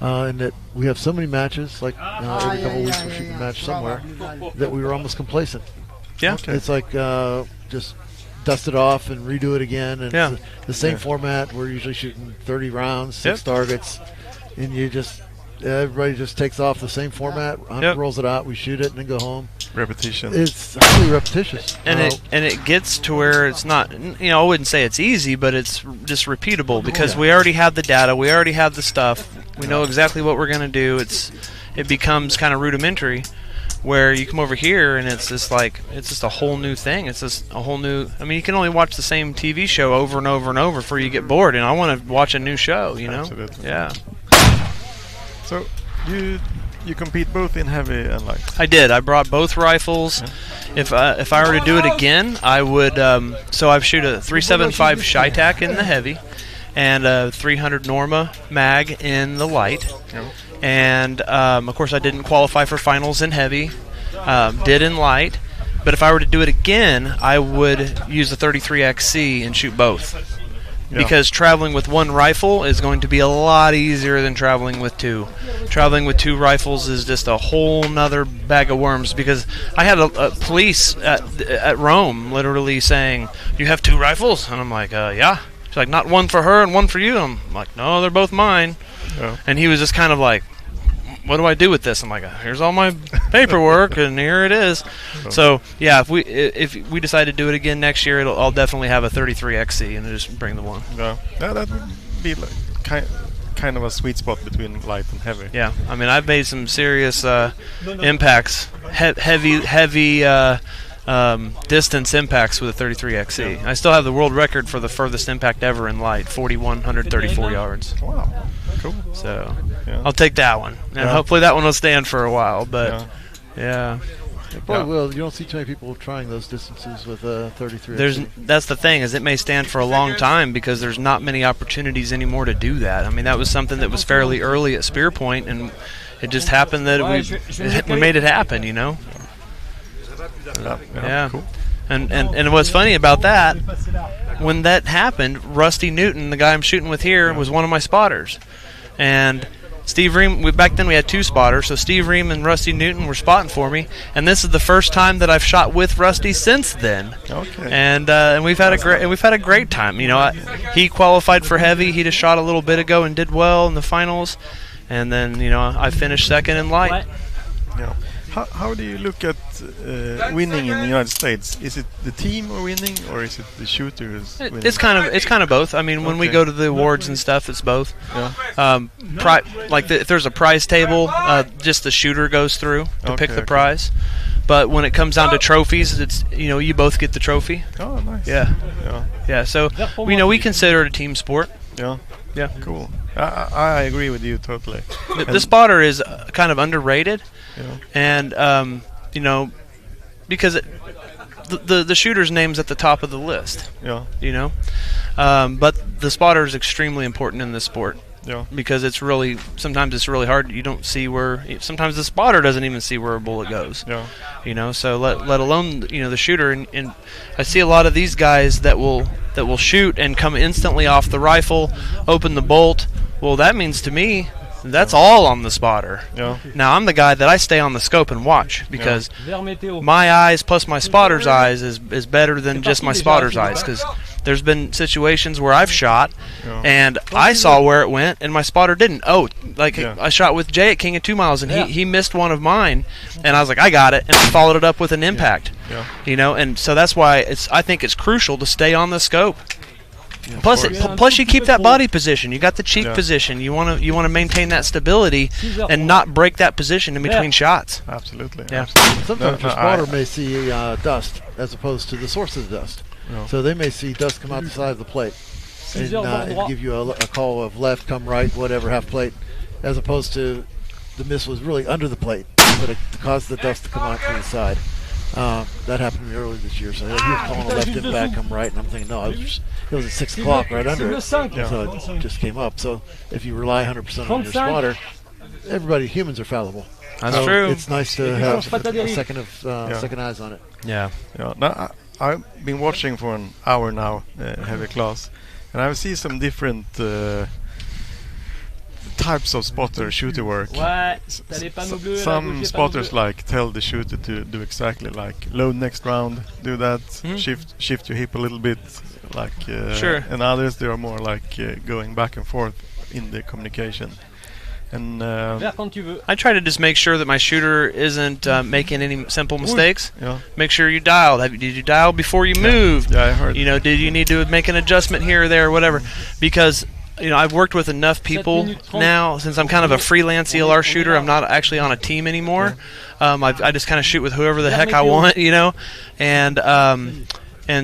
And that we have so many matches, like every couple of weeks we're shooting a match somewhere, that we were almost complacent. Yeah. Okay. It's like just dust it off and redo it again. And it's the same format. We're usually shooting 30 rounds, 6 targets, and everybody just takes off the same format, rolls it out, we shoot it, and then go home. Repetition. It's highly repetitious. And it gets to where it's not, you know, I wouldn't say it's easy, but it's just repeatable, because we already have the data, we already have the stuff, we know exactly what we're going to do. It becomes kind of rudimentary, where you come over here and it's just a whole new thing. It's just a whole new, I mean, you can only watch the same TV show over and over and over before you get bored, and I want to watch a new show, you know? Absolutely. Yeah. So you you compete both in heavy and light? I did. I brought both rifles. Yeah. If I were to do it again, I would. So I shoot a 375 Shytac in the heavy, and a 300 Norma mag in the light. Yeah. And of course, I didn't qualify for finals in heavy. Did in light. But if I were to do it again, I would use the 33XC and shoot both. Yeah. Because traveling with one rifle is going to be a lot easier than traveling with two. Traveling with two rifles is just a whole nother bag of worms, because I had a police at Rome literally saying, "You have two rifles?" And I'm like, yeah. She's like, "Not one for her and one for you?" I'm like, "No, they're both mine." Yeah. And he was just kind of like, "What do I do with this?" I'm like, "Here's all my paperwork, and here it is." So yeah, if we decide to do it again next year, I'll definitely have a 33XC and just bring the one. Yeah, that would be like kind of a sweet spot between light and heavy. Yeah, I mean, I've made some serious impacts, heavy distance impacts with a 33XC. I still have the world record for the furthest impact ever in light, 4,134 yards. Wow, cool. So I'll take that one, and hopefully that one will stand for a while. But It probably will. You don't see too many people trying those distances with a 33. That's the thing, is it may stand for a long time because there's not many opportunities anymore to do that. I mean, that was something that was fairly early at Spear Point, and it just happened that we made it happen, you know. Yeah. Cool. And what's funny about that, when that happened, Rusty Newton, the guy I'm shooting with here, was one of my spotters. And Steve Ream, back then we had two spotters, so Steve Ream and Rusty Newton were spotting for me, and this is the first time that I've shot with Rusty since then. Okay. And we've had a great time. You know, he qualified for heavy. He just shot a little bit ago and did well in the finals, and then I finished second in light. Yeah. How do you look at winning in the United States? Is it the team winning, or is it the shooters winning? It's kind of both. I mean, when we go to the awards and stuff, it's both. Yeah. If there's a prize table, just the shooter goes through to pick the prize. But when it comes down to trophies, it's you both get the trophy. Oh, nice. Yeah. Yeah. So we consider it a team sport. Yeah. Yeah. Cool. I agree with you totally. The spotter is kind of underrated. Yeah. And because the shooter's name's at the top of the list. Yeah. But the spotter is extremely important in this sport. Yeah. Because sometimes it's really hard. You don't see sometimes the spotter doesn't even see where a bullet goes. Yeah. So let alone the shooter, and I see a lot of these guys that will shoot and come instantly off the rifle, open the bolt. Well, that means to me that's all on the spotter. Yeah. Now I'm the guy that I stay on the scope and watch, because my eyes plus my spotter's eyes is better than just my spotter's eyes, because there's been situations where I've shot and I saw where it went and my spotter didn't. I shot with Jay at King of 2 Miles, and he missed one of mine, and I was like, I got it, and I followed it up with an impact. Yeah. And so that's why I think it's crucial to stay on the scope. Yeah, plus you keep that body position. You got the cheek position. You want to maintain that stability and not break that position in between shots. Absolutely. Yeah. Sometimes your spotter may see dust as opposed to the source of the dust. No. So they may see dust come out the side of the plate and give you a call of left, come right, whatever, half plate, as opposed to the miss was really under the plate, but it caused the dust to come out to the side. That happened to me earlier this year, so he was calling a left impact, come right, and I'm thinking, no, it was at 6 o'clock right under it, so it just came up. So if you rely 100% on your spotter, humans are fallible. That's true. It's nice to have a second eyes on it. Yeah. Now, I've been watching for an hour now, heavy class, and I see some different types of spotter shooter work. Some spotters tell the shooter to do exactly load next round, do that, shift your hip a little bit, sure. And others they are more going back and forth in the communication. And I try to just make sure that my shooter isn't making any simple mistakes. Yeah. Make sure you dialed. Did you dial before you moved? Yeah, I heard. Did you need to make an adjustment here or there or whatever? Because I've worked with enough people now, since I'm kind of a freelance ELR shooter. I'm not actually on a team anymore. I just kind of shoot with whoever the heck I want, and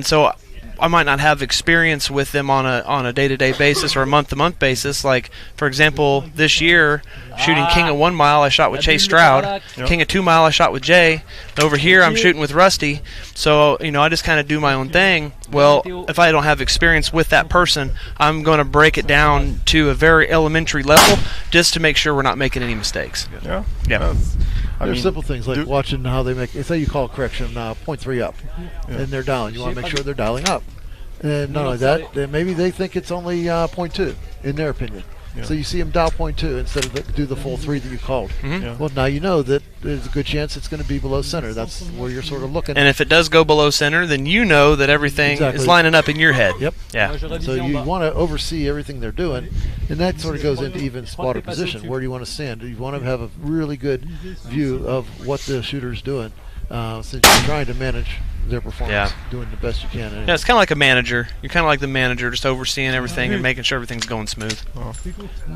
so I might not have experience with them on a day-to-day basis or a month-to-month basis. Like, for example, this year, shooting King of 1 Mile, I shot with Chase Stroud. King of 2 Mile, I shot with Jay. Over here, I'm shooting with Rusty. So, I just kind of do my own thing. Well, if I don't have experience with that person, I'm going to break it down to a very elementary level just to make sure we're not making any mistakes. Yeah. There's simple things like watching how they make. Say you call a correction 0.3 up, and they're down. You want to make sure they're dialing up, and not only that, then maybe they think it's only 0.2 in their opinion. So you see them dial 0.2 instead of do the full 3 that you called. Well, now you know that there's a good chance it's going to be below center. That's where you're sort of looking. And if it does go below center, then you know that everything is lining up in your head. Yep. Yeah. So you want to oversee everything they're doing, and that sort of goes into even spotter position. Where do you want to stand? You want to have a really good view of what the shooter's doing, since you're trying to manage their performance, doing the best you can. Yeah, it's kind of like a manager. You're kind of like the manager, just overseeing everything and making sure everything's going smooth.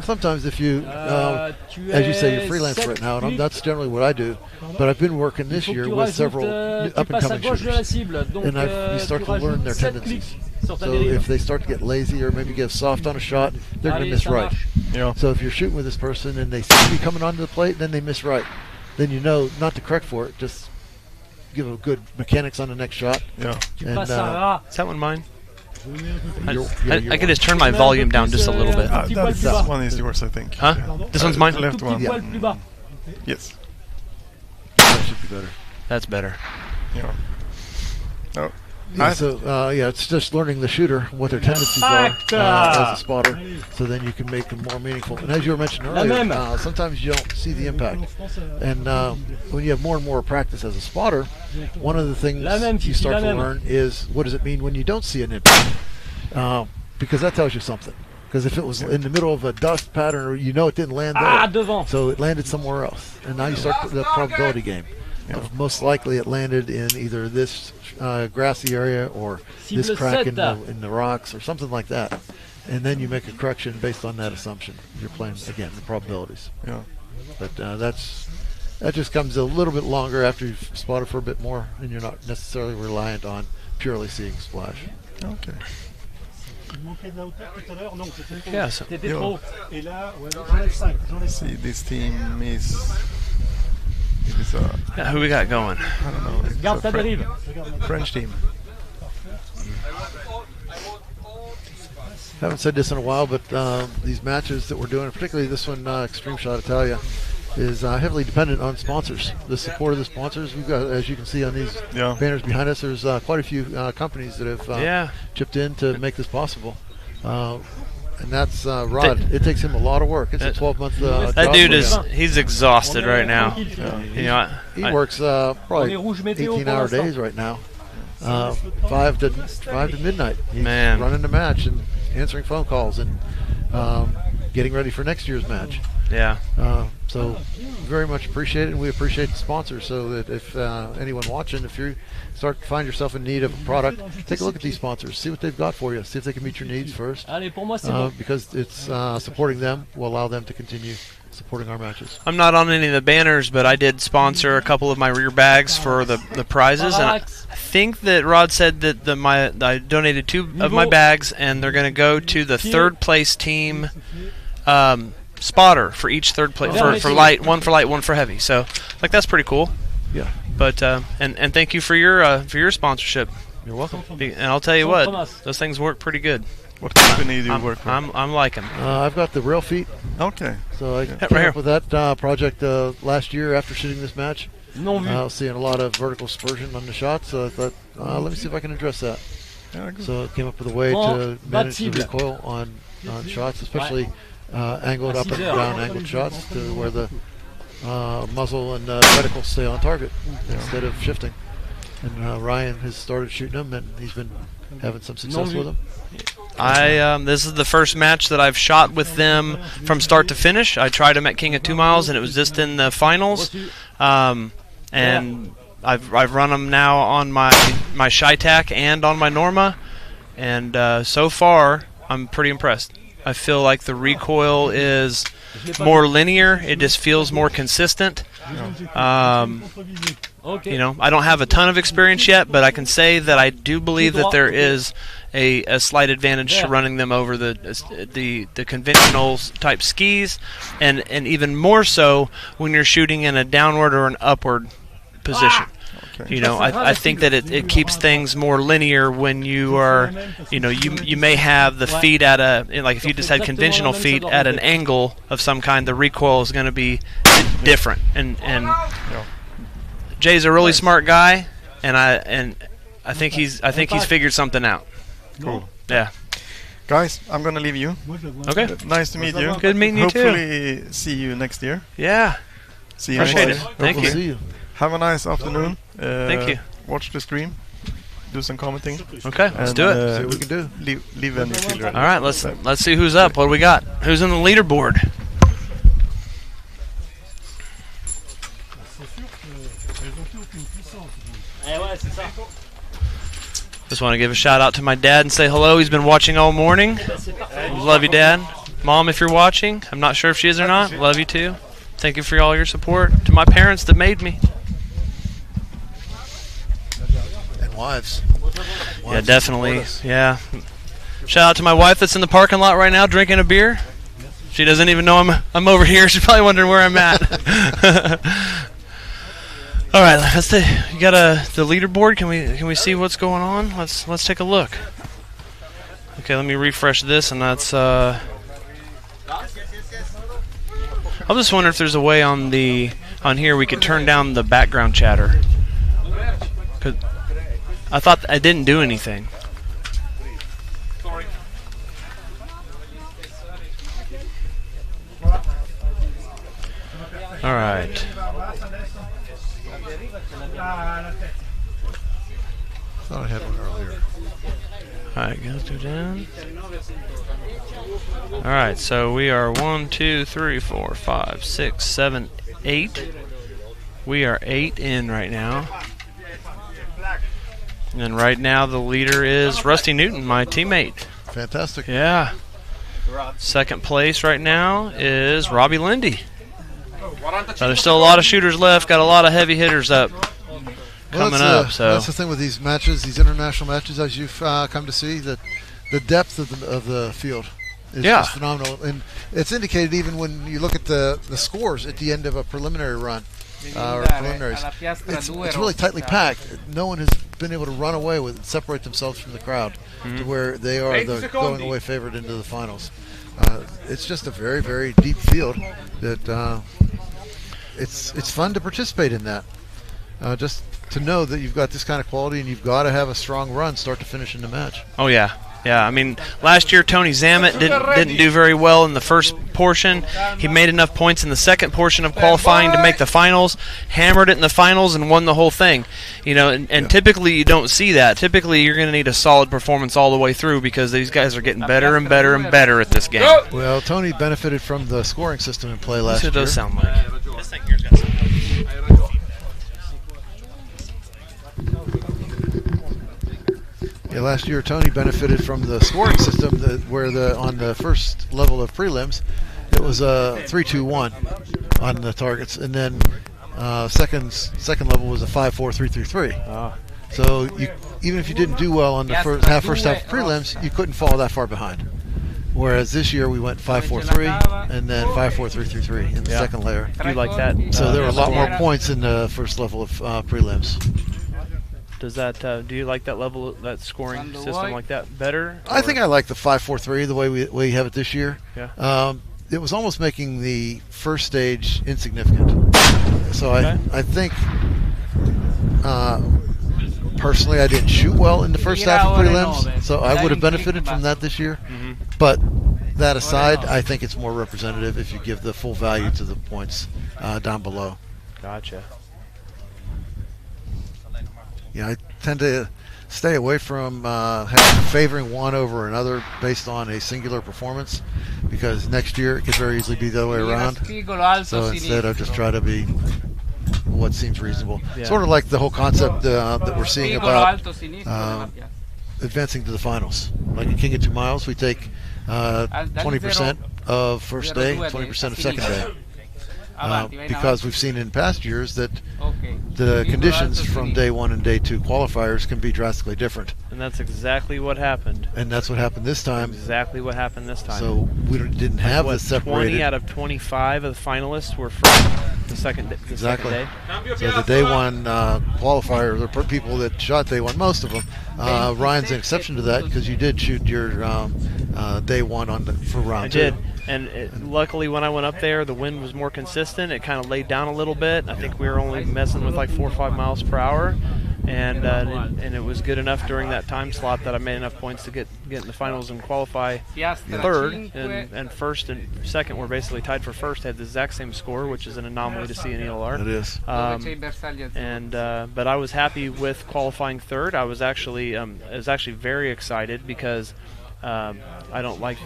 Sometimes if you, as you say, you're freelance right now, and that's generally what I do, but I've been working this year with several up-and-coming shooters, and you start to learn their tendencies. So if they start to get lazy or maybe get soft on a shot, they're going to miss right. So if you're shooting with this person and they see you coming onto the plate, then they miss right, then you know not to correct for it, just give a good mechanics on the next shot. Yeah. And, is that one mine? I could just turn my volume down just a little bit. That one is yours, I think. Huh? This one's mine? Left one. Yeah. Yes. That should be better. That's better. Yeah. Oh. It's just learning the shooter, what their tendencies are as a spotter, so then you can make them more meaningful. And as you were mentioning earlier, sometimes you don't see the impact. And when you have more and more practice as a spotter, one of the things you start to learn is what does it mean when you don't see an impact? Because that tells you something. Because if it was in the middle of a dust pattern, you know it didn't land there, so it landed somewhere else. And now you start the probability game. Most likely it landed in either this grassy area or this crack in the rocks or something like that, and then you make a correction based on that assumption. You're playing again the probabilities. Yeah. But that just comes a little bit longer after you've spotted for a bit more, and you're not necessarily reliant on purely seeing splash. Okay. Yeah. See, this team is. Who we got going? I don't know. It's a French team. Haven't said this in a while, but these matches that we're doing, particularly this one, Extreme Shot Italia, is heavily dependent on sponsors. The support of the sponsors. We've got, as you can see on these banners behind us, there's quite a few companies that have chipped in to make this possible. And that's Rod. It takes him a lot of work. It's a 12-month job. That dude he's exhausted right now. He works probably 18-hour days right now. 5 to midnight. He's running the match and answering phone calls and getting ready for next year's match. Yeah. So very much appreciate it, and we appreciate the sponsors. So that if anyone watching, if you start to find yourself in need of a product, take a look at these sponsors, see what they've got for you, see if they can meet your needs first. Because it's supporting them will allow them to continue supporting our matches. I'm not on any of the banners, but I did sponsor a couple of my rear bags for the prizes, and I think that Rod said that I donated 2 of my bags, and they're going to go to the third place team. Spotter for each third place for light, one for light, one for heavy. So that's pretty cool. Yeah. But and thank you for your sponsorship. You're welcome. And I'll tell you what, those things work pretty good. What company do you work with? I'm liking. I've got the Rail Feet. Okay. So I came up with that project last year after shooting this match. I was seeing a lot of vertical dispersion on the shots, so I thought, let me see if I can address that. So I came up with a way to manage the recoil on shots, especially angled up and down angled shots, to where the muzzle and reticle stay on target instead of shifting. And Ryan has started shooting them, and he's been having some success with them. This is the first match that I've shot with them from start to finish. I tried them at King of 2 Miles, and it was just in the finals. And I've run them now on my Shytac and on my Norma, and so far I'm pretty impressed. I feel like the recoil is more linear. It just feels more consistent. You know, I don't have a ton of experience yet, but I can say that I do believe that there is a slight advantage to running them over the conventional type skis, and even more so when you're shooting in a downward or an upward position. You know, I think that it keeps things more linear when you are, you know, you may have the feet at like if you just had conventional feet at an angle of some kind, the recoil is going to be different. And Jay's a really smart guy, and I think he's figured something out. Cool. Yeah. Guys, I'm gonna leave you. Okay. Nice to meet you. Good meeting you too. Hopefully see you next year. Yeah. See you. Appreciate it. Thank you. See you. Have a nice afternoon. Thank you. Watch the stream. Do some commenting. Okay, let's do it. See what we can do. Leave any field ready. All right, let's see who's up. What do we got? Who's in the leaderboard? Just want to give a shout out to my dad and say hello. He's been watching all morning. Love you, Dad. Mom, if you're watching, I'm not sure if she is or not. Love you too. Thank you for all your support. To my parents that made me. And wives. Yeah, definitely. Yeah. Shout out to my wife that's in the parking lot right now drinking a beer. She doesn't even know I'm over here. She's probably wondering where I'm at. All right, let's see. You got the leaderboard. Can we see what's going on? Let's take a look. Okay, let me refresh this, and that's. I'm just wondering if there's a way on here we could turn down the background chatter. 'Cause I thought I didn't do anything. All right. Thought I had one earlier. All right, go down. All right, so we are 1, 2, 3, 4, 5, 6, 7, 8. We are 8 in right now. And right now the leader is Rusty Newton, my teammate. Fantastic. Yeah. Second place right now is Robbie Lindy. So there's still a lot of shooters left. Got a lot of heavy hitters up coming up. So that's the thing with these matches, these international matches, as you've come to see, that the depth of the field is just phenomenal, and it's indicated even when you look at the scores at the end of a preliminary run. Or preliminaries. It's really tightly packed. No one has been able to run away with it, separate themselves from the crowd to where they are the going away favorite into the finals. It's just a very, very deep field that it's fun to participate in that. Just to know that you've got this kind of quality and you've got to have a strong run start to finish in the match. Oh yeah. Yeah, I mean, last year Tony Zamet didn't do very well in the first portion. He made enough points in the second portion of qualifying to make the finals, hammered it in the finals, and won the whole thing. You know, and typically you don't see that. Typically you're going to need a solid performance all the way through because these guys are getting better and better and better at this game. Well, Tony benefited from the scoring system in play last year. It does sound like. This thing here's got something. Yeah, last year Tony benefited from the scoring system where on the first level of prelims it was a 3-2-1 on the targets, and then second level was a 5-4-3-3-3. So even if you didn't do well on the first half of prelims, you couldn't fall that far behind. Whereas this year we went 5-4-3 and then 5-4-3-3-3 in the second layer. Do you like that? So there were a lot more points in the first level of prelims. Does that? Do you like that level, that scoring system like that better? I think I like the 5-4-3 the way we have it this year. Yeah. It was almost making the first stage insignificant. So I think personally I didn't shoot well in the first half of prelims, so I would have benefited from that this year. But that aside, I think it's more representative if you give the full value to the points down below. Gotcha. Yeah, I tend to stay away from favoring one over another based on a singular performance, because next year it could very easily be the other way around. So instead, I just try to be what seems reasonable. Yeah. Sort of like the whole concept that we're seeing about advancing to the finals. Like in King of 2 Miles, we take 20% of first day, 20% of second day. Because we've seen in past years that the conditions from day 1 and day 2 qualifiers can be drastically different. And that's exactly what happened. And that's what happened this time. Exactly what happened this time. So we didn't have the separated. 20 out of 25 of the finalists were from the second day. Exactly. So the day 1 qualifier, the people that shot day 1, most of them. Ryan's an exception to that because you did shoot your day 1 for round 2. I did. And luckily, when I went up there, the wind was more consistent. It kind of laid down a little bit. I think we were only messing with like 4 or 5 miles per hour, and it was good enough during that time slot that I made enough points to get in the finals and qualify third. And first and second were basically tied for first. Had the exact same score, which is an anomaly to see in ELR. It is. But I was happy with qualifying third. I was actually very excited because. I don't like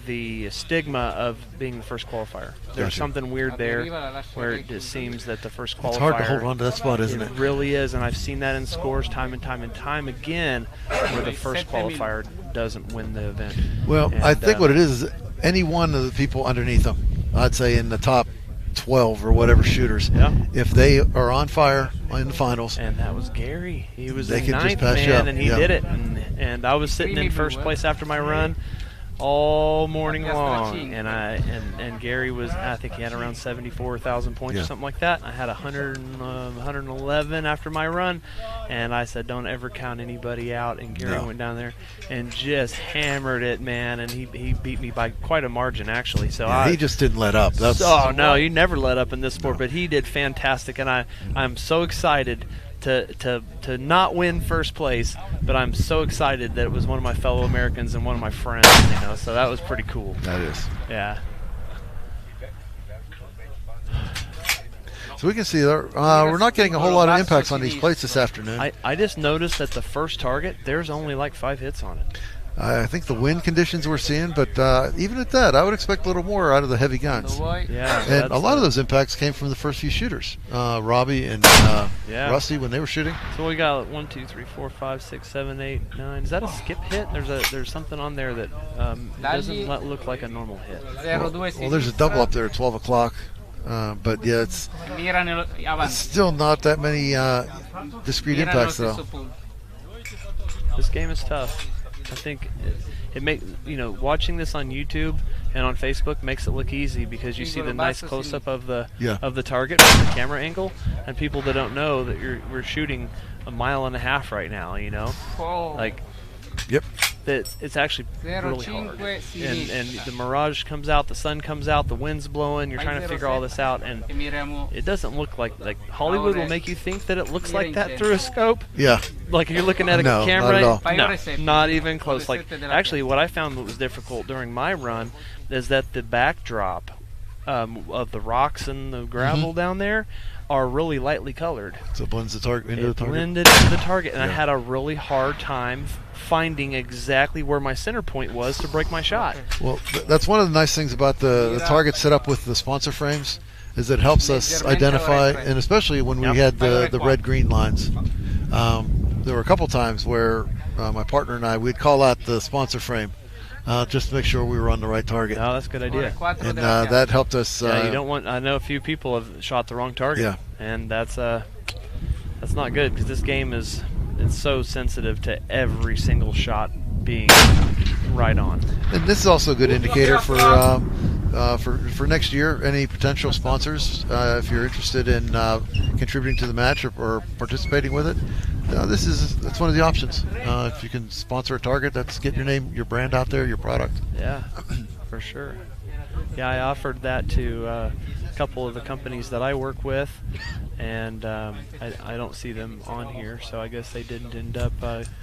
the stigma of being the first qualifier. There's something weird there where it just seems that the first qualifier. It's hard to hold on to that spot, isn't it? It really is, and I've seen that in scores time and time again, where the first qualifier doesn't win the event. Well, I think what it is any one of the people underneath them, I'd say in the top 12 or whatever shooters, if they are on fire in the finals, and that was Gary. He was in ninth, man, and he did it. And I was sitting in first place after my run all morning long, and Gary was, I think he had around 74,000 points or something like that. I had 111 after my run, and I said, don't ever count anybody out. And Gary went down there and just hammered it, man, and he beat me by quite a margin, actually. So he just didn't let up. No, you never let up in this sport, but he did fantastic, and I'm so excited to not win first place, but I'm so excited that it was one of my fellow Americans and one of my friends, so that was pretty cool. That is. Yeah. So we can see we're not getting a whole lot of impacts on these plates this afternoon. I just noticed that the first target, there's only like 5 hits on it. I think the wind conditions we're seeing, but even at that, I would expect a little more out of the heavy guns. Yeah, and a lot of those impacts came from the first few shooters, Robbie and Rusty when they were shooting. So we got 1, 2, 3, 4, 5, 6, 7, 8, 9. Is that a skip hit? There's something on there that doesn't look like a normal hit. Well, there's a double up there at 12 o'clock. But yeah, it's still not that many discrete impacts, though. This game is tough. I think watching this on YouTube and on Facebook makes it look easy because you see the nice close-up of the target from the camera angle, and people that don't know that we're shooting 1.5 miles right now. Yep. It's actually really hard. And the mirage comes out, the sun comes out, the wind's blowing, you're trying to figure all this out, and it doesn't look like Hollywood will make you think that it looks like that through a scope. Yeah. Like you're looking at a camera. Not at all. No, not even close. Actually, what I found that was difficult during my run is that the backdrop of the rocks and the gravel down there are really lightly colored. So it blends the target into the target. Blended into the target, and I had a really hard time finding exactly where my center point was to break my shot. Well, that's one of the nice things about the target set up with the sponsor frames is that it helps us identify, and especially when we had the red-green lines. There were a couple times where my partner and I, we'd call out the sponsor frame just to make sure we were on the right target. Oh, that's a good idea. And that helped us. You don't want. I know a few people have shot the wrong target. Yeah. And that's not good because this game it's so sensitive to every single shot being right on. And this is also a good indicator for next year. Any potential sponsors, if you're interested in contributing to the match or participating with it, that's one of the options. If you can sponsor a target, that's get your name, your brand out there, your product. Yeah, for sure. Yeah, I offered that to a couple of the companies that I work with, and I don't see them on here, so I guess they didn't end up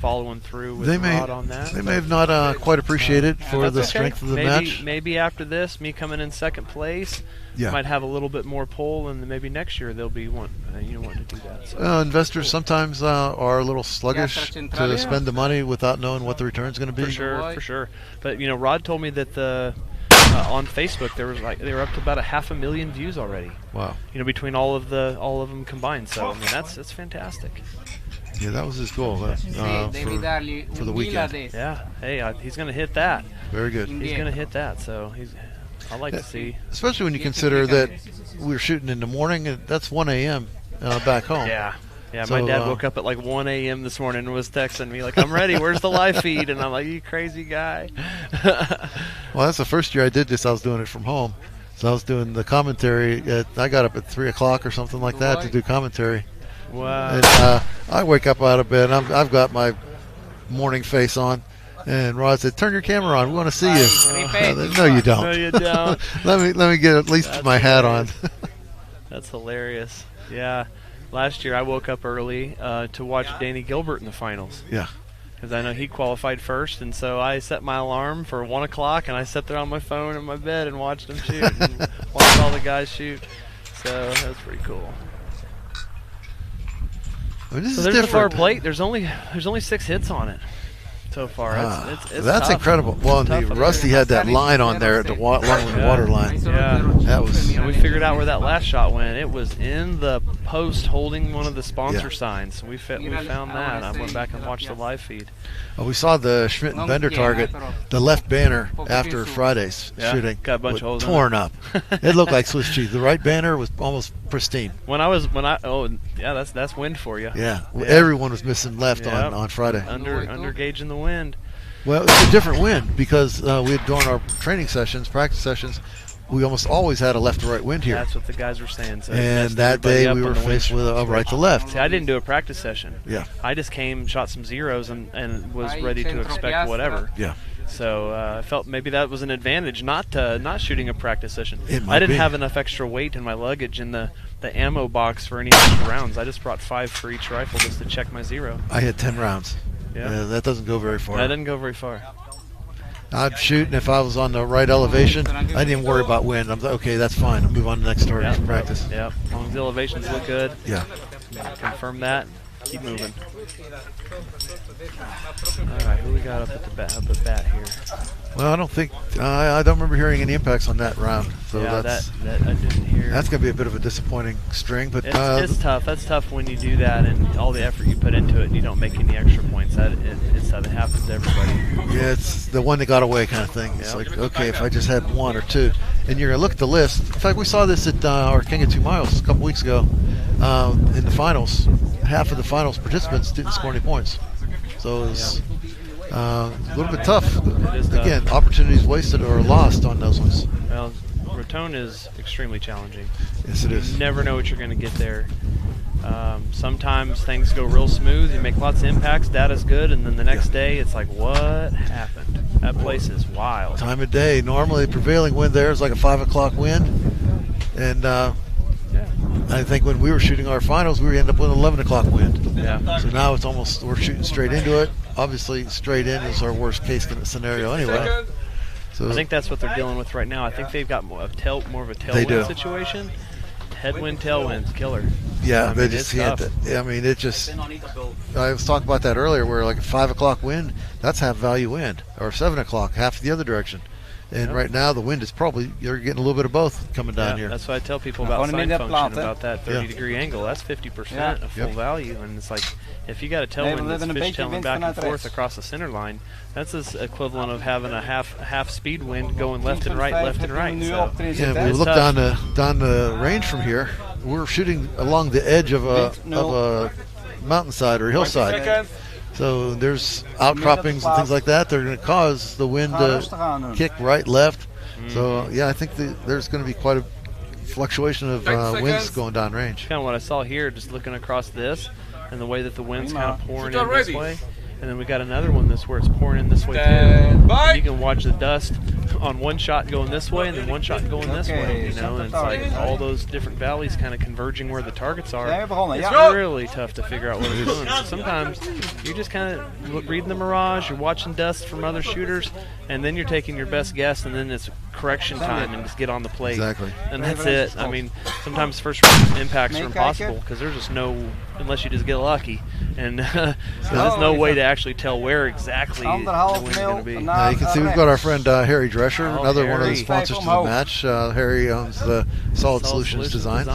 following through with Rod on that. They may have not quite appreciated for the strength of the match. Maybe after this, me coming in second place, might have a little bit more pull, and maybe next year they'll be wanting to do that. So. Investors sometimes are a little sluggish to spend the money without knowing what the return is going to be. For sure. But Rod told me that on Facebook, they were up to about 500,000 views already. Wow. You know, between all of them combined. So I mean, that's fantastic. Yeah, that was his goal for the weekend. Yeah. Hey, he's going to hit that. Very good. He's going to hit that. So I like to see. Especially when you consider that we were shooting in the morning, and that's 1 a.m. Back home. Yeah. Yeah, So, my dad woke up at like 1 a.m. this morning and was texting me like, "I'm ready. Where's the live feed?" And I'm like, "You crazy guy." Well, that's the first year I did this. I was doing it from home, so I was doing the commentary. I got up at 3 o'clock or something like that to do commentary. Wow. And I wake up out of bed. And I've got my morning face on, and Rod said, "Turn your camera on. We want to see you." No, you don't. No, you don't. let me get at least my hat on. That's hilarious. Yeah. Last year I woke up early to watch Danny Gilbert in the finals. Yeah. Because I know he qualified first, and so I set my alarm for 1 o'clock, and I sat there on my phone in my bed and watched him shoot, and watched all the guys shoot. So that was pretty cool. I mean, this so is there's a far different. plate. There's only 6 hits on it so far. It's That's tough. incredible. Well, and Rusty had that line on there at the along the water line. Yeah, that was. And we figured out where that last shot went. It was in the post, holding one of the sponsor signs. We found that. I went back and watched the live feed. Well, we saw the Schmidt and Bender target, the left banner after Friday's shooting. Got a bunch of holes torn in it. up. It looked like Swiss cheese. The right banner was almost pristine. That's wind for you. Yeah, everyone was missing left on Friday. Under gauging the wind. Well, it's a different wind because we had gone our training sessions, practice sessions. We almost always had a left to right wind here. That's what the guys were saying. So and that day we were faced with a right to left. See, I didn't do a practice session. Yeah. I just came, shot some zeros, and was ready to expect whatever. Yeah. So I felt maybe that was an advantage, not shooting a practice session. I didn't have enough extra weight in my luggage in the ammo box for any extra rounds. I just brought 5 for each rifle just to check my zero. I had 10 rounds. Yeah. That doesn't go very far. That doesn't go very far. I'd shoot, and if I was on the right elevation, I didn't even worry about wind. I'm like, okay, that's fine. I'll move on to the next target for practice. Yeah, as long as the elevations look good. Yeah. Confirm that. Keep moving. All right, who we got up at bat here? Well, I don't think I don't remember hearing any impacts on that round. So that I didn't hear. That's going to be a bit of a disappointing string, but it's tough. That's tough when you do that and all the effort you put into it and you don't make any extra points. It's tough. It happens to everybody. Yeah, it's the one that got away kind of thing. It's like, okay, if I just had 1 or 2, and you're going to look at the list. In fact, we saw this at our King of 2 Miles a couple weeks ago in the finals. Half of the finals participants didn't score any points, so it was a little bit tough. Again, opportunities wasted or lost on those ones. Well, Raton is extremely challenging. Yes, it is. You never know what you're going to get there. Sometimes things go real smooth. You make lots of impacts, data's good, and then the next day it's like, what happened? That place is wild. Time of day. Normally, the prevailing wind there is like a 5 o'clock wind, and I think when we were shooting our finals, we ended up with an 11 o'clock wind. Yeah. So now it's almost, we're shooting straight into it. Obviously, straight in is our worst case scenario anyway. So I think that's what they're dealing with right now. I think they've got more of a tailwind situation. Headwind, tailwinds, killer. Yeah, they mean, just it's can't. tough. I mean, it just. I was talking about that earlier, where like a 5 o'clock wind, that's half value wind, or 7 o'clock, half the other direction. And right now, the wind is probably, you're getting a little bit of both coming down here. That's why I tell people about sign function, about that 30-degree angle. That's 50% of full value. And it's like, if you got a tailwind that's fishtailing back and forth across the center line, that's as equivalent of having a half speed wind going left and right, left and right. So yeah, we look down the range from here. We're shooting along the edge of a mountainside or hillside. So there's outcroppings and things like that. They're going to cause the wind to kick right, left. So yeah, I think there's going to be quite a fluctuation of winds going down range. Kind of what I saw here, just looking across this, and the way that the wind's kind of pouring in this way. And then we got another one where it's pouring in this way too. You can watch the dust on one shot going this way and then one shot going this way, you know, and it's like all those different valleys kind of converging where the targets are. It's really tough to figure out what it's doing. So sometimes you're just kind of reading the mirage, you're watching dust from other shooters, and then you're taking your best guess, and then it's correction time and just get on the plate. Exactly. And that's it. I mean, sometimes first round impacts are impossible because there's just no, unless you just get lucky, and there's no way to actually tell where exactly the wind's going to be. Now you can see we've got our friend Harry Drescher, another one of the sponsors to the match. Harry owns the Solid Solutions Designs.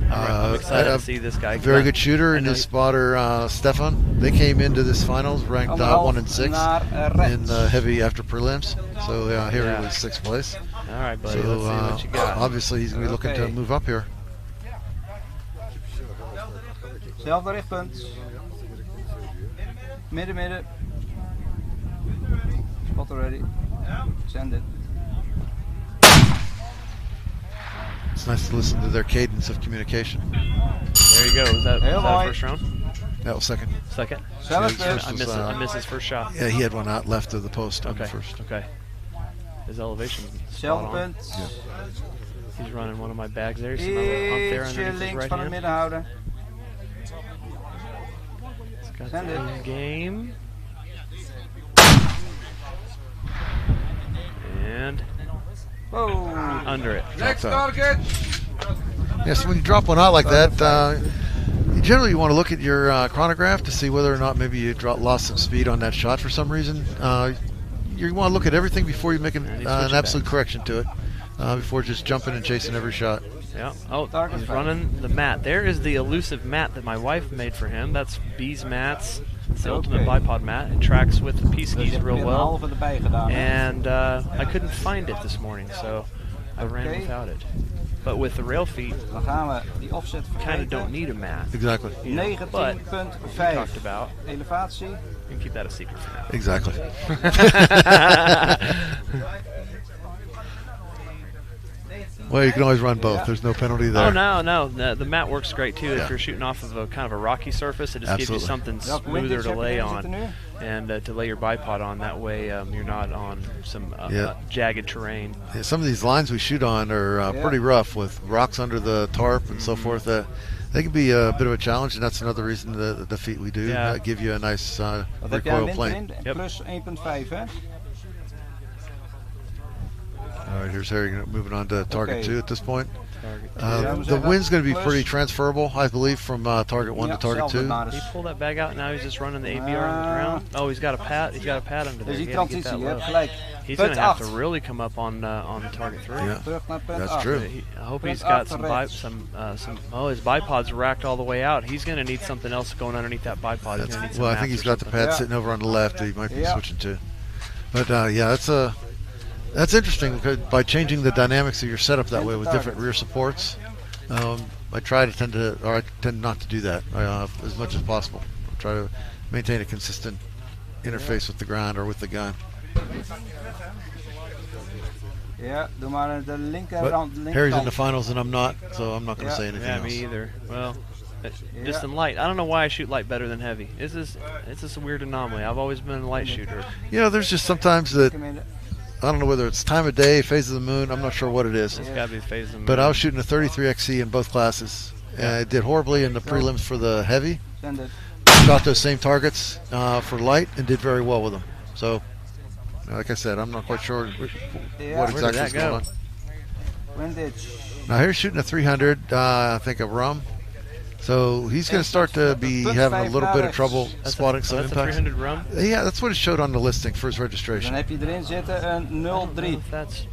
I'm excited to see this guy. Very good shooter, and his spotter Stefan. They came into this finals ranked 1 and 6 in the heavy after prelims. So Harry was 6th place. All right, buddy. So let's see what you got. obviously he's going to be looking to move up here. Zelfde richtpunt. Midden. Spot already. Send it. It's nice to listen to their cadence of communication. There you go. Was that first round? That was second. Second? I missed his first shot. Yeah, he had one out left of the post on the first. Okay. His elevation. Zelfde punt. He's running one of my bags there. You see my little pump there underneath his links right van het hand. midden houden. Got Send it. the game. And under it. Next target. Yes, when you drop one out like that, generally you want to look at your chronograph to see whether or not maybe you lost some speed on that shot for some reason. You want to look at everything before you make an absolute correction to it, before just jumping and chasing every shot. Yeah. Oh, he's running the mat. There is the elusive mat that my wife made for him. That's B's mats. It's the ultimate bipod mat. It tracks with the P-skis real well. And I couldn't find it this morning, so I ran without it. But with the rail feet, you kind of don't need a mat. Exactly. You know, but we 19.5 talked about. elevatie. You can keep that a secret for now. Exactly. Well, you can always run both. There's no penalty there. Oh, no. The mat works great, too. If you're shooting off of a kind of a rocky surface, it just gives you something smoother to lay on and to lay your bipod on. That way you're not on some jagged terrain. Yeah, some of these lines we shoot on are pretty rough with rocks under the tarp and so forth. They can be a bit of a challenge, and that's another reason the feet we do give you a nice recoil plane. Plus 1.5, hè? All right, here's Harry moving on to target 2 at this point. The wind's going to be pretty transferable, I believe, from target 1 to target 2. He pulled that bag out. Now he's just running the ABR on the ground. Oh, he's got a pad. He's got a pad under there. He's going to have to really come up on target 3. Yeah, that's true. I hope he's got some. Oh, his bipod's racked all the way out. He's going to need something else going underneath that bipod. He's gonna need some I think he's got the pad sitting over on the left. He might be switching to. But that's interesting because by changing the dynamics of your setup that way with different rear supports, I tend not to do that as much as possible. I try to maintain a consistent interface with the ground or with the gun. Ja, doe maar de linkerhand. But Harry's in the finals and I'm not, so I'm not going to say anything else. Me either. Well, just in light. I don't know why I shoot light better than heavy. It's just a weird anomaly. I've always been a light shooter. You know, there's just sometimes that I don't know whether it's time of day, phase of the moon. I'm not sure what it is. It's got to be phase of the moon. But I was shooting a 33 XC in both classes. I did horribly in the prelims for the heavy. Shot those same targets for light and did very well with them. So, like I said, I'm not quite sure what exactly is going on. Now here's shooting a 300, I think a rum. So he's going to start to be having a little bit of trouble spotting some impacts. 300 rum? Yeah, that's what it showed on the listing for his registration. Dan heb je erin zitten een 0.3. That's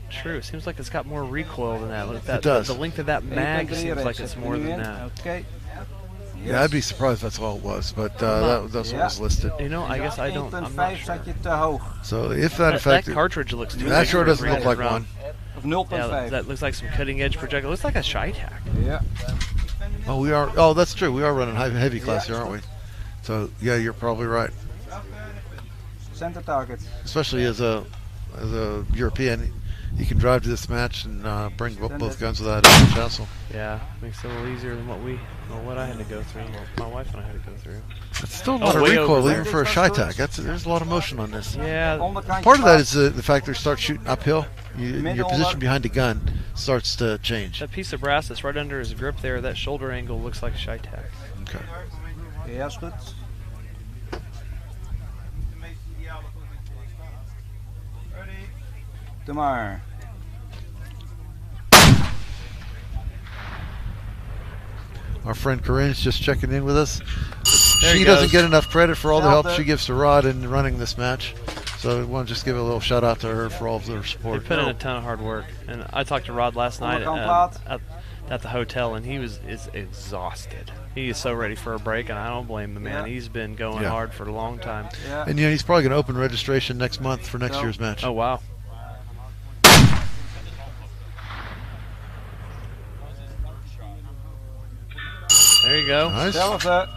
true. It seems like it's got more recoil than that. It does. The length of that mag seems like it's more than that. Okay. Yeah, I'd be surprised if that's all it was, but that's what was listed. You know, I guess I don't. I'm not sure. So if that effect, that cartridge looks too that big sure for a doesn't look like 300 one. Of 0.5. Yeah, that looks like some cutting edge projectile. It looks like a Shytac. Yeah. Oh, we are. Oh, that's true. We are running heavy class here, aren't we? So yeah, you're probably right. Center target. Especially as a European, you can drive to this match and bring both guns without any hassle. Yeah, makes it a little easier than what I had to go through. My wife and I had to go through. It's still a lot of recoil even for a Shytac. There's a lot of motion on this. Yeah. Part of that is the fact that you start shooting uphill. Your position behind the gun starts to change. That piece of brass that's right under his grip there, that shoulder angle looks like a Shytac. Okay. Ja, is goed. Doe maar. Our friend Corinne's just checking in with us. There She he doesn't goes. get enough credit for all the help Zelfde. she gives to Rod in running this match. So we want to just give a little shout out to her for all of their They support. put in a ton of hard work, and I talked to Rod last night at the hotel, and he is exhausted. He is so ready for a break, and I don't blame the man. Yeah. He's been going Yeah. hard for a long time. Ja. And he's probably going to open registration next month for next Zo. year's match. Oh wow! There you go. Nice. Zelfde.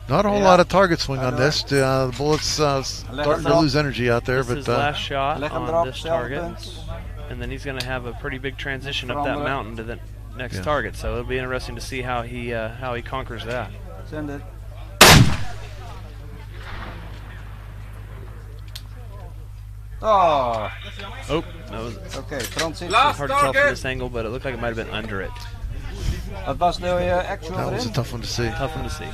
Not a whole Yeah. lot of target swing on this. The bullets starting to lose energy out there, This but is his last shot Leg hem on erop, this zelfde target, punt. and then he's going to have a pretty big transition up that Veranderen. mountain to the next Yeah. target. So it'll be interesting to see how he conquers that. Send it. Oh. Oh, that was Oké, transitie. hard to tell from this angle, but it looked like it might have been under it. Wat was nou je actual that was a erin? tough one to see. Tough one to see.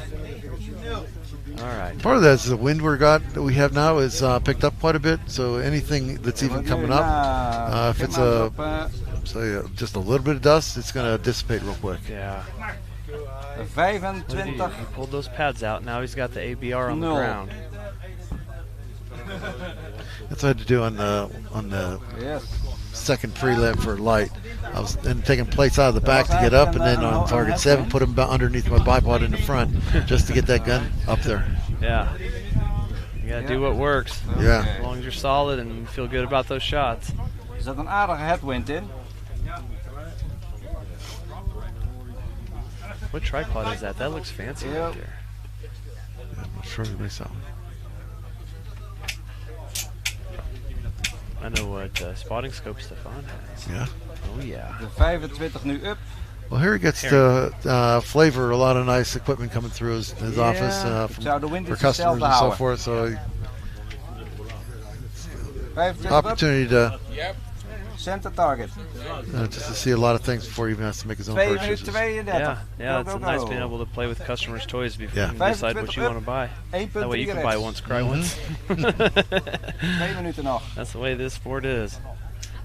All right. Part of that is the wind we have now is picked up quite a bit. So anything that's even coming up, if it's say just a little bit of dust, it's going to dissipate real quick. Yeah. 25. He pulled those pads out. Now he's got the ABR on the Nul. ground. That's what I had to do on the Yes. second prelim for light. I was then taking plates out of the back to get up, and then on target 7, put them underneath my bipod in the front, just to get that gun up there. Yeah. You gotta do what works. Yeah. As long as you're solid and feel good about those shots. Er zat een aardige headwind in. What tripod is that? That looks fancy Yep. right there. I'm not sure anybody saw. I know what spotting scope Stefan has. Yeah. Oh yeah. De 25 nu up. Well, here he gets to flavor a lot of nice equipment coming through his office Zou de for windjes customers hetzelfde and so houden. forth. So 25 opportunity to center target. just to see a lot of things before he even has to make his own 2 purchases. minuten 32. Yeah, Go, it's go, nice go. being able to play with customers' toys before Yeah. you can decide what you want to buy. 1.3 That way you can buy once, cry once. 2 minuten nog. That's the way this sport is.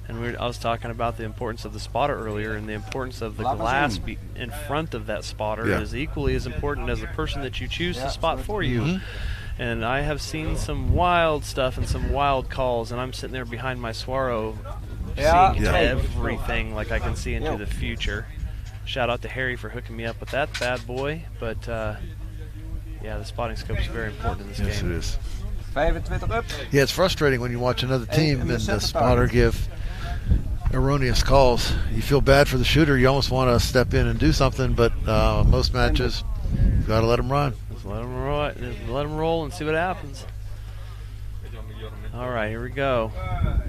And I was talking about the importance of the spotter earlier, and the importance of the Laat maar glass zien. in front of that spotter Yeah. is equally as important as the person that you choose Yeah, to spot sorry. for you. Mhm. And I have seen some wild stuff and some wild calls, and I'm sitting there behind my Swaro Yeah. seeing Yeah. everything like I can see into Yo. the future. Shout out to Harry for hooking me up with that bad boy. But yeah, the spotting scope is very important in this Yes, game. it is. 25 up. Yeah, it's frustrating when you watch another team and the and the center spotter target. give erroneous calls. You feel bad for the shooter. You almost want to step in and do something, but most matches, you got to let them run. Just let them roll and see what happens. All right, here we go.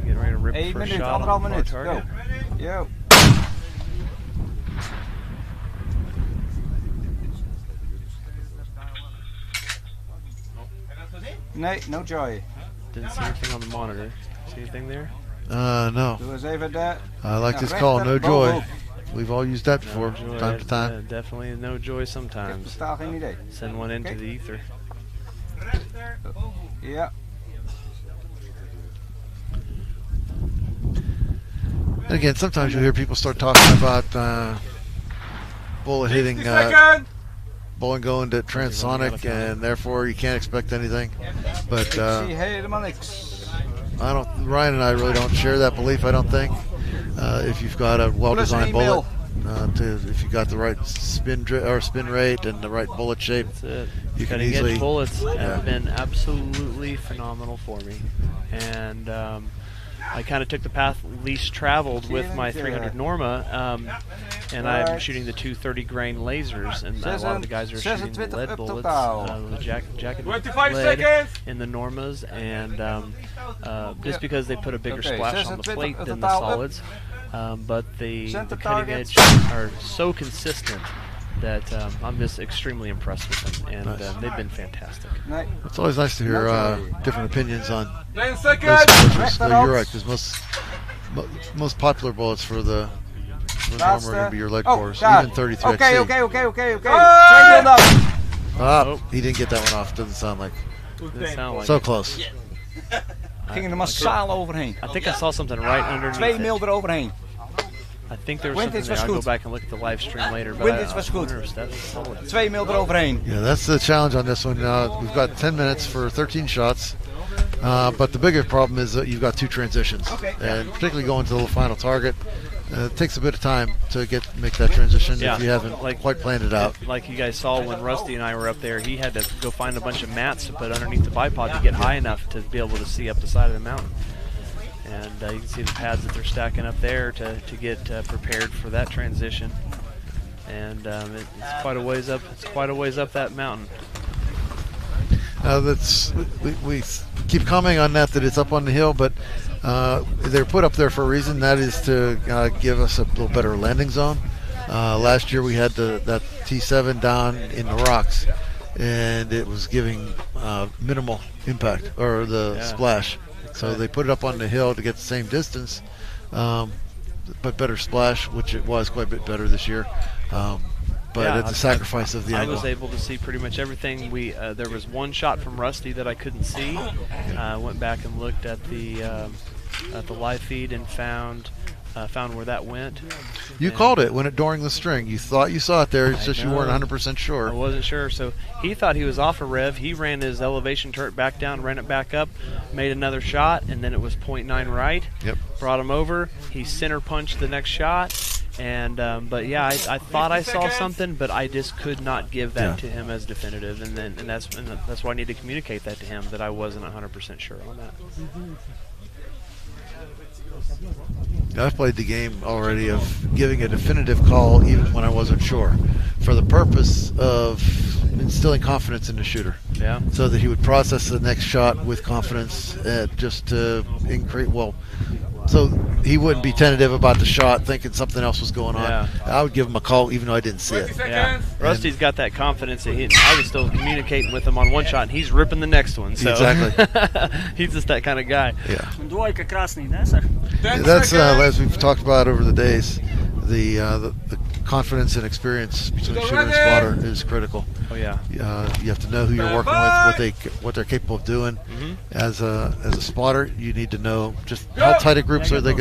Getting ready to rip the 1 first minuut, shot on 1,5 the minuut. target. Go. Yo. Nee, no joy. Didn't see anything on the monitor. See anything there? No. Doe eens even de... I like Ja, this call, no rechter joy. bovenop. We've all used that before, No joy. time to time. Definitely no joy Ik heb sometimes. totaal geen idee. Send one into Oké. the ether. Ja. And again, sometimes you hear people start talking about bullet hitting, bullet going to transonic, and therefore you can't expect anything. But Ik zie helemaal niks. Ryan and I really don't share that belief. I don't think. If you've got a well-designed bullet, if you got the right spin rate and the right bullet shape, That's it. you can Cutting easily. edge bullets Yeah. have been absolutely phenomenal for me, and I kind of took the path least traveled with my 300 Norma, and I'm shooting the 230 grain lasers, and a lot of the guys are shooting the lead bullets, the jacket 25 lead seconds. in the Normas, and just because they put a bigger Okay, splash on the 26 plate than the totaal up. solids, but the Center cutting targets. edge are so consistent that I'm just extremely impressed with them, and Nice. they've been fantastic. Nee. It's always nice to hear different opinions on 10 those seconds. approaches. So you're right, because most popular bullets for the Norma are going to be your lead cores, even 33 Oké. Ah! 2-0 dan. Ah, he didn't get that one off. Doesn't sound like. Doesn't sound like So it. close. Gingen er massaal overheen. I think I saw something right underneath 2 mil eroverheen. I think there was something there. I'll go back and look at the live stream later. But Windage was goed. 2 mil eroverheen. Yeah, that's the challenge on this one. We've got 10 minutes for 13 shots. But the bigger problem is that you've got 2 transitions. And particularly going to the final target, it takes a bit of time to make that transition if you haven't quite planned it out. Like you guys saw when Rusty and I were up there, he had to go find a bunch of mats to put underneath the bipod to get high enough to be able to see up the side of the mountain. And you can see the pads that they're stacking up there to get prepared for that transition. And it's quite a ways up. It's quite a ways up that mountain. We keep commenting on that it's up on the hill, but they're put up there for a reason. That is to give us a little better landing zone. Last year we had that T7 down in the rocks, and it was giving minimal impact or the splash. So they put it up on the hill to get the same distance, but better splash, which it was quite a bit better this year. But at the sacrifice of the angle. I was able to see pretty much everything. There was one shot from Rusty that I couldn't see. I went back and looked at the live feed and found where that went. You called it during the string. You thought you saw it there. It's just you weren't 100% sure. I wasn't sure. So he thought he was off a rev. He ran his elevation turret back down, ran it back up, made another shot, and then it was 0.9 right. Yep. Brought him over. He center punched the next shot. And but yeah, I thought I saw something, but I just could not give that to him as definitive, and that's why I need to communicate that to him that I wasn't 100% sure on that. I've played the game already of giving a definitive call even when I wasn't sure, for the purpose of instilling confidence in the shooter. Yeah. So that he would process the next shot with confidence, just to increase. So he wouldn't be tentative about the shot, thinking something else was going on. Yeah. I would give him a call even though I didn't see it. Yeah. Rusty's got that confidence that I was still communicating with him on one shot, and he's ripping the next one. So. Exactly. He's just that kind of guy. Yeah. Двойка красный, да, сэр? That's as we've talked about over the days. The confidence and experience between shooter and spotter is critical. Oh yeah. You have to know who you're working with, what they're capable of doing. As a spotter, you need to know just how tight of groups are they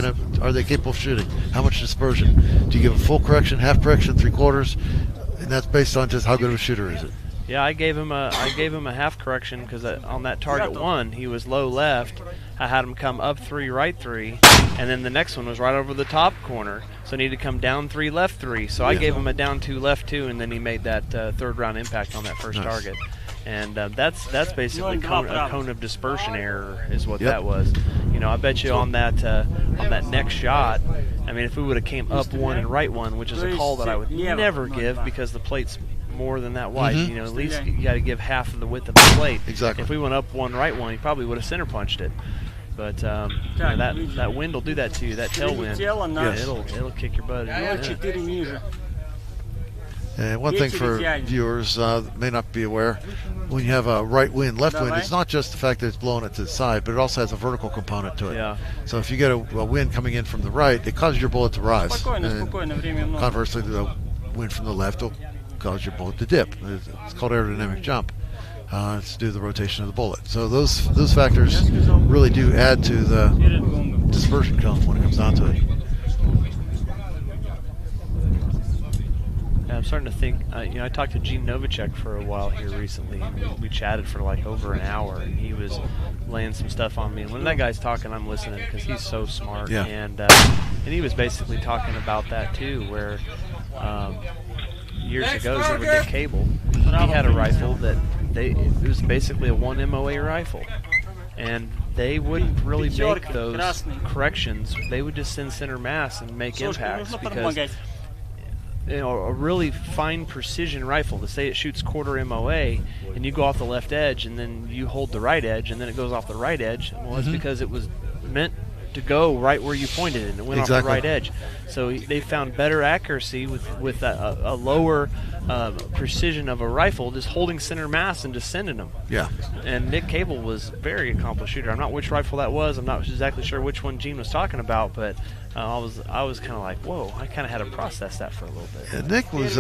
capable of shooting? How much dispersion? Do you give a full correction, half correction, 3/4? And that's based on just how good of a shooter is it. Yeah, I gave him a half correction because on that target 1 he was low left. I had him come up 3, right 3, and then the next one was right over the top corner, so I needed to come down 3, left 3. So I gave him a down 2, left 2, and then he made that third round impact on that first target. And that's basically a cone of dispersion error is what that was. You know, I bet you on that next shot. I mean, if we would have came up 1 and right 1, which is a call that I would never give because the plate's more than that wide. You know, at least you got to give half of the width of the plate. Exactly. If we went up 1, right 1, he probably would have center punched it. But you know, that wind will do that to you. That tailwind, it'll kick your butt. And one thing for viewers may not be aware, when you have a right wind, left wind, it's not just the fact that it's blowing it to the side, but it also has a vertical component to it. Yeah. So if you get a wind coming in from the right, it causes your bullet to rise. And conversely, the wind from the left will cause your bullet to dip. It's called aerodynamic jump. It's due to the rotation of the bullet. So those factors really do add to the dispersion cone when it comes down to it. I'm starting to think, you know, I talked to Gene Novacek for a while here recently, and we chatted for like over an hour, and he was laying some stuff on me. And when that guy's talking, I'm listening because he's so smart. Yeah. And he was basically talking about that too, where years ago, over Nick Cable, he had a rifle that it was basically a 1 MOA rifle, and they wouldn't really make those corrections. They would just send center mass and make impacts because, you know, a really fine precision rifle, to say it shoots 1/4 MOA and you go off the left edge and then you hold the right edge and then it goes off the right edge, well, that's because it was meant to go right where you pointed it and it went off the right edge. So they found better accuracy with a lower precision of a rifle, just holding center mass and just sending them. Yeah. And Nick Cable was a very accomplished shooter. I'm not which rifle that was. I'm not exactly sure which one Gene was talking about, but I was kind of like, whoa, I kind of had to process that for a little bit. Yeah, Nick was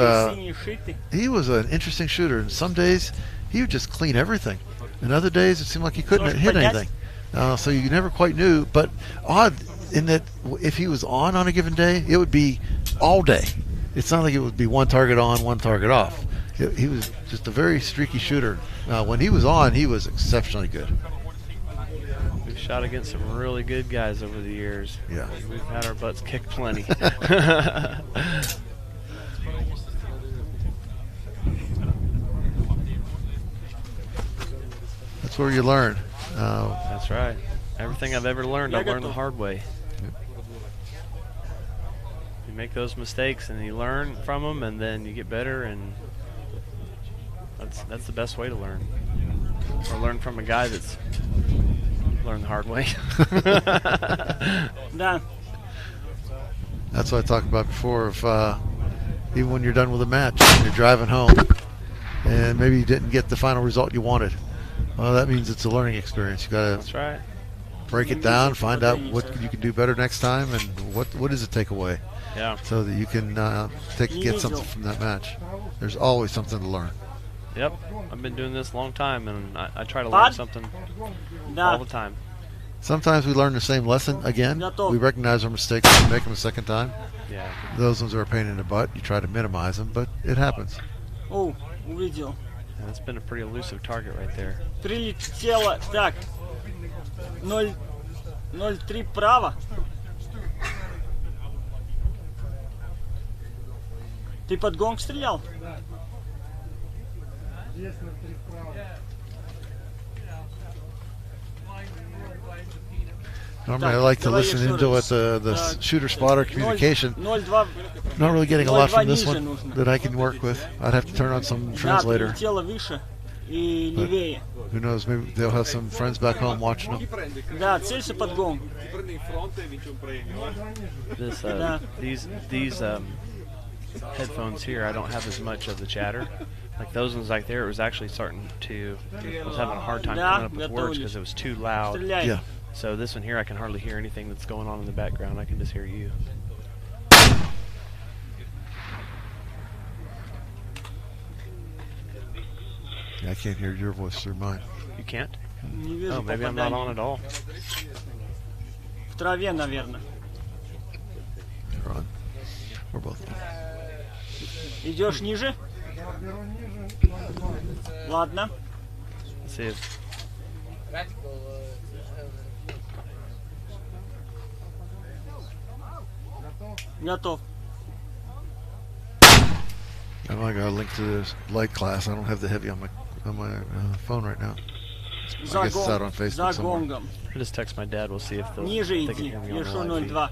he was an interesting shooter, and some days he would just clean everything, and other days it seemed like he couldn't hit anything. So you never quite knew. But odd in that if he was on a given day, it would be all day. It's not like it would be one target on, one target off. He was just a very streaky shooter. When he was on, he was exceptionally good. We've shot against some really good guys over the years. Yeah. We've had our butts kicked plenty. That's where you learn. That's right. Everything I've ever learned, I learned the hard way. You make those mistakes and you learn from them, and then you get better, and that's the best way to learn. Or learn from a guy that's learned the hard way. That's what I talked about before. If even when you're done with a match, and you're driving home, and maybe you didn't get the final result you wanted, well, that means it's a learning experience. You gotta That's right. break it down, find out what you can do better next time, and what is the takeaway. Yeah. So that you can get something from that match. There's always something to learn. Yep. I've been doing this a long time, and I try to learn something all the time. Sometimes we learn the same lesson again. We recognize our mistakes and make them a second time. Yeah. Those ones are a pain in the butt. You try to minimize them, but it happens. О, увидел. And that's been a pretty elusive target right there. Прилетело. Так. 0,3 право. Ты под гонг стрелял? Normally I like to listen into what the shooter spotter communication. Not really getting a lot from this one that I can work with. I'd have to turn on some translator. But who knows, maybe they'll have some friends back home watching them. Да, целься под гонг. These headphones here, I don't have as much of the chatter. Like those ones like there, it was actually starting to, I was having a hard time coming up with words because it was too loud. Yeah. So this one here, I can hardly hear anything that's going on in the background. I can just hear you. Yeah, I can't hear your voice through mine. You can't? Oh, maybe I'm not on at all. В траве, наверное. You're on. We're both on. Идешь ниже? Ладно. Let's see if... Готов. I got a link to this light class. I don't have the heavy on my phone right now. I guess it's out on Facebook somewhere. I just text my dad. We'll see if they'll Ниже they can иди. hear me on the Еще live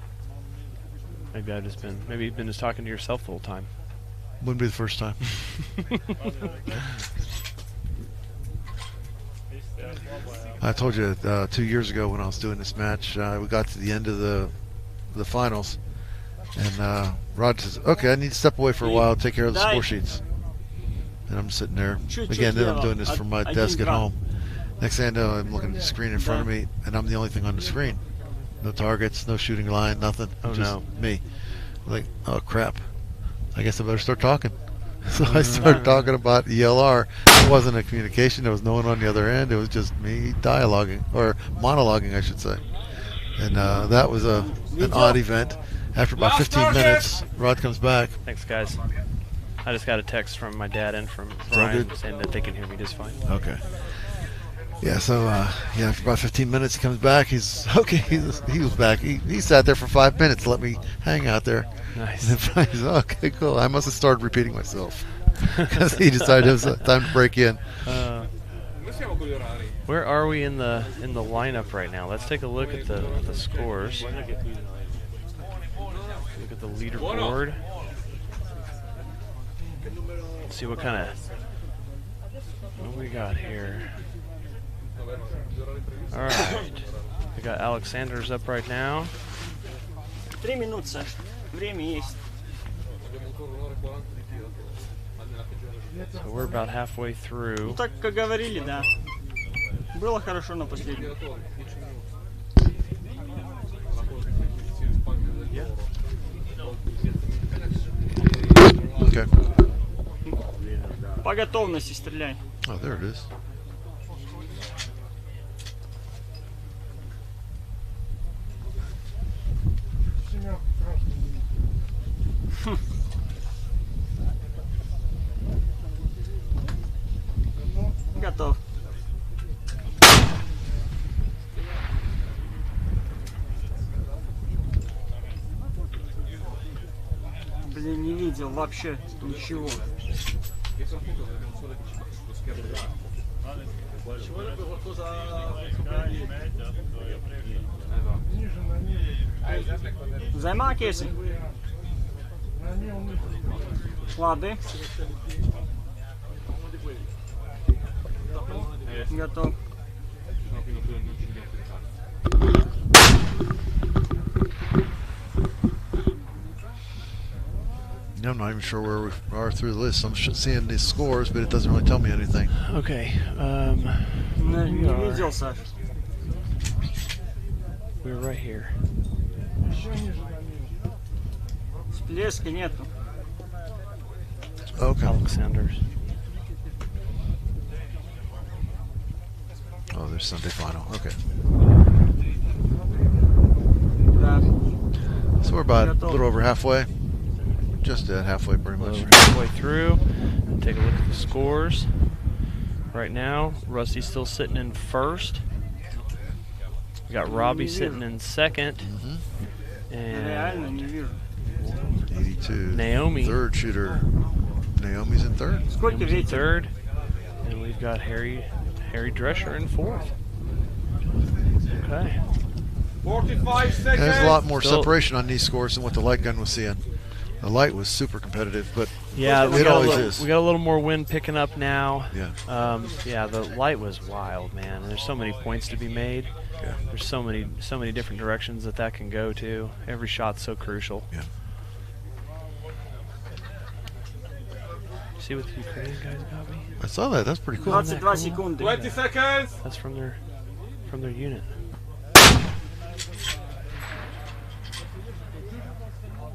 feed. 0,2. Maybe you've been just talking to yourself the whole time. Wouldn't be the first time. I told you 2 years ago when I was doing this match, we got to the end of the finals, and Rod says, "Okay, I need to step away for a while, take care of the score sheets." And I'm sitting there again. Then I'm doing this from my desk at home. Next thing I know, I'm looking at the screen in front of me, and I'm the only thing on the screen. No targets, no shooting line, nothing. Oh, just no. me. Like, oh crap! I guess I better start talking. So I started talking about ELR. It wasn't a communication. There was no one on the other end. It was just me dialoguing, or monologuing, I should say. And that was an odd event. After about 15 minutes, Rod comes back. Thanks, guys. I just got a text from my dad and from all Brian good? saying that they can hear me just fine. Okay. Yeah, so after about 15 minutes, he comes back. He's okay. He was back. He sat there for 5 minutes, let me hang out there. Nice. And then he's okay, cool. I must have started repeating myself because he decided it was time to break in. Where are we in the lineup right now? Let's take a look at the scores. Look at the leaderboard. Let's see what we got here. All right, we got Alexander's up right now. 3 минуты, Саш. Время есть. So we're about halfway through. Ну так, как говорили, да. Было хорошо на последнем. Okay. По готовности стреляй. Oh, there it is. Блин, не видел вообще ничего. Займа кейси. Лады. Готов. I'm not even sure where we are through the list. I'm seeing these scores, but it doesn't really tell me anything. Okay. Не видел, Саш. We're right here. Всплеска нету. Okay. Alexander's. Oh, there's Sunday final. Okay. So we're about a little over halfway. Just halfway, pretty much. Halfway through. And take a look at the scores. Right now, Rusty's still sitting in first. We got Robbie sitting in second. And 82. Naomi. Third shooter. Naomi's in third. Naomi's in third. And we've got Harry Drescher in fourth. Okay. 45 seconds. There's a lot more separation on these scores than what the light gun was seeing. The light was super competitive, but yeah, it always is. We got a little more wind picking up now. Yeah. Yeah, the light was wild, man. There's so many points to be made. Yeah. There's so many different directions that can go to. Every shot's so crucial. Yeah. See what the Ukrainian guys got me? I saw that. That's pretty cool. 22 секунды. 20 seconds. That's from their unit.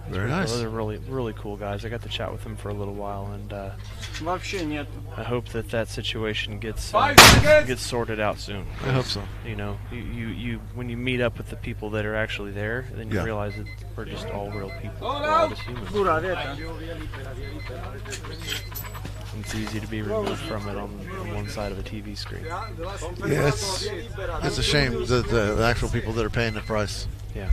Very nice. Those are really cool guys. I got to chat with them for a little while, and Вообще нету. I hope that situation gets sorted out soon. I hope so. You know, you when you meet up with the people that are actually there, then you realize that we're just all real people. We're all just humans. It's easy to be removed from it on one side of a TV screen. Yeah, it's a shame that the actual people that are paying the price. Yeah.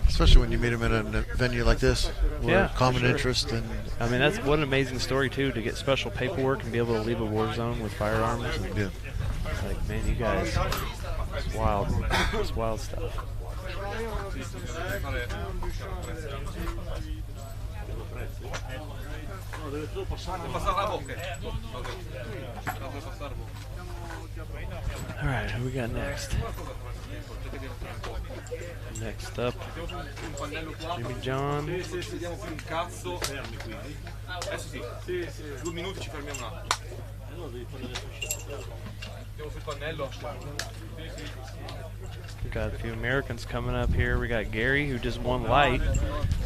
Especially when you meet them in a venue like this, where common interest and. I mean, that's what an amazing story too, to get special paperwork and be able to leave a war zone with firearms. And it's like, man, you guys, it's wild. It's wild stuff. All right, who we got next? Next up, Jimmy John. Adesso sì, 2 minuti ci fermiamo un attimo. Andiamo sul pannello. We got a few Americans coming up here. We got Gary, who just won light.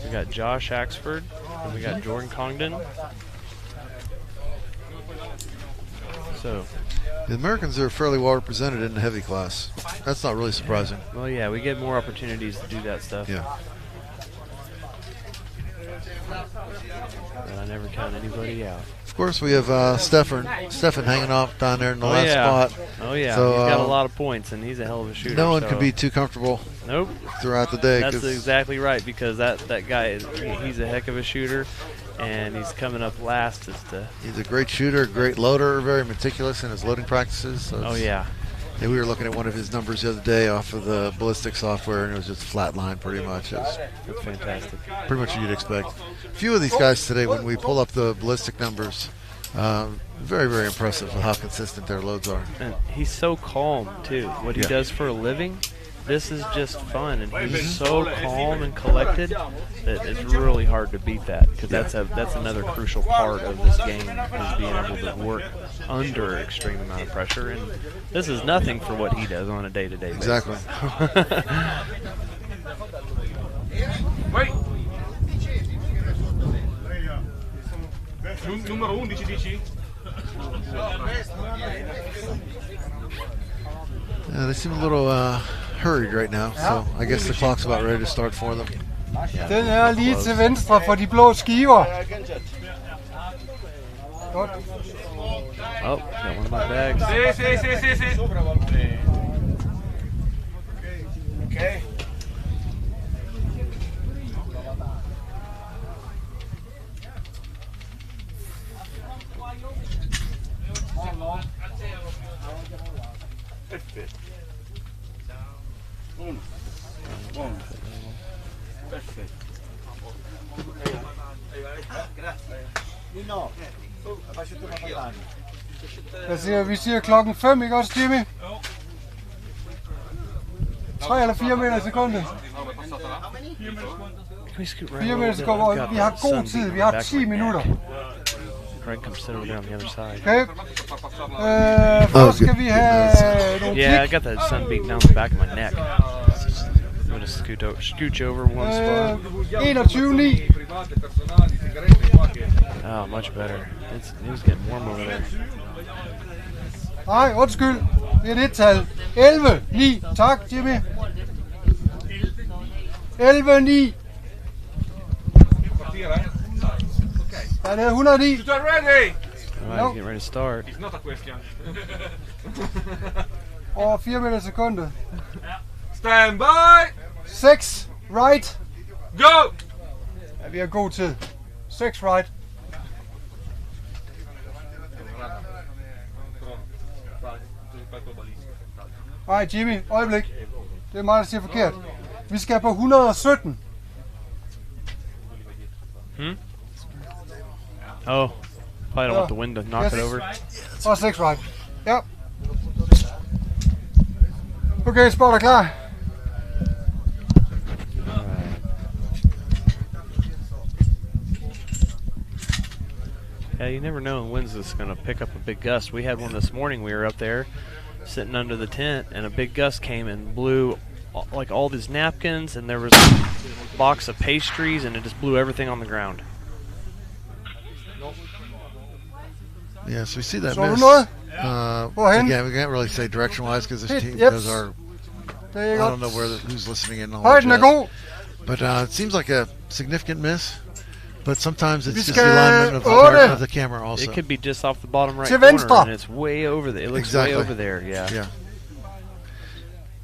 We got Josh Axford, and we got Jordan Congdon. So, the Americans are fairly well represented in the heavy class. That's not really surprising. Well, yeah, we get more opportunities to do that stuff. Yeah. But I never count anybody out. Of course, we have Stefan hanging off down there in the last spot. Oh yeah, so, he's got a lot of points, and he's a hell of a shooter. No one can be too comfortable. Nope. Throughout the day. That's exactly right, because that guy, he's a heck of a shooter, and he's coming up last. He's a great shooter, great loader, very meticulous in his loading practices. So oh yeah. We were looking at one of his numbers the other day off of the ballistic software, and it was just flat line pretty much. That's fantastic. Pretty much what you'd expect. A few of these guys today, when we pull up the ballistic numbers, very, very impressive with how consistent their loads are. And he's so calm, too. What he does for a living, this is just fun. And he's so calm and collected that it's really hard to beat that, because that's another crucial part of this game, is being able to work under extreme amount of pressure. And this is nothing for what he does on a day-to-day basis. Exactly. Wait. Numero 11 dici? Yeah, they seem a little hurried right now, so I guess the clock's about ready to start for them. Den lige til venstre for de blå skiver. Godt. Oh, got one of my bags. Sí. Okay. Vi siger klokken 5, ikke også, Jimmy? 3 eller 4 meter i sekundet. 4 meter i sekundet. Vi har god tid. Vi har 10 minutter. Greg comes sit over there on the other side. Okay. Først skal vi have nogle Yeah, I got that sun beating down the back of my neck. I'm gonna scooch over one spot. 21-9. Oh, much better. It was getting warm over there. Nej, undskyld. Det er det tal. 11-9. Tak, Jimmy. 11-9. Ja, det er 109. You ready? Alright, get ready to start. It's not a question. Over 4 meter i sekundet. Stand by. 6 right. Go! Ja, vi har god tid. 6 right. Nej, Jimmy, øjeblik. Det er mig, der siger forkert. Vi skal på 117. Oh, probably don't want the wind to knock it over. Og 6 right. Ja. Okay, spot er klar. Yeah, you never know when wind's just going to pick up a big gust. We had one this morning. We were up there sitting under the tent, and a big gust came and blew like all these napkins, and there was a box of pastries, and it just blew everything on the ground. Yeah, so we see that So miss. Again, we can't really say direction-wise because this team, because I don't know who's listening in. But it seems like a significant miss. But sometimes it's just the alignment of the camera also. It could be just off the bottom right corner, and it's way over there. It looks way over there, yeah.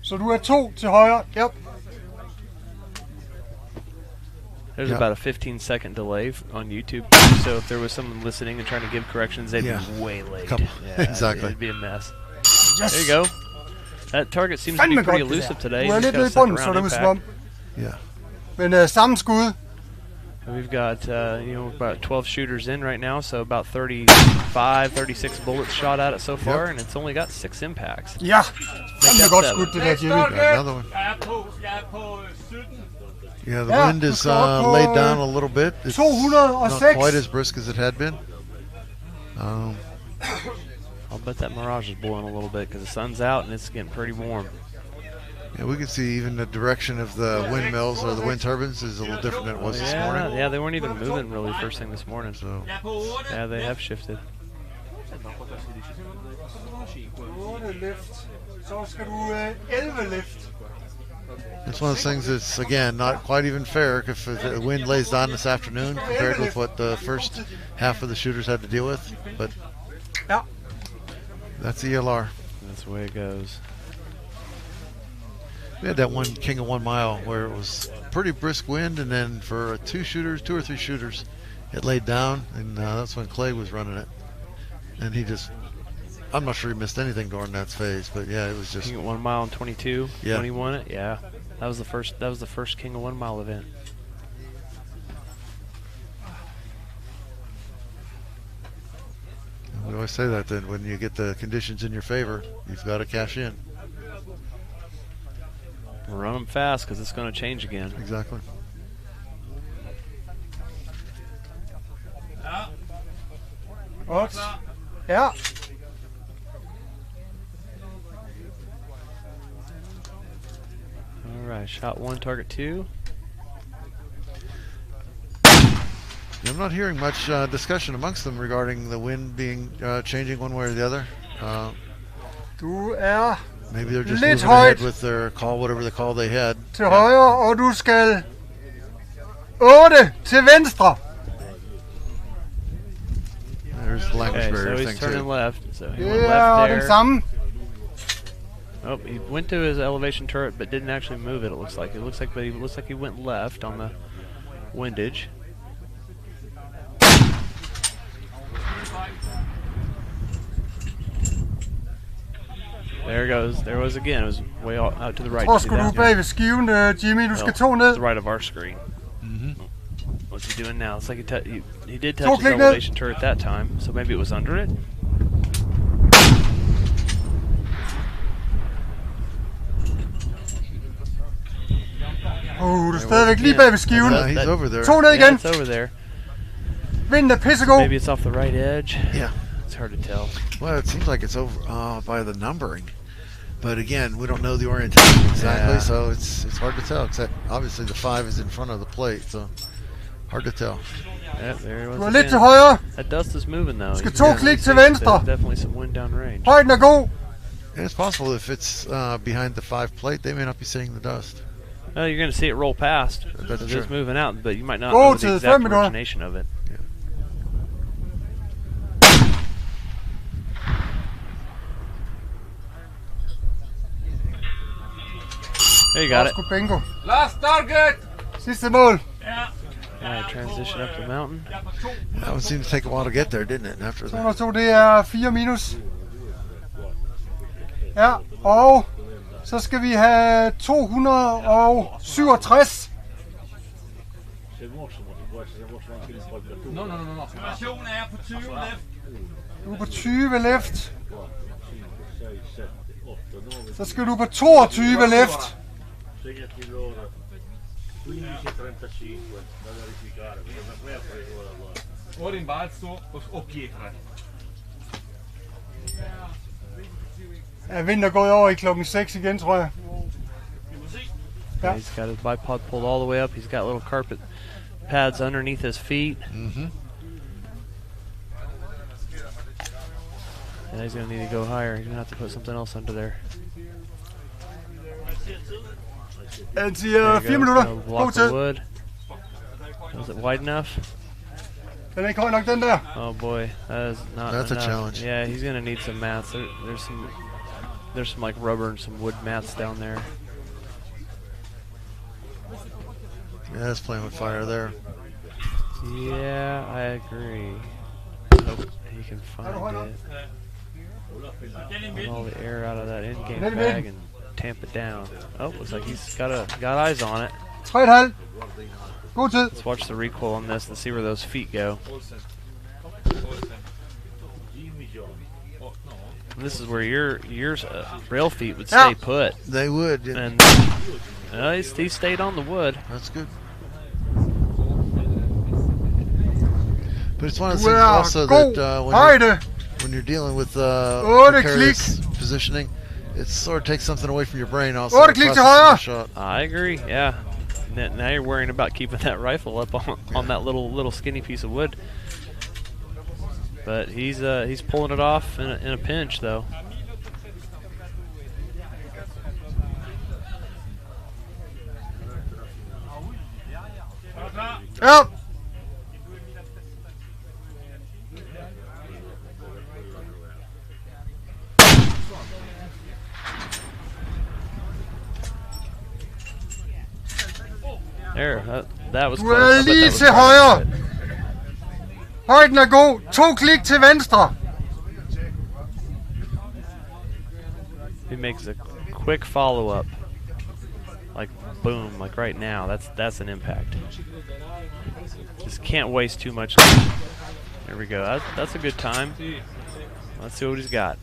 Så du er 2 til højre. Yep. There's about a 15-second delay on YouTube, so if there was someone listening and trying to give corrections, they'd be way late. Exactly. It'd be a mess. Yes. There you go. That target seems to be pretty elusive today. Du er lidt nede i bunden, så det er som om. Men samme skud. We've got about 12 shooters in right now, so about 35, 36 bullets shot at it so far, and it's only got 6 impacts. Ja, det er godt skudt det der, Jimmy. Another one. Yeah, the wind is laid down a little bit. It's not quite as brisk as it had been. I'll bet that mirage is blowing a little bit because the sun's out and it's getting pretty warm. Yeah, we can see even the direction of the windmills or the wind turbines is a little different than it was this morning. Yeah, they weren't even moving really first thing this morning. So yeah, they have shifted. It's one of those things that's, again, not quite even fair if the wind lays down this afternoon compared with what the first half of the shooters had to deal with. But that's ELR. That's the way it goes. We had that one King of 1 Mile where it was pretty brisk wind, and then for 2 or 3 shooters, it laid down, and that's when Clay was running it. And he just, I'm not sure he missed anything during that phase, but yeah, it was just King of 1 Mile and 22 Yeah. when he won it. Yeah, that was the first King of 1 Mile event. We always say that when you get the conditions in your favor, you've got to cash in. Run them fast because it's going to change again. Exactly. Godt. Ja. All right, shot 1, target 2. I'm not hearing much discussion amongst them regarding the wind being changing one way or the other. Du er Maybe they're just lidt moving ahead højt with their call, whatever the call they had. til højre, og du skal 8 til venstre. There's the language Okay, barrier so thing he's turning too. left. So he Det went er left den there. samme. Oh, he went to his elevation turret, but didn't actually move it. It looks like. But he looks like he went left on the windage. There was again. It was way out to the right. Tror sgu du bag ved skiven, Jimmy. Du skal 2 ned. To the right of our screen. What's he doing now? It's like he did touch his elevation turret that time, so maybe it was under it. Du er stadigvæk lige bag ved skiven. He's over there. 2 ned igen. It's over there. Vinden er pissegod. Maybe it's off the right edge. Yeah. It's hard to tell. Well, it seems like it's over by the numbering. But again, we don't know the orientation exactly, so it's hard to tell. Except obviously the 5 is in front of the plate, so hard to tell. Yeah, there he was. Du er lidt til højre. That dust is moving though. Skal 2 klik til venstre. Definitely some wind down range. Højden er god. And it's possible if it's behind the 5 plate, they may not be seeing the dust. Oh, you're going to see it roll past. That's It's true. moving out, but you might not know the exact origination of it. There you got it. Bingo. Last target. Sidste mål. Yeah, transition up the mountain. That one seemed to take a while to get there, didn't it? After that. 202, det er 4 minus. Ja, og så skal vi have 267. No. Situationen er på 20 left. Du er på 20 left. Så skal du på 22 left. O rimbalzo o pietre. Ja, vinden er gået over i klokken 6 igen, tror jeg. Yeah. He's got his bipod pulled all the way up. He's got little carpet pads underneath his feet. And he's going to need to go higher. He's going to have to put something else under there. Han siger 4 minutter. God tid. Wood. Was it wide enough? Den er ikke høj nok, den der. Oh boy, that is not That's enough. a challenge. Yeah, he's going to need some mats. There's some like rubber and some wood mats down there. Yeah, that's playing with fire there. Yeah, I agree. Hope he can find it. Get all the air out of that in-game bag and tamp it down. Oh, looks like he's got eyes on it. 3,5. God tid. Let's watch the recoil on this and see where those feet go. And this is where your rail feet would stay put. They would. Yeah. And he stayed on the wood. That's good. But it's one of the things also that when you're dealing with precarious positioning, it sort of takes something away from your brain also. Shot. I agree, yeah. Now you're worrying about keeping that rifle up on that little skinny piece of wood. But he's pulling it off in a pinch though. Up. There, that was Du er lige til højre. Højden er god. 2 klik til venstre. He makes a quick follow-up. Like boom, like right now. That's an impact. Just can't waste too much. There we go. That's a good time. Let's see what he's got.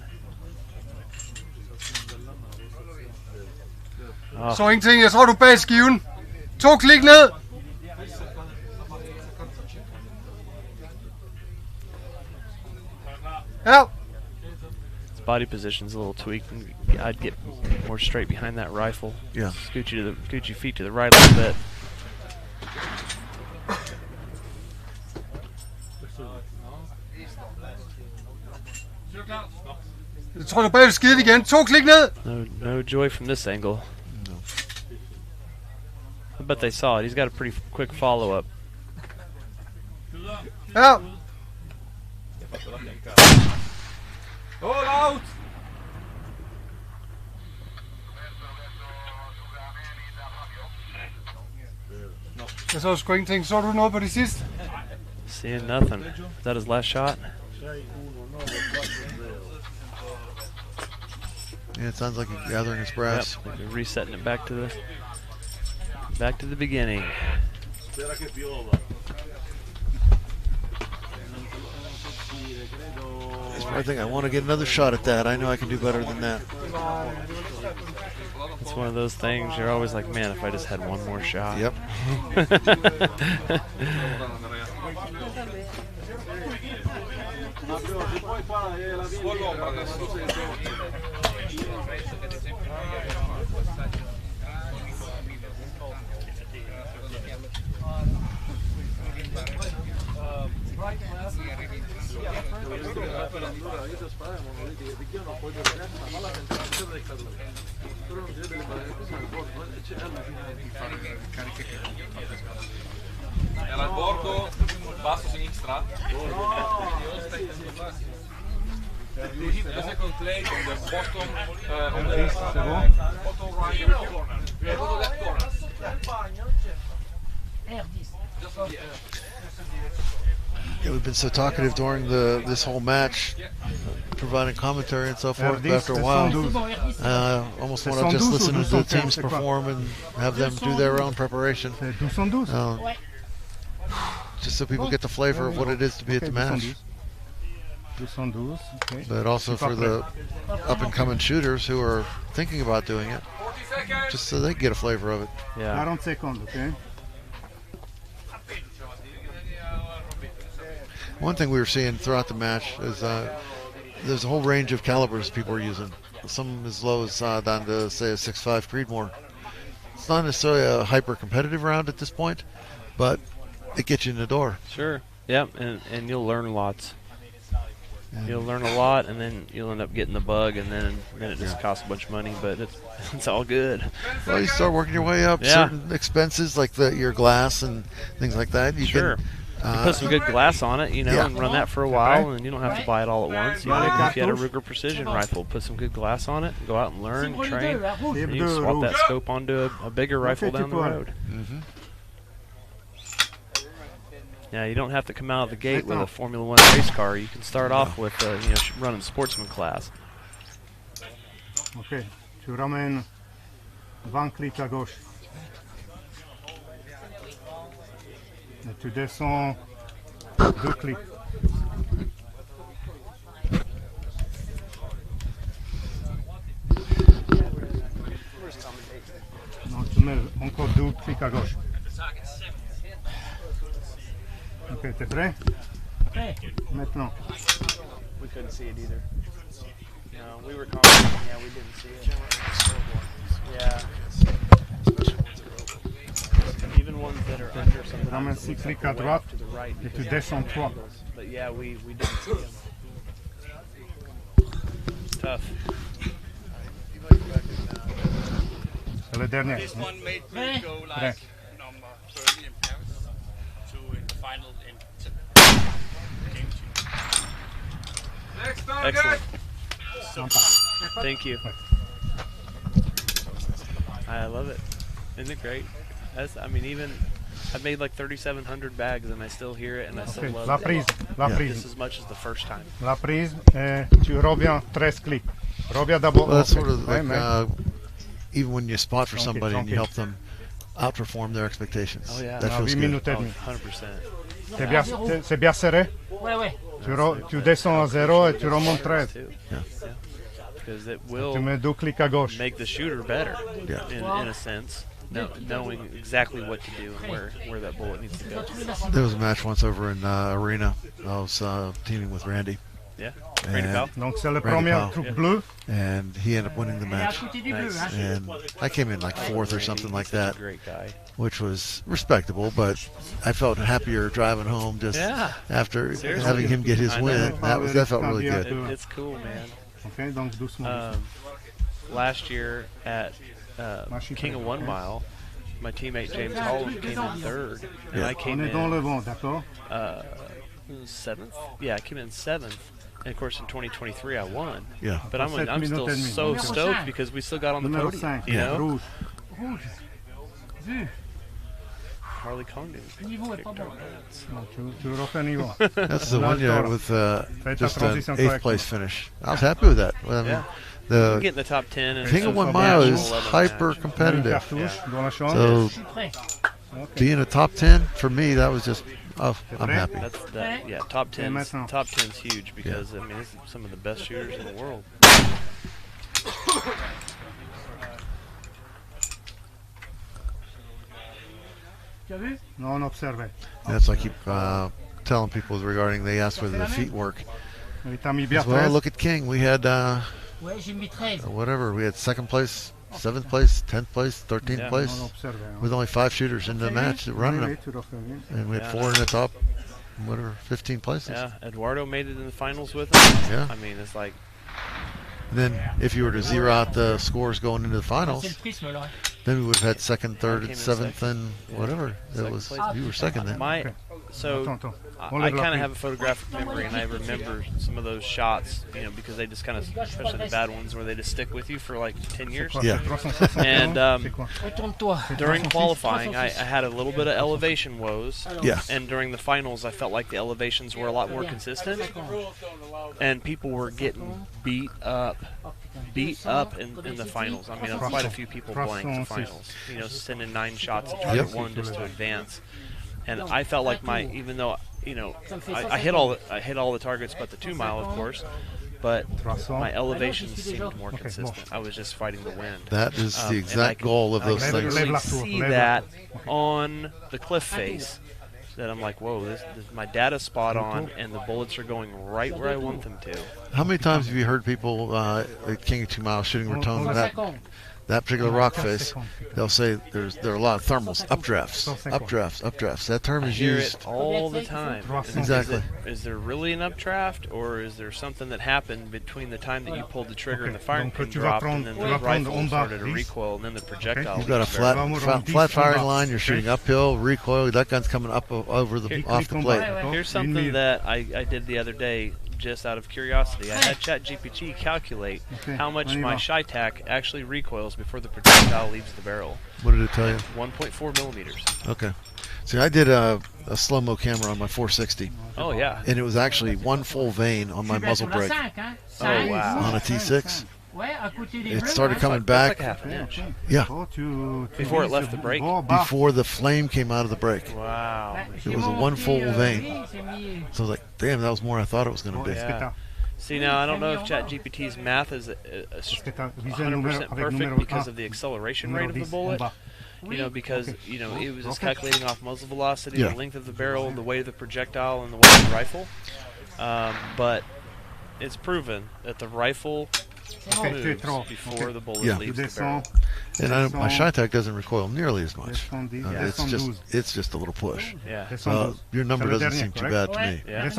Oh. Så ingenting. Jeg tror du er bag skiven. 2 klik ned. Ja. His body position's a little tweaked. I'd get more straight behind that rifle. Yeah. Scoot your feet to the right a little bit. Jeg tror du er bag skiven igen. 2 klik ned. No joy from this angle. No. I bet they saw it. He's got a pretty quick follow-up. Ja. All out. Jeg så sgu ingenting. Så du noget på det sidste? Seeing nothing. Is that his last shot? Yeah, it sounds like he's gathering his breath. Yep, like resetting it back to the beginning. I think I want to get another shot at that. I know I can do better than that. It's one of those things you're always like, man, if I just had one more shot. Yep. Era al bordo, basso sinistra. You hit the second plate on the bottom, on the bottom right corner. Bottom left corner. Just on the edge. Yeah, we've been so talkative during this whole match, providing commentary and so forth. But after a while, almost want to just listen to the teams perform and have them do their own preparation. Just so people get the flavor of what it is to be at the match. But also for the up-and-coming shooters who are thinking about doing it, just so they get a flavor of it. Yeah. 40 seconds, okay? One thing we were seeing throughout the match is there's a whole range of calibers people are using. Some as low as down to, say, a 6.5 Creedmoor. It's not necessarily a hyper-competitive round at this point, but it gets you in the door. Sure. Yep, and you'll learn lots. You'll learn a lot, and then you'll end up getting the bug, and then it just costs a bunch of money, but it's all good. Well, you start working your way up. Certain expenses like your glass and things like that. You can you put some good glass on it, and run that for a while, and you don't have to buy it all at once. If you had a Ruger Precision rifle, put some good glass on it, go out and learn, train, and you can swap that scope onto a bigger rifle down the road. Yeah, you don't have to come out of the gate with a Formula 1 race car. You can start off with running sportsman class. Ok, tu ramènes 20 clics à gauche. Et tu descends 2 clics. Non, tu mets encore 2 clics à gauche. Ok, t'es prêt? Maintenant. We couldn't see it either. No, we were commenting. Yeah, we didn't see it. Yeah. Even ones that are under some. Ramène 6 clics à droite et tu descends 3. But yeah, we didn't see them. Tough. C'est le dernier. This one made me go like number 30 in Paris to in the final in Excellent. Thank you. I love it. Isn't it great? I've made like 3,700 bags and I still hear it and I still love it. La prise. Just as much as the first time. La prise, tu reviens 13 clics. Reviens d'abord. Well, that's sort of like even when you spot for somebody and you help them outperform their expectations. Oh yeah. That feels good. 100%. C'est bien serré? Tu descends à 0 et tu remontes 13. Yeah. Because it will tu mets 2 clics à gauche. Make the shooter better in a sense. Knowing exactly what to do and where that bullet needs to go. There was a match once over in Arena. I was teaming with Randy. Yeah, Randy Powell. Donc c'est le premier truc bleu. And he ended up winning the match. Nice. And I came in like 4th or something like that. Great guy. Which was respectable, but I felt happier driving home just after having him get his win. That felt really good. It's cool, man. Okay, donc doucement. Last year at King of 1 Mile, my teammate James Holland came in 3rd, and I came in 7th. Yeah, I came in 7th. And of course, in 2023, I won. Yeah. But I'm still so stoked because we still got on the podium. You know? Harley Condon. That's the one year with just an 8th place finish. I was happy with that. I mean, the Get in the top 10. And King of 1 mile is hyper competitive. So being a top 10 for me, that was just I'm happy. Top 10's huge because I mean this is some of the best shooters in the world. Non observé. That's what I keep telling people regarding. They ask whether the feet work. Well, look at King. We had whatever. We had 2nd place, 7th place, 10th place, 13th place, with only 5 shooters in the match running them, and we had 4 in the top, whatever, 15 places. Yeah, Eduardo made it in the finals with us. Yeah. I mean, it's like. Then, if you were to zero out the scores going into the finals, then we would have had 2nd, 3rd, and 7th, and whatever. That was you were 2nd then. I kind of have a photographic memory, and I remember some of those shots, because they just kind of, especially the bad ones, where they just stick with you for like 10 years. Yeah. And during qualifying, I had a little bit of elevation woes. Yeah. And during the finals, I felt like the elevations were a lot more consistent, and people were getting beat up in the finals. I mean, quite a few people blanked the finals. Sending 9 shots at target 1 just to advance. And I felt like even though I hit all the targets but the 2 mile, of course, but my elevations seemed more consistent. I was just fighting the wind. That is the exact goal of those things. I can see that on the cliff face. That I'm like, whoa, my data's spot on, and the bullets are going right where I want them to. How many times have you heard people at King of 2 Miles shooting Raton that particular rock face? They'll say there are a lot of thermals, updrafts. That term is used it all the time. Exactly. Is there really an updraft, or is there something that happened between the time that you pulled the trigger and the firing pin dropped, and then the rifle started to recoil, and then the projectile? You've got a flat firing line. You're shooting uphill, recoil. That gun's coming up off the plate. Here's something that I did the other day. Just out of curiosity, I had ChatGPT calculate how much my Shytac actually recoils before the projectile leaves the barrel. What did it tell you? 1.4 millimeters. Okay. See, I did a slow-mo camera on my 460. Oh, yeah. And it was actually 1 full vein on my muzzle brake. Oh, wow. On a T6. It started coming back. Like half an inch. Yeah. Before it left the brake. Before the flame came out of the brake. Wow. It was a 1 full vein. So I was like, damn, that was more than I thought it was going to be. Yeah. See, now, I don't know if ChatGPT's math is 100% perfect because of the acceleration rate of the bullet. Because, it was just calculating off muzzle velocity, the length of the barrel, the weight of the projectile, and the weight of the rifle. But it's proven that the rifle moves before the bullet leaves the barrel. And my Shytac doesn't recoil nearly as much. It's just a little push. Yeah. So your number doesn't seem too bad to me. Yeah.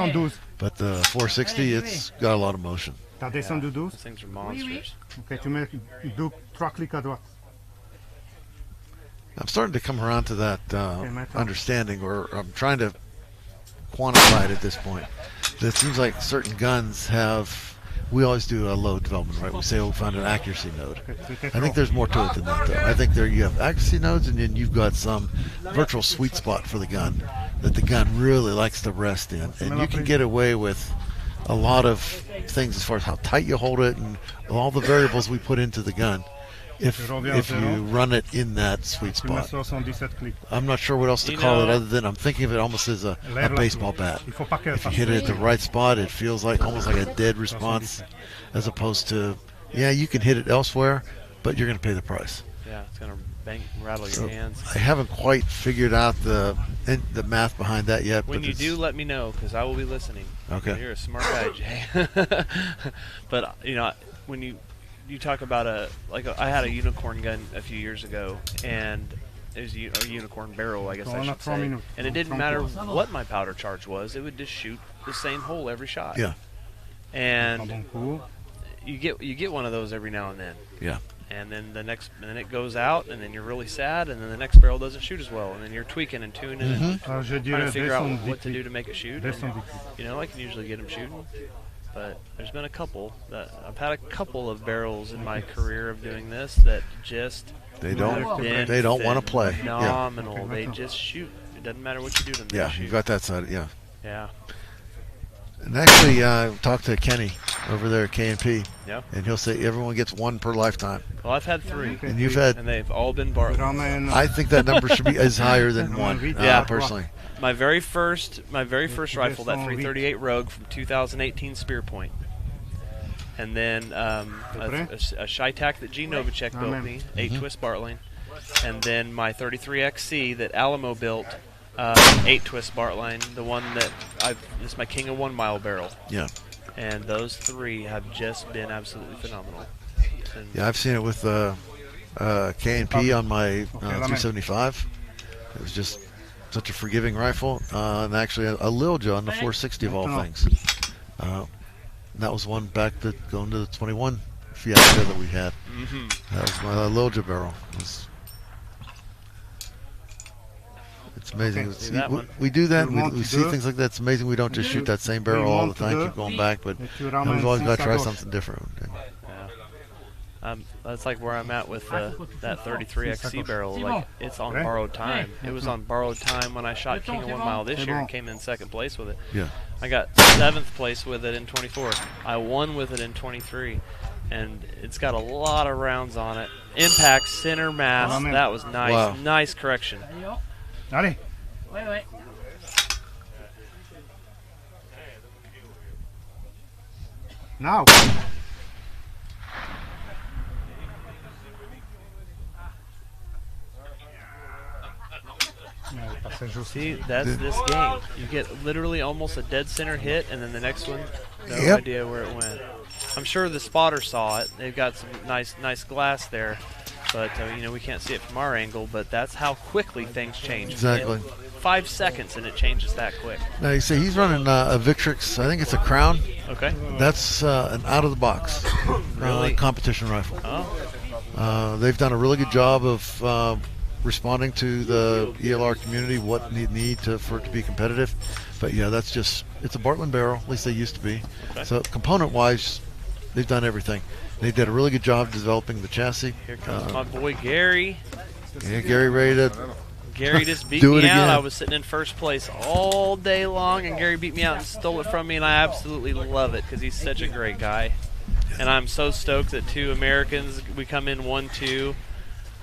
But the 460, it's got a lot of motion. Those things are monsters. I'm starting to come around to that understanding, or I'm trying to quantify it at this point. It seems like certain guns have. We always do a load development, right? We say we found an accuracy node. I think there's more to it than that, though. I think you have accuracy nodes, and then you've got some virtual sweet spot for the gun that the gun really likes to rest in, and you can get away with a lot of things as far as how tight you hold it and all the variables we put into the gun. If you run it in that sweet spot. I'm not sure what else to call it other than I'm thinking of it almost as a baseball bat. If you hit it at the right spot, it feels like almost like a dead response, as opposed to, you can hit it elsewhere, but you're going to pay the price. Yeah, it's going to rattle your hands. I haven't quite figured out the math behind that yet. When you do, let me know, because I will be listening. Okay. You're a smart guy, Jay. But, when you talk about I had a unicorn gun a few years ago, and it was a unicorn barrel, I guess I should say. And it didn't matter what my powder charge was; it would just shoot the same hole every shot. Yeah. And you get one of those every now and then. Yeah. And then then it goes out, and then you're really sad, and then the next barrel doesn't shoot as well, and then you're tweaking and tuning and trying to figure out what to do to make it shoot. And, I can usually get them shooting. But there's been I've had a couple of barrels in my career of doing this that just They don't want to play. Phenomenal. Yeah. They just shoot. It doesn't matter what you do to them. Yeah, you got that side. Yeah. Yeah. And actually, talked to Kenny over there at K&P. Yeah. And he'll say everyone gets one per lifetime. Well, I've had 3. And you've had. And they've all been Bartlett. I think that number should be as higher than 1. Personally. My very first rifle, that 338 Rogue from 2018 Spearpoint. And then a Shytac that G. Novacek built me, 8-twist Bartling. And then my 33XC that Alamo built, 8-twist Bartline, the one that this is my King of 1 Mile barrel. Yeah. And those 3 have just been absolutely phenomenal. And yeah, I've seen it with K&P on my 275. It was just such a forgiving rifle, and actually a Lilja on the 460 of all things. That was one back going to the 21 Fiesta that we had. That was my Lilja barrel. It's amazing. We do that. We see things like that. It's amazing we don't just shoot that same barrel all the time, keep going back, but we've always got to try something different. That's like where I'm at with that 33XC barrel. Like, it's on borrowed time. It was on borrowed time when I shot King of 1 Mile this year and came in 2nd place with it. Yeah. I got 7th place with it in 24. I won with it in 23. And it's got a lot of rounds on it. Impact, center mass. That was nice. Wow. Nice correction. Ready? Wait. Now. See, that's this game. You get literally almost a dead center hit, and then the next one, no idea where it went. I'm sure the spotter saw it. They've got some nice glass there, but we can't see it from our angle. But that's how quickly things change. Exactly. 5 seconds, and it changes that quick. Now you see he's running a Victrix. I think it's a Crown. Okay. That's an out-of-the-box competition rifle. Oh. They've done a really good job of responding to the ELR community, what they need for it to be competitive. But yeah, it's a Bartland barrel, at least they used to be. Okay. So component-wise, they've done everything. They did a really good job developing the chassis. Here comes my boy Gary. Yeah, Gary ready to Gary just beat do it me out. again. I was sitting in 1st place all day long, and Gary beat me out and stole it from me, and I absolutely love it because he's such a great guy. And I'm so stoked that 2 Americans, we come in 1-2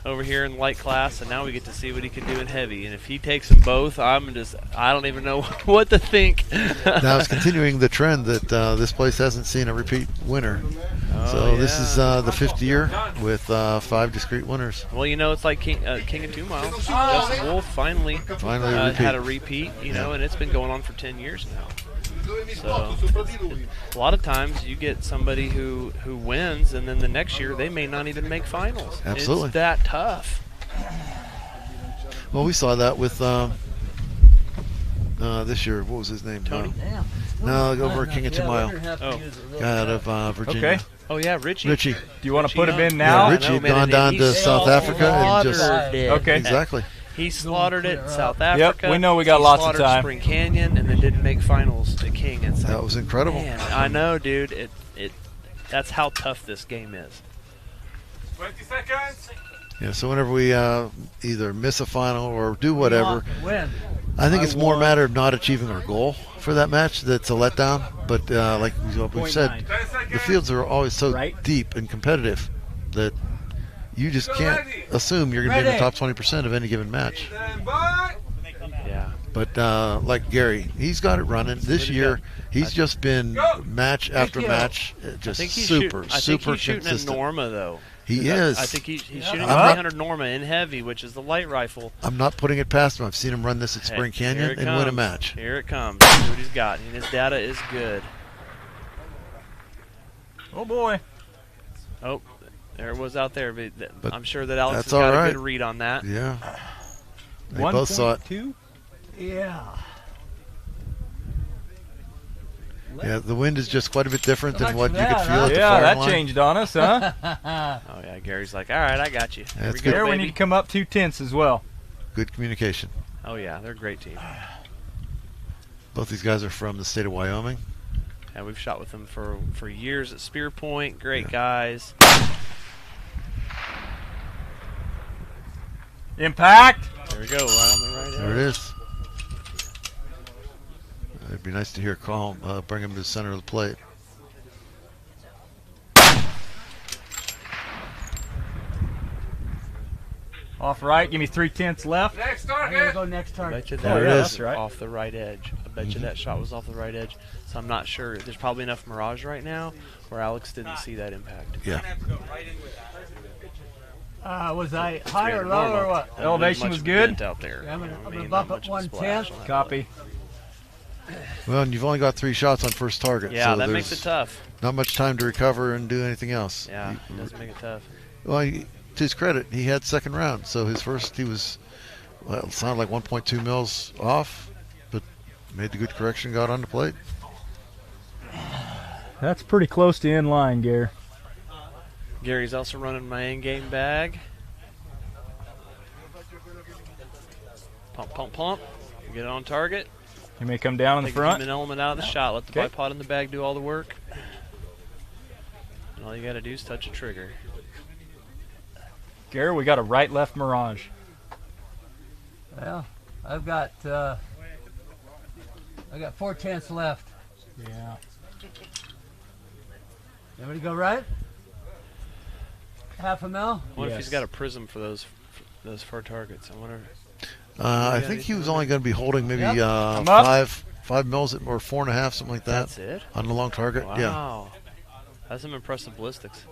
over here in light class, and now we get to see what he can do in heavy. And if he takes them both, I don't even know what to think. Now it's continuing the trend that this place hasn't seen a repeat winner. This is the 5th year with 5 discrete winners. Well, it's like King of 2 Miles. Justin Wolf finally had a repeat, and it's been going on for 10 years now. So a lot of times you get somebody who wins, and then the next year they may not even make finals. Absolutely. It's that tough. Well, we saw that with this year. What was his name? Tony? No, over King of 2 Mile. Oh. Guy out of Virginia. Okay. Oh, yeah, Richie. Do you want to put him in now? Yeah, Richie had gone down to South Africa and just... Okay. Exactly. He slaughtered it in South Africa. Yep, we know we got lots of time. Spring Canyon, and then didn't make finals at King. And that was incredible. Man, I know, dude. That's how tough this game is. 20 seconds. Yeah, so whenever we either miss a final or do whatever, I think it's more a matter of not achieving our goal for that match that's a letdown. But like we've said, the fields are always so deep and competitive that you just can't assume you're going to be in the top 20% of any given match. Yeah. But like Gary, he's got it running. This year, he's just been match after match, just super shooting consistent. a Norma, though. He is. I think he's shooting a 300 Norma in heavy, which is the light rifle. I'm not putting it past him. I've seen him run this at Spring Canyon and win a match. Here it comes. See what he's got. And his data is good. Oh, boy. Oh, there it was out there. But I'm sure that Alex has all got right. a good read on that. Yeah. They both saw it. 1.2? Yeah. Yeah, the wind is just quite a bit different than what you could feel at the Yeah, firing that line. changed on us, huh? Oh, yeah, Gary's like, all right, I got you. That's Here we There go, we need to come up 2 tenths as well. Good communication. Oh, yeah, they're a great team. Both these guys are from the state of Wyoming. Yeah, we've shot with them for years at Spear Point. Great guys. Impact. There we go. Right on the right There it edge. is. It'd be nice to hear call bring him to the center of the plate. Off right. Give me 3/10 left. Next I'm gonna target. go next I target. bet you There that it was is. right. off the right edge. I bet you that shot was off the right edge. So I'm not sure. There's probably enough mirage right now where Alex didn't see that impact. Yeah. Was I high or 300 low or normal. what? That Elevation much was good? dent out there. Yeah, I'm You know gonna what I mean? bump Not up much of a 1/10. splash on that. Copy. Well, and you've only got 3 shots on first target. Yeah, so that makes there's it tough. Not much time to recover and do anything else. Yeah, it does make it tough. Well, to his credit, he had second round. So his first, he was, well, it sounded like 1.2 mils off, but made the good correction, got on the plate. That's pretty close to in line, Gary. Gary's also running my in-game bag. Pump, pump, pump. Get it on target. You may come down in the Take front. an element out of the shot. Let the Okay. bipod in the bag do all the work. And all you got to do is touch a trigger. Gary, we got a right-left mirage. Well, I've got 4/10 left. Yeah. You want me to go right? Half a mil? What if he's Yes. got a prism for those four targets? I wonder. I think he was only going to be holding maybe Yep. I'm up. 5 mils or 4.5, something like that. That's it? On the long target. Wow. Yeah. That's some impressive ballistics.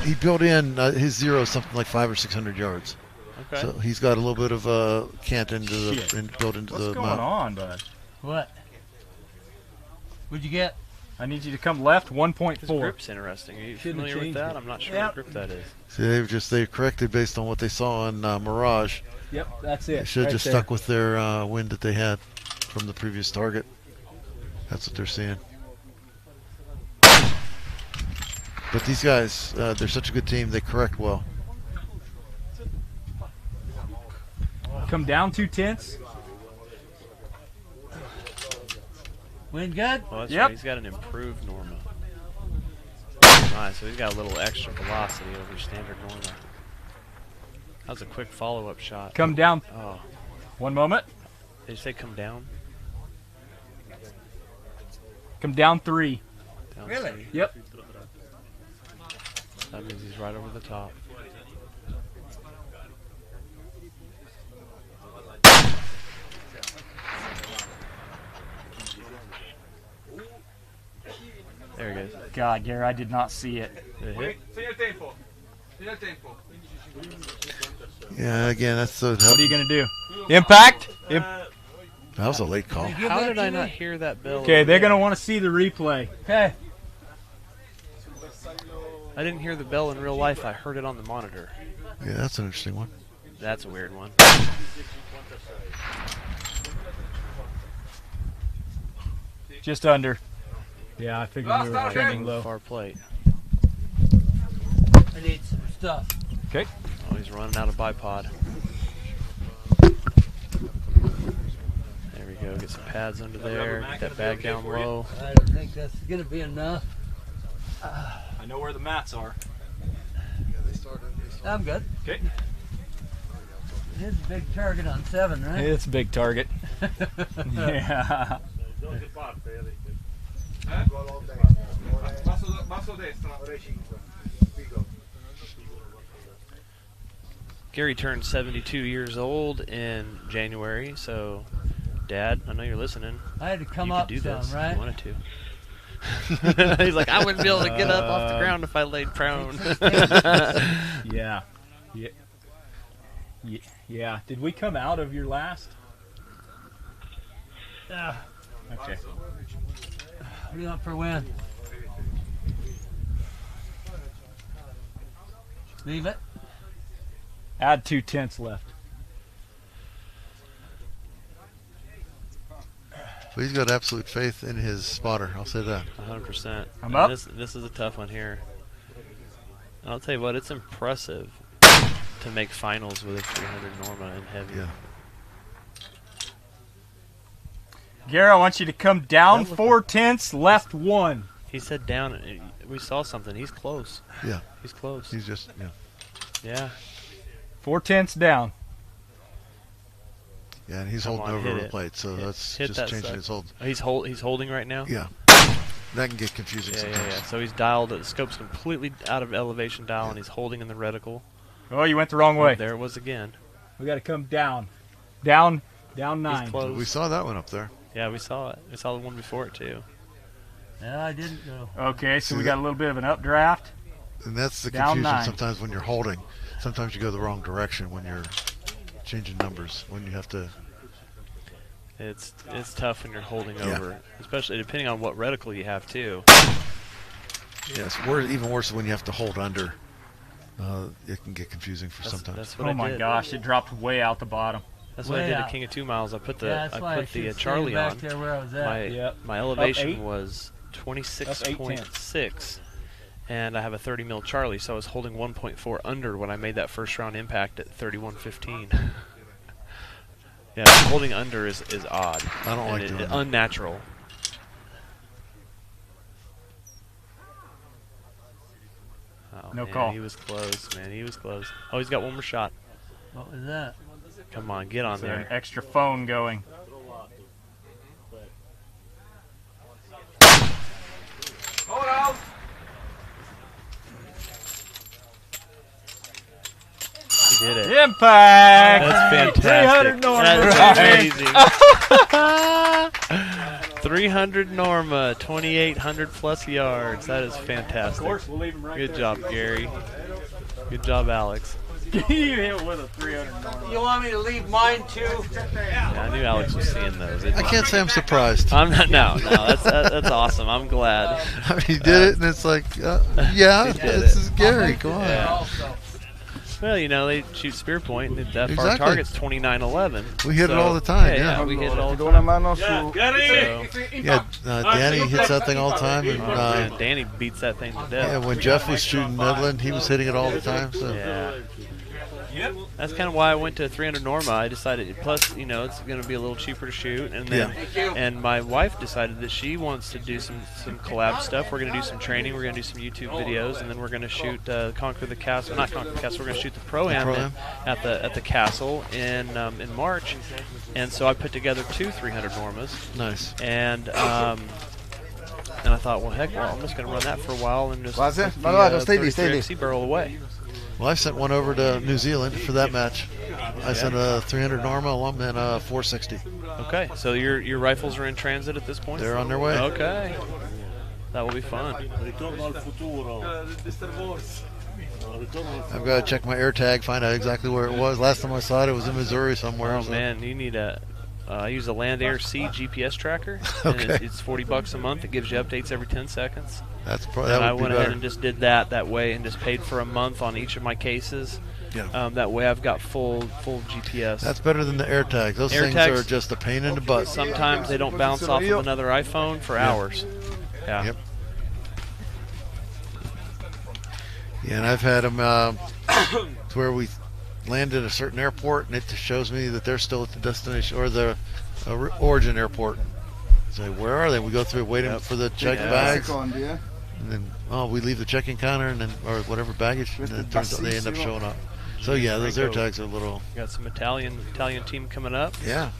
He built in his zero is something like 500 or 600 yards. Okay. So he's got a little bit of cant into the built into What's the going mount. on, bud? What? What'd you get? I need you to come left, His 1.4. grip's interesting. Are you Shouldn't have familiar with changed that? it. I'm not sure Yep. what grip that is. See, they corrected based on what they saw on Mirage. Yep, that's They it. should have right just there. stuck with their wind that they had from the previous target. That's what they're seeing. But these guys, they're such a good team. They correct well. Come down 2/10. Wind good? Oh, that's Yep. right. He's got an improved Norma. Nice. So he's got a little extra velocity over standard Norma. That was a quick follow-up shot. Come down. Oh. One moment. Did you say come down? Come down 3. Down Really? three? Yep. That means he's right over the top. There he goes. God, Gary, I did not see it. Did it hit? Segna il tempo. Segna il tempo. Yeah, again, that's so. What are you going to do? Impact? That was a late call. How did I not hear that bell? Okay, they're going to want to see the replay. Okay. I didn't hear the bell in real life. I heard it on the monitor. Yeah, that's an interesting one. That's a weird one. Just under. Yeah, I figured we were trending low. Far plate. I need some stuff. Okay. Oh, he's running out of bipod. There we go. Get some pads under there. Get that bag down low. I don't think that's going to be enough. I know where the mats are. I'm good. Okay. It's a big target on 7, right? It's a big target. Yeah. Basso destra. Gary turned 72 years old in January, so Dad, I know you're listening. I had to come you up could do some, this if right? you wanted to. He's like, I wouldn't be able to get up off the ground if I laid prone. Yeah. Yeah. Yeah. Did we come out of your last? Okay. What do you want for win? Leave it. Add 2/10 left. But he's got absolute faith in his spotter. I'll say that. 100%. I'm up. This is a tough one here. I'll tell you what, it's impressive to make finals with a 300 Norma in heavy. Yeah. Gary, I want you to come down 4/10, left 1. He said down. We saw something. He's close. Yeah. He's close. He's just, yeah. Yeah. 4/10 down. Yeah, and he's holding over the plate, so that's just changing his hold. He's holding right now? Yeah. That can get confusing sometimes. Yeah. So he's dialed, the scope's completely out of elevation dial, and he's holding in the reticle. Oh, you went the wrong way. There it was again. We got to come down. Down 9. We saw that one up there. Yeah, we saw it. We saw the one before it, too. No, I didn't go. Okay, so we got a little bit of an updraft. And that's the Down confusion 9. sometimes when you're holding. Sometimes you go the wrong direction when you're changing numbers, when you have to... It's tough when you're holding over, especially depending on what reticle you have, too. Yes, even worse when you have to hold under. It can get confusing for sometimes. That's what oh my gosh, it dropped way out the bottom. That's what I did at King of 2 Miles. I put the Charlie on. There where I was at. My elevation was 26.6, and I have a 30 mil Charlie, so I was holding 1.4 under when I made that first round impact at 31.15. Yeah, holding under is odd. I don't like doing that. Unnatural. Oh, No man, call. He was close, man. He was close. Oh, he's got one more shot. What was that? Come on, get on Is there an there. extra phone going? Hold out. He did it. Impact! That's fantastic. 300 Norma. That's amazing. 300 Norma, 2,800 plus yards. That is fantastic. Of course, we'll leave him right Good there. job, Gary. Good job, Alex. You hit with a 300 Norma. You want me to leave mine too? Yeah, I knew Alex was seeing those. I can't say I'm surprised. I'm not. No, that's awesome. I'm glad. I mean, he did it, and it's like, yeah, this is Gary. Come on. Yeah. Well, you know, they shoot spear point, and that far Exactly. target's 29.11. We hit it all the time, yeah. we hit it all the Do una time. mano su... Yeah, Danny hits that thing all the time, and Man, Danny beats that thing to death. yeah, when Jeff was shooting Midland, he was hitting it all the time. So Yeah. That's kind of why I went to 300 Norma. I decided, plus, you know, it's going to be a little cheaper to shoot, and then, and my wife decided that she wants to do some collab stuff. We're going to do some training. We're going to do some YouTube videos, and then we're going to shoot Conquer the Castle. Not Conquer the Castle. We're going to shoot the Pro-Am at the castle in March, and so I put together 2 300 Normas. Nice. And I thought, well, heck, I'm just going to run that for a while and just What's it? put No, the stay there, 33 XC barrel away. Well, I sent one over to New Zealand for that match. I sent a 300 Norma and a 460. Okay, so your rifles are in transit at this point? They're on their way. Okay. That will be fun. I've got to check my air tag, find out exactly where it was. Last time I saw it, it was in Missouri somewhere. Oh, man, you need I use a Land Air Sea GPS tracker. Okay. And it's $40 a month. It gives you updates every 10 seconds. That I would be went ahead better. and just did that way and just paid for a month on each of my cases. Yeah. That way I've got full GPS. That's better than the air tags. Those Air things tags, are just a pain in the butt. Sometimes they don't bounce off of another iPhone for hours. Yeah. Yep. Yeah, and I've had them to where we land at a certain airport, and it just shows me that they're still at the destination or the origin airport. Say, where are they? We go through waiting for the check bags, and then we leave the check-in counter, and then or whatever baggage, and then it turns out they end up showing up. So yeah, those air tags are a little. Got some Italian team coming up. Yeah.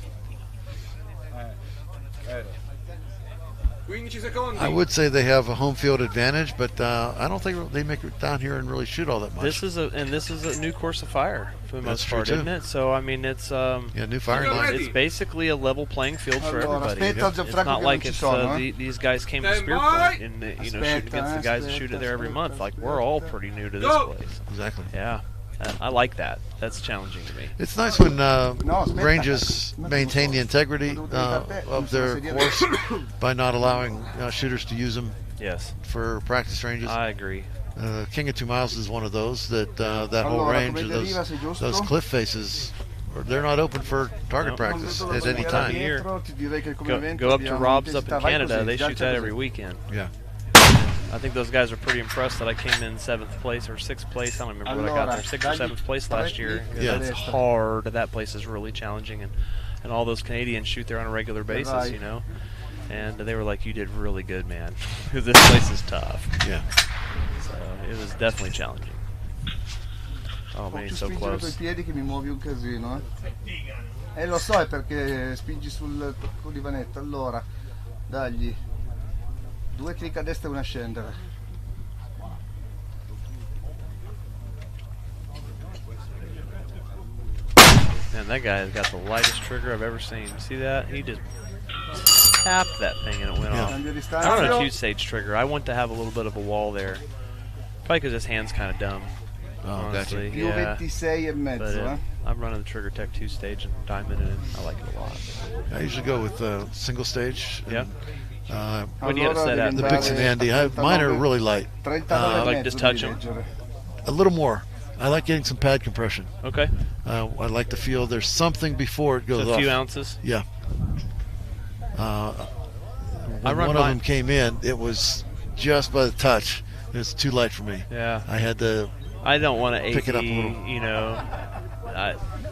15 secondi. I would say they have a home field advantage, but I don't think they make it down here and really shoot all that much. This is a new course of fire for the That's most true, part, too. isn't it? So I mean, it's new firing line. It's basically a level playing field for Allora, everybody. aspetta, It's Gianfranco, not che like non it's ci sono, these guys came to Spear Point and shoot against the guys that shoot it there every month. Like we're all pretty new to this place. Exactly. Yeah, I like that. That's challenging to me. It's nice when ranges maintain the integrity of their course by not allowing shooters to use them. Yes. For practice ranges. I agree. King of 2 Miles is one of those that whole range of those cliff faces. They're not open for target practice at any time. Here. Go up to Rob's up in Canada. They shoot that every weekend. Yeah. I think those guys are pretty impressed that I came in 7th place or 6th place. I don't remember what I got there. 6th or 7th place last year. Yeah. That's hard. That place is really challenging, and all those Canadians shoot there on a regular basis, you know. And they were like, "You did really good, man," because this place is tough. Yeah. So it was definitely challenging. Oh man, più he's so spingere coi close. piedi che mi muovi un casino, lo so, è perché spingi con l'ivanetto. Allora, dagli 2 clic a destra e 1 a scendere. Man, that guy has got the lightest trigger I've ever seen. See that? He just tapped that thing and it went off. I run a 2-stage trigger. I want to have a little bit of a wall there. Probably because his hand's kind of dumb. Honestly. Più 26 e mezzo, I'm running the Trigger Tech 2-stage and diamond and I like it a lot. I usually go with single stage. Yeah. What do you got set at? The Bix and Andy. Mine are really light. I like just touch them. A little more. I like getting some pad compression. Okay. I like to feel there's something before it goes off. A few ounces? Yeah. When one of them came in, it was just by the touch. It's too light for me. Yeah. I had to. I don't want to pick it up a little. You know,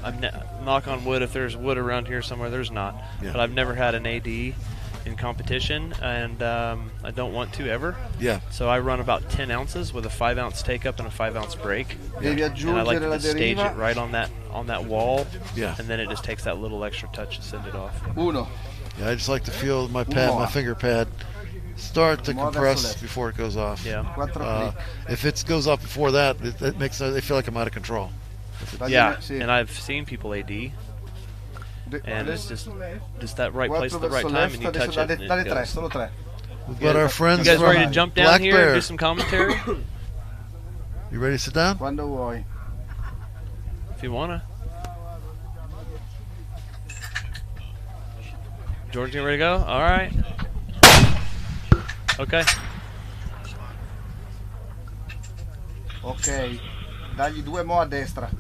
I'm knock on wood if there's wood around here somewhere. There's not. Yeah. But I've never had an AD in competition, and I don't want to ever. Yeah. So I run about 10 ounces with a 5-ounce take up and a 5-ounce break. Devi And I like to aggiungere la just stage deriva. it right on that wall. Yeah. And then it just takes that little extra touch to send it off. Uno. Yeah, I just like to feel my pad, my finger pad, start to compress before it goes off. Yeah. If it goes off before that, it makes I feel like I'm out of control. Yeah, and I've seen people AD, and it's just that right place at the right time, and you touch it. And it goes. Solo 3. We've got our friends. You guys from ready to jump down Black here Bear. and do some commentary? You ready to sit down? Quando vuoi. If you wanna. George, you ready to go? All right. Okay. Ok, dagli 2 mo a destra.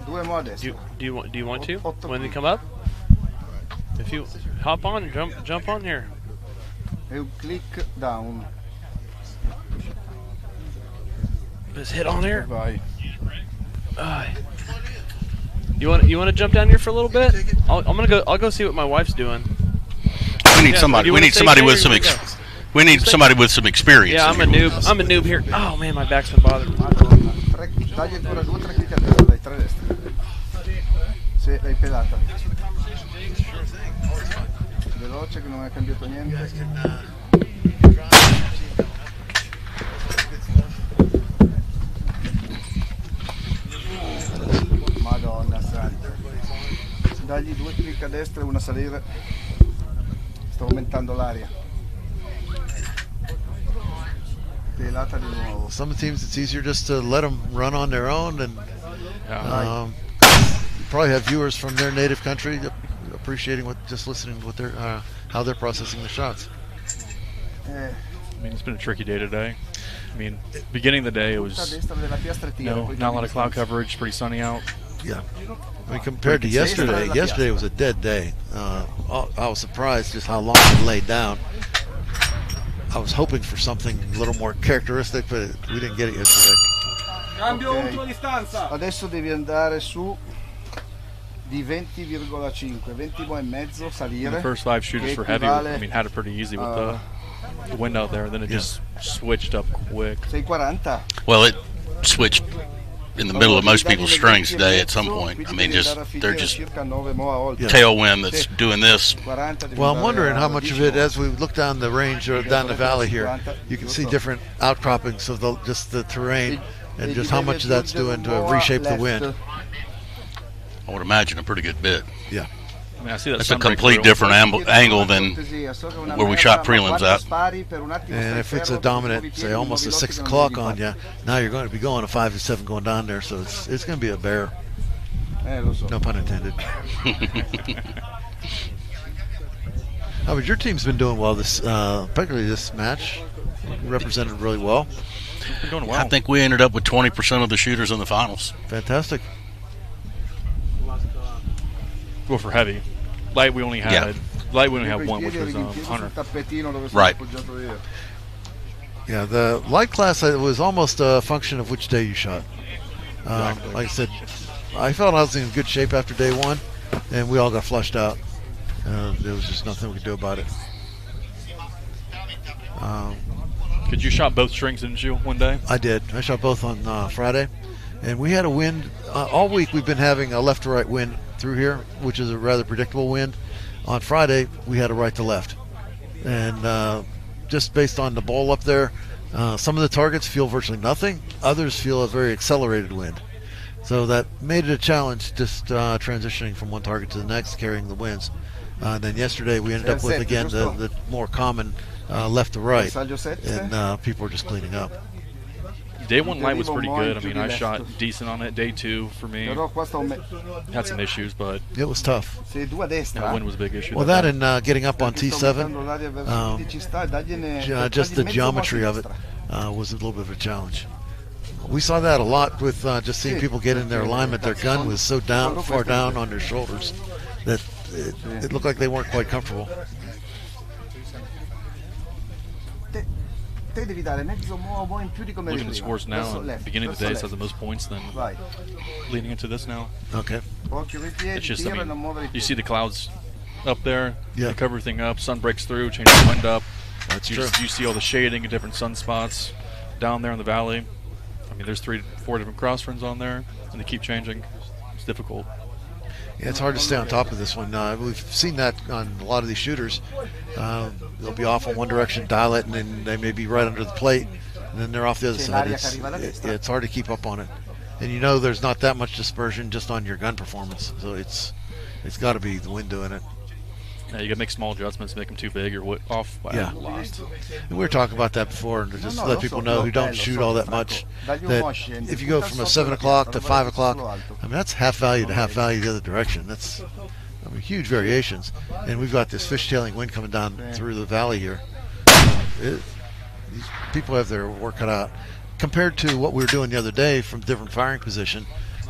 2 mo a destra. Do you want to when they come up? If you hop on, jump on here. E un click down. Just hit on here. Vai. You want to jump down here for a little bit? I'll go see what my wife's doing. We need somebody. We need somebody with some. We need somebody with some experience. Yeah, I'm a noob here. Oh man, my back's been bothering me. Dagli ancora 2-3 clic a destra, dai 3 destra. Sì, l'hai pedata. Veloce che non è cambiato niente. Madonna santa. Dagli 2 clic a destra e 1 a salire. Sto aumentando l'aria. Pelata di nuovo. Some teams it's easier just to let them run on their own, and you probably have viewers from their native country appreciating just listening to what how they're processing the shots. I mean, it's been a tricky day today. I mean, beginning of the day it was not a lot of cloud coverage, pretty sunny out. Yeah. I mean, compared to yesterday was a dead day. I was surprised just how long it laid down. I was hoping for something a little more characteristic, but we didn't get it yesterday. Cambio un tua distanza. Adesso devi andare su di 20,5, 20,5 salire. The first 5 shooters for heavy, I mean, had it pretty easy with the wind out there, and then it just switched up quick. 640. Well, it switched in the middle of most people's strings today at some point. I mean, they're just tailwind that's doing this. Well, I'm wondering how much of it, as we look down the range or down the valley here, you can see different outcroppings of just the terrain, and just how much that's doing to reshape the wind. I would imagine a pretty good bit. Yeah. I mean, I see that that's a complete different angle than where we shot prelims at. And if it's a dominant, say almost a 6 o'clock on you, now you're going to be going a 5 to 7 going down there, so it's going to be a bear. No pun intended. How about your team's been doing well this, particularly this match, represented really well. Been doing well. I think we ended up with 20% of the shooters in the finals. Fantastic. Go for heavy. Light we only had one, which was Hunter. Right. Yeah, the light class was almost a function of which day you shot. Like I said, I felt I was in good shape after day 1, and we all got flushed out. There was just nothing we could do about it. Because you shot both strings, didn't you, one day? I did. I shot both on Friday. And we had a wind. All week we've been having a left to right wind through here, which is a rather predictable wind. On Friday, we had a right to left. And just based on the bowl up there, some of the targets feel virtually nothing. Others feel a very accelerated wind. So that made it a challenge, just transitioning from one target to the next, carrying the winds. Then yesterday we ended up with, again, the more common left to right. And people were just cleaning up. Day one light was pretty good. I mean, I shot decent on it. Day two, for me, had some issues, but it was tough. Wind was a big issue. Well, that and getting up on T7, just the geometry of it was a little bit of a challenge. We saw that a lot with just seeing people get in their alignment. Their gun was so far down on their shoulders that it looked like they weren't quite comfortable. Looking at the scores now, beginning of the day, it has the most points than leading into this now. Okay. It's just, I mean, you see the clouds up there, they cover everything up, sun breaks through, changes the wind up. That's true. You see all the shading and different sunspots down there in the valley. I mean, there's 3 to 4 different crosswinds on there, and they keep changing. It's difficult. Yeah, it's hard to stay on top of this one. We've seen that on a lot of these shooters. They'll be off in one direction, dial it, and then they may be right under the plate, and then they're off the other side. It's hard to keep up on it. And you know there's not that much dispersion just on your gun performance. So it's got to be the wind doing it. Yeah, you got to make small adjustments, make them too big or off by a lot. And we were talking about that before, and just to let people know who don't shoot all that much, that if you go from a 7 o'clock to 5 o'clock, I mean, that's half value to half value the other direction. That's, I mean, huge variations. And we've got this fishtailing wind coming down through the valley here. These people have their work cut out. Compared to what we were doing the other day from different firing position,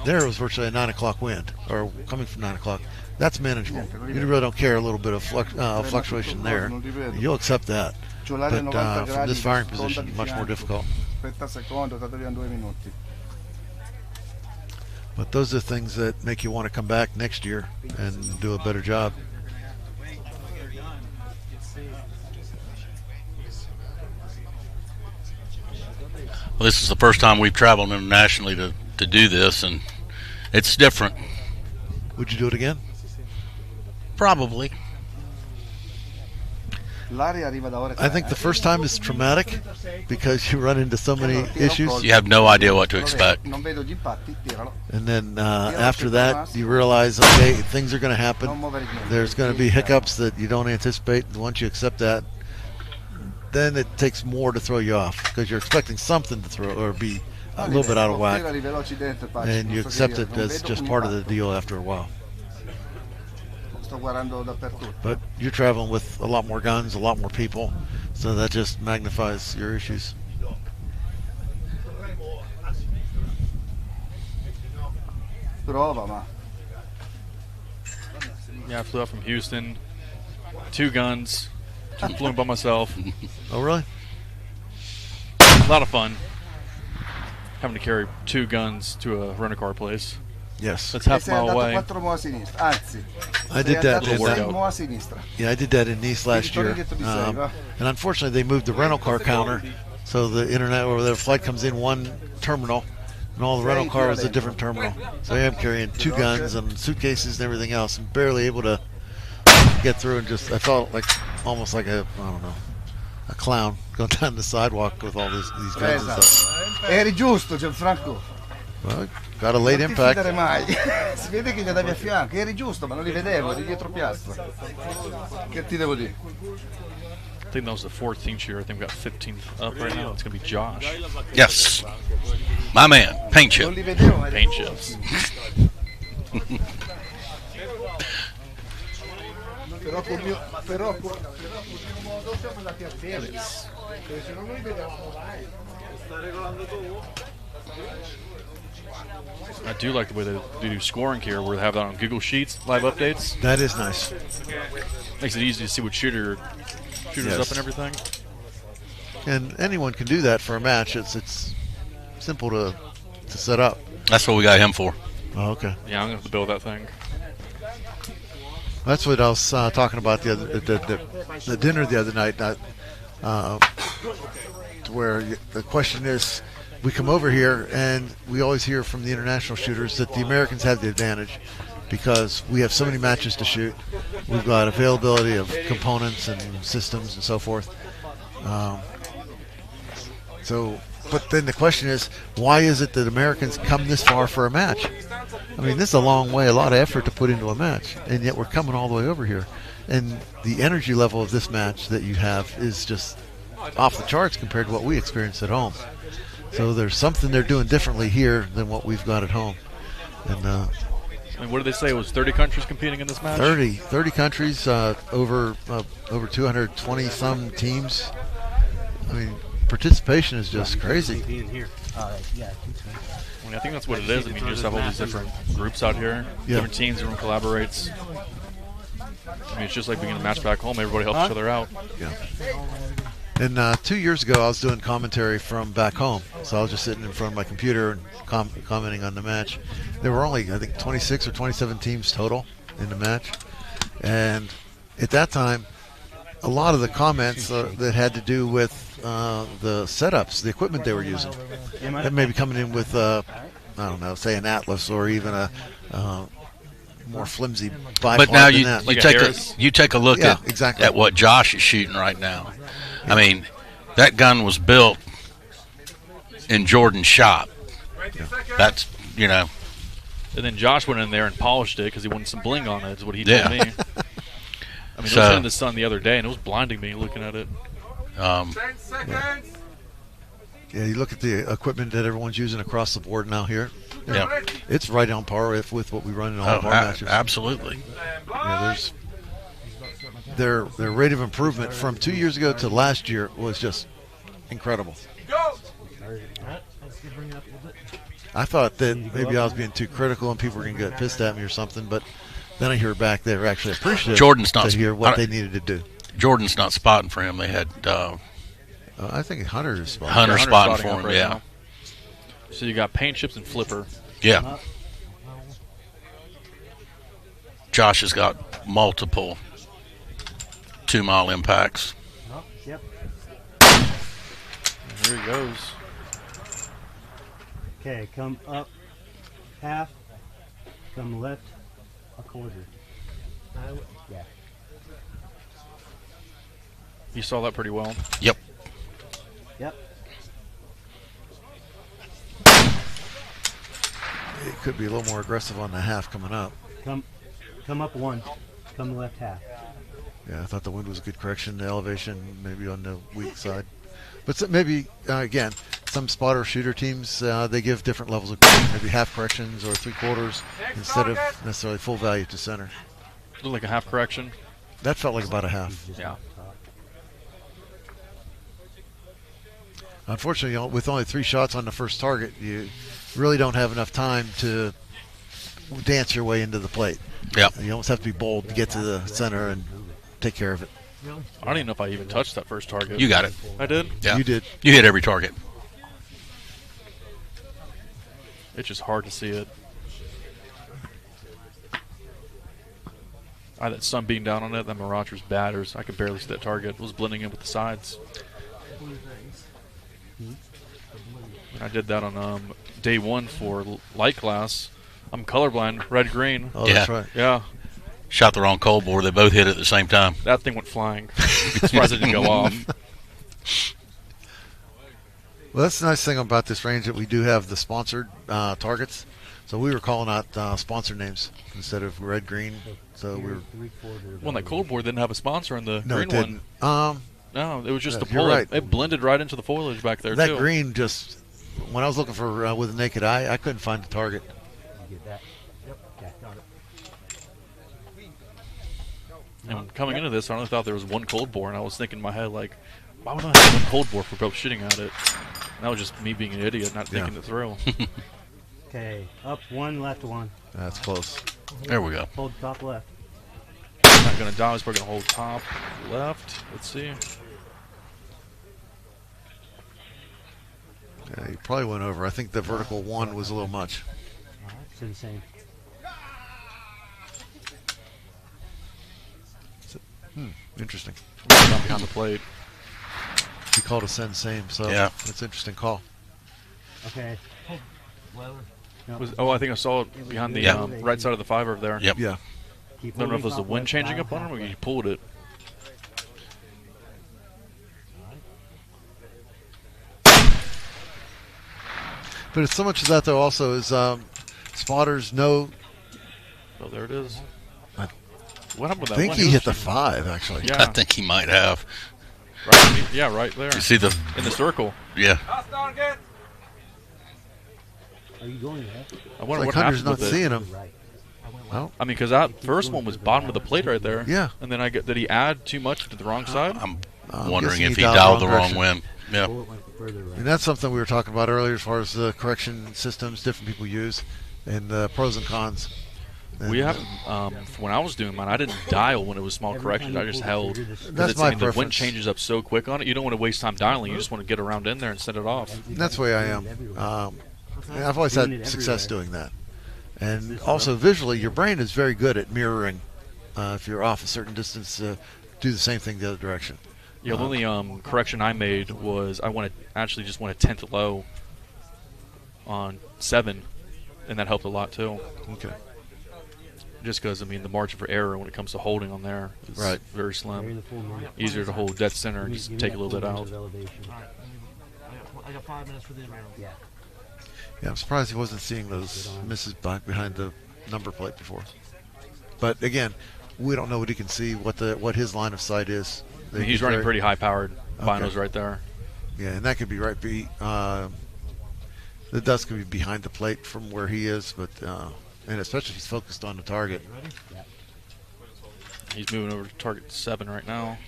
there was virtually a 9 o'clock wind, or coming from 9 o'clock. That's manageable. You really don't care a little bit of fluctuation there. You'll accept that. But from this firing position, much more difficult. But those are things that make you want to come back next year and do a better job. Well, this is the first time we've traveled internationally to do this, and it's different. Would you do it again? Probably. I think the first time is traumatic because you run into so many issues. You have no idea what to expect. And then after that, you realize, okay, things are going to happen. There's going to be hiccups that you don't anticipate. And once you accept that, then it takes more to throw you off because you're expecting something to throw or be a little bit out of whack. And you accept it as just part of the deal after a while. But you're traveling with a lot more guns, a lot more people, so that just magnifies your issues. Yeah, I flew out from Houston, 2 guns, just flew by myself. Oh, really? A lot of fun. Having to carry 2 guns to a rent-a-car place. Yes. That's half a mile away. I did that. I did that in Nice last year. And unfortunately, they moved the rental car counter, so the internet or the flight comes in one terminal, and all the rental car is a different terminal. So I am carrying 2 guns and suitcases and everything else, and barely able to get through. And I felt like almost like a clown going down the sidewalk with all these guns and stuff. Eri giusto, Gianfranco. Well, got a late impact. Si vede che gli andavi a fianco, eri giusto, ma non li vedevo, di dietro piastra. Che ti devo dire? I think that was the 14th year. I think we got 15th up right now. It's going to be Josh. Yes. My man, paint chip. Paint chips. Però con mio modo siamo andati a verde, perché se no noi vedevamo mai. Sta regolando tu? I do like the way they do scoring here, where they have that on Google Sheets, live updates. That is nice. Makes it easy to see what shooters up and everything. And anyone can do that for a match. It's simple to set up. That's what we got him for. Oh, okay. Yeah, I'm gonna have to build that thing. That's what I was talking about the dinner the other night. where the question is, we come over here and we always hear from the international shooters that the Americans have the advantage because we have so many matches to shoot. We've got availability of components and systems and so forth. But then the question is, why is it that Americans come this far for a match? I mean, this is a long way, a lot of effort to put into a match, and yet we're coming all the way over here. And the energy level of this match that you have is just off the charts compared to what we experience at home. So there's something they're doing differently here than what we've got at home. And what did they say? It was 30 countries competing in this match? 30 countries, over 220 some teams. I mean, participation is just crazy. I think that's what it is. I mean, you just have all these different groups out here, different teams, everyone collaborates. I mean, it's just like being in a match back home. Everybody helps each other out. Yeah. And 2 years ago, I was doing commentary from back home. So I was just sitting in front of my computer and commenting on the match. There were only, I think, 26 or 27 teams total in the match. And at that time, a lot of the comments that had to do with the setups, the equipment they were using. That may be coming in with, I don't know, say an Atlas or even a more flimsy bipod. But now you take a look at what Josh is shooting right now. I mean, that gun was built in Jordan's shop. That's, you know. And then Josh went in there and polished it because he wanted some bling on it, is what he told me. I mean, I was in the sun the other day, and it was blinding me looking at it. Yeah, you look at the equipment that everyone's using across the board now here. Yeah, it's right on par with what we run in all of our matches. Absolutely. Yeah, their rate of improvement from 2 years ago to last year was just incredible. I thought that maybe I was being too critical and people were going to get pissed at me or something, but then I hear back they were actually appreciative to hear what they needed to do. Jordan's not spotting for him. They had I think Hunter is spotting. Hunter's spotting for him, yeah. Now. So you got paint chips and flipper. Yeah. Josh has got multiple 2-mile impacts. Yep. Here he goes. Okay, come up half, come left a quarter. Yeah. You saw that pretty well. Yep. Yep. It could be a little more aggressive on the half coming up. Come up one, come left half. Yeah, I thought the wind was a good correction. The elevation maybe on the weak side. But maybe, again, some spotter shooter teams, they give different levels of correction, maybe half corrections or 3/4 instead of necessarily full value to center. Looked like a half correction. That felt like about a half. Yeah. Unfortunately, with only 3 shots on the first target, you really don't have enough time to dance your way into the plate. Yep. You almost have to be bold to get to the center and take care of it. I don't even know if I even touched that first target. You got it. I did? Yeah. You did. You hit every target. It's just hard to see it. I had that sun beating down on it. That Mirage was bad. I could barely see that target. It was blending in with the sides. And I did that on day 1 for light class. I'm colorblind, red-green. Oh, that's right. Yeah. Shot the wrong cold bore. They both hit at the same time. That thing went flying. Surprised it didn't go off. Well, that's the nice thing about this range that we do have the sponsored targets. So we were calling out sponsor names instead of red, green. So we were. Well, that cold board didn't have a sponsor in the green didn't. one. No, it was just the you're pull. right. It blended right into the foliage back there, that too. green just, when I was looking for with the naked eye, I couldn't find the target. Get that. Yep. Yeah, got it. And coming into this, I only thought there was one cold bore, and I was thinking in my head, like, why would I have one cold bore for both shooting at it? And that was just me being an idiot, not thinking it through. Okay, up 1, left 1. That's close. There we go. Hold top left. I'm not going to die. I was probably going to hold top left. Let's see. Yeah, you probably went over. I think the vertical 1 was a little much. All right, it's the same. Interesting. Down behind the plate. He called a send same, so yeah, that's an interesting call. Okay. I think I saw it behind the right side of the 5 over there. Yep. Yeah. I don't know if it was the wind changing up on him or he pulled it. But it's so much of that, though, also is spotters know. Oh, there it is. What happened with I that think one? he hit the 5, actually. Yeah. I think he might have. Right there. You see in the circle. Yeah. Are you going there? I wonder like what Hunter's happened not with it. seeing him. Well, I mean, because that first one was bottom of the plate right there. Yeah. And then did he add too much to the wrong side? I'm wondering if he dialed the wrong wind. Yeah. And that's something we were talking about earlier as far as the correction systems different people use and the pros and cons. And We haven't. When I was doing mine, I didn't dial when it was small corrections. I just held. That's my The wind preference. changes up so quick on it. You don't want to waste time dialing. You just want to get around in there and set it off. That's the way I am. And I've always had success doing that. And also visually, your brain is very good at mirroring. If you're off a certain distance, do the same thing the other direction. Yeah, the only correction I made was I just went a tenth low on 7, and that helped a lot too. Okay. Just because, I mean, the margin for error when it comes to holding on there is very slim. Easier to hold dead center and just take a little bit out. I got 5 minutes for the round. Yeah. Yeah, I'm surprised he wasn't seeing those misses back behind the number plate before. But again, we don't know what he can see, what his line of sight is. I mean, he's running pretty high-powered binos right there. Yeah, and that could be the dust could be behind the plate from where he is, but and especially if he's focused on the target. He's moving over to target 7 right now.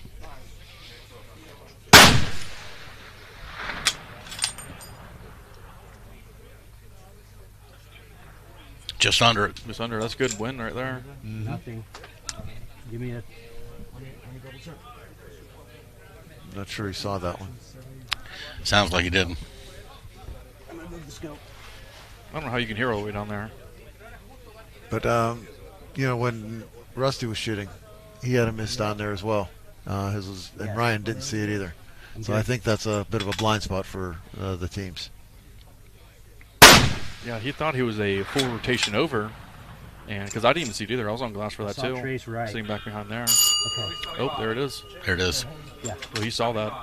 Just under it. Just under. That's a good win right there. Mm-hmm. Nothing. Give me a. I'm not sure he saw that one. Sounds like he didn't. I'm gonna move the scope. I don't know how you can hear all the way down there. But when Rusty was shooting, he had a miss down there as well. And Ryan didn't see it either. So I think that's a bit of a blind spot for the teams. Yeah, he thought he was a full rotation over, and because I didn't even see it either, I was on glass for that too. Trace right. Sitting back behind there. Okay. Oh, there it is. There it is. Yeah. Well, he saw that,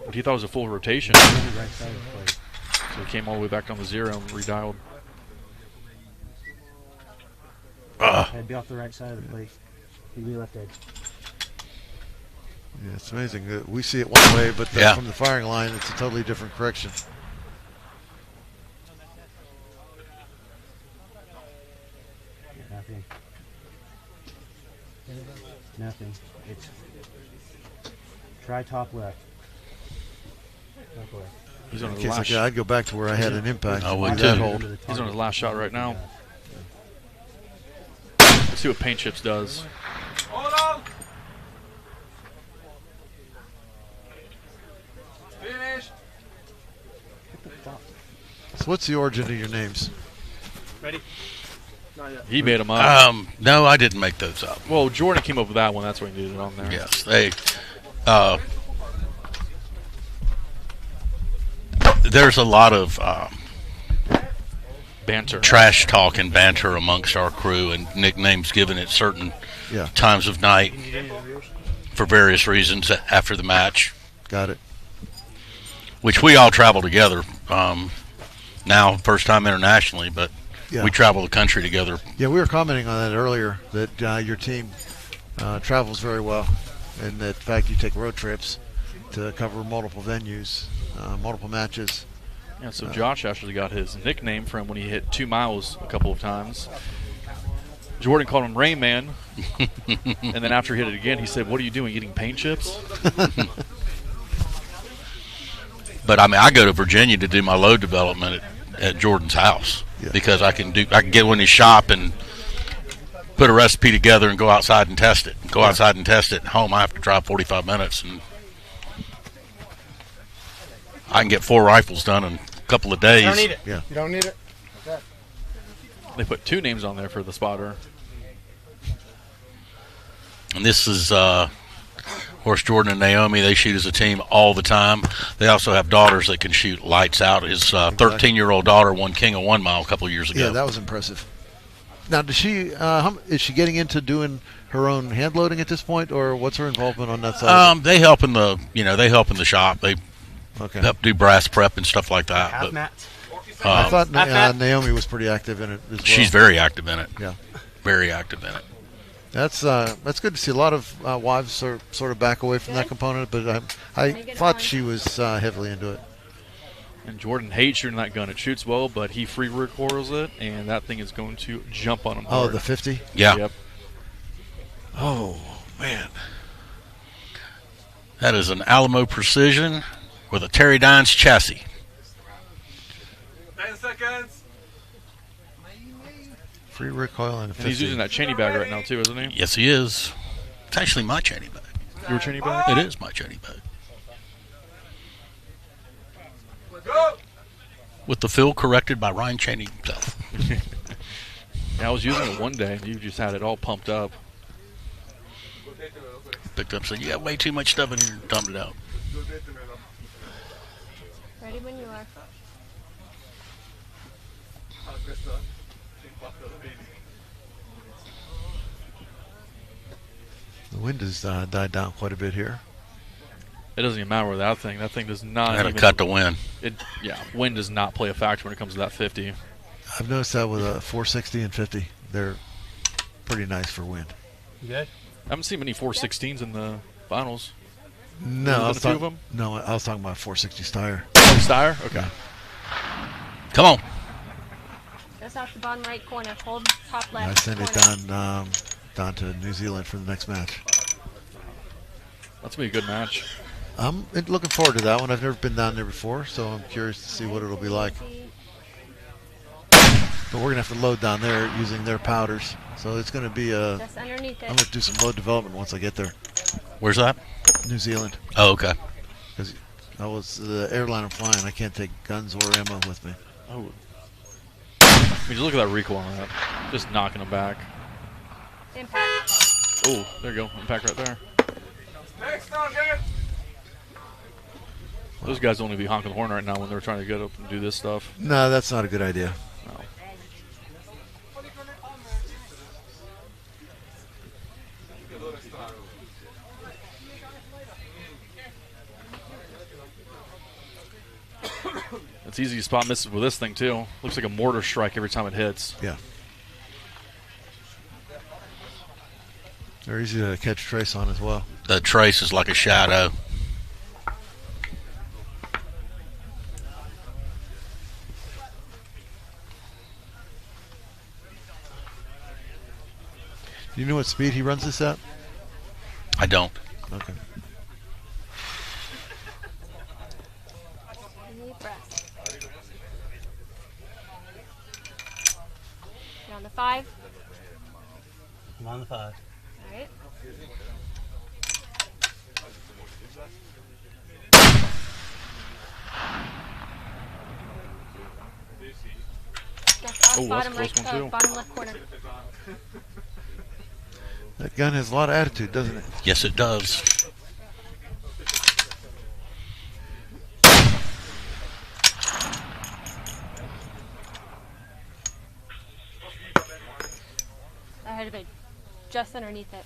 but he thought it was a full rotation. Right side of the plate. So he came all the way back down to 0 and redialed. Head be off the right side of the plate. He'd be left edge. Yeah, it's amazing. We see it one way, but from the firing line, it's a totally different correction. Nothing. Nothing. It's try top left. Top left. He's on In his case last. I'd go back to where I had an impact. I would Do too. that hold. He's on his last shot right now. Let's see what paint chips does. Hold on. Finish. So what's the origin of your names? Ready? Not yet. He made them up. No, I didn't make those up. Well, Jordan came up with that one. That's why he needed it on there. Yes, there's a lot of banter, trash talk, and banter amongst our crew, and nicknames given at certain times of night for various reasons after the match. Got it. Which we all travel together. Now, first time internationally, but we travel the country together. Yeah, we were commenting on that earlier, that your team travels very well, and that in fact you take road trips to cover multiple venues, multiple matches. Yeah, so Josh actually got his nickname from when he hit 2 miles a couple of times. Jordan called him Rain Man, and then after he hit it again, he said, "What are you doing, eating paint chips?" But I mean, I go to Virginia to do my load development at Jordan's house because I can get in his shop and put a recipe together and go outside and test it. Outside and test it. At home, I have to drive 45 minutes, and I can get 4 rifles done in a couple of days. You don't need it. Yeah. You don't need it. Okay. They put 2 names on there for the spotter. And this is where course, Jordan and Naomi, they shoot as a team all the time. They also have daughters that can shoot lights out. His 13-year-old daughter won King of 1 Mile a couple of years ago. Yeah, that was impressive. Now, does she? Is she getting into doing her own hand loading at this point, or what's her involvement on that side? They help in the shop. They help do brass prep and stuff like that. But, I thought Naomi was pretty active in it as well. She's very active in it. Yeah, very active in it. That's good to see. A lot of wives are sort of back away from that component, but I thought she was heavily into it. And Jordan hates shooting that gun. It shoots well, but he free recoils it, and that thing is going to jump on him hard. Oh, the 50? Yeah. Yep. Oh, man. That is an Alamo Precision with a Terry Dines chassis. 10 seconds. Free recoil and 50. And he's using that Cheney bag right now, too, isn't he? Yes, he is. It's actually my Cheney bag. Your Cheney bag? It is my Cheney bag. With the fill corrected by Ryan Cheney himself. Yeah, I was using it one day. You just had it all pumped up. Picked up and said, you got way too much stuff in here, and dumped it out. Ready when you are. The wind has died down quite a bit here. It doesn't even matter with that thing. That thing does not. Gotta cut the wind. Wind does not play a factor when it comes to that 50. I've noticed that with a 460 and 50, they're pretty nice for wind. You good? I haven't seen many 416s in the finals. No, I was a few of them. No, I was talking about 460 Steyr. Oh, Steyr? Okay. Come on. Just off the bottom right corner. Hold top left. I sent it corner. down to New Zealand for the next match. That's gonna be a good match. I'm looking forward to that one. I've never been down there before, so I'm curious to see what it'll be like. But we're gonna have to load down there using their powders, so it's gonna be a. Just underneath it. I'm gonna do some load development once I get there. Where's that? New Zealand. Oh, okay. Because I was the airline I'm flying. I can't take guns or ammo with me. Oh. I mean, just look at that recoil on that. Just knocking them back. Impact. Oh, there you go. Impact right there. Next target. Those guys don't need to be honking the horn right now when they're trying to get up and do this stuff. No, that's not a good idea. No. It's easy to spot misses with this thing too. Looks like a mortar strike every time it hits. Yeah. They're easy to catch trace on as well. The trace is like a shadow. Do you know what speed he runs this at? I don't. Okay. Deep breath. You're on the 5. I'm on the 5. All right. Just off bottom right, bottom left corner. That gun has a lot of attitude, doesn't it? Yes, it does. I had to be just underneath it.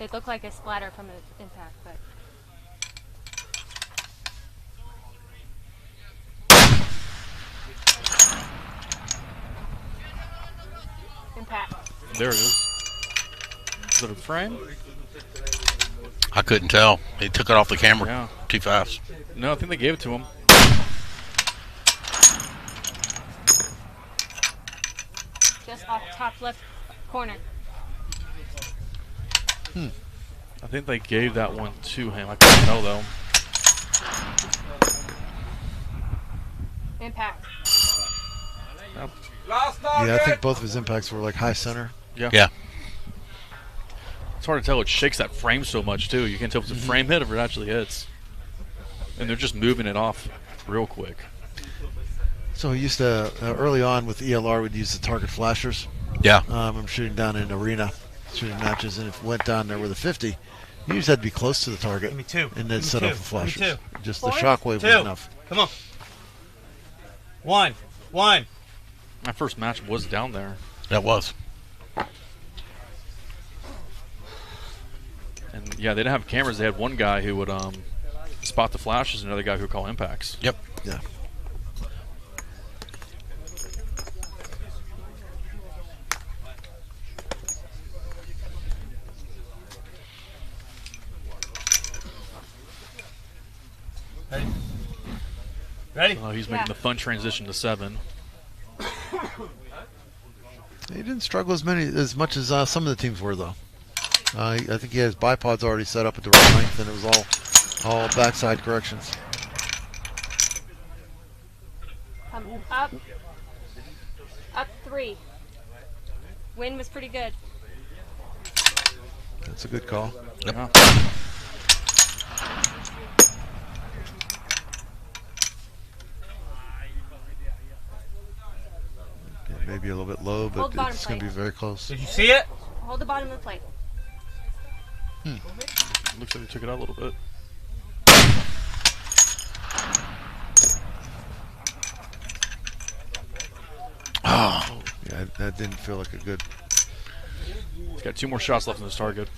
It looked like a splatter from an impact, but. Impact. There it is. Is it a frame? I couldn't tell. He took it off the camera too fast. No, I think they gave it to him. Just off top left corner. I think they gave that one to him. I couldn't tell though. Impact. Yep. Yeah, I think both of his impacts were like high center. Yeah. It's hard to tell. It shakes that frame so much too. You can't tell if it's a frame hit or if it actually hits. And they're just moving it off real quick. So he used to, early on with ELR, we'd use the target flashers. Yeah. I'm shooting down in arena, shooting matches, and if it went down there with a 50, You just had to be close to the target. Give me 2. And then set up the flashes. Just the 4, shockwave 2. was enough. Come on. 1. My first match was down there. That was. And yeah, they didn't have cameras. They had one guy who would spot the flashes, and another guy who would call impacts. Yep. Yeah. Ready? So he's making the fun transition to 7. He didn't struggle as much as some of the teams were, though. I think he has bipods already set up at the right length, and it was all backside corrections. Up 3. Wind was pretty good. That's a good call. Yep. Yeah. Maybe a little bit low, but it's going to be very close. Did you see it? Hold the bottom of the plate. Looks like he took it out a little bit. Oh, yeah, that didn't feel like a good. He's got 2 more shots left in his target.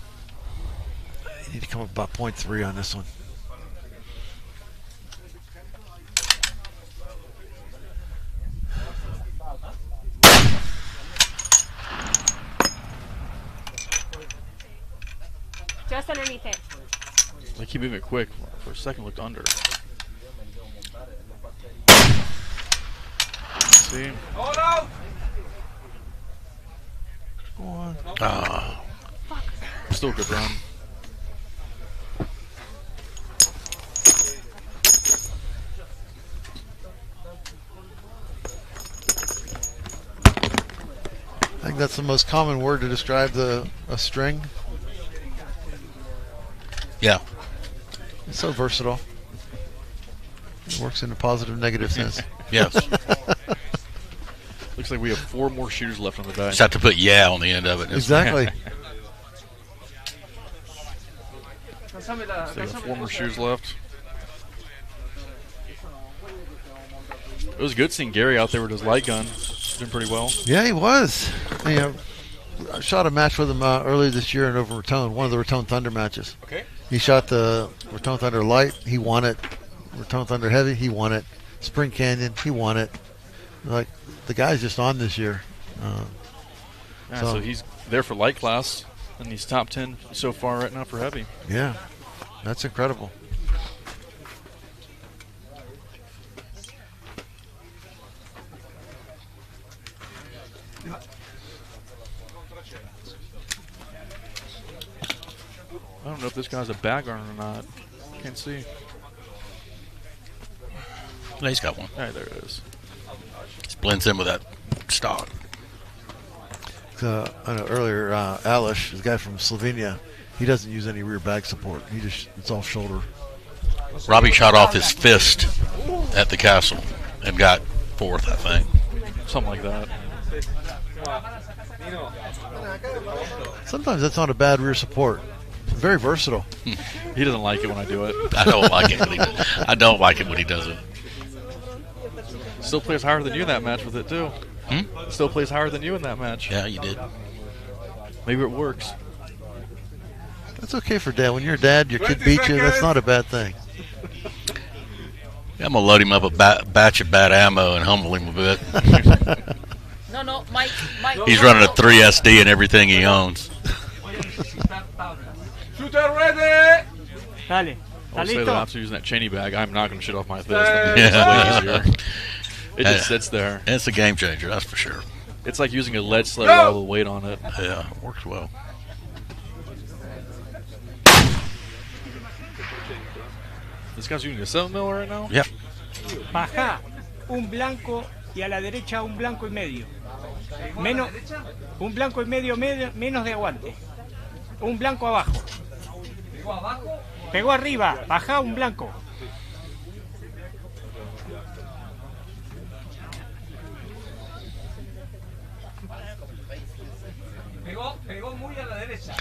You need to come up about 0.3 on this one. Just underneath it. They keep moving it quick. For a second, looked under. See? Hold out! Go on. Still a good run. I think that's the most common word to describe a string. Yeah. It's so versatile. It works in a positive, negative sense. Yes. Looks like we have 4 more shooters left on the die. Just have to put "yeah" on the end of it. Exactly. So we have 4 more shooters left. It was good seeing Gary out there with his light gun. Doing pretty well. Yeah, he was. You know, I shot a match with him earlier this year in over Raton, one of the Raton Thunder matches. Okay. He shot the Raton Thunder Light. He won it. Raton Thunder Heavy. He won it. Spring Canyon. He won it. Like, the guy's just on this year. So he's there for light class, and he's top 10 so far right now for heavy. Yeah, that's incredible. I don't know if this guy's a bag arm or not. Can't see. No, he's got one. All right, there it is. Just blends in with that stock. I know earlier, Alish, the guy from Slovenia, he doesn't use any rear bag support. It's all shoulder. Robbie shot off his fist at the castle and got 4th, I think. Something like that. Sometimes that's not a bad rear support. It's very versatile. He doesn't like it when I do it. I don't like it when he does. I don't like it when he does it. Still plays higher than you in that match with it too. Still plays higher than you in that match. Yeah, you did. Maybe it works. That's okay for dad. When you're a dad, your kid beats you. That's not a bad thing. I'm gonna load him up a batch of bad ammo and humble him a bit. No, Mike. He's running a 3 SD and everything he owns. Shooter ready! I will say that after using that Cheney bag, I'm not going to shoot off my fist. Yeah. It's way easier. It just sits there. It's a game changer, that's for sure. It's like using a lead sled with all the weight on it. Yeah, it works well. This guy's using a 7mm right now? Yeah. Baja un blanco y a la derecha un blanco y medio. Menos, un blanco y medio, menos de aguante. Un blanco abajo. Pegó arriba, baja un blanco. Pegó muy a la derecha.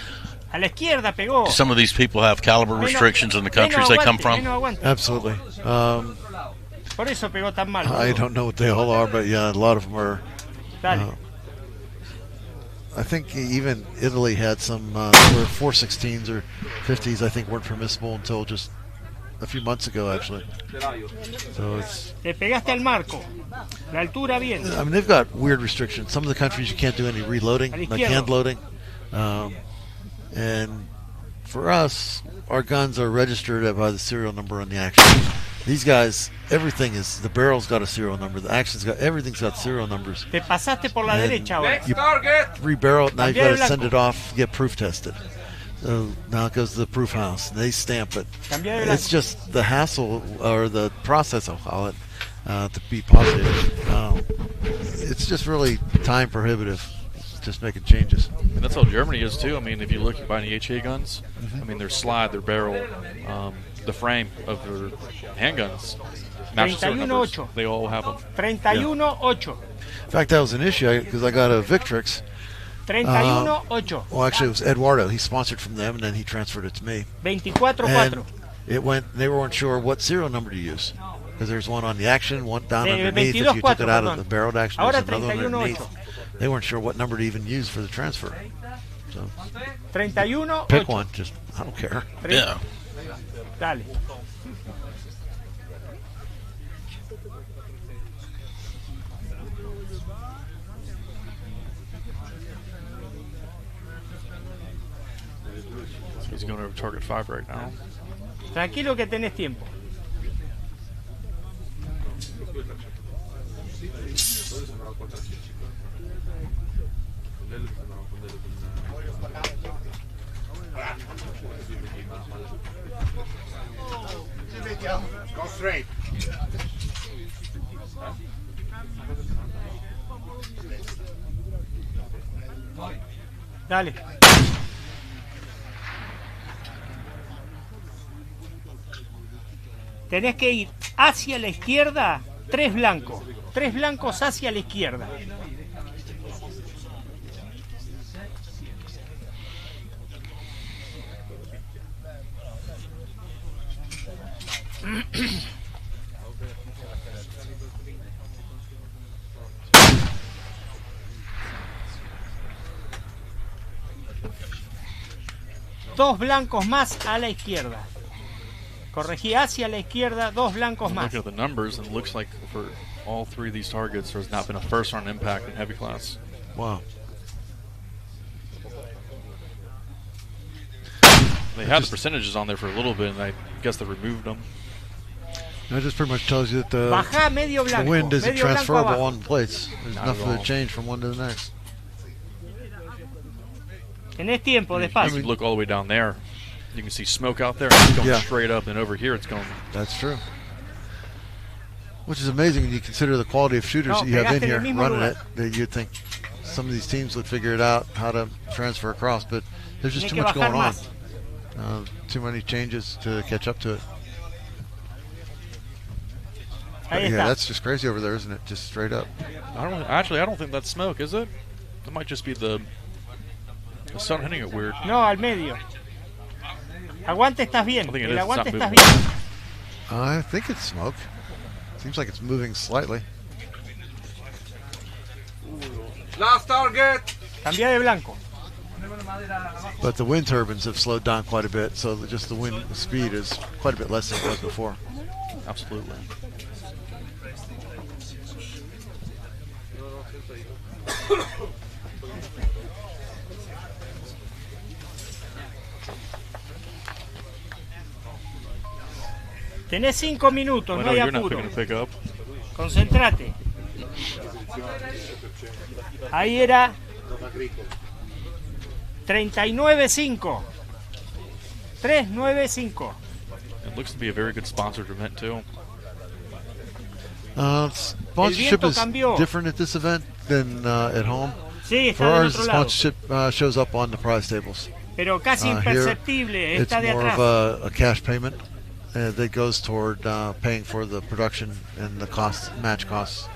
A la izquierda pegó. Do some of these people have caliber restrictions in the countries they come from? Absolutely. Por eso pegó tan mal. I don't know what they all are, but yeah, a lot of them are. I think even Italy had some where 416s or 50s, I think, weren't permissible until just a few months ago, actually. So it's. Le pegaste al marco. La altura bien. I mean, they've got weird restrictions. Some of the countries you can't do any reloading, like hand loading. And for us, our guns are registered by the serial number on the action. These guys, everything is, the barrel's got a serial number, the action's got, everything's got serial numbers. Te pasaste por la derecha ahora. You rebarrel it, now you've got to send it off, get proof tested. So now it goes to the proof house, and they stamp it. It's just the hassle, or the process, I'll call it, to be positive. It's just really time prohibitive. Just making changes. And that's how Germany is too. I mean, if you look at buying the HA guns, I mean, their slide, their barrel, the frame of their handguns match serial numbers. They all have them. 31-8. In fact, that was an issue because I got a Victrix. 31-8. Well, actually, it was Eduardo. He sponsored from them, and then he transferred it to me. 24-4. And it went. They weren't sure what serial number to use because there's one on the action, one down underneath. If you took it out of the barreled action, there's another one underneath. They weren't sure what number to even use for the transfer. So 31. Pick one. Just I don't care. Yeah. Dale. So he's going over target 5 right now. Tranquilo que tenés tiempo. Go straight. Dale. Tenés que ir hacia la izquierda, 3 blancos. 3 blancos hacia la izquierda. Dos blancos más a la izquierda. Corregí hacia la izquierda, 2 blancos más. Looking at the numbers, and it looks like for all 3 of these targets, there's not been a first round impact in heavy class. Wow. They had the percentages on there for a little bit, and I guess they removed them. That just pretty much tells you that the wind isn't transferable on plates. There's nothing to change from one to the next. Tenés tiempo, despacio. If you look all the way down there, you can see smoke out there. It's going straight up, and over here it's going. That's true. Which is amazing when you consider the quality of shooters that you have in here running it. That you'd think some of these teams would figure it out how to transfer across, but there's just too much going on. Too many changes to catch up to it. But yeah, that's just crazy over there, isn't it? Just straight up. I don't think that's smoke, is it? It might just be the sun hitting it weird. No, al medio. Aguante, estás bien. I think El aguante estás bien. I think it's smoke. Seems like it's moving slightly. Last target. Cambia de blanco. But the wind turbines have slowed down quite a bit, so just the wind speed is quite a bit less than it was before. Absolutely. Tenés 5 minutos, no hay apuro. Pick Concentrate. Ahí era 39-5. 3-9-5. It looks to be a very good sponsored event too. Sponsorship is different at this event than at home. Sí, for ours, the sponsorship shows up on the prize tables. Pero casi imperceptible. Here, it's more of a cash payment that goes toward paying for the production and the match costs.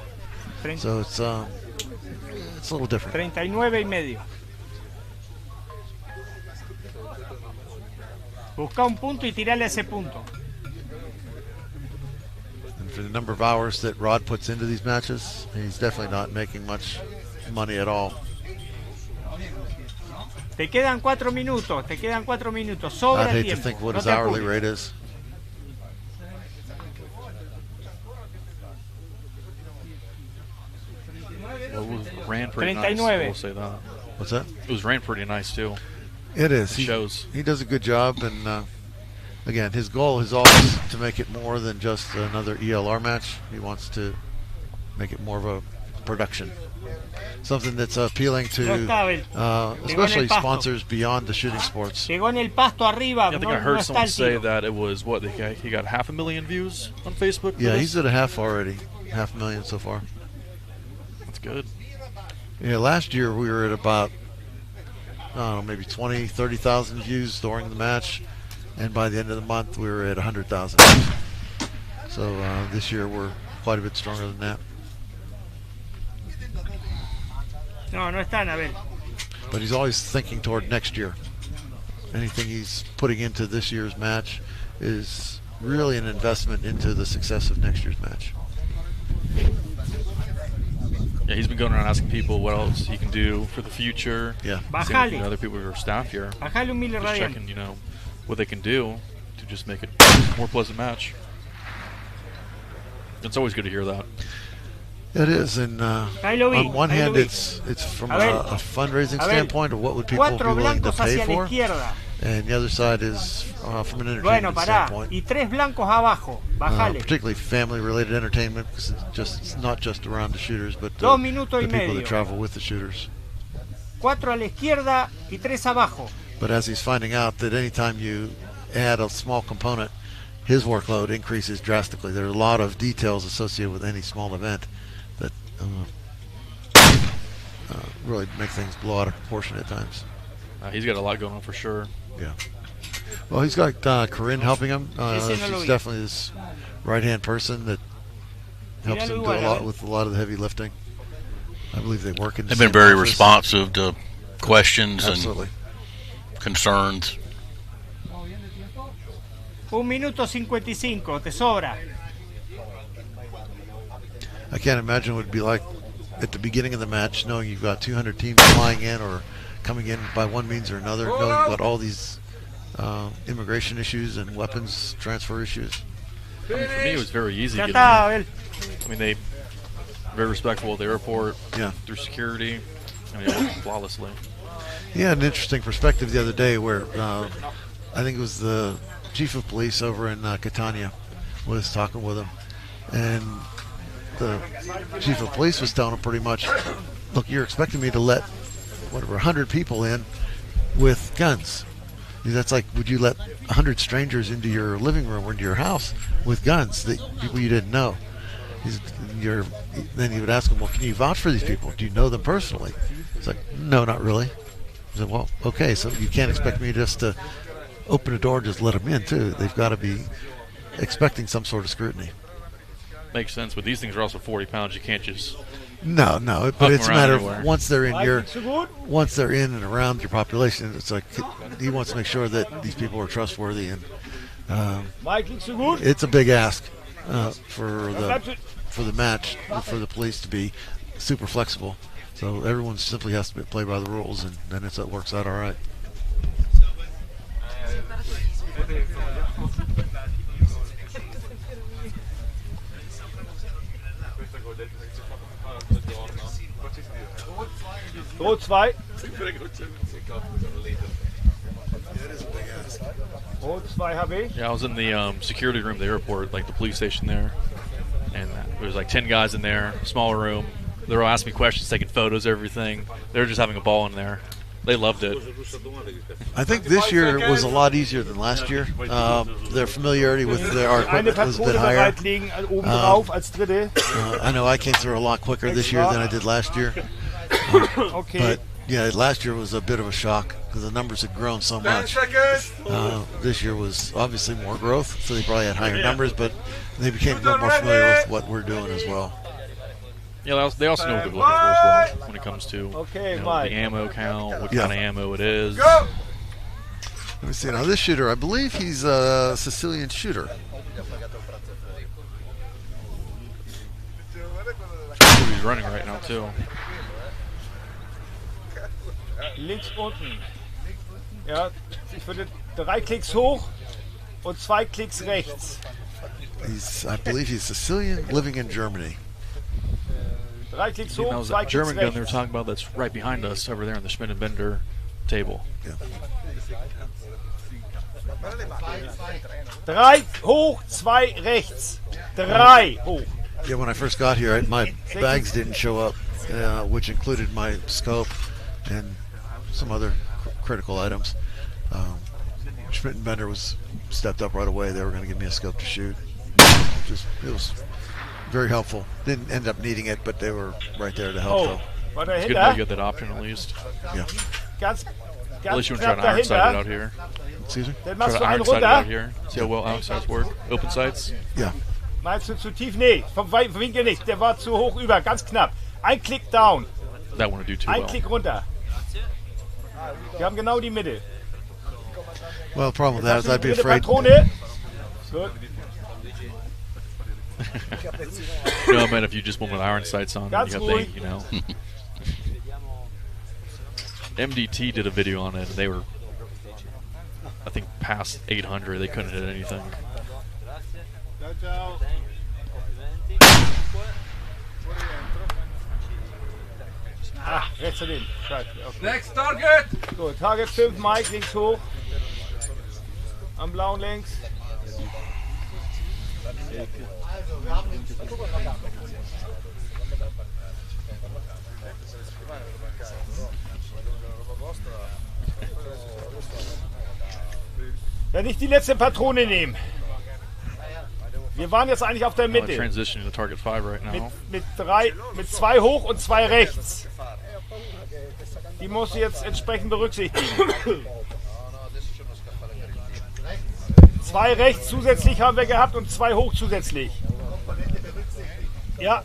So it's a little different. 39.5. Busca un punto y tirale a ese punto. And for the number of hours that Rod puts into these matches, he's definitely not making much money at all. Te quedan 4 minutos, sobra I'd hate tiempo. to think what No his te hourly apures. rate is. Well, it ran pretty nice. I will say that. What's that? It was ran pretty nice too. It is. It shows. He does a good job, and again, his goal is always to make it more than just another ELR match. He wants to make it more of a production, something that's appealing to especially sponsors beyond the shooting sports. Llegó en el pasto arriba. I think I heard someone say that it was what he got 500,000 views on Facebook. Yeah, he's at a half already, 500,000 so far. That's good. Yeah, last year we were at about I don't know, maybe 20, 30,000 views during the match, and by the end of the month we were at 100,000. So this year we're quite a bit stronger than that. No, no están, a ver. But he's always thinking toward next year. Anything he's putting into this year's match is really an investment into the success of next year's match. Yeah, he's been going around asking people what else he can do for the future. Yeah. Seeing other people who are staff here. Bajale un mille Just radian. checking, what they can do to just make it a more pleasant match. It's always good to hear that. It is, and on one hand, it's from a fundraising standpoint of what would people be willing to pay for, and the other side is from an entertainment standpoint. Y 3 blancos abajo. Bajale. Particularly family-related entertainment, because it's not just around the shooters, but 2 minutos the y people medio. that travel with the shooters. 4 a la izquierda y 3 abajo. But as he's finding out that anytime you add a small component, his workload increases drastically. There are a lot of details associated with any small event that really make things blow out of proportion at times. He's got a lot going on for sure. Yeah. Well, he's got Corinne helping him. She's definitely this right-hand person that helps him do a lot with a lot of the heavy lifting. I believe they work in the They've been same very office. responsive to questions Absolutely. and concerns. 1 minuto 55, te sobra. I can't imagine what it would be like at the beginning of the match, knowing you've got 200 teams flying in or coming in by one means or another, knowing you've got all these immigration issues and weapons transfer issues. I mean, for me, it was very easy getting está, there. I mean, they very respectful of the airport. Yeah. Through security, and it worked flawlessly. He had an interesting perspective the other day where I think it was the chief of police over in Catania was talking with him, and the chief of police was telling him pretty much, look, you're expecting me to let 100 people in with guns. That's like, would you let 100 strangers into your living room or into your house with guns, that people you didn't know? Then he would ask him, well, can you vouch for these people? Do you know them personally? It's like, no, not really. He said, well, okay, so you can't expect me just to open a door and just let them in, too. They've got to be expecting some sort of scrutiny. Makes sense, but these things are also 40 pounds. You can't just No, but it's a matter anywhere. of once they're in and around your population, it's like he wants to make sure that these people are trustworthy, and it's a big ask for the match for the police to be super flexible. So everyone simply has to play by the rules, and then it works out all right. Code 2. Code 2 HB. Yeah, I was in the security room of the airport, like the police station there, and there was like 10 guys in there, small room. They were all asking me questions, taking photos, everything. They were just having a ball in there. They loved it. I think this year was a lot easier than last year. Their familiarity with our equipment was a bit higher. I know I came through a lot quicker this year than I did last year. But yeah, last year was a bit of a shock because the numbers had grown so much. This year was obviously more growth, so they probably had higher numbers, but they became a little more familiar with what we're doing as well. Yeah, they also know what they're looking for as well when it comes to the ammo count, what kind of ammo it is. And Let me see. Now this shooter, I believe he's a Sicilian shooter. He's running right now too. Links unten. Ja, ich würde 3 Klicks hoch und 2 Klicks rechts. I believe he's Sicilian, living in Germany. 3 Klicks That hoch, was 2 that Klicks German gun they were rechts. talking about that's right behind us over there on the spin and bender table. Yeah. 3 hoch, 2 rechts. 3 hoch. Yeah, when I first got here, my bags didn't show up, which included my scope and some other critical items. Schmidt and Bender was stepped up right away. They were going to give me a scope to shoot. It was very helpful. Didn't end up needing it, but they were right there to help. Oh, war It's good to know you got that option at least. Yeah. Ganz, At least you knapp want to try to iron sight it dahinter. out here. Excuse me? Dann Try machst to du iron einen sight it out runter. here. See how well outsides work. Open sights. Yeah. Meinst du zu tief? Nee, vom Winkel nicht. Der war zu hoch über, ganz knapp. Ein Klick down. That wouldn't do too Ein well. Klick runter. Wir haben genau die Mitte. Well, the problem with that is I'd be Dritte afraid. Patrone. Gut. No, man, if you just want with iron sights on, and Ganz you got ruhig. you know. MDT did a video on it, and they were, I think, past 800. They couldn't hit anything. Ah, rechts daneben. Scheiße. Okay. Next target! Gut, Target 5, Mike, links hoch. Am blauen links. Ja, nicht die letzte Patrone nehmen. Wir waren jetzt eigentlich auf der Now Mitte. transitioning to target 5 right now. Mit 2 hoch und 2 rechts. Die musst du jetzt entsprechend berücksichtigen. 2 rechts zusätzlich haben wir gehabt und 2 hoch zusätzlich. Ja.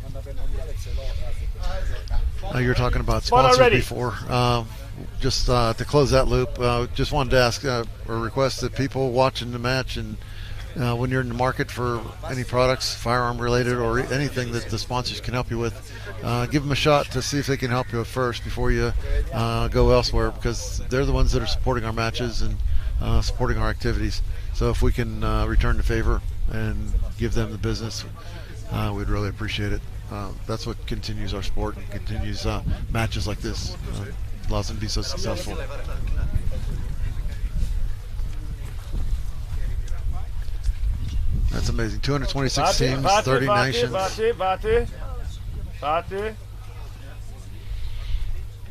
You're talking about Spot sponsors already. before. Just to close that loop, just wanted to ask or request that people watching the match and when you're in the market for any products, firearm related or anything that the sponsors can help you with, give them a shot to see if they can help you first before you go elsewhere, because they're the ones that are supporting our matches and supporting our activities. So if we can return the favor and give them the business, we'd really appreciate it. That's what continues our sport and continues matches like this. Allows them to be so successful. That's amazing. 226 teams, 30 nations. Warte.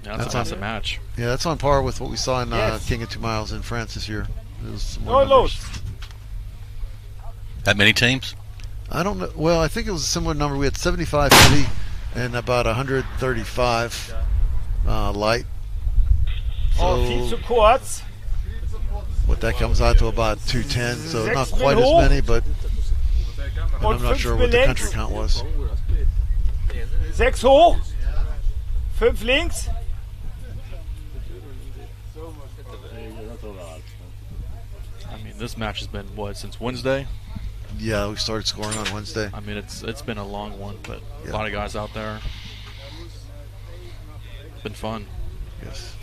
Yeah, that's an awesome match. Yeah, that's on par with what we saw in Yes. King of 2 Miles in France this year. It was some Go more los. numbers. That many teams? I don't know. Well, I think it was a similar number. We had 75 heavy and about 135 light. Oh, viel zu kurz. What that comes out to about 210. So not Sechs quite as hoch. many, but and Und I'm not 5 sure what the links. country count was. 6 hoch. 5 links. I mean, this match has been, what, since Wednesday? Yeah, we started scoring on Wednesday. I mean, it's been a long one, but Yeah. a lot of guys out there. Been fun. Yes.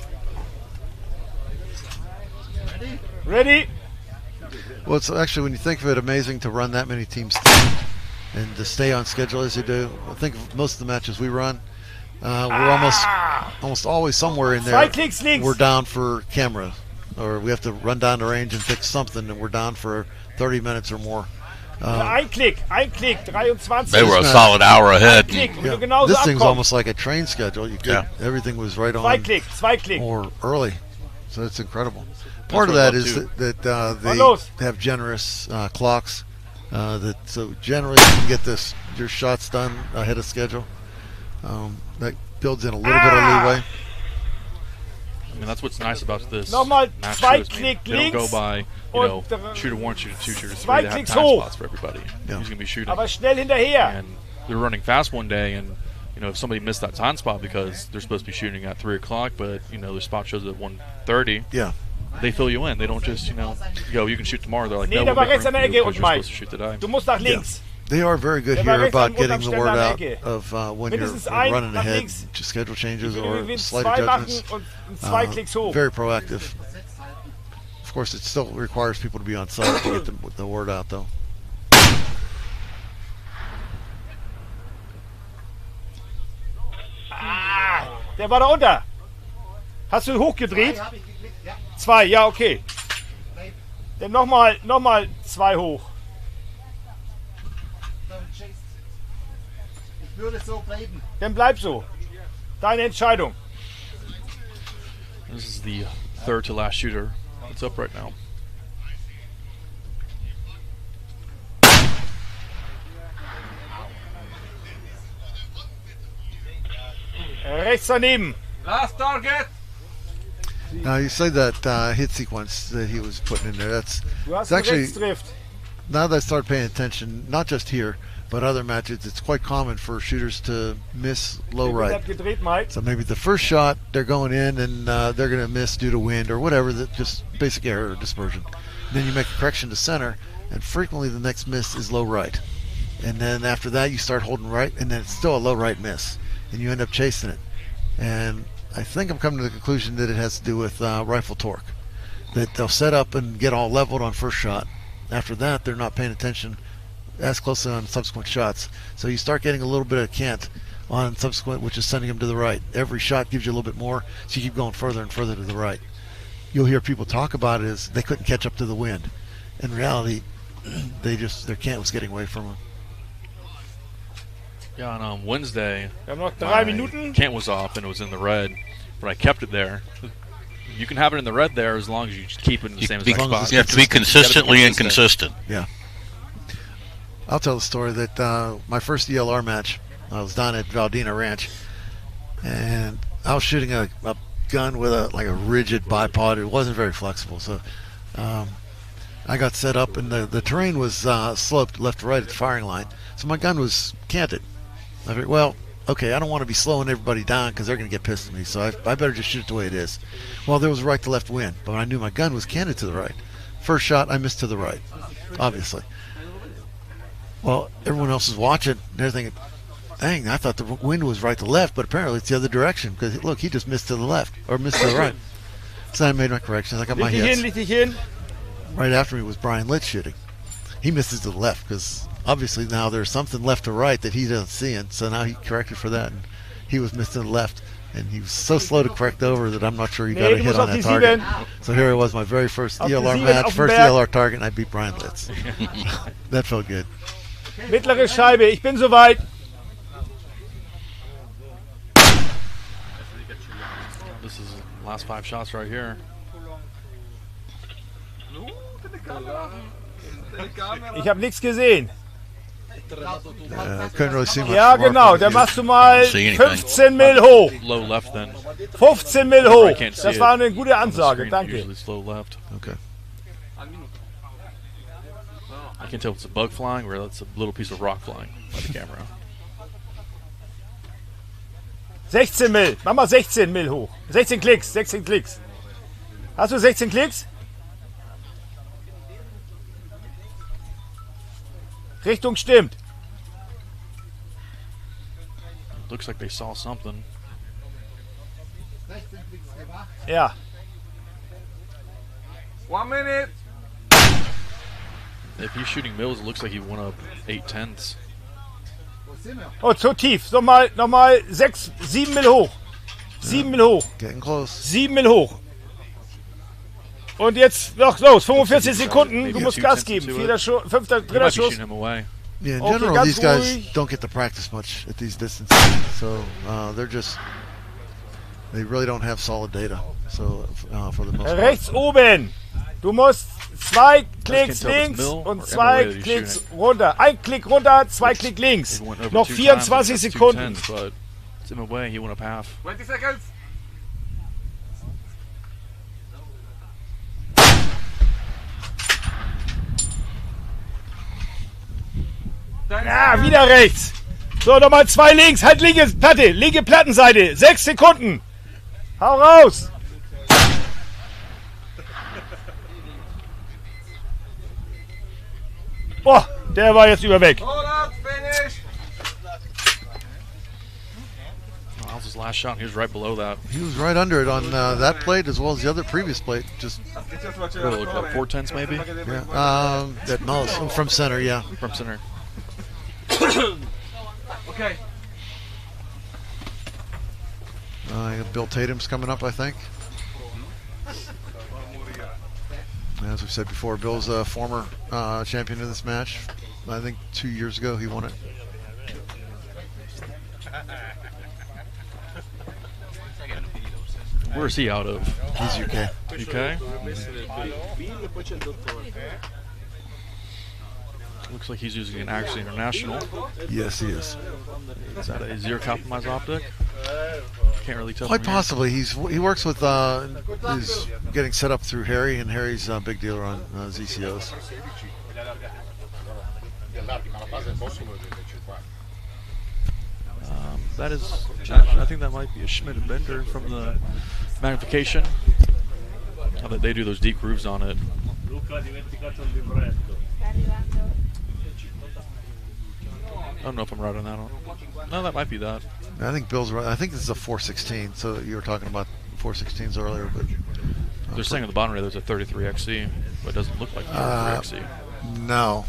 Ready? Well, it's actually, when you think of it, amazing to run that many teams through and to stay on schedule as you do. I think of most of the matches we run, we're almost always somewhere in there. Zwei Klicks links. We're down for camera, or we have to run down the range and fix something, and we're down for 30 minutes or more. Ein Klick, 23. They were a solid hour ahead. Klick, wenn Yeah, du genauso this thing's abkommst. almost like a train schedule. You could, everything was right on. 2 Klick, 2 Klick. Or early, so it's incredible. Part of that is that they have generous clocks. So generally you can get your shots done ahead of schedule. That builds in a little bit of leeway. I mean, that's what's nice about this Nochmal match. 2 Too, is, Klick they don't go links by, shooter 1, shooter 2, shooter 3. 2 They have Klicks time hoch. spots for everybody. Yeah. Who's going to be shooting. Aber schnell hinterher. And they're running fast one day, and if somebody missed that time spot because they're supposed to be shooting at 3 o'clock, but their spot shows at 1:30. Yeah. they fill you in. They don't just, go, you can shoot tomorrow. They're like, Nee, no, der we'll war make rechts an der room for you Ecke because und you're Mike. supposed to shoot today. Du musst nach links. They are very good Der war here rechts about am getting the Unterm word Ständer an out der Ecke. of when you're Mindestens ein running nach ahead, links. just schedule changes Du or willst slight zwei machen adjustments. und zwei Klicks hoch. Very proactive. Of course, it still requires people to be on site to get the word out, though. Ah, der war da unter. Hast du hochgedreht? Zwei, ja, okay. Dann nochmal zwei hoch. Ich würde so bleiben. Dann bleib so. Deine Entscheidung. This is the third to last shooter that's up right now. Rechts daneben. Last target. Now you say that hit sequence that he was putting in there. That's Du hast it's actually Rechtstrift. now that I start paying attention, not just here but other matches, it's quite common for shooters to miss low right. Gedreht, Mike. So maybe the first shot they're going in and they're going to miss due to wind or whatever, that just basic error or dispersion. Then you make a correction to center, and frequently the next miss is low right. And then after that you start holding right, and then it's still a low right miss, and you end up chasing it. And I think I'm coming to the conclusion that it has to do with rifle torque. That they'll set up and get all leveled on first shot. After that, they're not paying attention as closely on subsequent shots. So you start getting a little bit of cant on subsequent, which is sending them to the right. Every shot gives you a little bit more, so you keep going further and further to the right. You'll hear people talk about it as they couldn't catch up to the wind. In reality, their cant was getting away from them. Yeah, on Wednesday, Wir haben noch 3 Minuten. Cant was off and it was in the red, but I kept it there. You can have it in the red there as long as you just keep it in the same exact spot. You have to be consistently inconsistent. Yeah. I'll tell the story that my first ELR match, I was down at Valdina Ranch, and I was shooting a gun with a rigid bipod. It wasn't very flexible, so I got set up, and the terrain was sloped left to right at the firing line, so my gun was canted. I figured, well, okay, I don't want to be slowing everybody down because they're going to get pissed at me, so I better just shoot it the way it is. Well, there was right to left wind, but I knew my gun was canted to the right. First shot, I missed to the right, obviously. Well, everyone else is watching, and they're thinking, dang, I thought the wind was right to left, but apparently it's the other direction, because look, he just missed to the left, or missed to the right. So I made my corrections. I got my hits. Leg dich hin. Right after me was Brian Litz shooting. He misses to the left, because obviously now there's something left to right that he doesn't see, and so now he corrected for that, and he was missing to the left. And he was so slow to correct over that I'm not sure he got a hit on that target. So here it was, my very first ELR match, first ELR target, and I beat Brian Litz. That felt good. Mittlere Scheibe, ich bin soweit. This is the last 5 shots right here. Ich habe nichts gesehen. Couldn't really see much. Ja, genau, dann machst du mal 15 Mil hoch. Low left then. 15 Mil hoch. Das war eine gute Ansage, danke. Slow left. Okay. I can tell if it's a bug flying or it's a little piece of rock flying by the camera. 16 Mil, mach mal 16 Mil hoch. 16 Klicks, 16 Klicks. Hast du 16 Klicks? Richtung stimmt. Looks like they saw something. Ja. 1 minute. If he's shooting mills, it looks like he went up 8/10. Oh, zu tief. Nochmal 6, 7 Mil hoch. 7 Mil hoch. Getting close. 7 Mil hoch. Und jetzt noch los, 45 Sekunden. Du musst Gas geben. Dritter Schuss. Yeah, in general, these guys don't get to practice much at these distances, so they really don't have solid data. So for the most part. Rechts oben. Du musst 2 Klicks links und 2 Klicks runter. 1 Klick runter, 2 Klick links. Noch 24 Sekunden. 20 seconds. Ja, wieder rechts. So, nochmal 2 links. Halt linke Platte, linke Plattenseite. 6 Sekunden. Hau raus. där var jag iväg. That was his last shot. And he was right below that. He was right under it on that plate as well as the other previous plate. Just what did it look like, 4/10 maybe? Yeah. No, from center. Yeah. From center. Okay. Bill Tatum's coming up, I think. As we said before, Bill's a former champion of this match. I think 2 years ago he won it. Where is he out of? He's UK. UK? Looks like he's using an actually international. Yes, he is. Is that a zero compromise optic? Can't really tell. Quite possibly. He works with he's getting set up through Harry, and Harry's a big dealer on ZCOs. That is, I think that might be a Schmidt and Bender from the magnification. Now that they do those deep grooves on it. I don't know if I'm right on that one. No, that might be that. I think Bill's right. I think this is a 416. So you were talking about 416s earlier, but they're saying at the bottom there's a 33XC, but it doesn't look like a 33XC. No,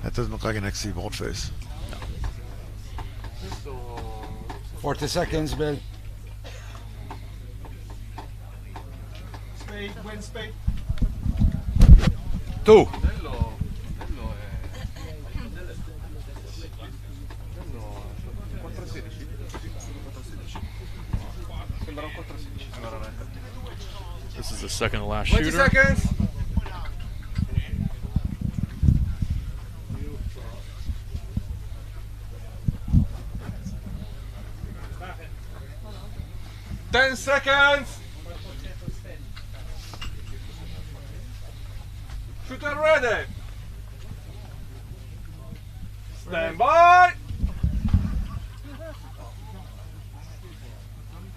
that doesn't look like an XC boldface. No. 40 seconds, Bill. Spade, win spade. 2. This is the second to last 20 shooter. seconds. Ten seconds. Shooter ready. Stand by.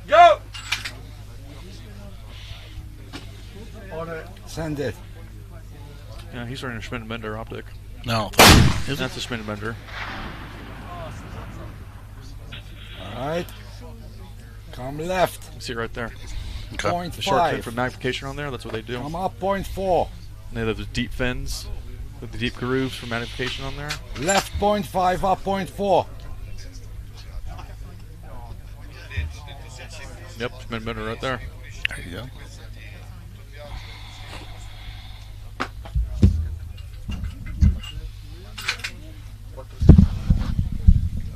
Go. Send it. Yeah, he's running a Schmidt and Bender optic. No, that's a Schmidt and Bender. All right. Come left. See it right there. Okay. 0.5. The shark fin for magnification on there. That's what they do. Come up 0.4. And they have those deep fins with the deep grooves for magnification on there. Left 0.5, up 0.4. Yep, Schmidt and Bender right there. There you go.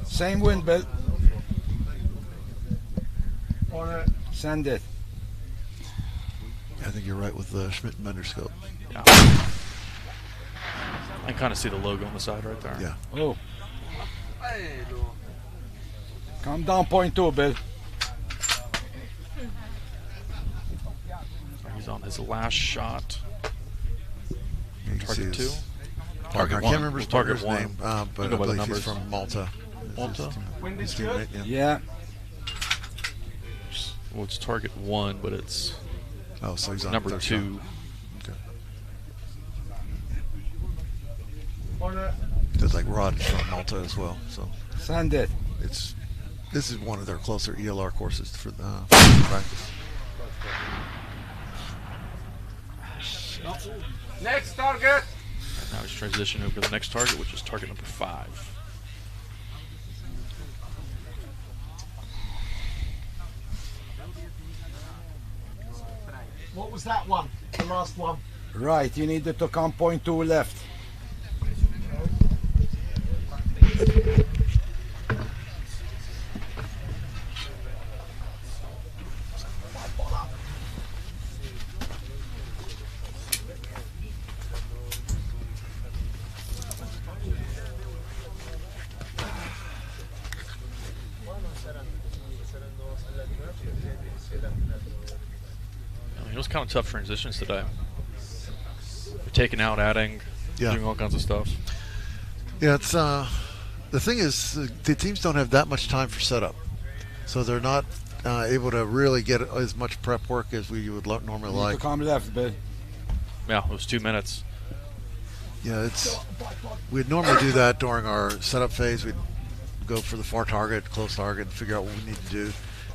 Same wind, Bill. Send it. I think you're right with the Schmidt and Bender scope. Yeah. I can kind of see the logo on the side right there. Yeah. Oh. Come down 0.2, Bill. He's on his last shot. You can see Target 2. Target I 1. can't remember his Target partner's 1. name, but I Go by the believe he's numbers. from Malta. Malta? His teammate, Yeah. Well, it's target 1, but it's so he's on number third 2. Okay. Because like Rod is from Malta as well, so Send it. this is one of their closer ELR courses for the practice. Next target. Now he's transitioning over to the next target, which is target number 5. What was that one? The last one? Right, you needed to come 0.2 left. It was kind of tough transitions today. They're taking out, adding, doing all kinds of stuff. Yeah, it's the thing is the teams don't have that much time for setup, so they're not able to really get as much prep work as we would normally You need like. to come left, Bill. Yeah, it was 2 minutes. Yeah, we'd normally do that during our setup phase. We'd go for the far target, close target, and figure out what we need to do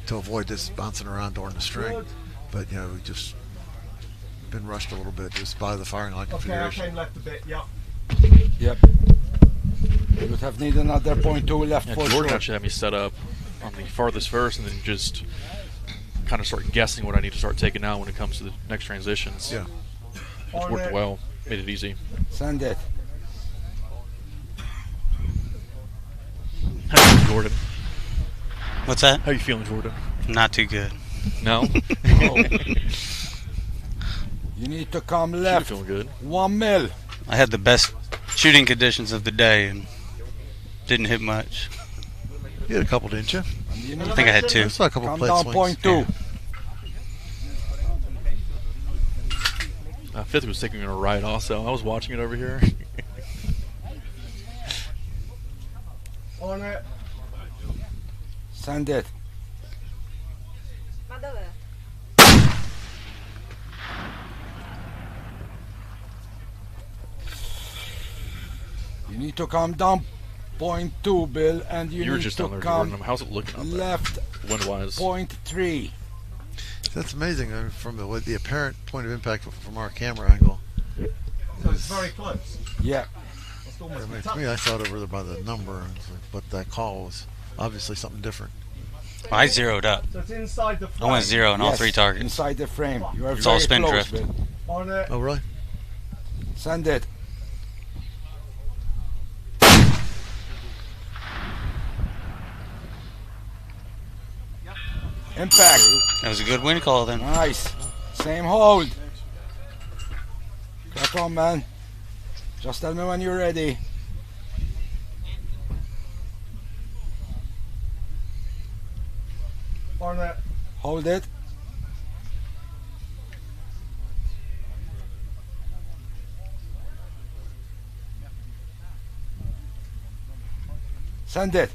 to avoid this bouncing around during the string. But we just been rushed a little bit just by the firing line configuration. Okay, I came left a bit. Yep. Yep. You would have needed another .2 left for Jordan sure. actually had me set up on the farthest first, and then just kind of start guessing what I need to start taking out when it comes to the next transitions. Yeah. It's worked well. Made it easy. Send it. How you feeling, Jordan? What's that? How you feeling, Jordan? Not too good. No? You need to come left. Feeling good. 1 mil. I had the best shooting conditions of the day and didn't hit much. You had a couple, didn't you? I think I had 2. I saw a couple Come plate down swings. .2. Fifth was taking a ride also. I was watching it over here. On it. Send it. Ma dov'è? You need to come down .2, Bill, and you were need just to down there, come Jordan. How's it looking up there? left Wind-wise. .3. That's amazing from the apparent point of impact from our camera angle. So it's very close. Yeah. It's almost To me, I thought over there by the number, but that call was obviously something different. I zeroed up. So it's inside the frame. I went 0 on all Yes, 3 targets. Inside the frame. You are It's very all spin close, drift. Bill. On it. Oh, really? Send it. Impact. That was a good wind call then. Nice. Same hold. Crack on, man. Just tell me when you're ready. On it. Hold it. Send it.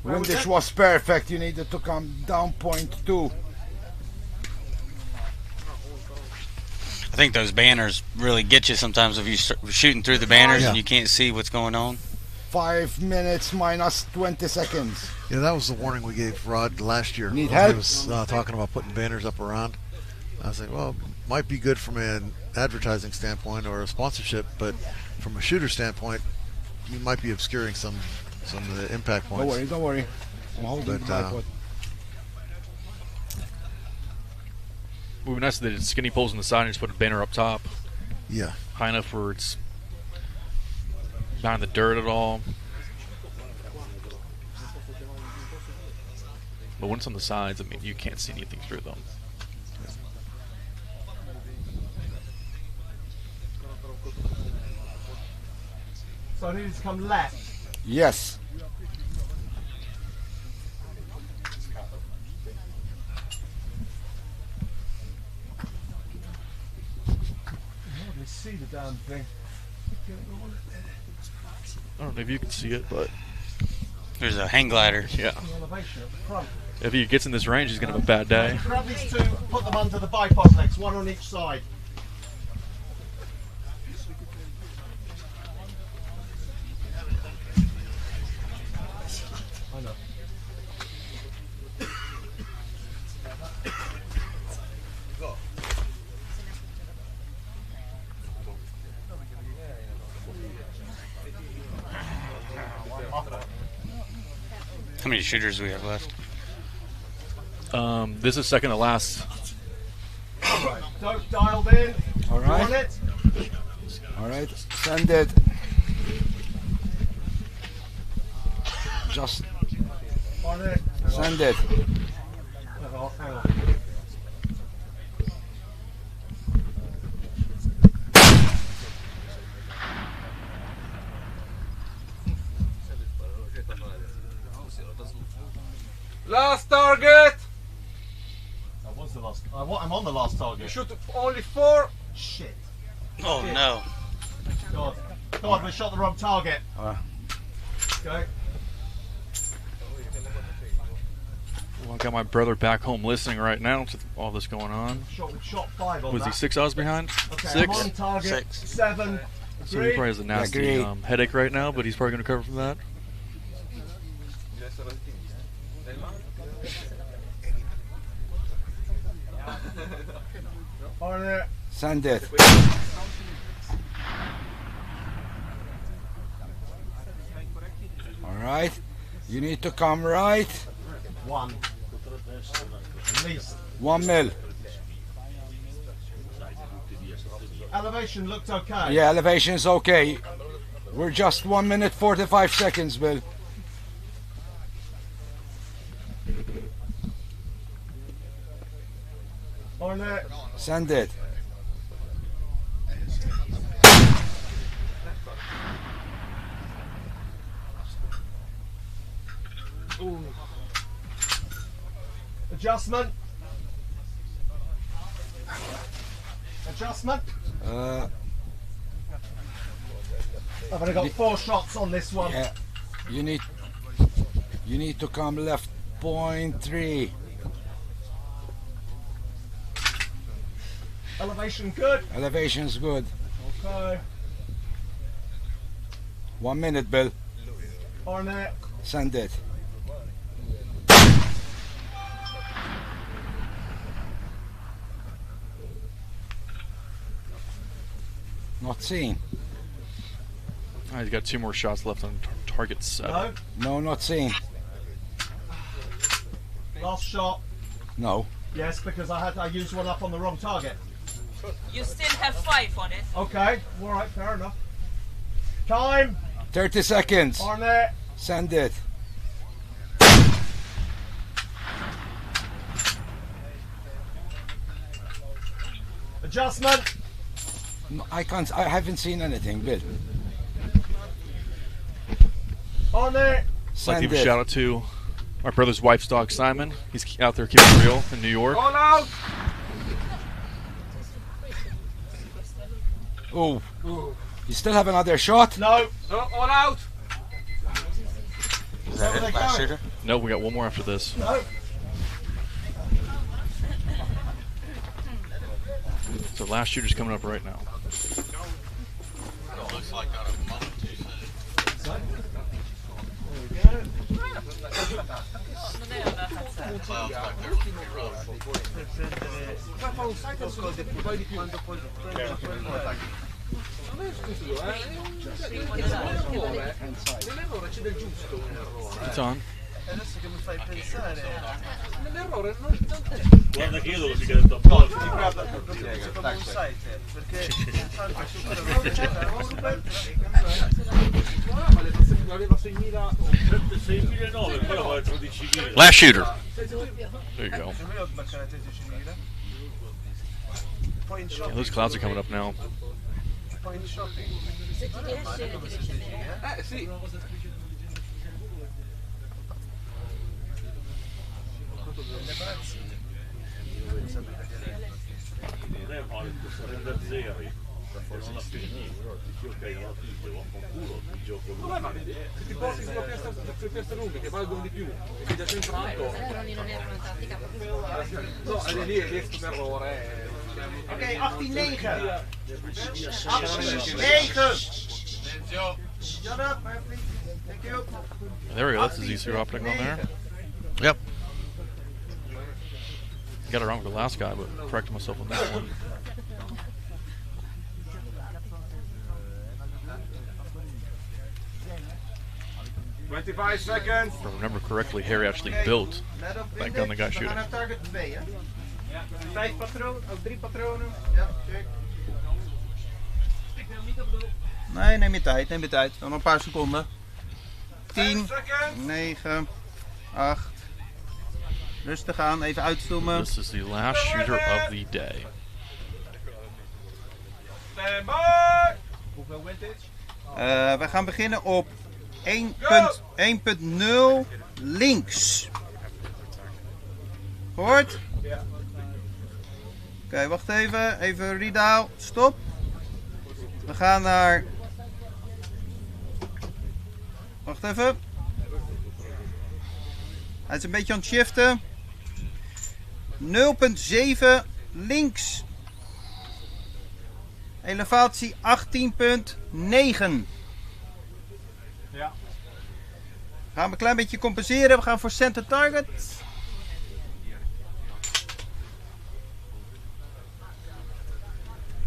When this was perfect, you needed to come down .2. I think those banners really get you sometimes if you start shooting through the banners and you can't see what's going on. 5 minutes minus 20 seconds. Yeah, that was the warning we gave Rod last year. Need when help? He was talking about putting banners up around. I was like, well, might be good from an advertising standpoint or a sponsorship, but from a shooter standpoint, you might be obscuring some of the impact points. Don't worry. I'm holding the bipod. It would be nice if they did skinny poles on the side and just put a banner up top. Yeah. High enough where it's behind the dirt at all. But when it's on the sides, I mean, you can't see anything through them. So I need to come left. Yes. Hardly see the damn thing. I don't know if you can see it, but There's a hang glider. yeah. The elevation at the front. If he gets in this range, he's going to have a bad day. Grab these 2, put them under the bipod legs, 1 on each side. I know. How many shooters do we have left? This is second to last. Right, don't dialed in. All right. On it. All right. Send it. Just On it. send it. Hang on. Last target! That was the last. I'm on the last target. You shoot only 4. Shit. Oh no. God, we shot the wrong target. Uh. Okay. Well, I got my brother back home listening right now to all this going on. Shot 5 on Was he that. 6 hours behind? Okay, 6? I'm on target. 7. So he probably has a nasty headache right now, but he's probably going to recover from that. Send it. Alright. You need to come right. 1. At least. 1 mil. Elevation looked okay. Yeah, elevation is okay. We're just 1 minute 45 seconds, Bill. On it. Send it. Ooh. Adjustment. Adjustment. I've only got 4 shots on this one. Yeah. You need to come left 0.3. Elevation good. Elevation's good. Okay. 1 minute, Bill. On it. Send it. Not seen. Oh, he's got 2 more shots left on target 7. No. No, not seen. Last shot. No. Yes, because I used one up on the wrong target. You still have 5 on it. Okay. All right. Fair enough. Time. 30 seconds. On it. Send it. Adjustment. No, I haven't seen anything, Bill. On it. I'd like to give a shout out to our brother's wife's dog, Simon. He's out there keeping it real in New York. All out. Oh. You still have another shot? No. All out. Is that it, last shooter? No, we got one more after this. No. So last shooter's coming up right now. Looks like out of moment Non è stupido, nell'errore c'è del giusto un errore. It's on. Adesso che mi fai pensare. Nell'errore non c'è. Guarda che io devo si credere a posto. Guarda, proprio secondo un site, perché aveva 6.009, però vale 13.000. Last shooter. There you go. Yeah, those clouds are coming up now. Point shopping. Sì. Non è male questo render zeri. Non la finito, dici ok, non la finito, vaffanculo, il gioco lungo. Ma se ti porti sulla piazza lunghe che valgono di più e che già sei entrato. Però lì non era una tattica proprio. No, è lì è un errore. Ok, 18-9. 18-9. Shut up, please. Thank you. There we go. That's a Z2 optic on there. Yep. Got it wrong with the last guy, but corrected myself on that one. Seconds. If I remember correctly, Harry actually built that gun that got shooting. Target 2, hè? 5 patronen, of 3 patronen. Ja, check. Nee, neem je tijd, neem je tijd. Dan een paar seconden. 10, 9, 8. Rustig aan, even uitzoomen. This is the last shooter of the day. Stand by. Hoeveel wintage? We gaan beginnen op 1.0 links. Gehoord? Ja. Oké, wacht even. Even redial. Stop. We gaan naar... Wacht even. Hij is een beetje aan het shiften. 0,7 links. Elevatie 18,9. Ja. Gaan we een klein beetje compenseren. We gaan voor center target.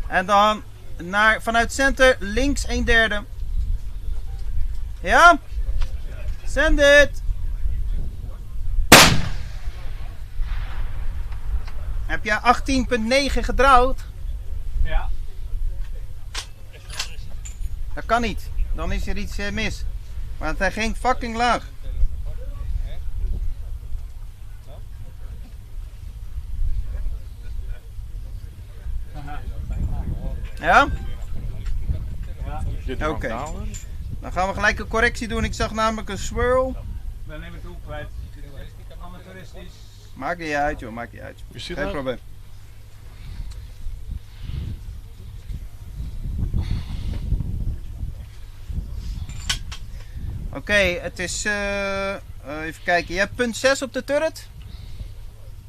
En dan vanuit center links 1/3. Ja? Send it. Heb jij 18,9 gedraaid? Ja. Dat kan niet. Dan is er iets mis. Want hij ging fucking laag. Ja? Oké. Dan gaan we gelijk een correctie doen. Ik zag namelijk een swirl. Dan neem ik het ook kwijt. Amateuristisch. Maakt niet uit joh, maakt niet uit. Geen probleem. Oké, het is... even kijken, je hebt punt 6 op de turret?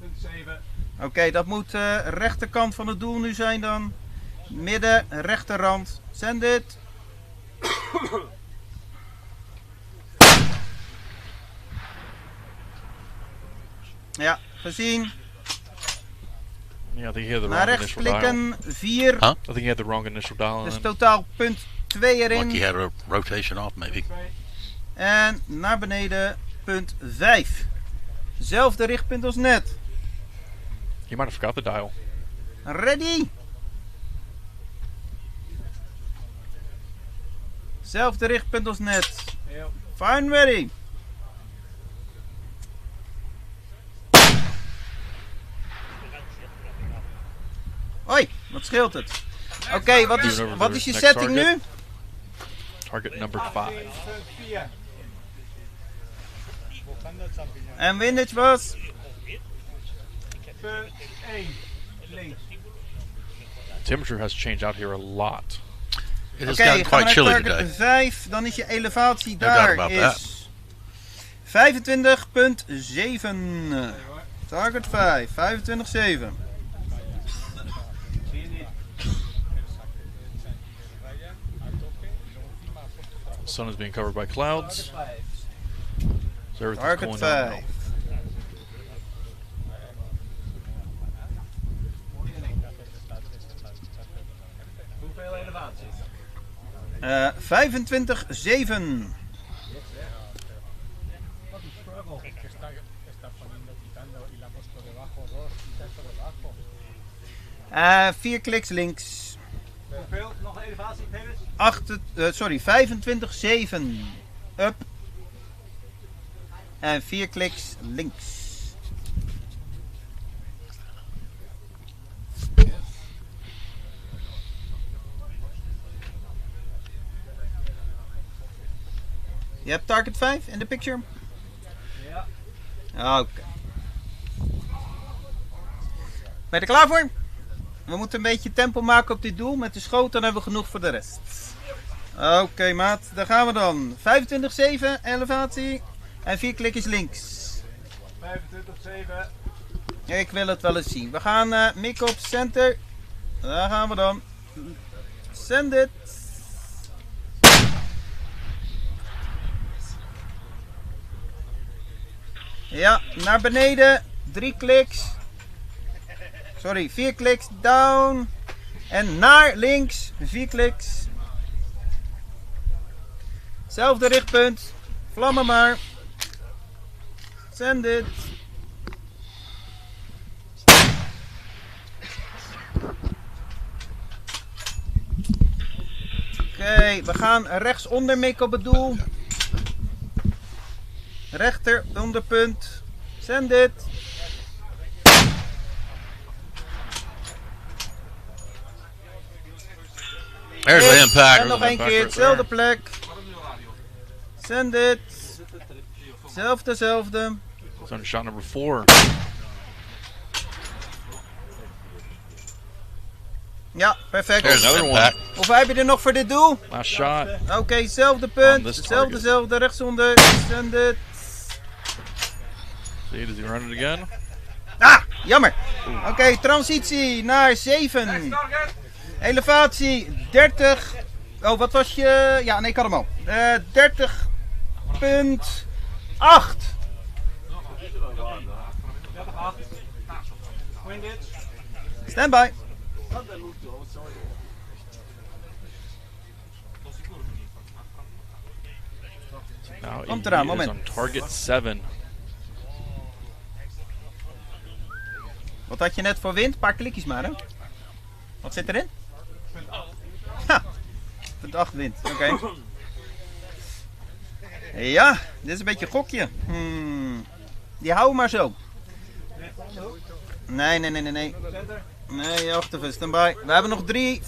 Punt 7. Oké, dat moet rechterkant van het doel nu zijn dan. Midden, rechterrand. Send it. Ja, gezien. Yeah, I think he had the Naar wrong rechts initial klikken, dial. 4. Huh? I think he had the wrong initial dial. Dus totaal punt 2 erin. Like he had a rotation off, maybe. En naar beneden, punt 5. Zelfde richtpunt als net. He might have forgot the dial. Ready? Zelfde richtpunt als net. Fine, ready. Hoi, wat scheelt het? Oké, wat is je setting nu? Target number 5. En windage was? Punt 1. Links. Temperature has changed out here a lot. It has gotten quite chilly target today. 5, dan is je elevatie No doubt daar about is 25,7. Target 5, 25,7. The sun is being covered by clouds. So everything's Target cooling down now. 5. Hoeveel elevatie? 25,7. 4 kliks links. Hoeveel? Nog een elevatie, Peres? 25,7. Up. En 4 kliks links. Je hebt target 5 in de picture? Ja. Oké. Ben je er klaar voor? We moeten een beetje tempo maken op dit doel. Met de schoot dan hebben we genoeg voor de rest. Oké, maat, daar gaan we dan. 25,7 elevatie. En 4 klikjes links. 25,7. Ik wil het wel eens zien. We gaan mikken op center. Daar gaan we dan. Send it. Ja, naar beneden. 3 kliks. Sorry, 4 kliks. Down. En naar links. 4 kliks. Zelfde richtpunt. Vlammen maar. Send it. Oké, we gaan rechtsonder mikken op het doel. Rechter onderpunt. Send it. There's the impact. En nog een keer, hetzelfde plek. Send it. Zelfde. It's on shot number 4. Ja, perfect. There's another one. Hoeveel heb je er nog voor dit doel? Last shot. Oké, zelfde punt. Hetzelfde, rechtsonder. Send it. See, does he run it again? Ah! Jammer. Oké, transitie naar 7. Elevatie 30. Oh, wat was je? Ja, nee, ik had hem al. 30,8. Stand by. Now Komt eraan, he is moment. on target 7. Wat had je net voor wind? Een paar klikjes maar, hè? Wat zit erin? Ha! 0,8 wind, oké. Ja, dit is een beetje een gokje. Die houden maar zo. Nee. Nee, wacht even, stand by. We hebben nog 3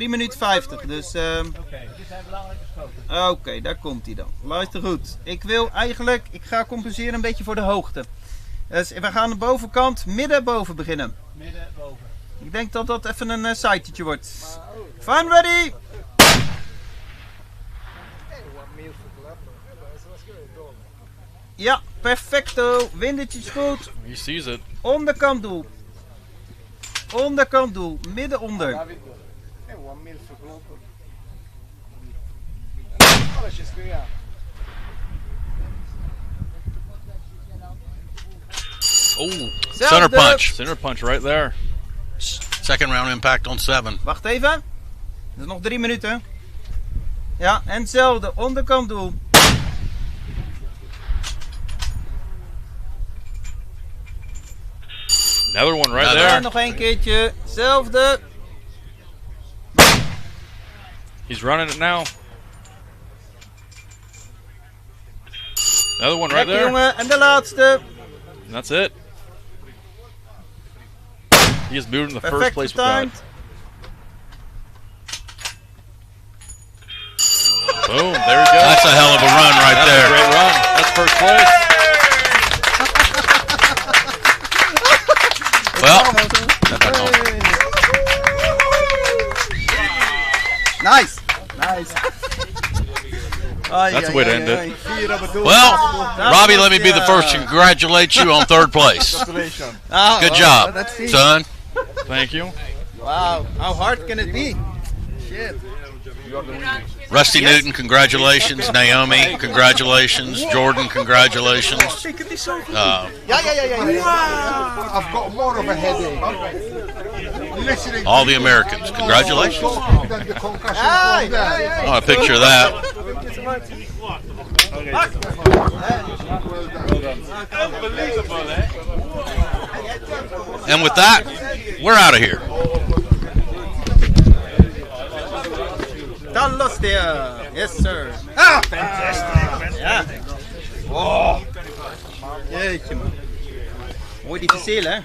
minuten 50, dus... Oké, daar komt hij dan. Luister goed. Ik ga compenseren een beetje voor de hoogte. Dus we gaan de bovenkant midden-boven beginnen. Midden-boven. Ik denk dat dat even een sitetje wordt. Fun ready! Ja, perfecto. Windetje is goed. He sees it. Onderkant doel. Onderkant doel. Midden onder. Oh, center punch. Center punch right there. Second round impact on 7. Wacht even. Dat is nog 3 minuten. Ja, en hetzelfde. Onderkant doel. Another one right there. En nog een keertje. Hetzelfde. He's running it now. Another one right Lekker, there. jongen. En de laatste. And that's it. He is moving in the first place with timed. that. Boom, there you go. That's a hell of a run right That's there. a great run. That's first place. Well, nice. That's the way to end it. Well, Robbie, let me be the first to congratulate you on 3rd place. Good job, son. Thank you. Wow, how hard can it be? Shit. Rusty Newton, congratulations. Naomi, congratulations. Jordan, congratulations. Yeah. I've got more of a headache. Listening All the Americans, congratulations. Oh, a picture of that. And with that, we're out of here. Dallas there. Yes, sir. Ah, fantastic. Ja. Oh. Jeetje, man. Mooi die verzeel, hè?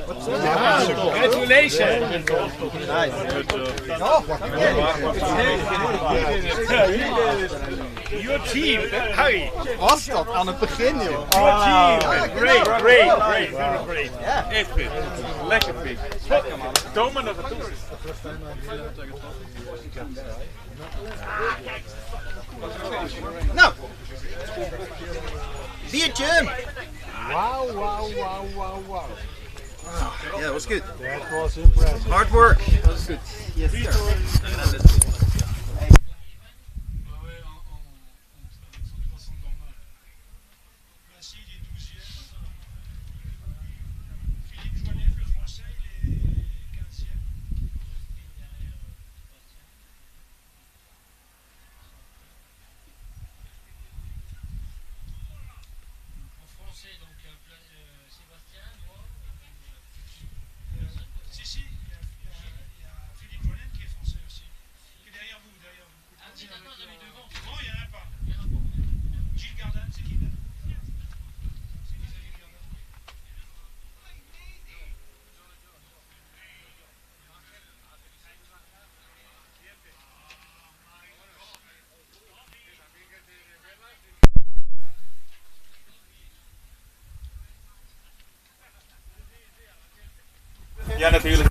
Congratulations. Your team, Harry. Was dat aan het begin, joh? Your team. Great. Very great. Echt goed. Lekker pik. Toon maar nog toe. Nou. Biertje. Wow. Yeah, that was good. That was impressive. Hard work. That was good. Yes, sir. Ja, natuurlijk.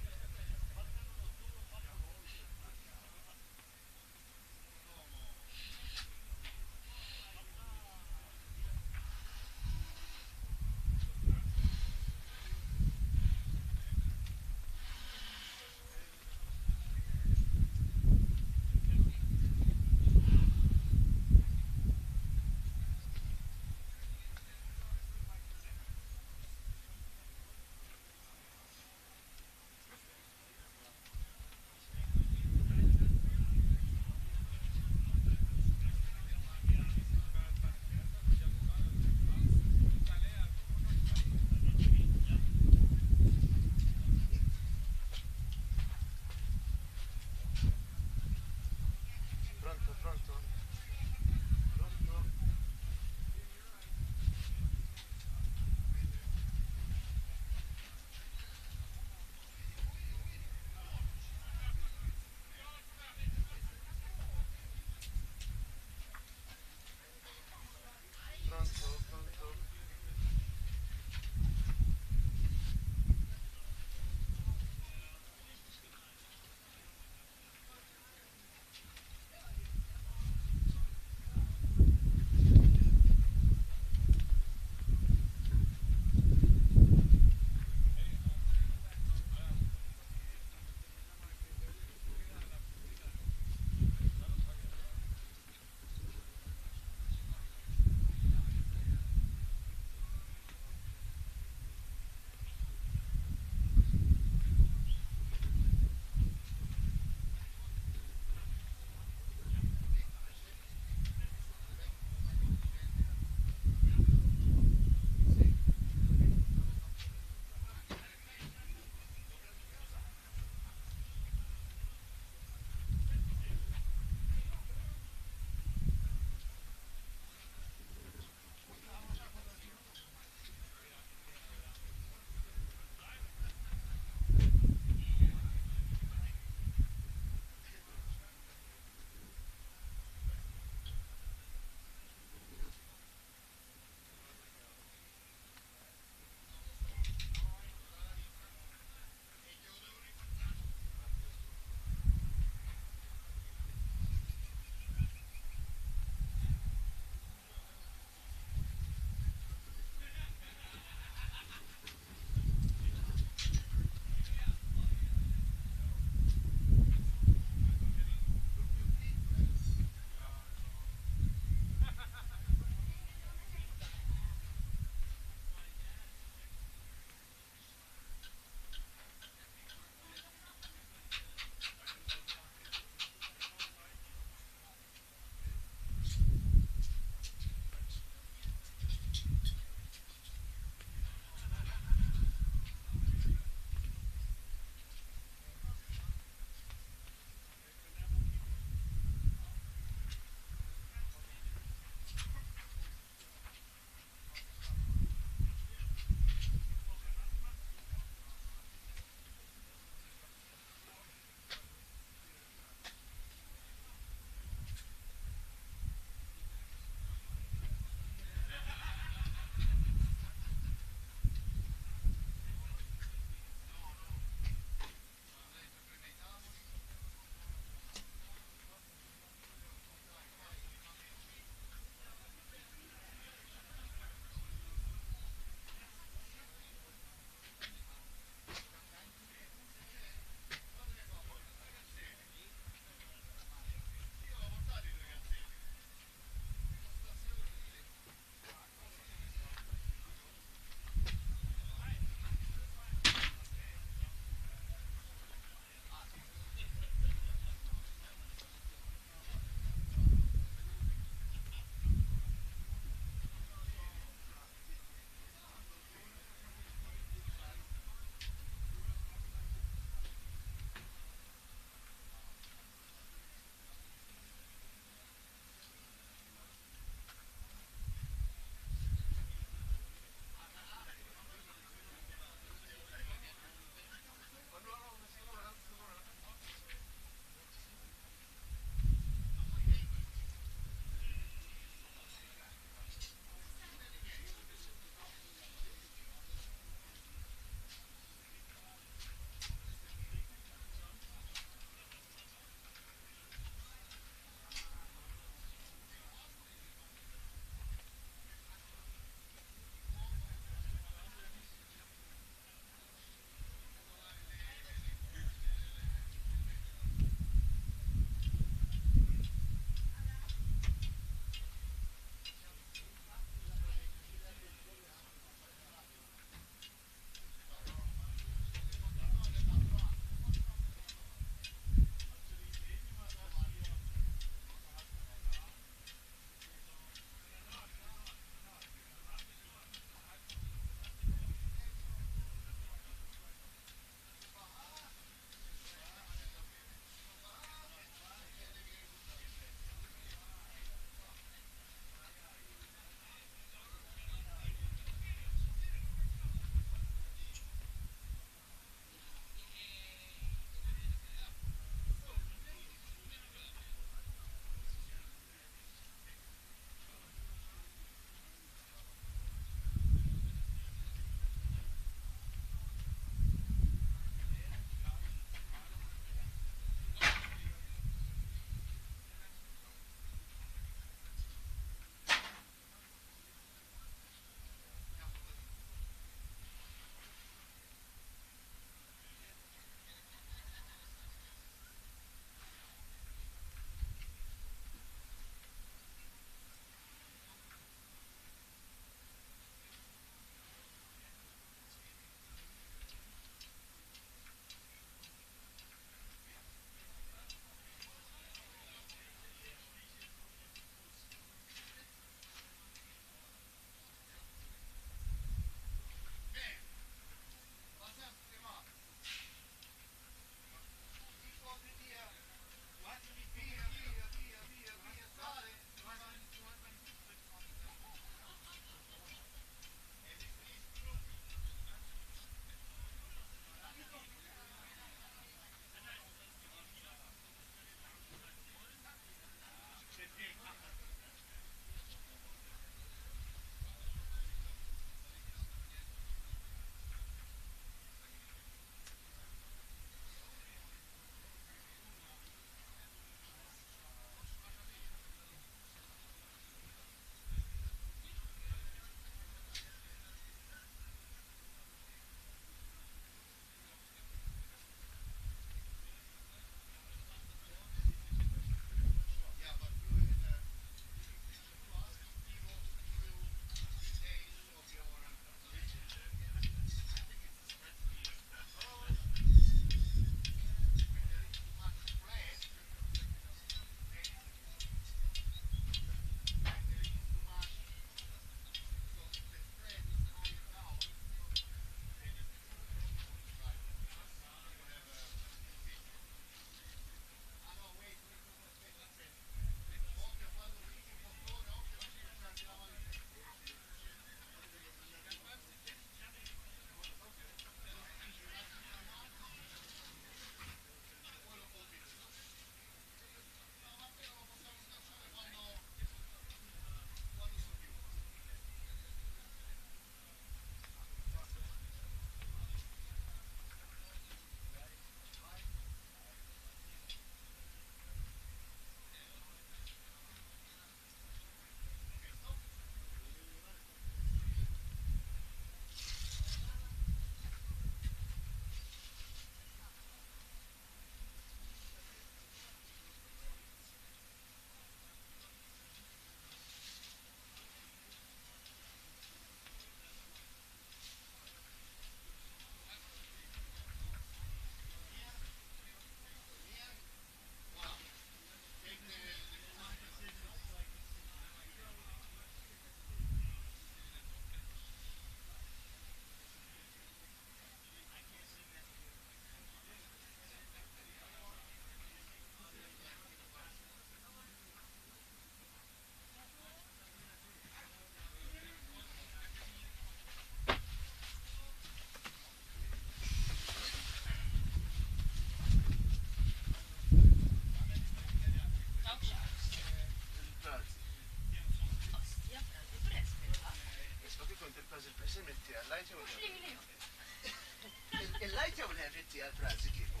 فرازي كيفو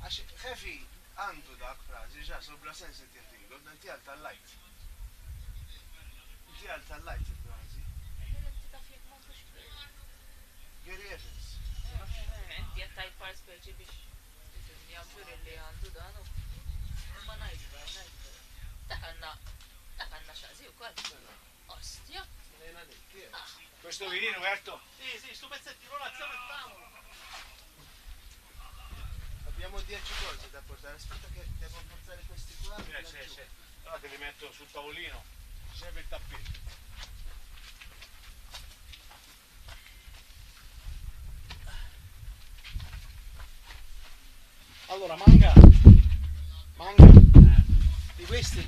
عشان خافي عنده داك فرازي جا سوبرا سنسيتيف قلنا انت اللايت انت اللايت فرازي Gary Evans Inti għattajt par speċi biex jgħamġur li għandu dan u ma najġba. Dakanna xazi u kol. Ostja. Questo vinino, Berto? Sì, sto pezzettino l'azione stiamo. Abbiamo 10 cose da portare, aspetta che devo portare questi qua. Sì. Allora te li metto sul tavolino, serve il tappeto. Allora, manga di questi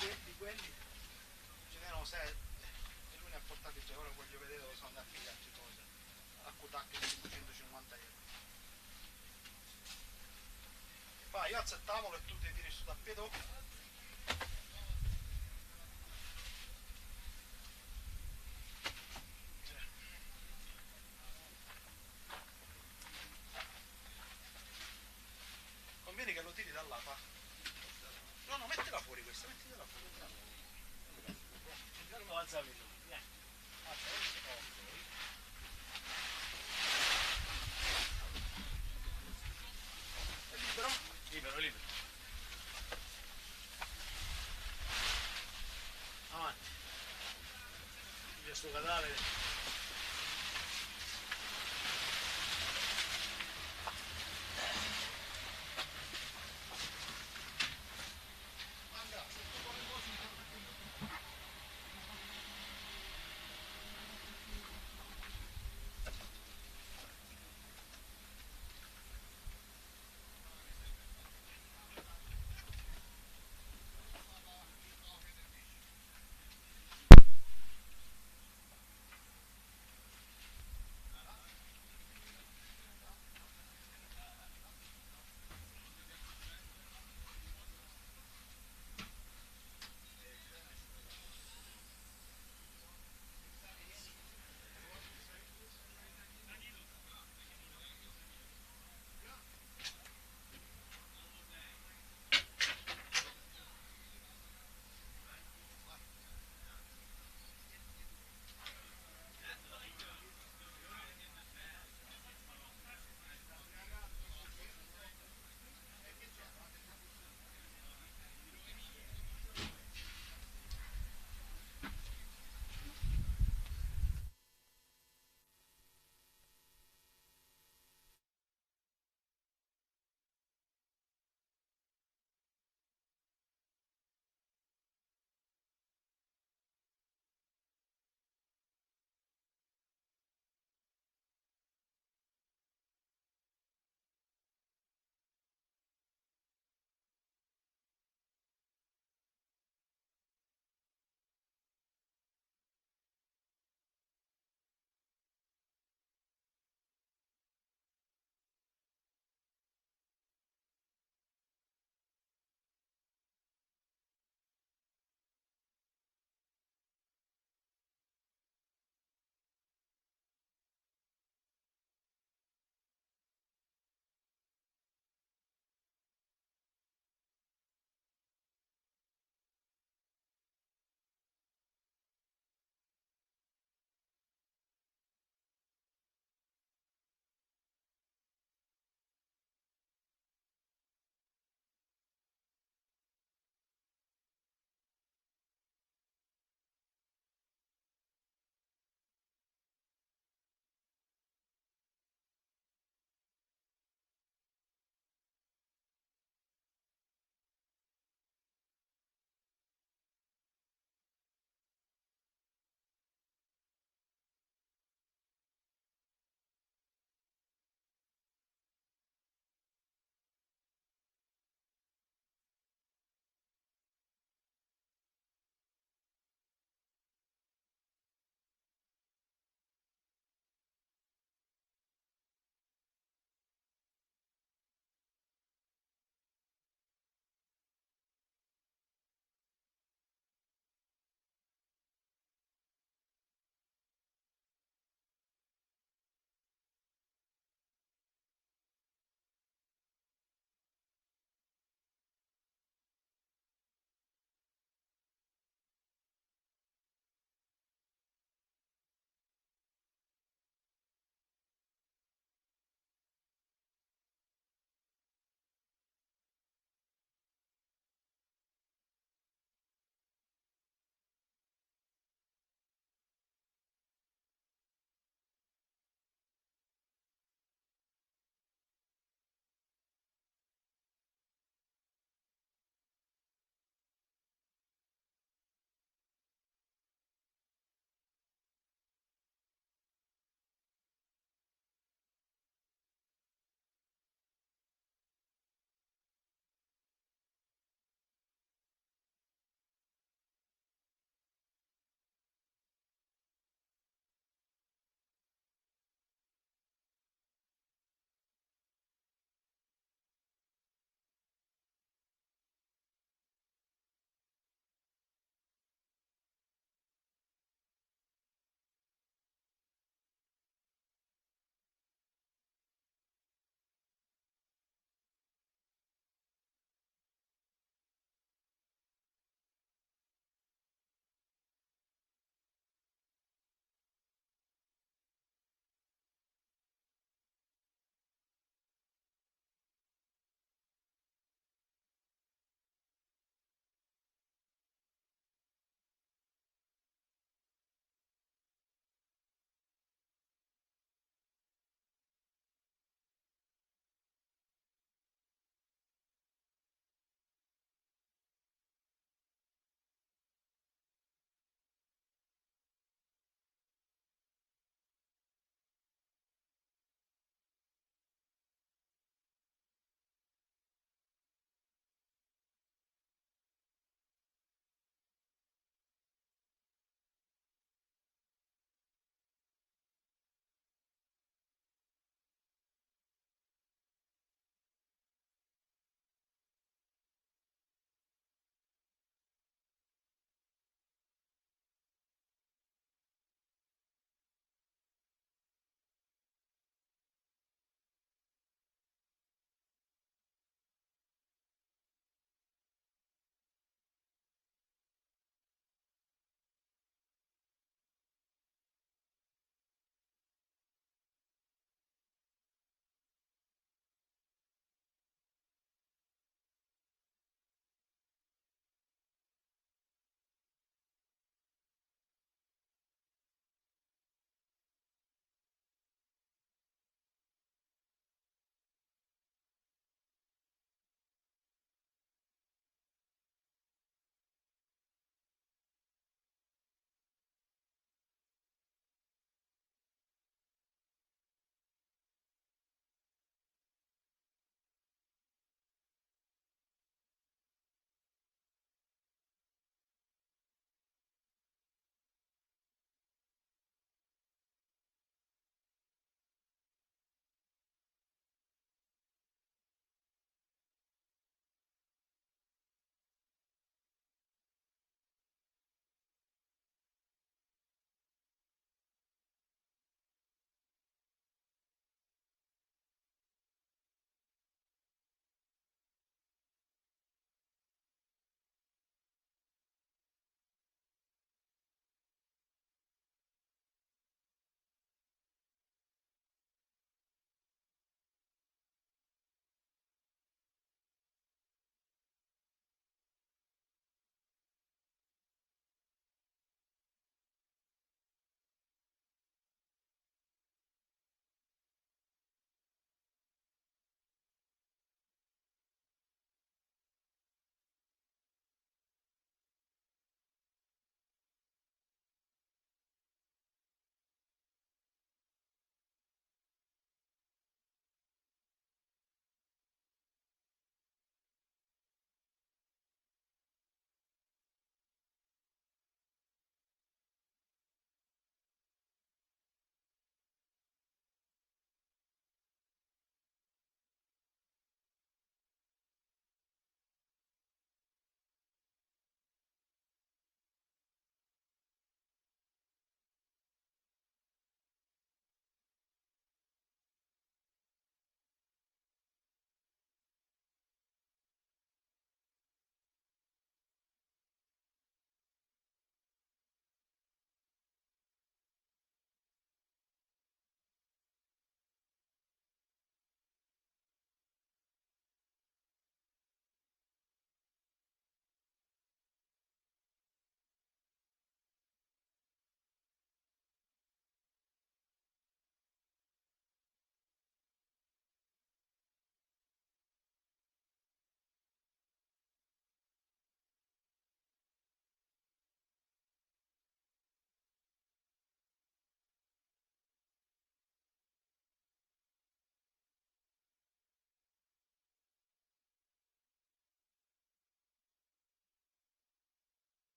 di quelli ce n'erano 6 e lui ne ha portati già, ora voglio vedere dove sono andati le altre cose a Cutacchi di 550 euro. Vai, io alzo il tavolo e tu ti tiri sul tappeto. Conviene che lo tiri da là, fa. No, mettila fuori questa, mettila fuori. Non alzavi tu. È libero? Libero. Avanti. Questo cadavere.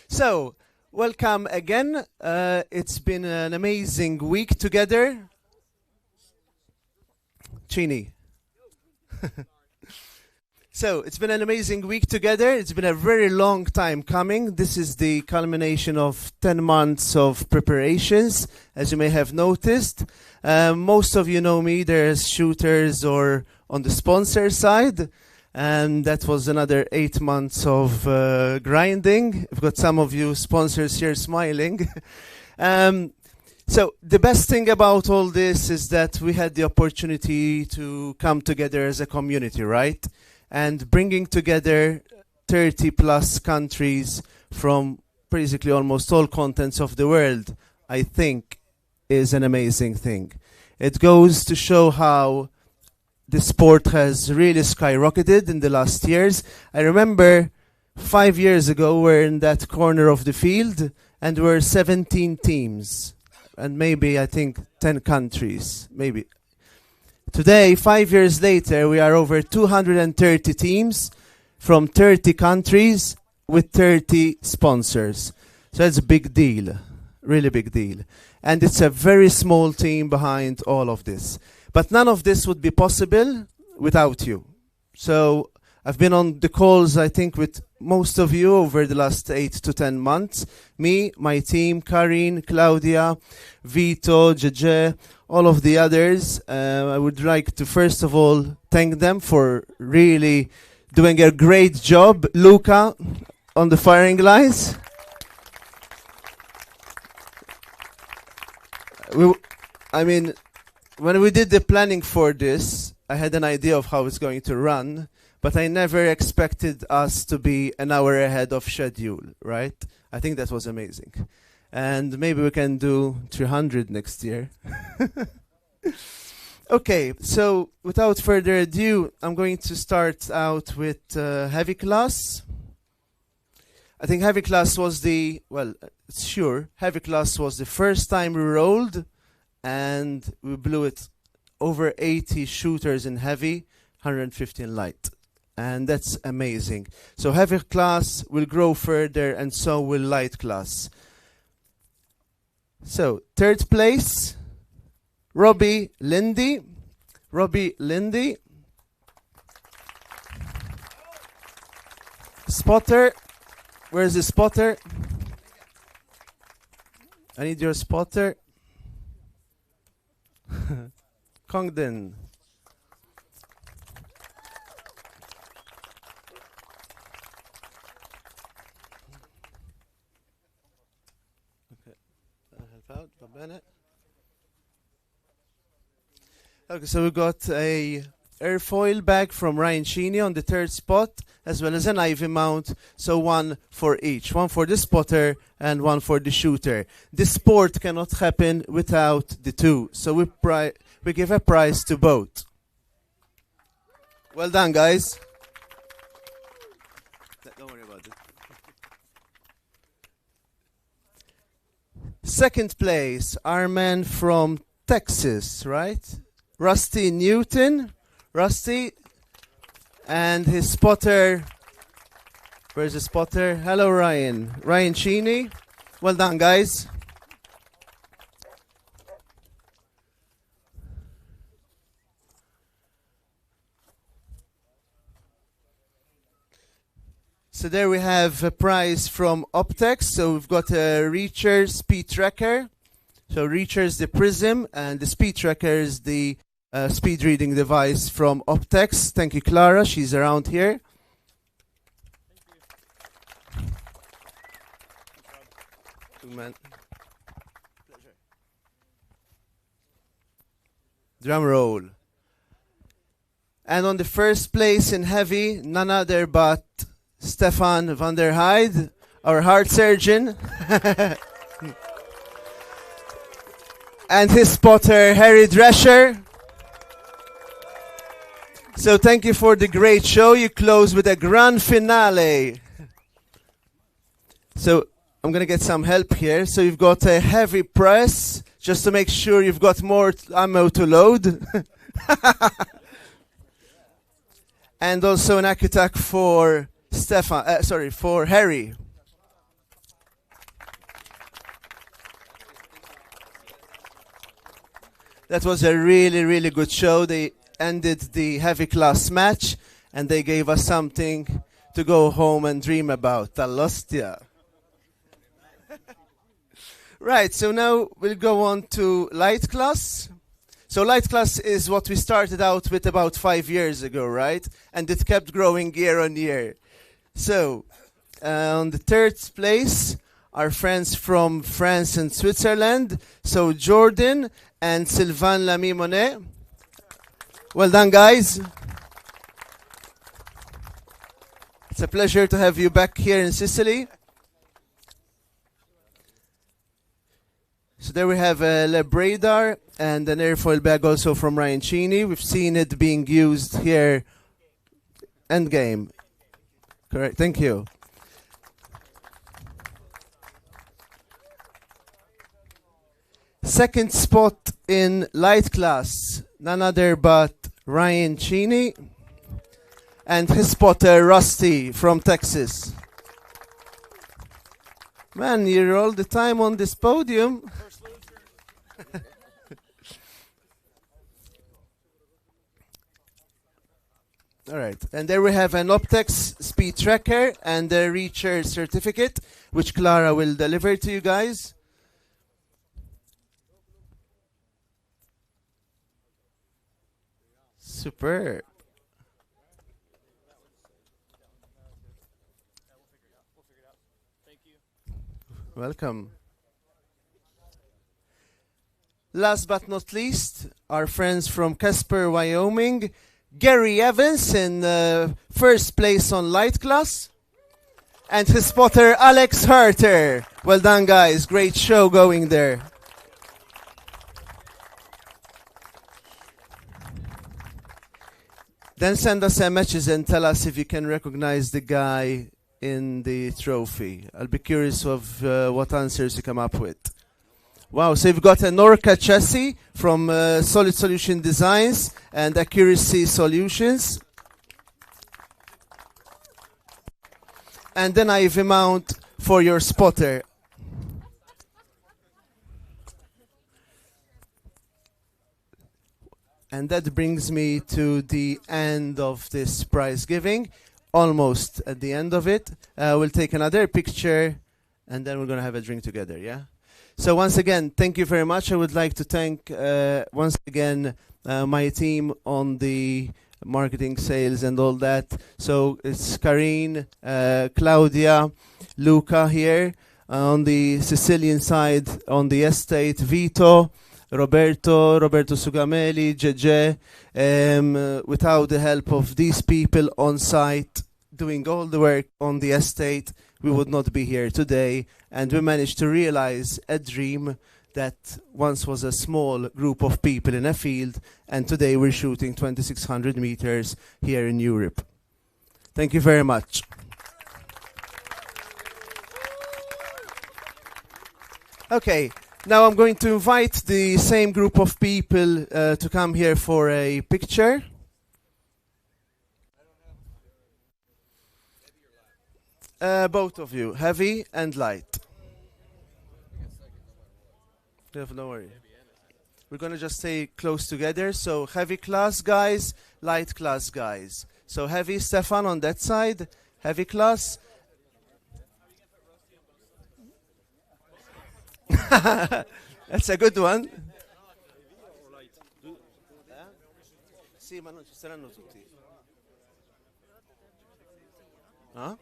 So, welcome again. It's been an amazing week together. Chini. So, it's been an amazing week together. It's been a very long time coming. This is the culmination of 10 months of preparations, as you may have noticed. Most of you know me either as shooters or on the sponsor side. And that was another 8 months of grinding. I've got some of you sponsors here smiling. So the best thing about all this is that we had the opportunity to come together as a community, right? And bringing together 30 plus countries from basically almost all continents of the world, I think is an amazing thing. It goes to show how the sport has really skyrocketed in the last years. I remember 5 years ago we're in that corner of the field and we're 17 teams and maybe I think 10 countries, maybe. Today, 5 years later, we are over 230 teams from 30 countries with 30 sponsors. So that's a big deal, really big deal. And it's a very small team behind all of this. But none of this would be possible without you. So I've been on the calls, I think, with most of you over the last 8 to 10 months. Me, my team, Karin, Claudia, Vito, Jeje, all of the others. I would like to first of all thank them for really doing a great job. Luca on the firing lines. I mean, when we did the planning for this, I had an idea of how it's going to run, but I never expected us to be an hour ahead of schedule, right? I think that was amazing. And maybe we can do 300 next year. Okay, so without further ado, I'm going to start out with heavy class. I think heavy class was heavy class was the first time we rolled, and we blew it over 80 shooters in heavy, 115 light. And that's amazing. So heavy class will grow further, and so will light class. So, third place, Robbie Lindy. Robbie Lindy. Spotter. Where's the spotter? I need your spotter. Congdon. Okay, so we got a airfoil bag from Ryan Cheney on the third spot, as well as an Ivy mount, so one for each. One for the spotter and one for the shooter. The sport cannot happen without the two, so we give a prize to both. Well done, guys. Don't worry about it. Second place, our man from Texas, right? Rusty Newton. Rusty. And his spotter. Where's the spotter? Hello, Ryan. Ryan Cheney. Well done, guys. So there we have a prize from Optex. So we've got a Reacher speed tracker. So Reacher is the prism, and the speed tracker is the speed reading device from Optex. Thank you, Clara. She's around here. Man. Drum roll. And on the first place in heavy, none other but Stefan van der Heide, our heart surgeon. And his spotter, Harry Drescher. So thank you for the great show. You close with a grand finale. So I'm going to get some help here. So you've got a heavy press, just to make sure you've got more ammo to load. And also an AccuTac for for Harry. That was a really, really good show. They ended the heavy class match, and they gave us something to go home and dream about. All'ostia. Right, so now we'll go on to light class. So light class is what we started out with about 5 years ago, right? And it kept growing year on year. So on the third place, our friends from France and Switzerland. So Jordan and Sylvain Lamy-Monet. Well done, guys. It's a pleasure to have you back here in Sicily. So there we have a Labrador and an airfoil bag also from Ryan Cheney. We've seen it being used here. Endgame. Correct. Thank you. Second spot in light class, none other but Ryan Cheney and his spotter Rusty from Texas. Man, you're all the time on this podium. All right, and there we have an Optex speed tracker and a Reacher certificate, which Clara will deliver to you guys. Superb. Welcome. Last but not least, our friends from Casper, Wyoming. Gary Evans in first place on light class. And his spotter, Alex Herter. Well done, guys. Great show going there. Then send us a message and tell us if you can recognize the guy in the trophy. I'll be curious of what answers you come up with. Wow, so you've got an Orca chassis from Solid Solution Designs and Accuracy Solutions. And then I have a mount for your spotter. And that brings me to the end of this prize giving. Almost at the end of it. We'll take another picture and then we're going to have a drink together, yeah? So once again, thank you very much. I would like to thank once again my team on the marketing, sales and all that. So it's Karine, Claudia, Luca here. On the Sicilian side, on the estate, Vito, Roberto Sugameli, Jeje. Without the help of these people on site doing all the work on the estate, we would not be here today. And we managed to realize a dream that once was a small group of people in a field, and today we're shooting 2,600 meters here in Europe. Thank you very much. Okay, now I'm going to invite the same group of people to come here for a picture. Both of you, heavy and light. No worry. We're going to just stay close together. So heavy class guys, light class guys. So heavy, Stefan on that side, heavy class. That's a good one. Sì, ma non ci saranno tutti. Ah?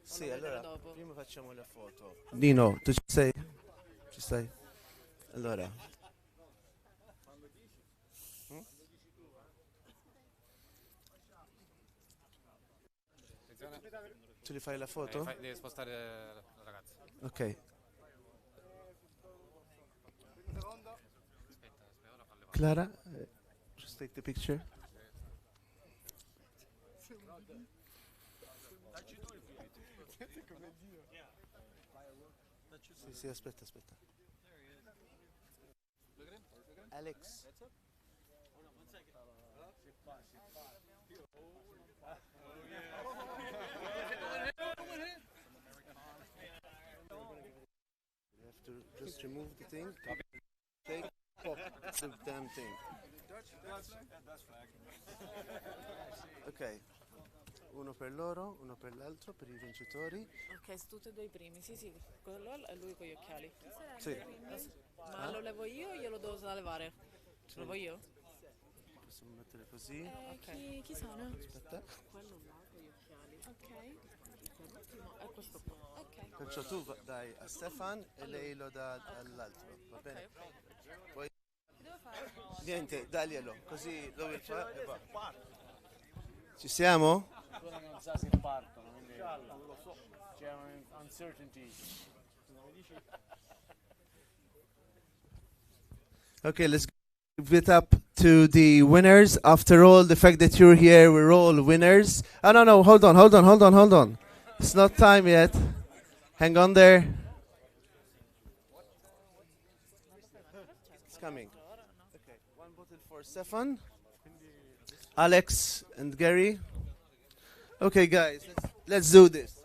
Sì, allora prima facciamo la foto. Nino, tu ci sei? Ci stai? Allora. Tu li fai la foto? Devi spostare la ragazza. Ok. Clara, just take the picture. Sì, aspetta. Alex. You have to just remove the thing. Take. Pop the damn thing. Ok. Uno per loro, uno per l'altro, per i vincitori. Ok, su tutti e due i primi, sì, sì, quello è lui con gli occhiali. Sì. Ma lo levo io o glielo devo levare? Sì. Lo levo io? Possiamo mettere così. Ok. Chi sono? Aspetta. Quello là con gli occhiali. Ok. Quell'ultimo è questo qua. Ok. Perciò tu dai a Stefan e lei lo dà all'altro, va bene? Poi Che devo fare? niente, daglielo, così lo fa e va. Ci siamo? Ancora non sa se partono, quindi non lo so. C'è un'uncertainty. Okay, let's give it up to the winners. After all, the fact that you're here, we're all winners. Oh, no, hold on. It's not time yet. Hang on there. It's coming. Okay, one bottle for Stefan, Alex, and Gary. Okay, guys, let's do this.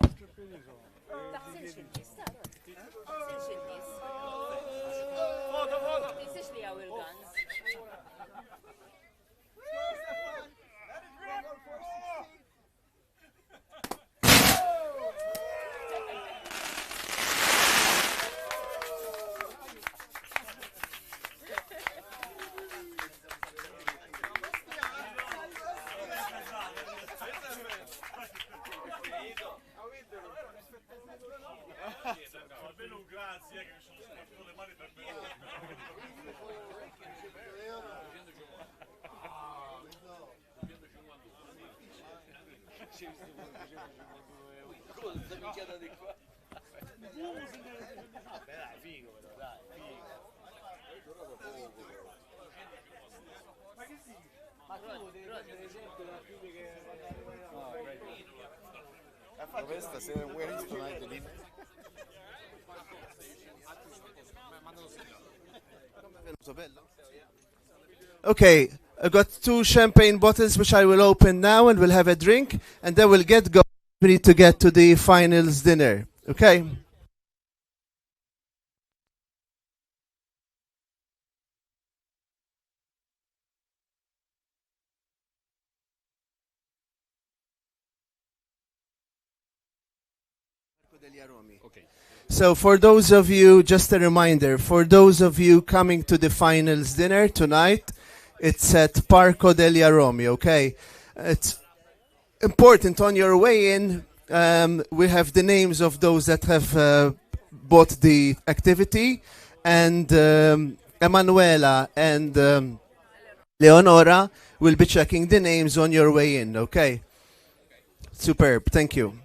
Almeno un grazie che mi sono spazzato le mani per me. Cosa sta minchiata di qua? Beh dai, figo però, dai, figo. Ma tu devi prendere esempio da più che Questa se where is tonight the dinner? Okay, I got 2 champagne bottles which I will open now and we'll have a drink and then we'll get going. We need to get to the finals dinner. Okay? So for those of you, just a reminder, for those of you coming to the finals dinner tonight, it's at Parco degli Aromi, okay? It's important on your way in, we have the names of those that have bought the activity, and Emanuela and Leonora will be checking the names on your way in, okay? Superb, thank you.